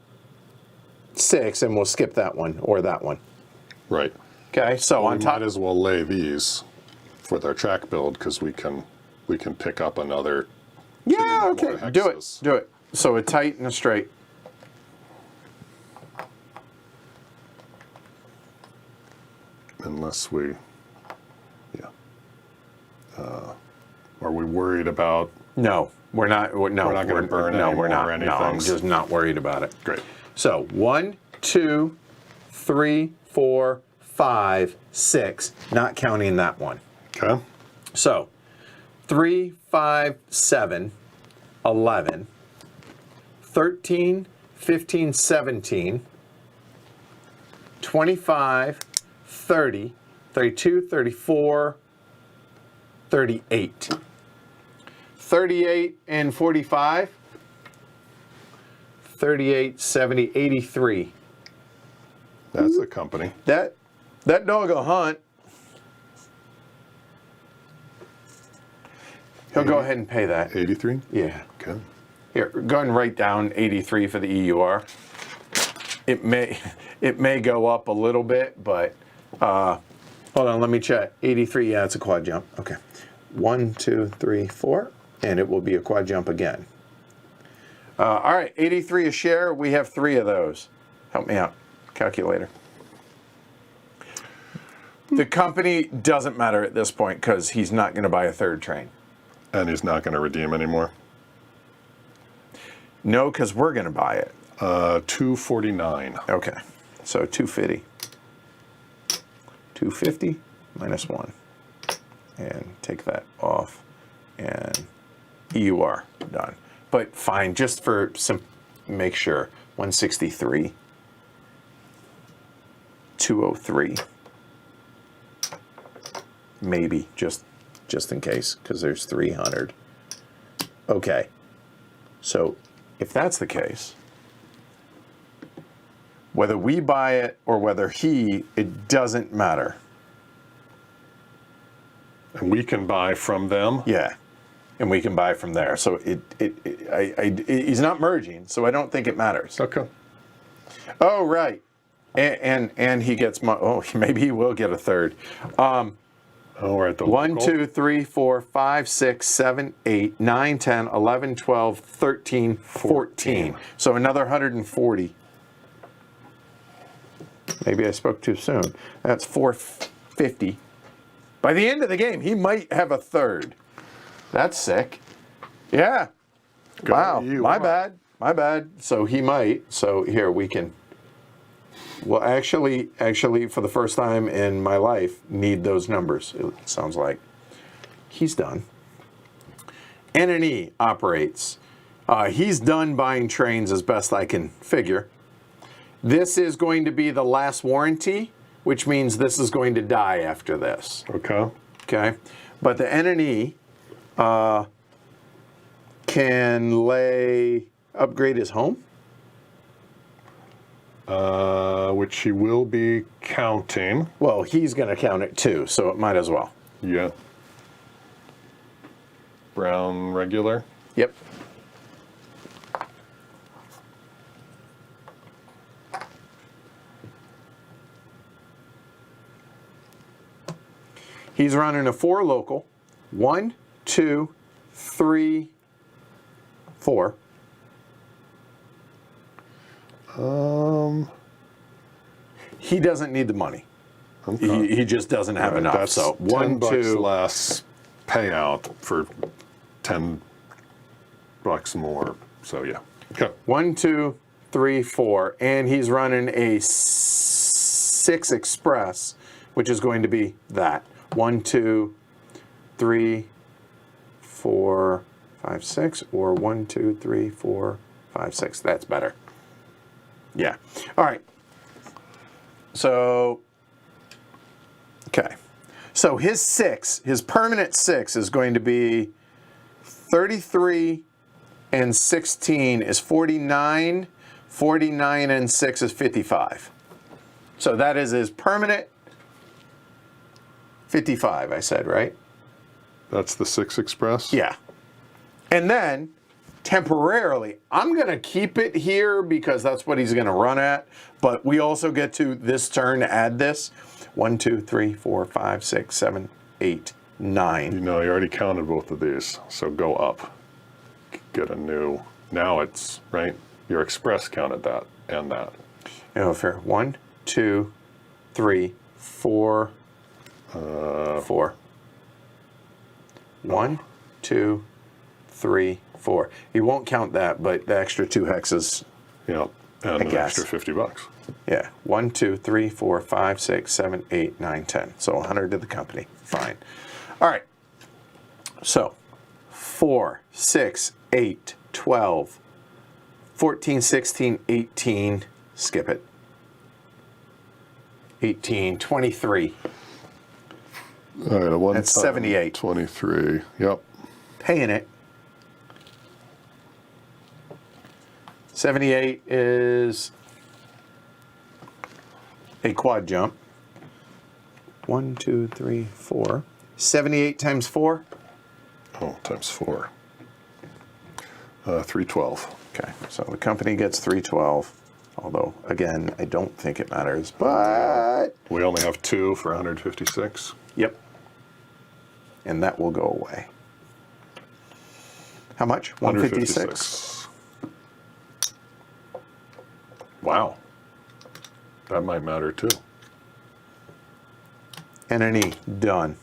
6, and we'll skip that one or that one. Right. Okay, so We on top. might as well lay these with our track build because we can pick up another. Yeah, more okay, do it, hexes. do it. So a tight and a straight. Unless we, yeah. Are we worried about? No, we're not. No, We're not gonna burn No, any we're more not. or No, I'm anything. just not worried about it. Great. So 1, 2, 3, 4, 5, 6. Not counting that one. Okay. So 3, 5, 7, 11, 13, 15, 17, 25, 30, 32, 34, 38. 38 and 45. 38, 70, 83. That's the company. That dog will hunt. He'll go ahead and pay that. 83. Yeah. Okay. Here, go ahead and write down 83 for the EUR. It may go up a little bit, but hold on, let me check. 83, yeah, it's a quad jump. Okay. 1, 2, 3, 4, and it will be a quad jump again. All right, 83 a share. We have 3 of those. Help me out, calculator. The company doesn't matter at this point because he's not going to buy a third train. And he's not going to redeem anymore. No, because we're going to buy it. 249. Okay, so 250. 250 minus 1. And take that off. And EUR, done. But fine, just for make sure. 163. 203. Maybe, just in case, because there's 300. Okay, so if that's the case, whether we buy it or whether it doesn't matter. And we can buy from them. Yeah, and we can buy from there. So he's not merging, so I don't think it matters. Okay. Oh, right. And he gets maybe he will get a third. Oh, we're at the 1, local. 2, 3, 4, 5, 6, 7, 8, 9, 10, 11, 12, 13, 14. So another 140. Maybe I spoke too soon. That's 450. By the end of the game, he might have a third. That's sick. Yeah. Go Wow. you. My bad. My bad. So he might. So here we can. Well, actually, for the first time in my life, need those numbers. It sounds like he's done. N&E operates. He's done buying trains as best I can figure. This is going to be the last warranty, which means this is going to die after this. Okay. Okay. But the N&E can upgrade his home? Which he will be counting. Well, he's going to count it too, so it might as well. Yeah. Brown regular. Yep. He's running a 4 local. 1, 2, 3, 4. He doesn't need the money. Okay. He just doesn't have enough. That's So $10 2 less payout for $10 more. So yeah. Okay. 1, 2, 3, 4, and he's running a 6 express, which is going to be that 1, 2, 3, 4, 5, 6, or 1, 2, 3, 4, 5, 6. That's better. Yeah. All right. So, okay. So his 6, his permanent 6 is going to be 33 and 16 is 49. 49 and 6 is 55. So that is his permanent 55, I said, right? That's the 6 express? Yeah. And then, temporarily, I'm going to keep it here because that's what he's going to run at. But we also get to this turn to add this. 1, 2, 3, 4, 5, 6, 7, 8, 9. You know, you already counted both of these. So go up. Get a new. Now it's, right? Your express counted that and that. Fair. 1, 2, 3, 4, 4. 1, 2, 3, 4. He won't count that, but the extra 2 hexes. Yeah. And an guess. extra $50. Yeah. 1, 2, 3, 4, 5, 6, 7, 8, 9, 10. So 100 to the company. Fine. All right. So 4, 6, 8, 12, 14, 16, 18. Skip it. 18, 23. All right, one That's time, 78. 23. Yep. Paying it. 78 is a quad jump. 1, 2, 3, 4. 78 times 4. Oh, times 4. 312. Okay, so the company gets 312. Although, again, I don't think it matters, but We only have 2 for 156. yep. And that will go away. How much? 156. Wow. That might matter too. NNE, done.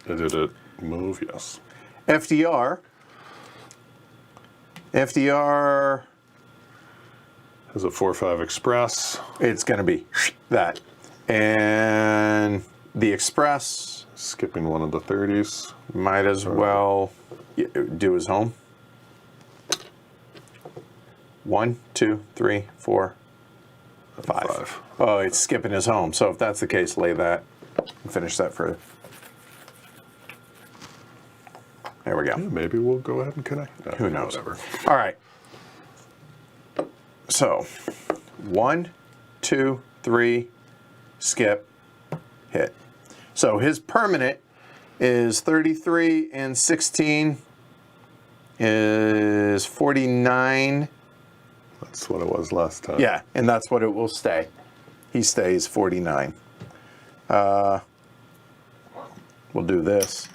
Did it move? Yes. FDR. FDR, Has a 4-5 express. it's going to be that. And the Express Skipping one of the 30s. might as well do his home. 1, 2, 3, 4, 5. Oh, it's skipping his home. So if that's the case, lay that and finish that for. There we go. Yeah, maybe we'll go ahead and connect. Who knows? Whatever. All right. So 1, 2, 3, skip, hit. So his permanent is 33 and 16 is 49. That's what it was last time. Yeah, and that's what it will stay. He stays 49. We'll do this.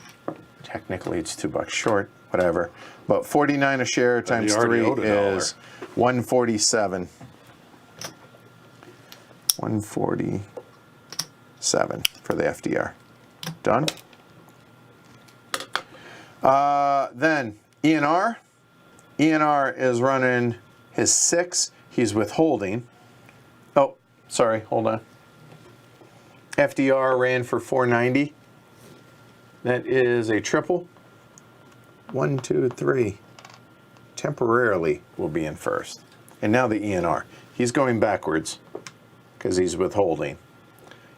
Technically, it's $2 short, whatever. But 49 a share times he already 3 owed $1. is 147. 147 for the FDR. Done. Then ENR. ENR is running his 6. He's withholding. Oh, sorry, hold on. FDR ran for 490. That is a triple. 1, 2, 3. Temporarily will be in first. And now the ENR. He's going backwards because he's withholding.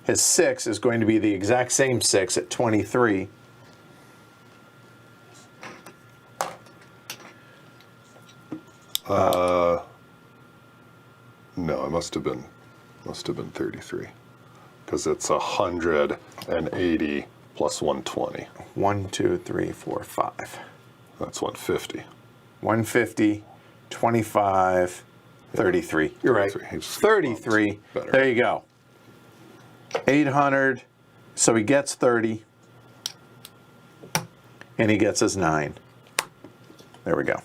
His 6 is going to be the exact same 6 at 23. No, it must have been 33, because it's 180 plus 120. 1, 2, 3, 4, 5. That's 150. 150, 25, 33. You're right. 33. Better. There you go. 800. So he gets 30. And he gets his 9. There we go.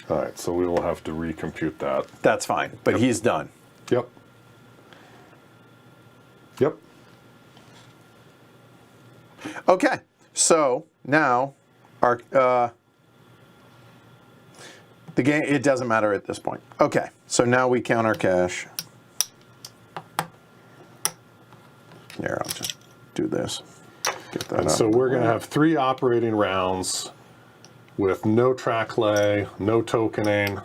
All right, so we will have to recompute that. That's fine. But he's done. Yep. Yep. Okay. So now our the game, it doesn't matter at this point. Okay. So now we count our cash. Here, I'll just do this. Get that And out. so we're going to have 3 operating rounds with no track lay, no tokening,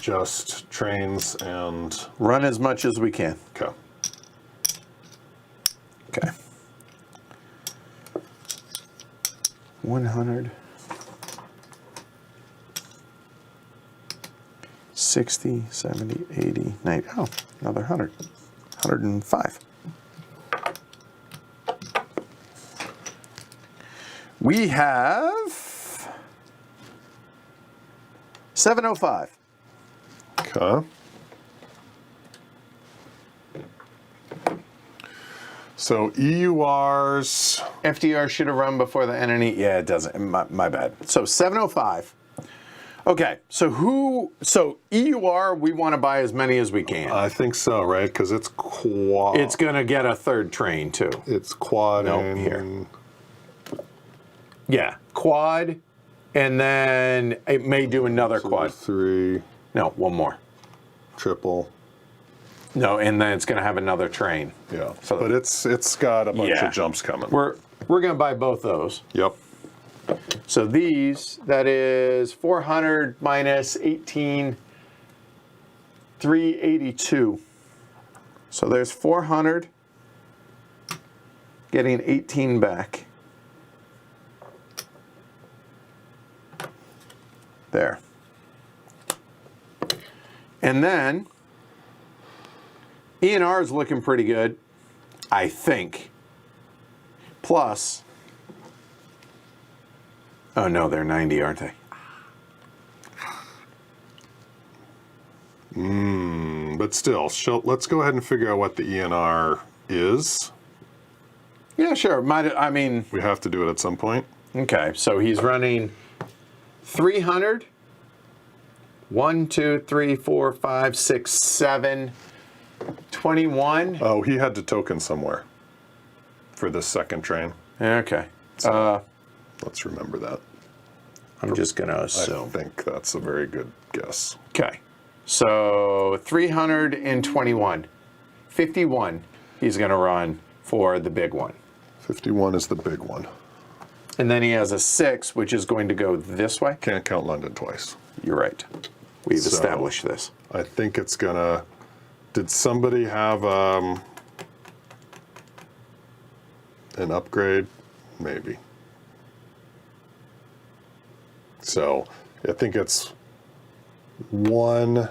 just trains and... Run as much as we can. Okay. Okay. 100. 60, 70, 80, 90. Oh, another 100. 105. We have 705. Okay. So EURs... FDR should have run before the entity. Yeah, it doesn't. My bad. So 705. Okay, so EUR, we want to buy as many as we can. I think so, right? Because it's quad. It's going to get a third train, too. It's quad Nope, and... here. Yeah, quad, and then it may do another quad. 3, No, one more. triple. No, and then it's going to have another train. Yeah, So- but it's got a bunch Yeah. of jumps coming. We're going to buy both those. Yep. So these, that is 400 minus 18, 382. So there's 400, getting 18 back. There. And then E&R is looking pretty good, I think. Plus, oh no, they're 90, aren't they? But still, let's go ahead and figure out what the ENR is. Yeah, sure. I mean, We have to do it at some point. okay, so he's running 300. 1, 2, 3, 4, 5, 6, 7, 21. Oh, he had to token somewhere for this second train. Okay. Let's remember that. I'm just going to I assume. think that's a very good guess. Okay. So 321. 51 he's going to run for the big one. 51 is the big one. And then he has a 6, which is going to go this way. Can't count London twice. You're right. We've So- established this. I think it's gonna... Did somebody have an upgrade? Maybe. So I think it's 1,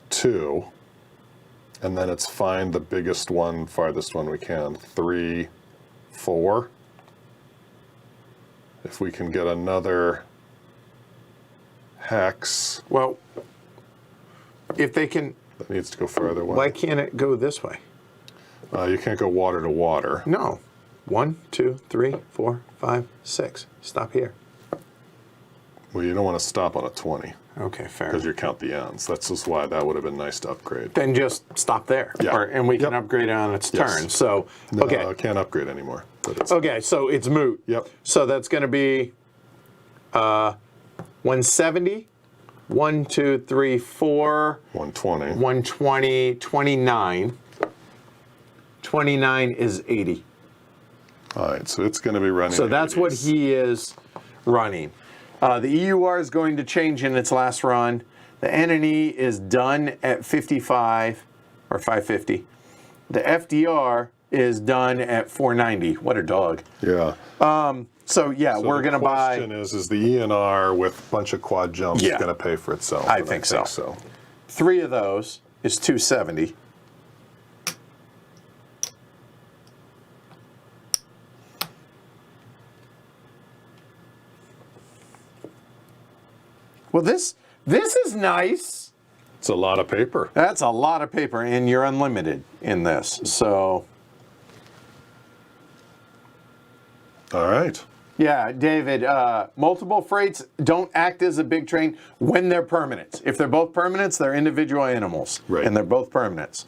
2, and then it's find the biggest one, farthest one we can. 3, 4. If we can get another hex, Well, if they can, that needs to go farther away. why can't it go this way? You can't go water to water. No. 1, 2, 3, 4, 5, 6. Stop here. Well, you don't want to stop on a 20 Okay, fair. because you count the ends. That's just why that would have been nice to upgrade. Then just stop there. Yeah. And we can Yep. upgrade it on its Yes. turn. So, No, okay. I can't upgrade anymore. But it's, Okay, so it's moot. Yep. So that's going to be 170, 1, 2, 3, 4, 120. 120, 29. 29 is 80. All right, so it's going to be running. So that's what 80s. he is running. The EUR is going to change in its last run. The entity is done at 55 or 550. The FDR is done at 490. What a dog. Yeah. So yeah, So we're the going to buy. question is the ENR with a bunch of quad jumps Yeah. going to pay for itself? I And think so. so. 3 of those is 270. Well, this is nice. It's a lot of paper. That's a lot of paper, and you're unlimited in this. So, All right. yeah, David, multiple freights don't act as a big train when they're permanents. If they're both permanents, they're individual animals, Right. and they're both permanents.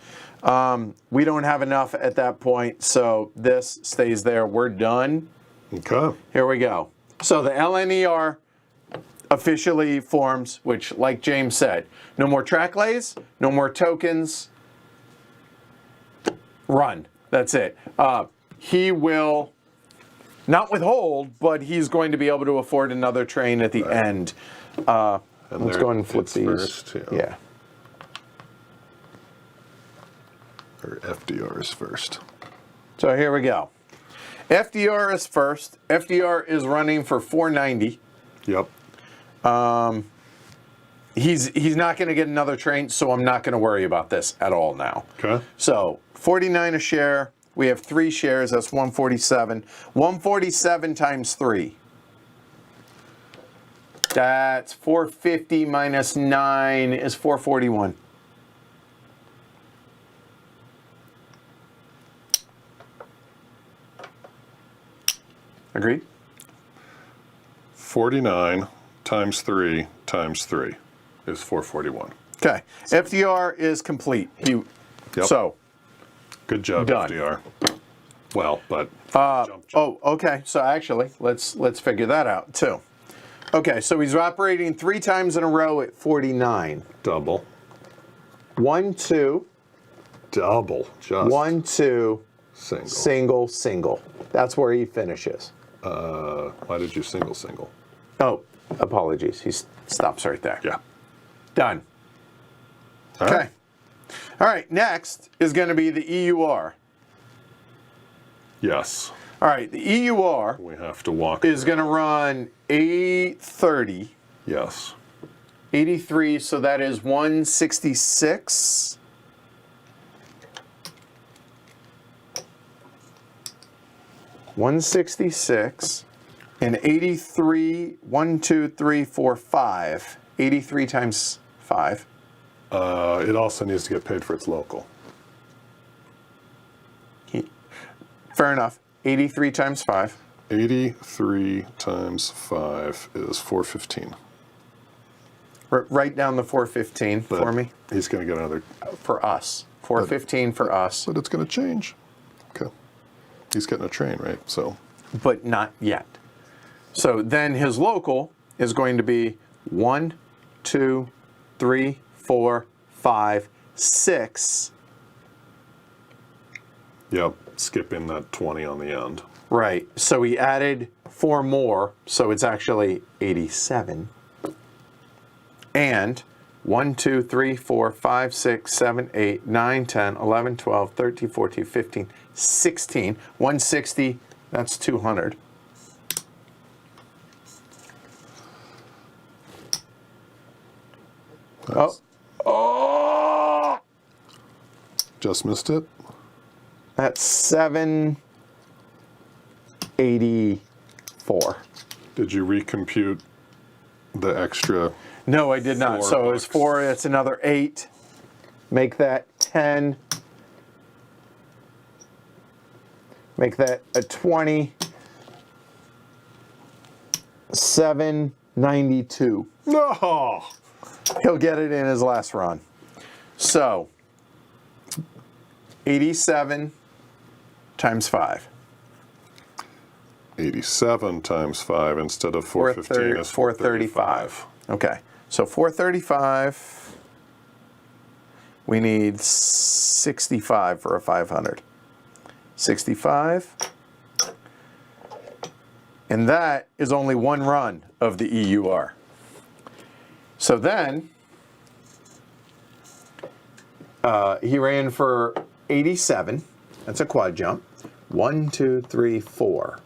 We don't have enough at that point, so this stays there. We're done. Okay. Here we go. So the LNER officially forms, which, like James said, no more track lays, no more tokens. Run. That's it. He will not withhold, but he's going to be able to afford another train at the end. Let's there go ahead and flip it's these. first, yeah. Yeah. Or FDR is first. So here we go. FDR is first. FDR is running for 490. Yep. He's not going to get another train, so I'm not going to worry about this at all now. Okay. So 49 a share. We have 3 shares. That's 147. 147 times 3. That's 450 minus 9 is 441. Agreed? 49 times 3 times 3 is 441. Okay. FDR is complete. Yep. So, Good job, Done. FDR. Well, but jump. oh, okay. So actually, let's figure that out too. Okay, so he's operating 3 times in a row at 49. Double. 1, 2, Double. Just 1, 2, single. single, single. That's where he finishes. Why did you single? Oh, apologies. He stops right there. Yeah. Done. All Okay. right. All right, next is going to be the EUR. Yes. All right, the EUR We have to walk. is going to run 830, Yes. 83, so that is 166. $166 and 83, 1, 2, 3, 4, 5. 83 times 5. It also needs to get paid for its local. Fair enough. 83 times 5. 83 times 5 is 415. Write down the 415 for me. He's going to get another. For us. 415 for us. But it's going to change. Okay. He's getting a train, right? So. But not yet. So then his local is going to be 1, 2, 3, 4, 5, 6. Yep. Skipping that 20 on the end. Right. So he added 4 more, so it's actually 87. And 1, 2, 3, 4, 5, 6, 7, 8, 9, 10, 11, 12, 13, 14, 15, 16. 160, that's 200. Oh, Just missed it. that's 784. Did you recompute the extra? No, I did not. $4. So it's 4, it's another 8. Make that 10. Make that a 20. 792. No. He'll get it in his last run. So 87 times 5. 87 times 5 instead of 415 is 435. Okay. So 435. We need 65 for a 500. 65. And that is only one run of the EUR. So then, he ran for 87. That's a quad jump. 1, 2, 3, 4.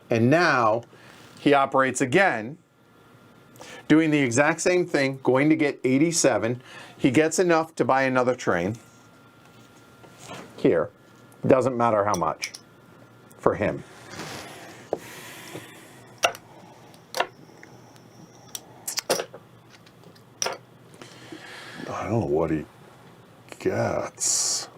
And now he operates again, doing the exact same thing, going to get 87. He gets enough to buy another train. Here. Doesn't matter how much for him. I don't know what he gets.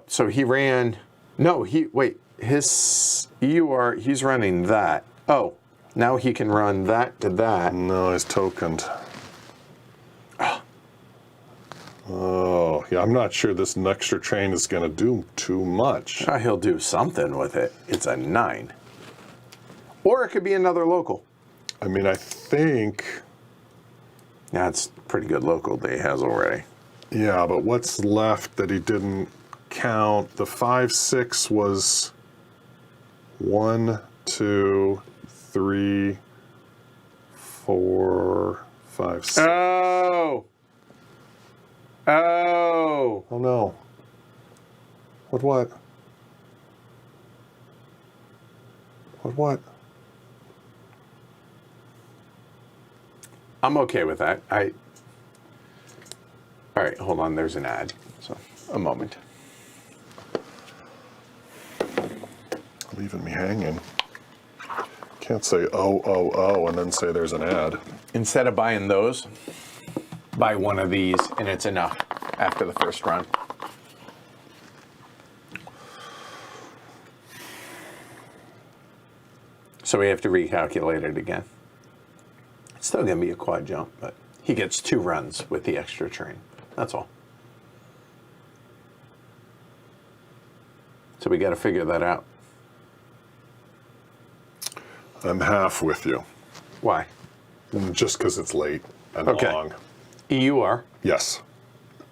So he ran, no, his EUR, he's running that. Oh, now he can run that to that. No, he's tokened. Oh, yeah, I'm not sure this extra train is going to do too much. He'll do something with it. It's a 9. Or it could be another local. I mean, I think, That's pretty good local that he has already. yeah, but what's left that he didn't count? The 5-6 was 1, 2, 3, 4, 5, 6. Oh! Oh! Oh no. What? What? I'm okay with that. All right, hold on, there's an ad. So, a moment. Leaving me hanging. Can't say oh and then say there's an ad. Instead of buying those, buy one of these and it's enough after the first run. So we have to recalculate it again. It's still going to be a quad jump, but he gets 2 runs with the extra train. That's all. So we got to figure that out. I'm half with you. Why? Just because it's late and Okay. long. EUR, Yes.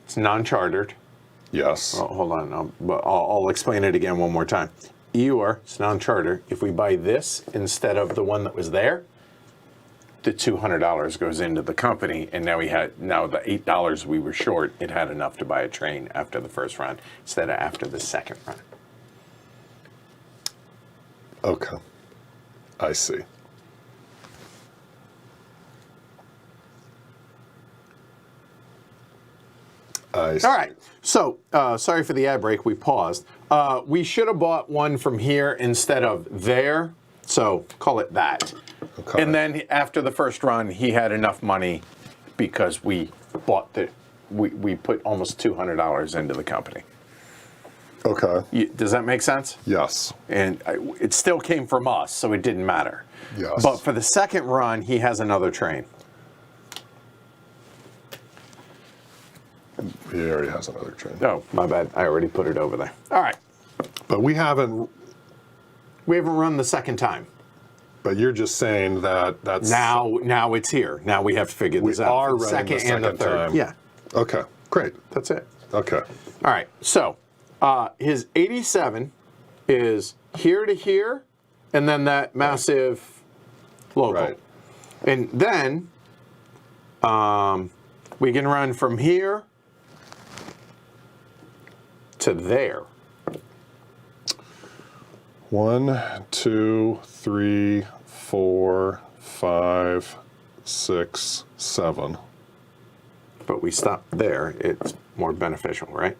it's non-chartered. Yes. Oh, hold on, I'll explain it again one more time. EUR, it's non-charter. If we buy this instead of the one that was there, the $200 goes into the company, and now the $8 we were short, it had enough to buy a train after the first run instead of after the second run. Okay. I see. I see. All right. So, sorry for the ad break. We paused. We should have bought one from here instead of there. So, call it that. Okay. And then after the first run, he had enough money because we bought we put almost $200 into the company. Okay. Does that make sense? Yes. And it still came from us, so it didn't matter. Yes. But for the second run, he has another train. He already has another train. Oh, my bad. I already put it over there. All right. But we haven't. We haven't run the second time. But you're just saying that's Now it's here. Now we have to figure this out. are For the running the second and the second third. time. Yeah, Okay. Great. that's it. Okay. All right. So his 87 is here to here, and then that massive local. Right. And then we can run from here to there. 1, 2, 3, 4, 5, 6, 7. But we stop there. It's more beneficial, right?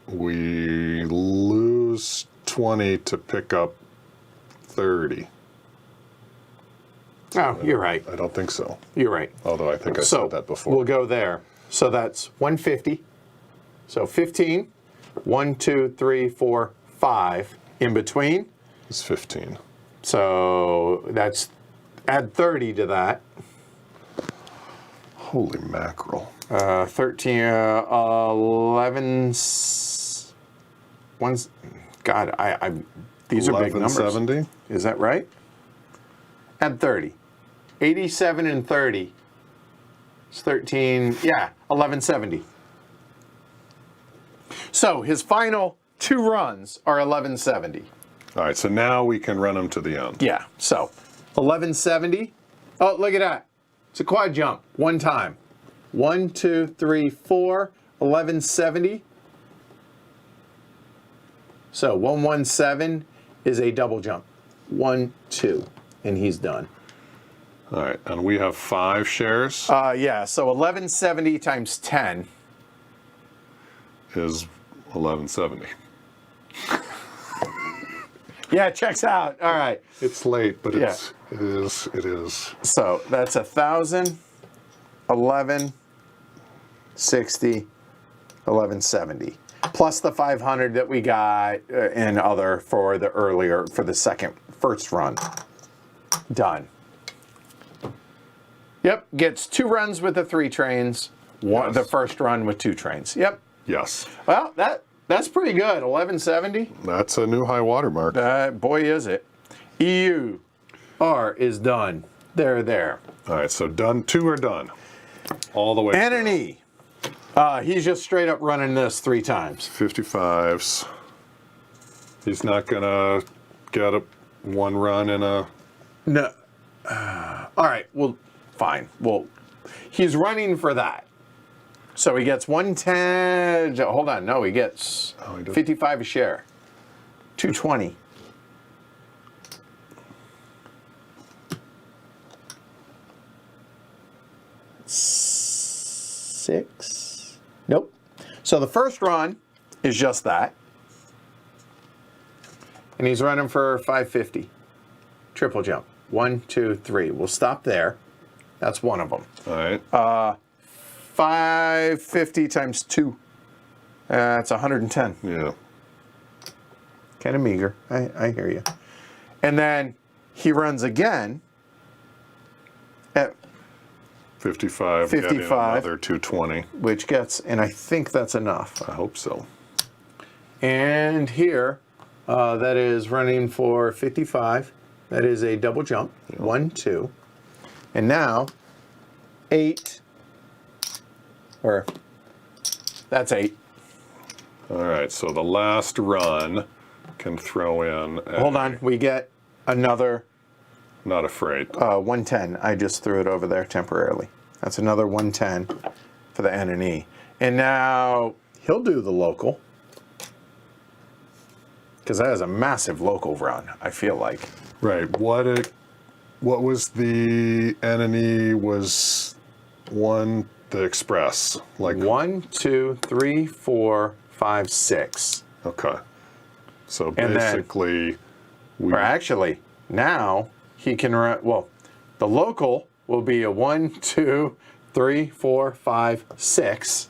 We lose 20 to pick up 30. Oh, you're right. I don't think so. You're right. Although I think I So said that before. we'll go there. So that's 150. So 15. 1, 2, 3, 4, 5 in between. It's 15. So that's add 30 to that. Holy mackerel. 13, 11. One's God. I these are big numbers. 1170. Is that right? Add 30. 87 and 30. It's 13. Yeah, 1170. So his final 2 runs are 1170. All right, so now we can run them to the end. Yeah, so 1170. Oh, look at that. It's a quad jump, one time. 1, 2, 3, 4, 1170. So 117 is a double jump. 1, 2, and he's done. All right, and we have 5 shares. Yeah, so 1170 times 10. Is 1170. Yeah, it checks out. All right. It's late, but Yeah. it is. So that's 1,000, 1160, 1170. Plus the 500 that we got and other for the first run. Done. Yep, gets 2 runs with the 3 trains. Yes. The first run with 2 trains. Yep. Yes. Well, that's pretty good. 1170. That's a new high water mark. Boy, is it. EUR is done. They're there. All right, so done. 2 are done. All the way. And an E. He's just straight up running this 3 times. 55s. He's not going to get one run in a... No. All right. Well, fine. Well, he's running for that. So he gets 110. Hold on. No, he gets he does. 55 a share. 220. Six. Nope. So the first run is just that. And he's running for 550. Triple jump. 1, 2, 3. We'll stop there. That's one of them. All right. 550 times 2. That's 110. Yeah. Kind of meager. I hear you. And then he runs again at 55. 55. Get in another 220. which gets, and I think that's enough. I hope so. And here, that is running for 55. That is a double jump. 1, 2. And now, 8. Or, that's 8. All right, so the last run can throw in... Hold on, we get another Not afraid. 110. I just threw it over there temporarily. That's another 110 for the N and E. And now he'll do the local. Because that is a massive local run, I feel like. Right. What was the enemy was one the express like 1, 2, 3, 4, 5, 6. okay. So And then- basically Or actually, now he can run. Well, the local will be a 1, 2, 3, 4, 5, 6.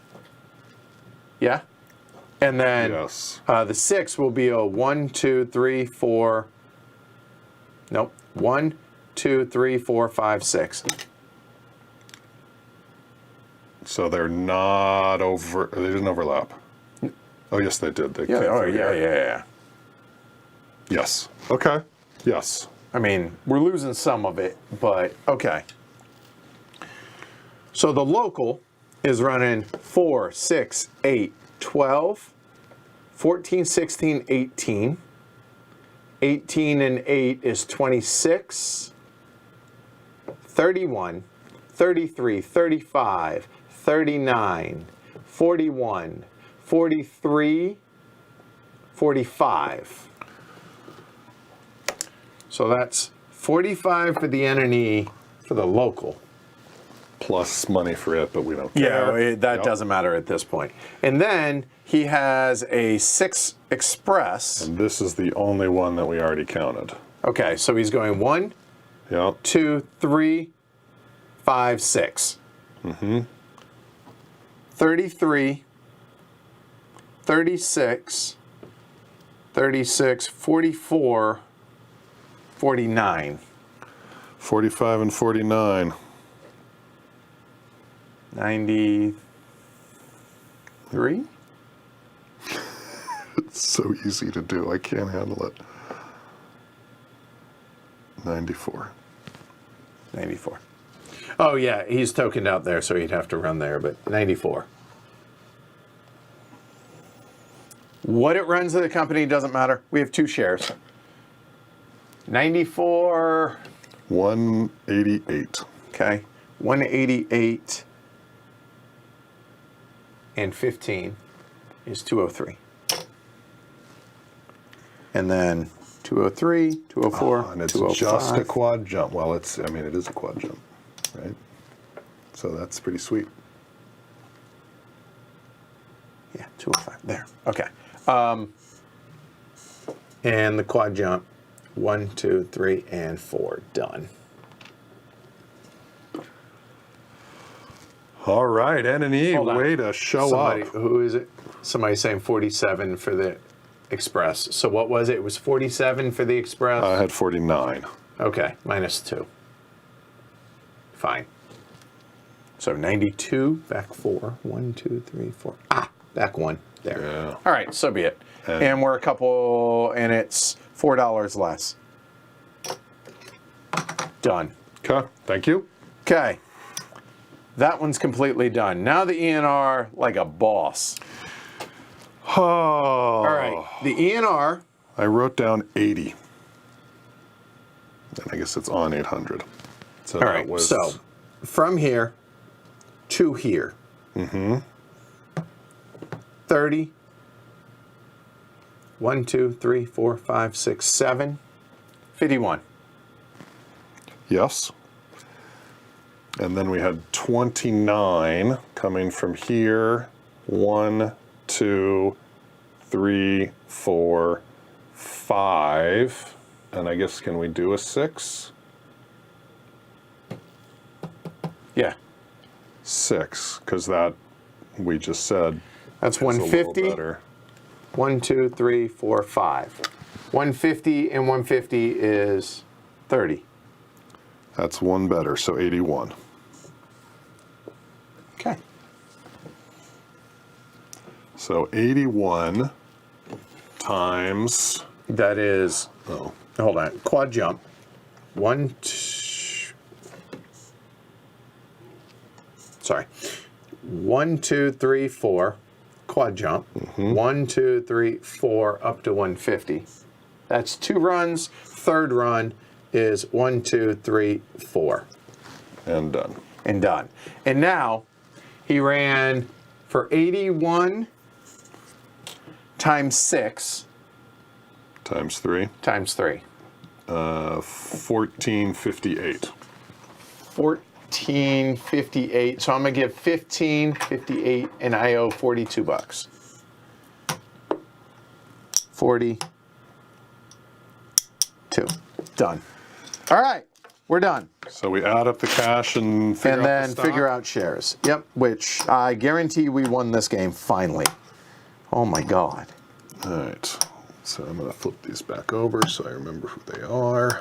Yeah. And then yes. the 6 will be a 1, 2, 3, 4. Nope. 1, 2, 3, 4, 5, 6. So they're not over. They didn't overlap. Oh yes, they did. They Yeah. came Oh, through yeah, here. yeah. Yes. Okay. Yes. I mean, we're losing some of it, but okay. So the local is running 4, 6, 8, 12, 14, 16, 18. 18 and 8 is 26, 31, 33, 35, 39, 41, 43, 45. So that's 45 for the N and E for the local. Plus money for it, but we don't care. Yeah, that Yep. doesn't matter at this point. And then he has a 6 Express. And this is the only one that we already counted. Okay, so he's going 1, Yep. 2, 3, 5, 6. 33, 36, 36, 44, 49. 45 and 49. 93? It's so easy to do. I can't handle it. 94. 94. Oh, yeah, he's tokened out there, so he'd have to run there, but 94. What it runs to the company doesn't matter. We have 2 shares. 94. 188. Okay. 188 and 15 is 203. and then 203, 204, And it's 205. just a quad jump. Well, it is a quad jump, right? So that's pretty sweet. Yeah, 205. There. Okay. And the quad jump. 1, 2, 3, and 4. Done. All right, N&E, Hold on. way to show Somebody, up. who is it? Somebody saying 47 for the Express. So what was it? It was 47 for the Express? I had 49. Okay, minus 2. Fine. So 92, back 4. 1, 2, 3, 4. Ah, back 1. There. Yeah. All right, so be it. And we're a couple, and it's $4 less. Done. Okay, thank you. Okay. That one's completely done. Now the ENR like a boss. Oh. All right, the ENR. I wrote down 80. And I guess it's on 800. So All right, so from here to here. 30. 1, 2, 3, 4, 5, 6, 7. 51. Yes. And then we had 29 coming from here. 1, 2, 3, 4, 5. And I guess, can we do a 6? Yeah. 6, because that, we just said, That's is a little 150. better. 1, 2, 3, 4, 5. 150 and 150 is 30. That's one better, so 81. Okay. So 81 times, That is, oh, hold on, quad jump. 1, 2, sorry. 1, 2, 3, 4. Quad jump. 1, 2, 3, 4 up to 150. That's 2 runs. Third run is 1, 2, 3, 4. and done. And done. And now he ran for 81 times 6 Times 3, times 3. 1458. 1458. So I'm going to give 1558 and I owe $42. 42. Done. All right. We're done. So we add up the cash and figure And out then the stock? figure out shares. Yep. Which I guarantee we won this game finally. Oh my God. All right. So I'm going to flip these back over so I remember who they are.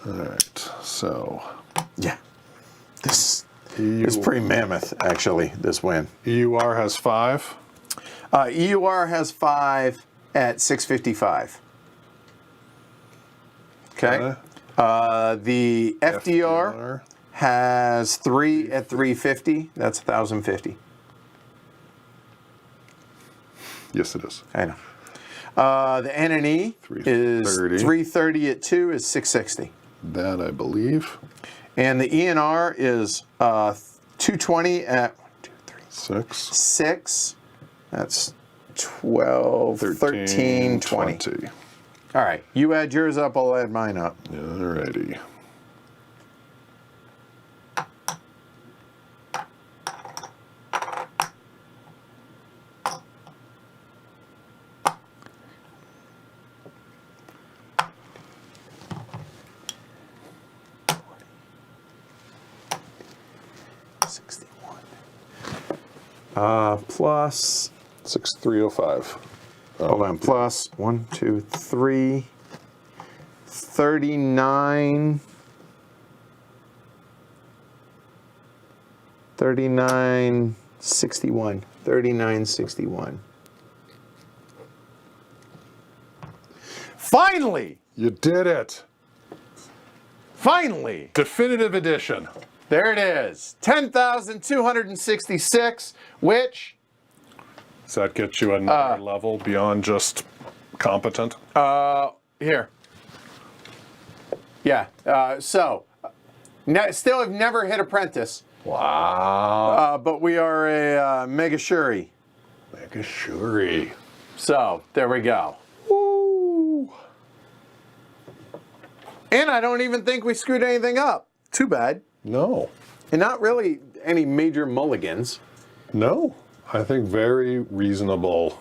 All right. So Yeah. This is pretty mammoth, actually, this win. EUR has 5. EUR has 5 at 655. Okay. The FDR has 3 at 350. That's 1,050. Yes, it is. I know. The NNE is 330. 330 at 2 is 660. That I believe. And the ENR is 220 at 1, 2, 3, 6. 6. That's 12, 13, 20. All right. You add yours up, I'll add mine up. All righty. Plus, 6305. hold on, plus 1, 2, 3, 39, 3961, 3961. Finally! You did it. Finally! Definitive edition. There it is. 10,266, which, Does that get you another level beyond just competent? here. Yeah, still have never hit apprentice, Wow. but we are a mega shuri. Mega Shuri. So there we go. Woo. And I don't even think we screwed anything up. Too bad. No. And not really any major mulligans. No. I think very reasonable,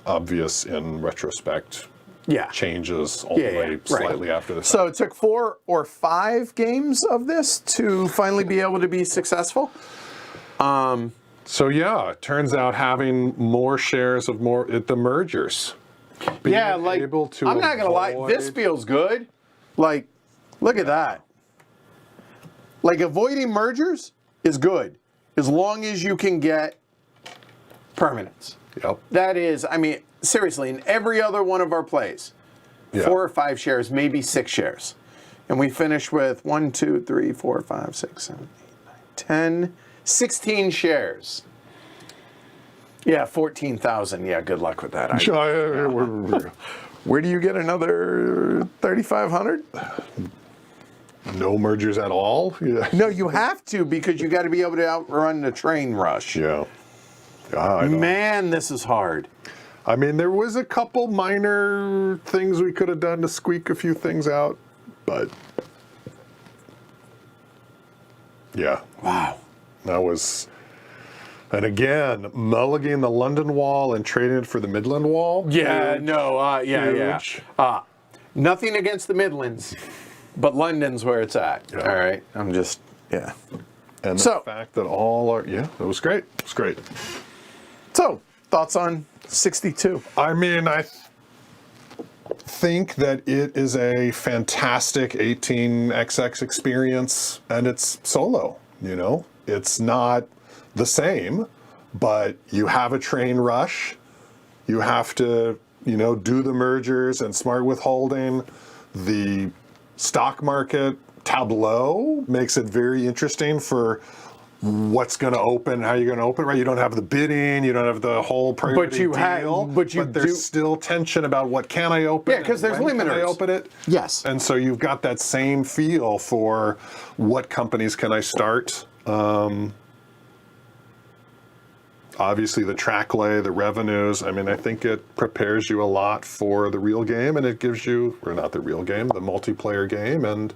obvious in retrospect Yeah. changes all the way slightly after the So it took 4 or 5 games of this to finally be able to be successful. So yeah, it turns out having more shares of the mergers. Being Yeah, like, able to I'm not going to lie, this feels good. Like, look at that. Like, avoiding mergers is good as long as you can get permanence. Yep. That is, I mean, seriously, in every other one of our plays, Yeah. 4 or 5 shares, maybe 6 shares. And we finish with 1, 2, 3, 4, 5, 6, 7, 8, 9, 10, 16 shares. Yeah, 14,000. Yeah, good luck with that. Where do you get another 3,500? No mergers at all? Yeah. No, you have to because you got to be able to outrun the train rush. Yeah. I know. Man, this is hard. I mean, there was a couple minor things we could have done to squeak a few things out, but yeah. Wow. That was, and again, mulliganing the London Wall and trading it for the Midland Wall. Yeah, Huge. no, Huge. Nothing against the Midlands, but London's where it's at. Yeah. All right, I'm just, yeah. And So- the fact that all are, yeah, it was great. It was great. So, thoughts on 62? I mean, I think that it is a fantastic 18xx experience, and it's solo, you know? It's not the same, but you have a train rush. You have to, you know, do the mergers and smart withholding. The stock market tableau makes it very interesting for what's going to open, how you're going to open, right? You don't have the bidding, you don't have the whole priority deal, but there's still tension about what can I open. Yeah, because there's when can I limiters. open it? Yes. And so you've got that same feel for what companies can I start. Obviously the track lay, the revenues, I mean, I think it prepares you a lot for the real game, and it gives you, or not the real game, the multiplayer game, and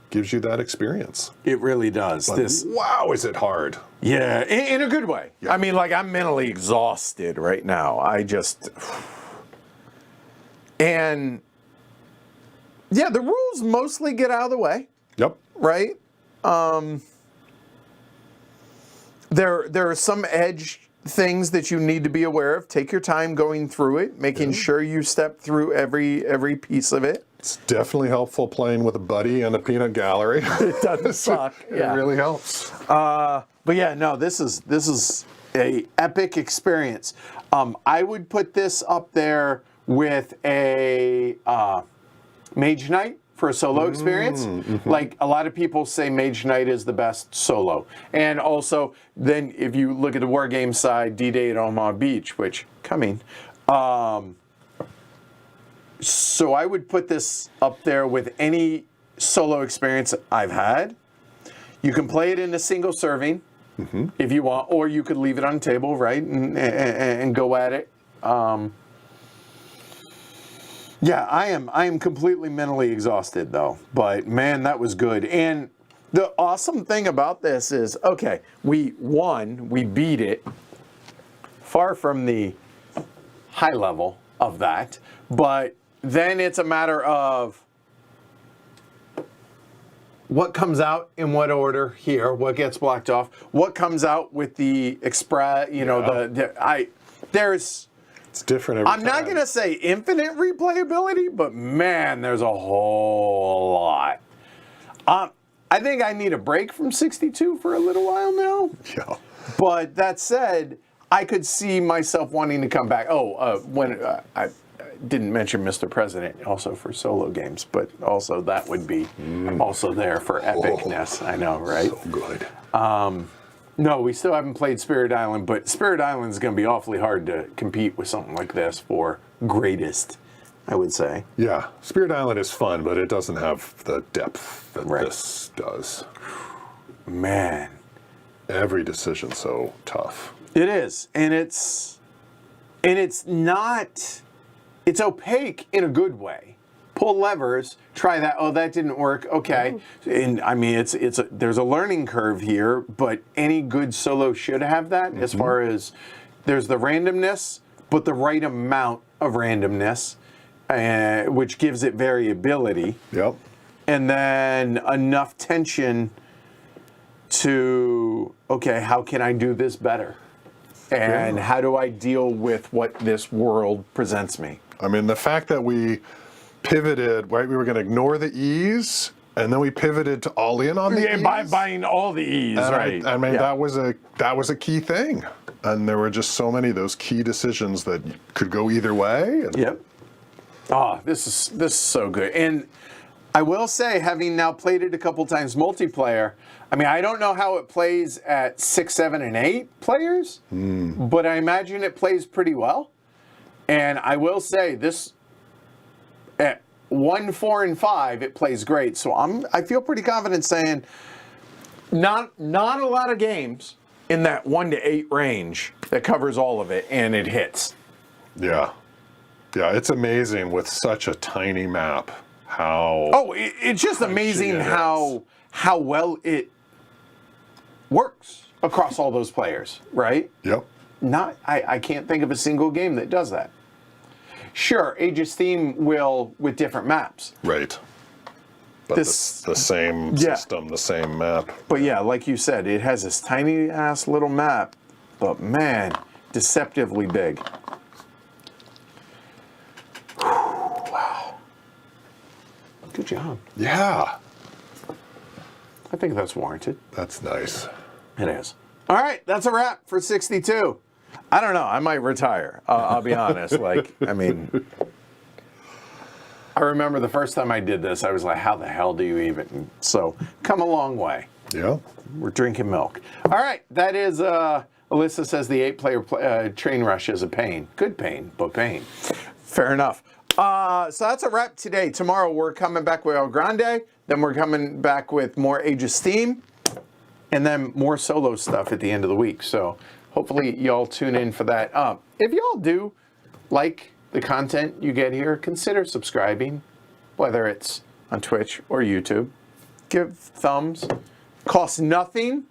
gives you that experience. It really does. But wow, is it hard? Yeah, in a good way. Yeah. I mean, like, I'm mentally exhausted right now. And yeah, the rules mostly get out of the way, Yep. right? There are some edge things that you need to be aware of. Take your time going through it, making sure you step through every piece of it. It's definitely helpful playing with a buddy and a peanut gallery. It doesn't suck. Yeah. It really helps. But yeah, no, this is a epic experience. I would put this up there with a Mage Knight for a solo experience. Like, a lot of people say Mage Knight is the best solo. And also, then if you look at the war game side, D-Day at Omaha Beach, which, coming. So I would put this up there with any solo experience I've had. You can play it in a single serving if you want, or you could leave it on the table, right, and go at it. Yeah, I am completely mentally exhausted though, but man, that was good. And the awesome thing about this is, okay, we won, we beat it, far from the high level of that, but then it's a matter of what comes out in what order here, what gets blocked off, what comes out with the express, you know, there's. It's different every time. I'm not going to say infinite replayability, but man, there's a whole lot. I think I need a break from 62 for a little while now. Yeah. But that said, I could see myself wanting to come back. When I didn't mention Mr. President also for solo games, but also that would be also there for epicness. I know, right? So good. No, we still haven't played Spirit Island, but Spirit Island is going to be awfully hard to compete with something like this for greatest, I would say. Yeah. Spirit Island is fun, but it doesn't have the depth that Right. this does. Man. Every decision so tough. It is, and it's And it's not, it's opaque in a good way. Pull levers, try that. Oh, that didn't work. Okay. And I mean, there's a learning curve here, but any good solo should have that as far as there's the randomness, but the right amount of randomness, which gives it variability. Yep. And then enough tension to, okay, how can I do this better? And how do I deal with what this world presents me? I mean, the fact that we pivoted, right? We were going to ignore the E's, and then we pivoted to all in on the E's. By buying all the E's, And right? I mean, that was a key thing, and there were just so many of those key decisions that could go either way. And Yep. Oh, this is so good. And I will say, having now played it a couple times multiplayer, I mean, I don't know how it plays at 6, 7, and 8 players, but I imagine it plays pretty well. And I will say this, at 1, 4, and 5, it plays great. So I feel pretty confident saying not a lot of games in that 1 to 8 range that covers all of it and it hits. Yeah, it's amazing with such a tiny map how. Oh, it's just amazing how well it works across all those players, right? Yep. I can't think of a single game that does that. Sure, Age of Steam will with different maps. Right. But the same system, the same map. But yeah, like you said, it has this tiny ass little map, but man, deceptively big. Wow. Good job. Yeah. I think that's warranted. That's nice. It is. All right, that's a wrap for 62. I don't know. I might retire. I'll be honest. I mean, I remember the first time I did this, I was like, how the hell do you even? So, come a long way. Yeah. We're drinking milk. All right, that is, Alyssa says the 8-player train rush is a pain. Good pain, but pain. Fair enough. So that's a wrap today. Tomorrow we're coming back with El Grande. Then we're coming back with more Age of Steam. And then more solo stuff at the end of the week. So hopefully y'all tune in for that. If y'all do like the content you get here, consider subscribing, whether it's on Twitch or YouTube. Give thumbs. Costs nothing,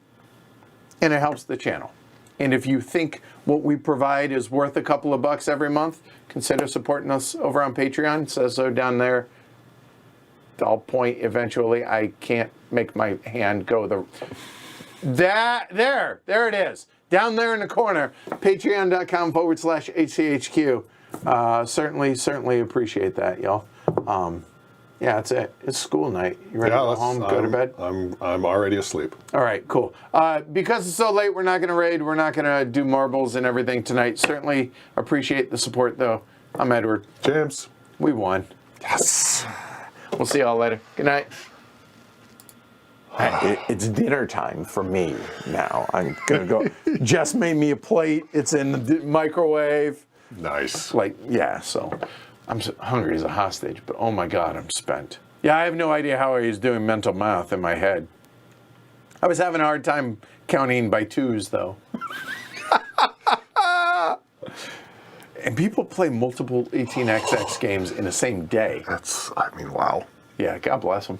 and it helps the channel. And if you think what we provide is worth a couple of bucks every month, consider supporting us over on Patreon. It says so down there. I'll point eventually. I can't make my hand go there it is. Down there in the corner, patreon.com/HCHQ. Certainly appreciate that, y'all. Yeah, that's it. It's school night. You ready to go home, go to bed? I'm already asleep. All right, cool. Because it's so late, we're not going to raid. We're not going to do marbles and everything tonight. Certainly appreciate the support, though. I'm Edward. James. We won. Yes. We'll see y'all later. Good night. It's dinner time for me now. I'm going to go. Jess made me a plate. It's in the microwave. Nice. So I'm hungry as a hostage, but oh my God, I'm spent. Yeah, I have no idea how I was doing mental math in my head. I was having a hard time counting by twos, though. And people play multiple 18xx games in the same day. Wow. Yeah, God bless them.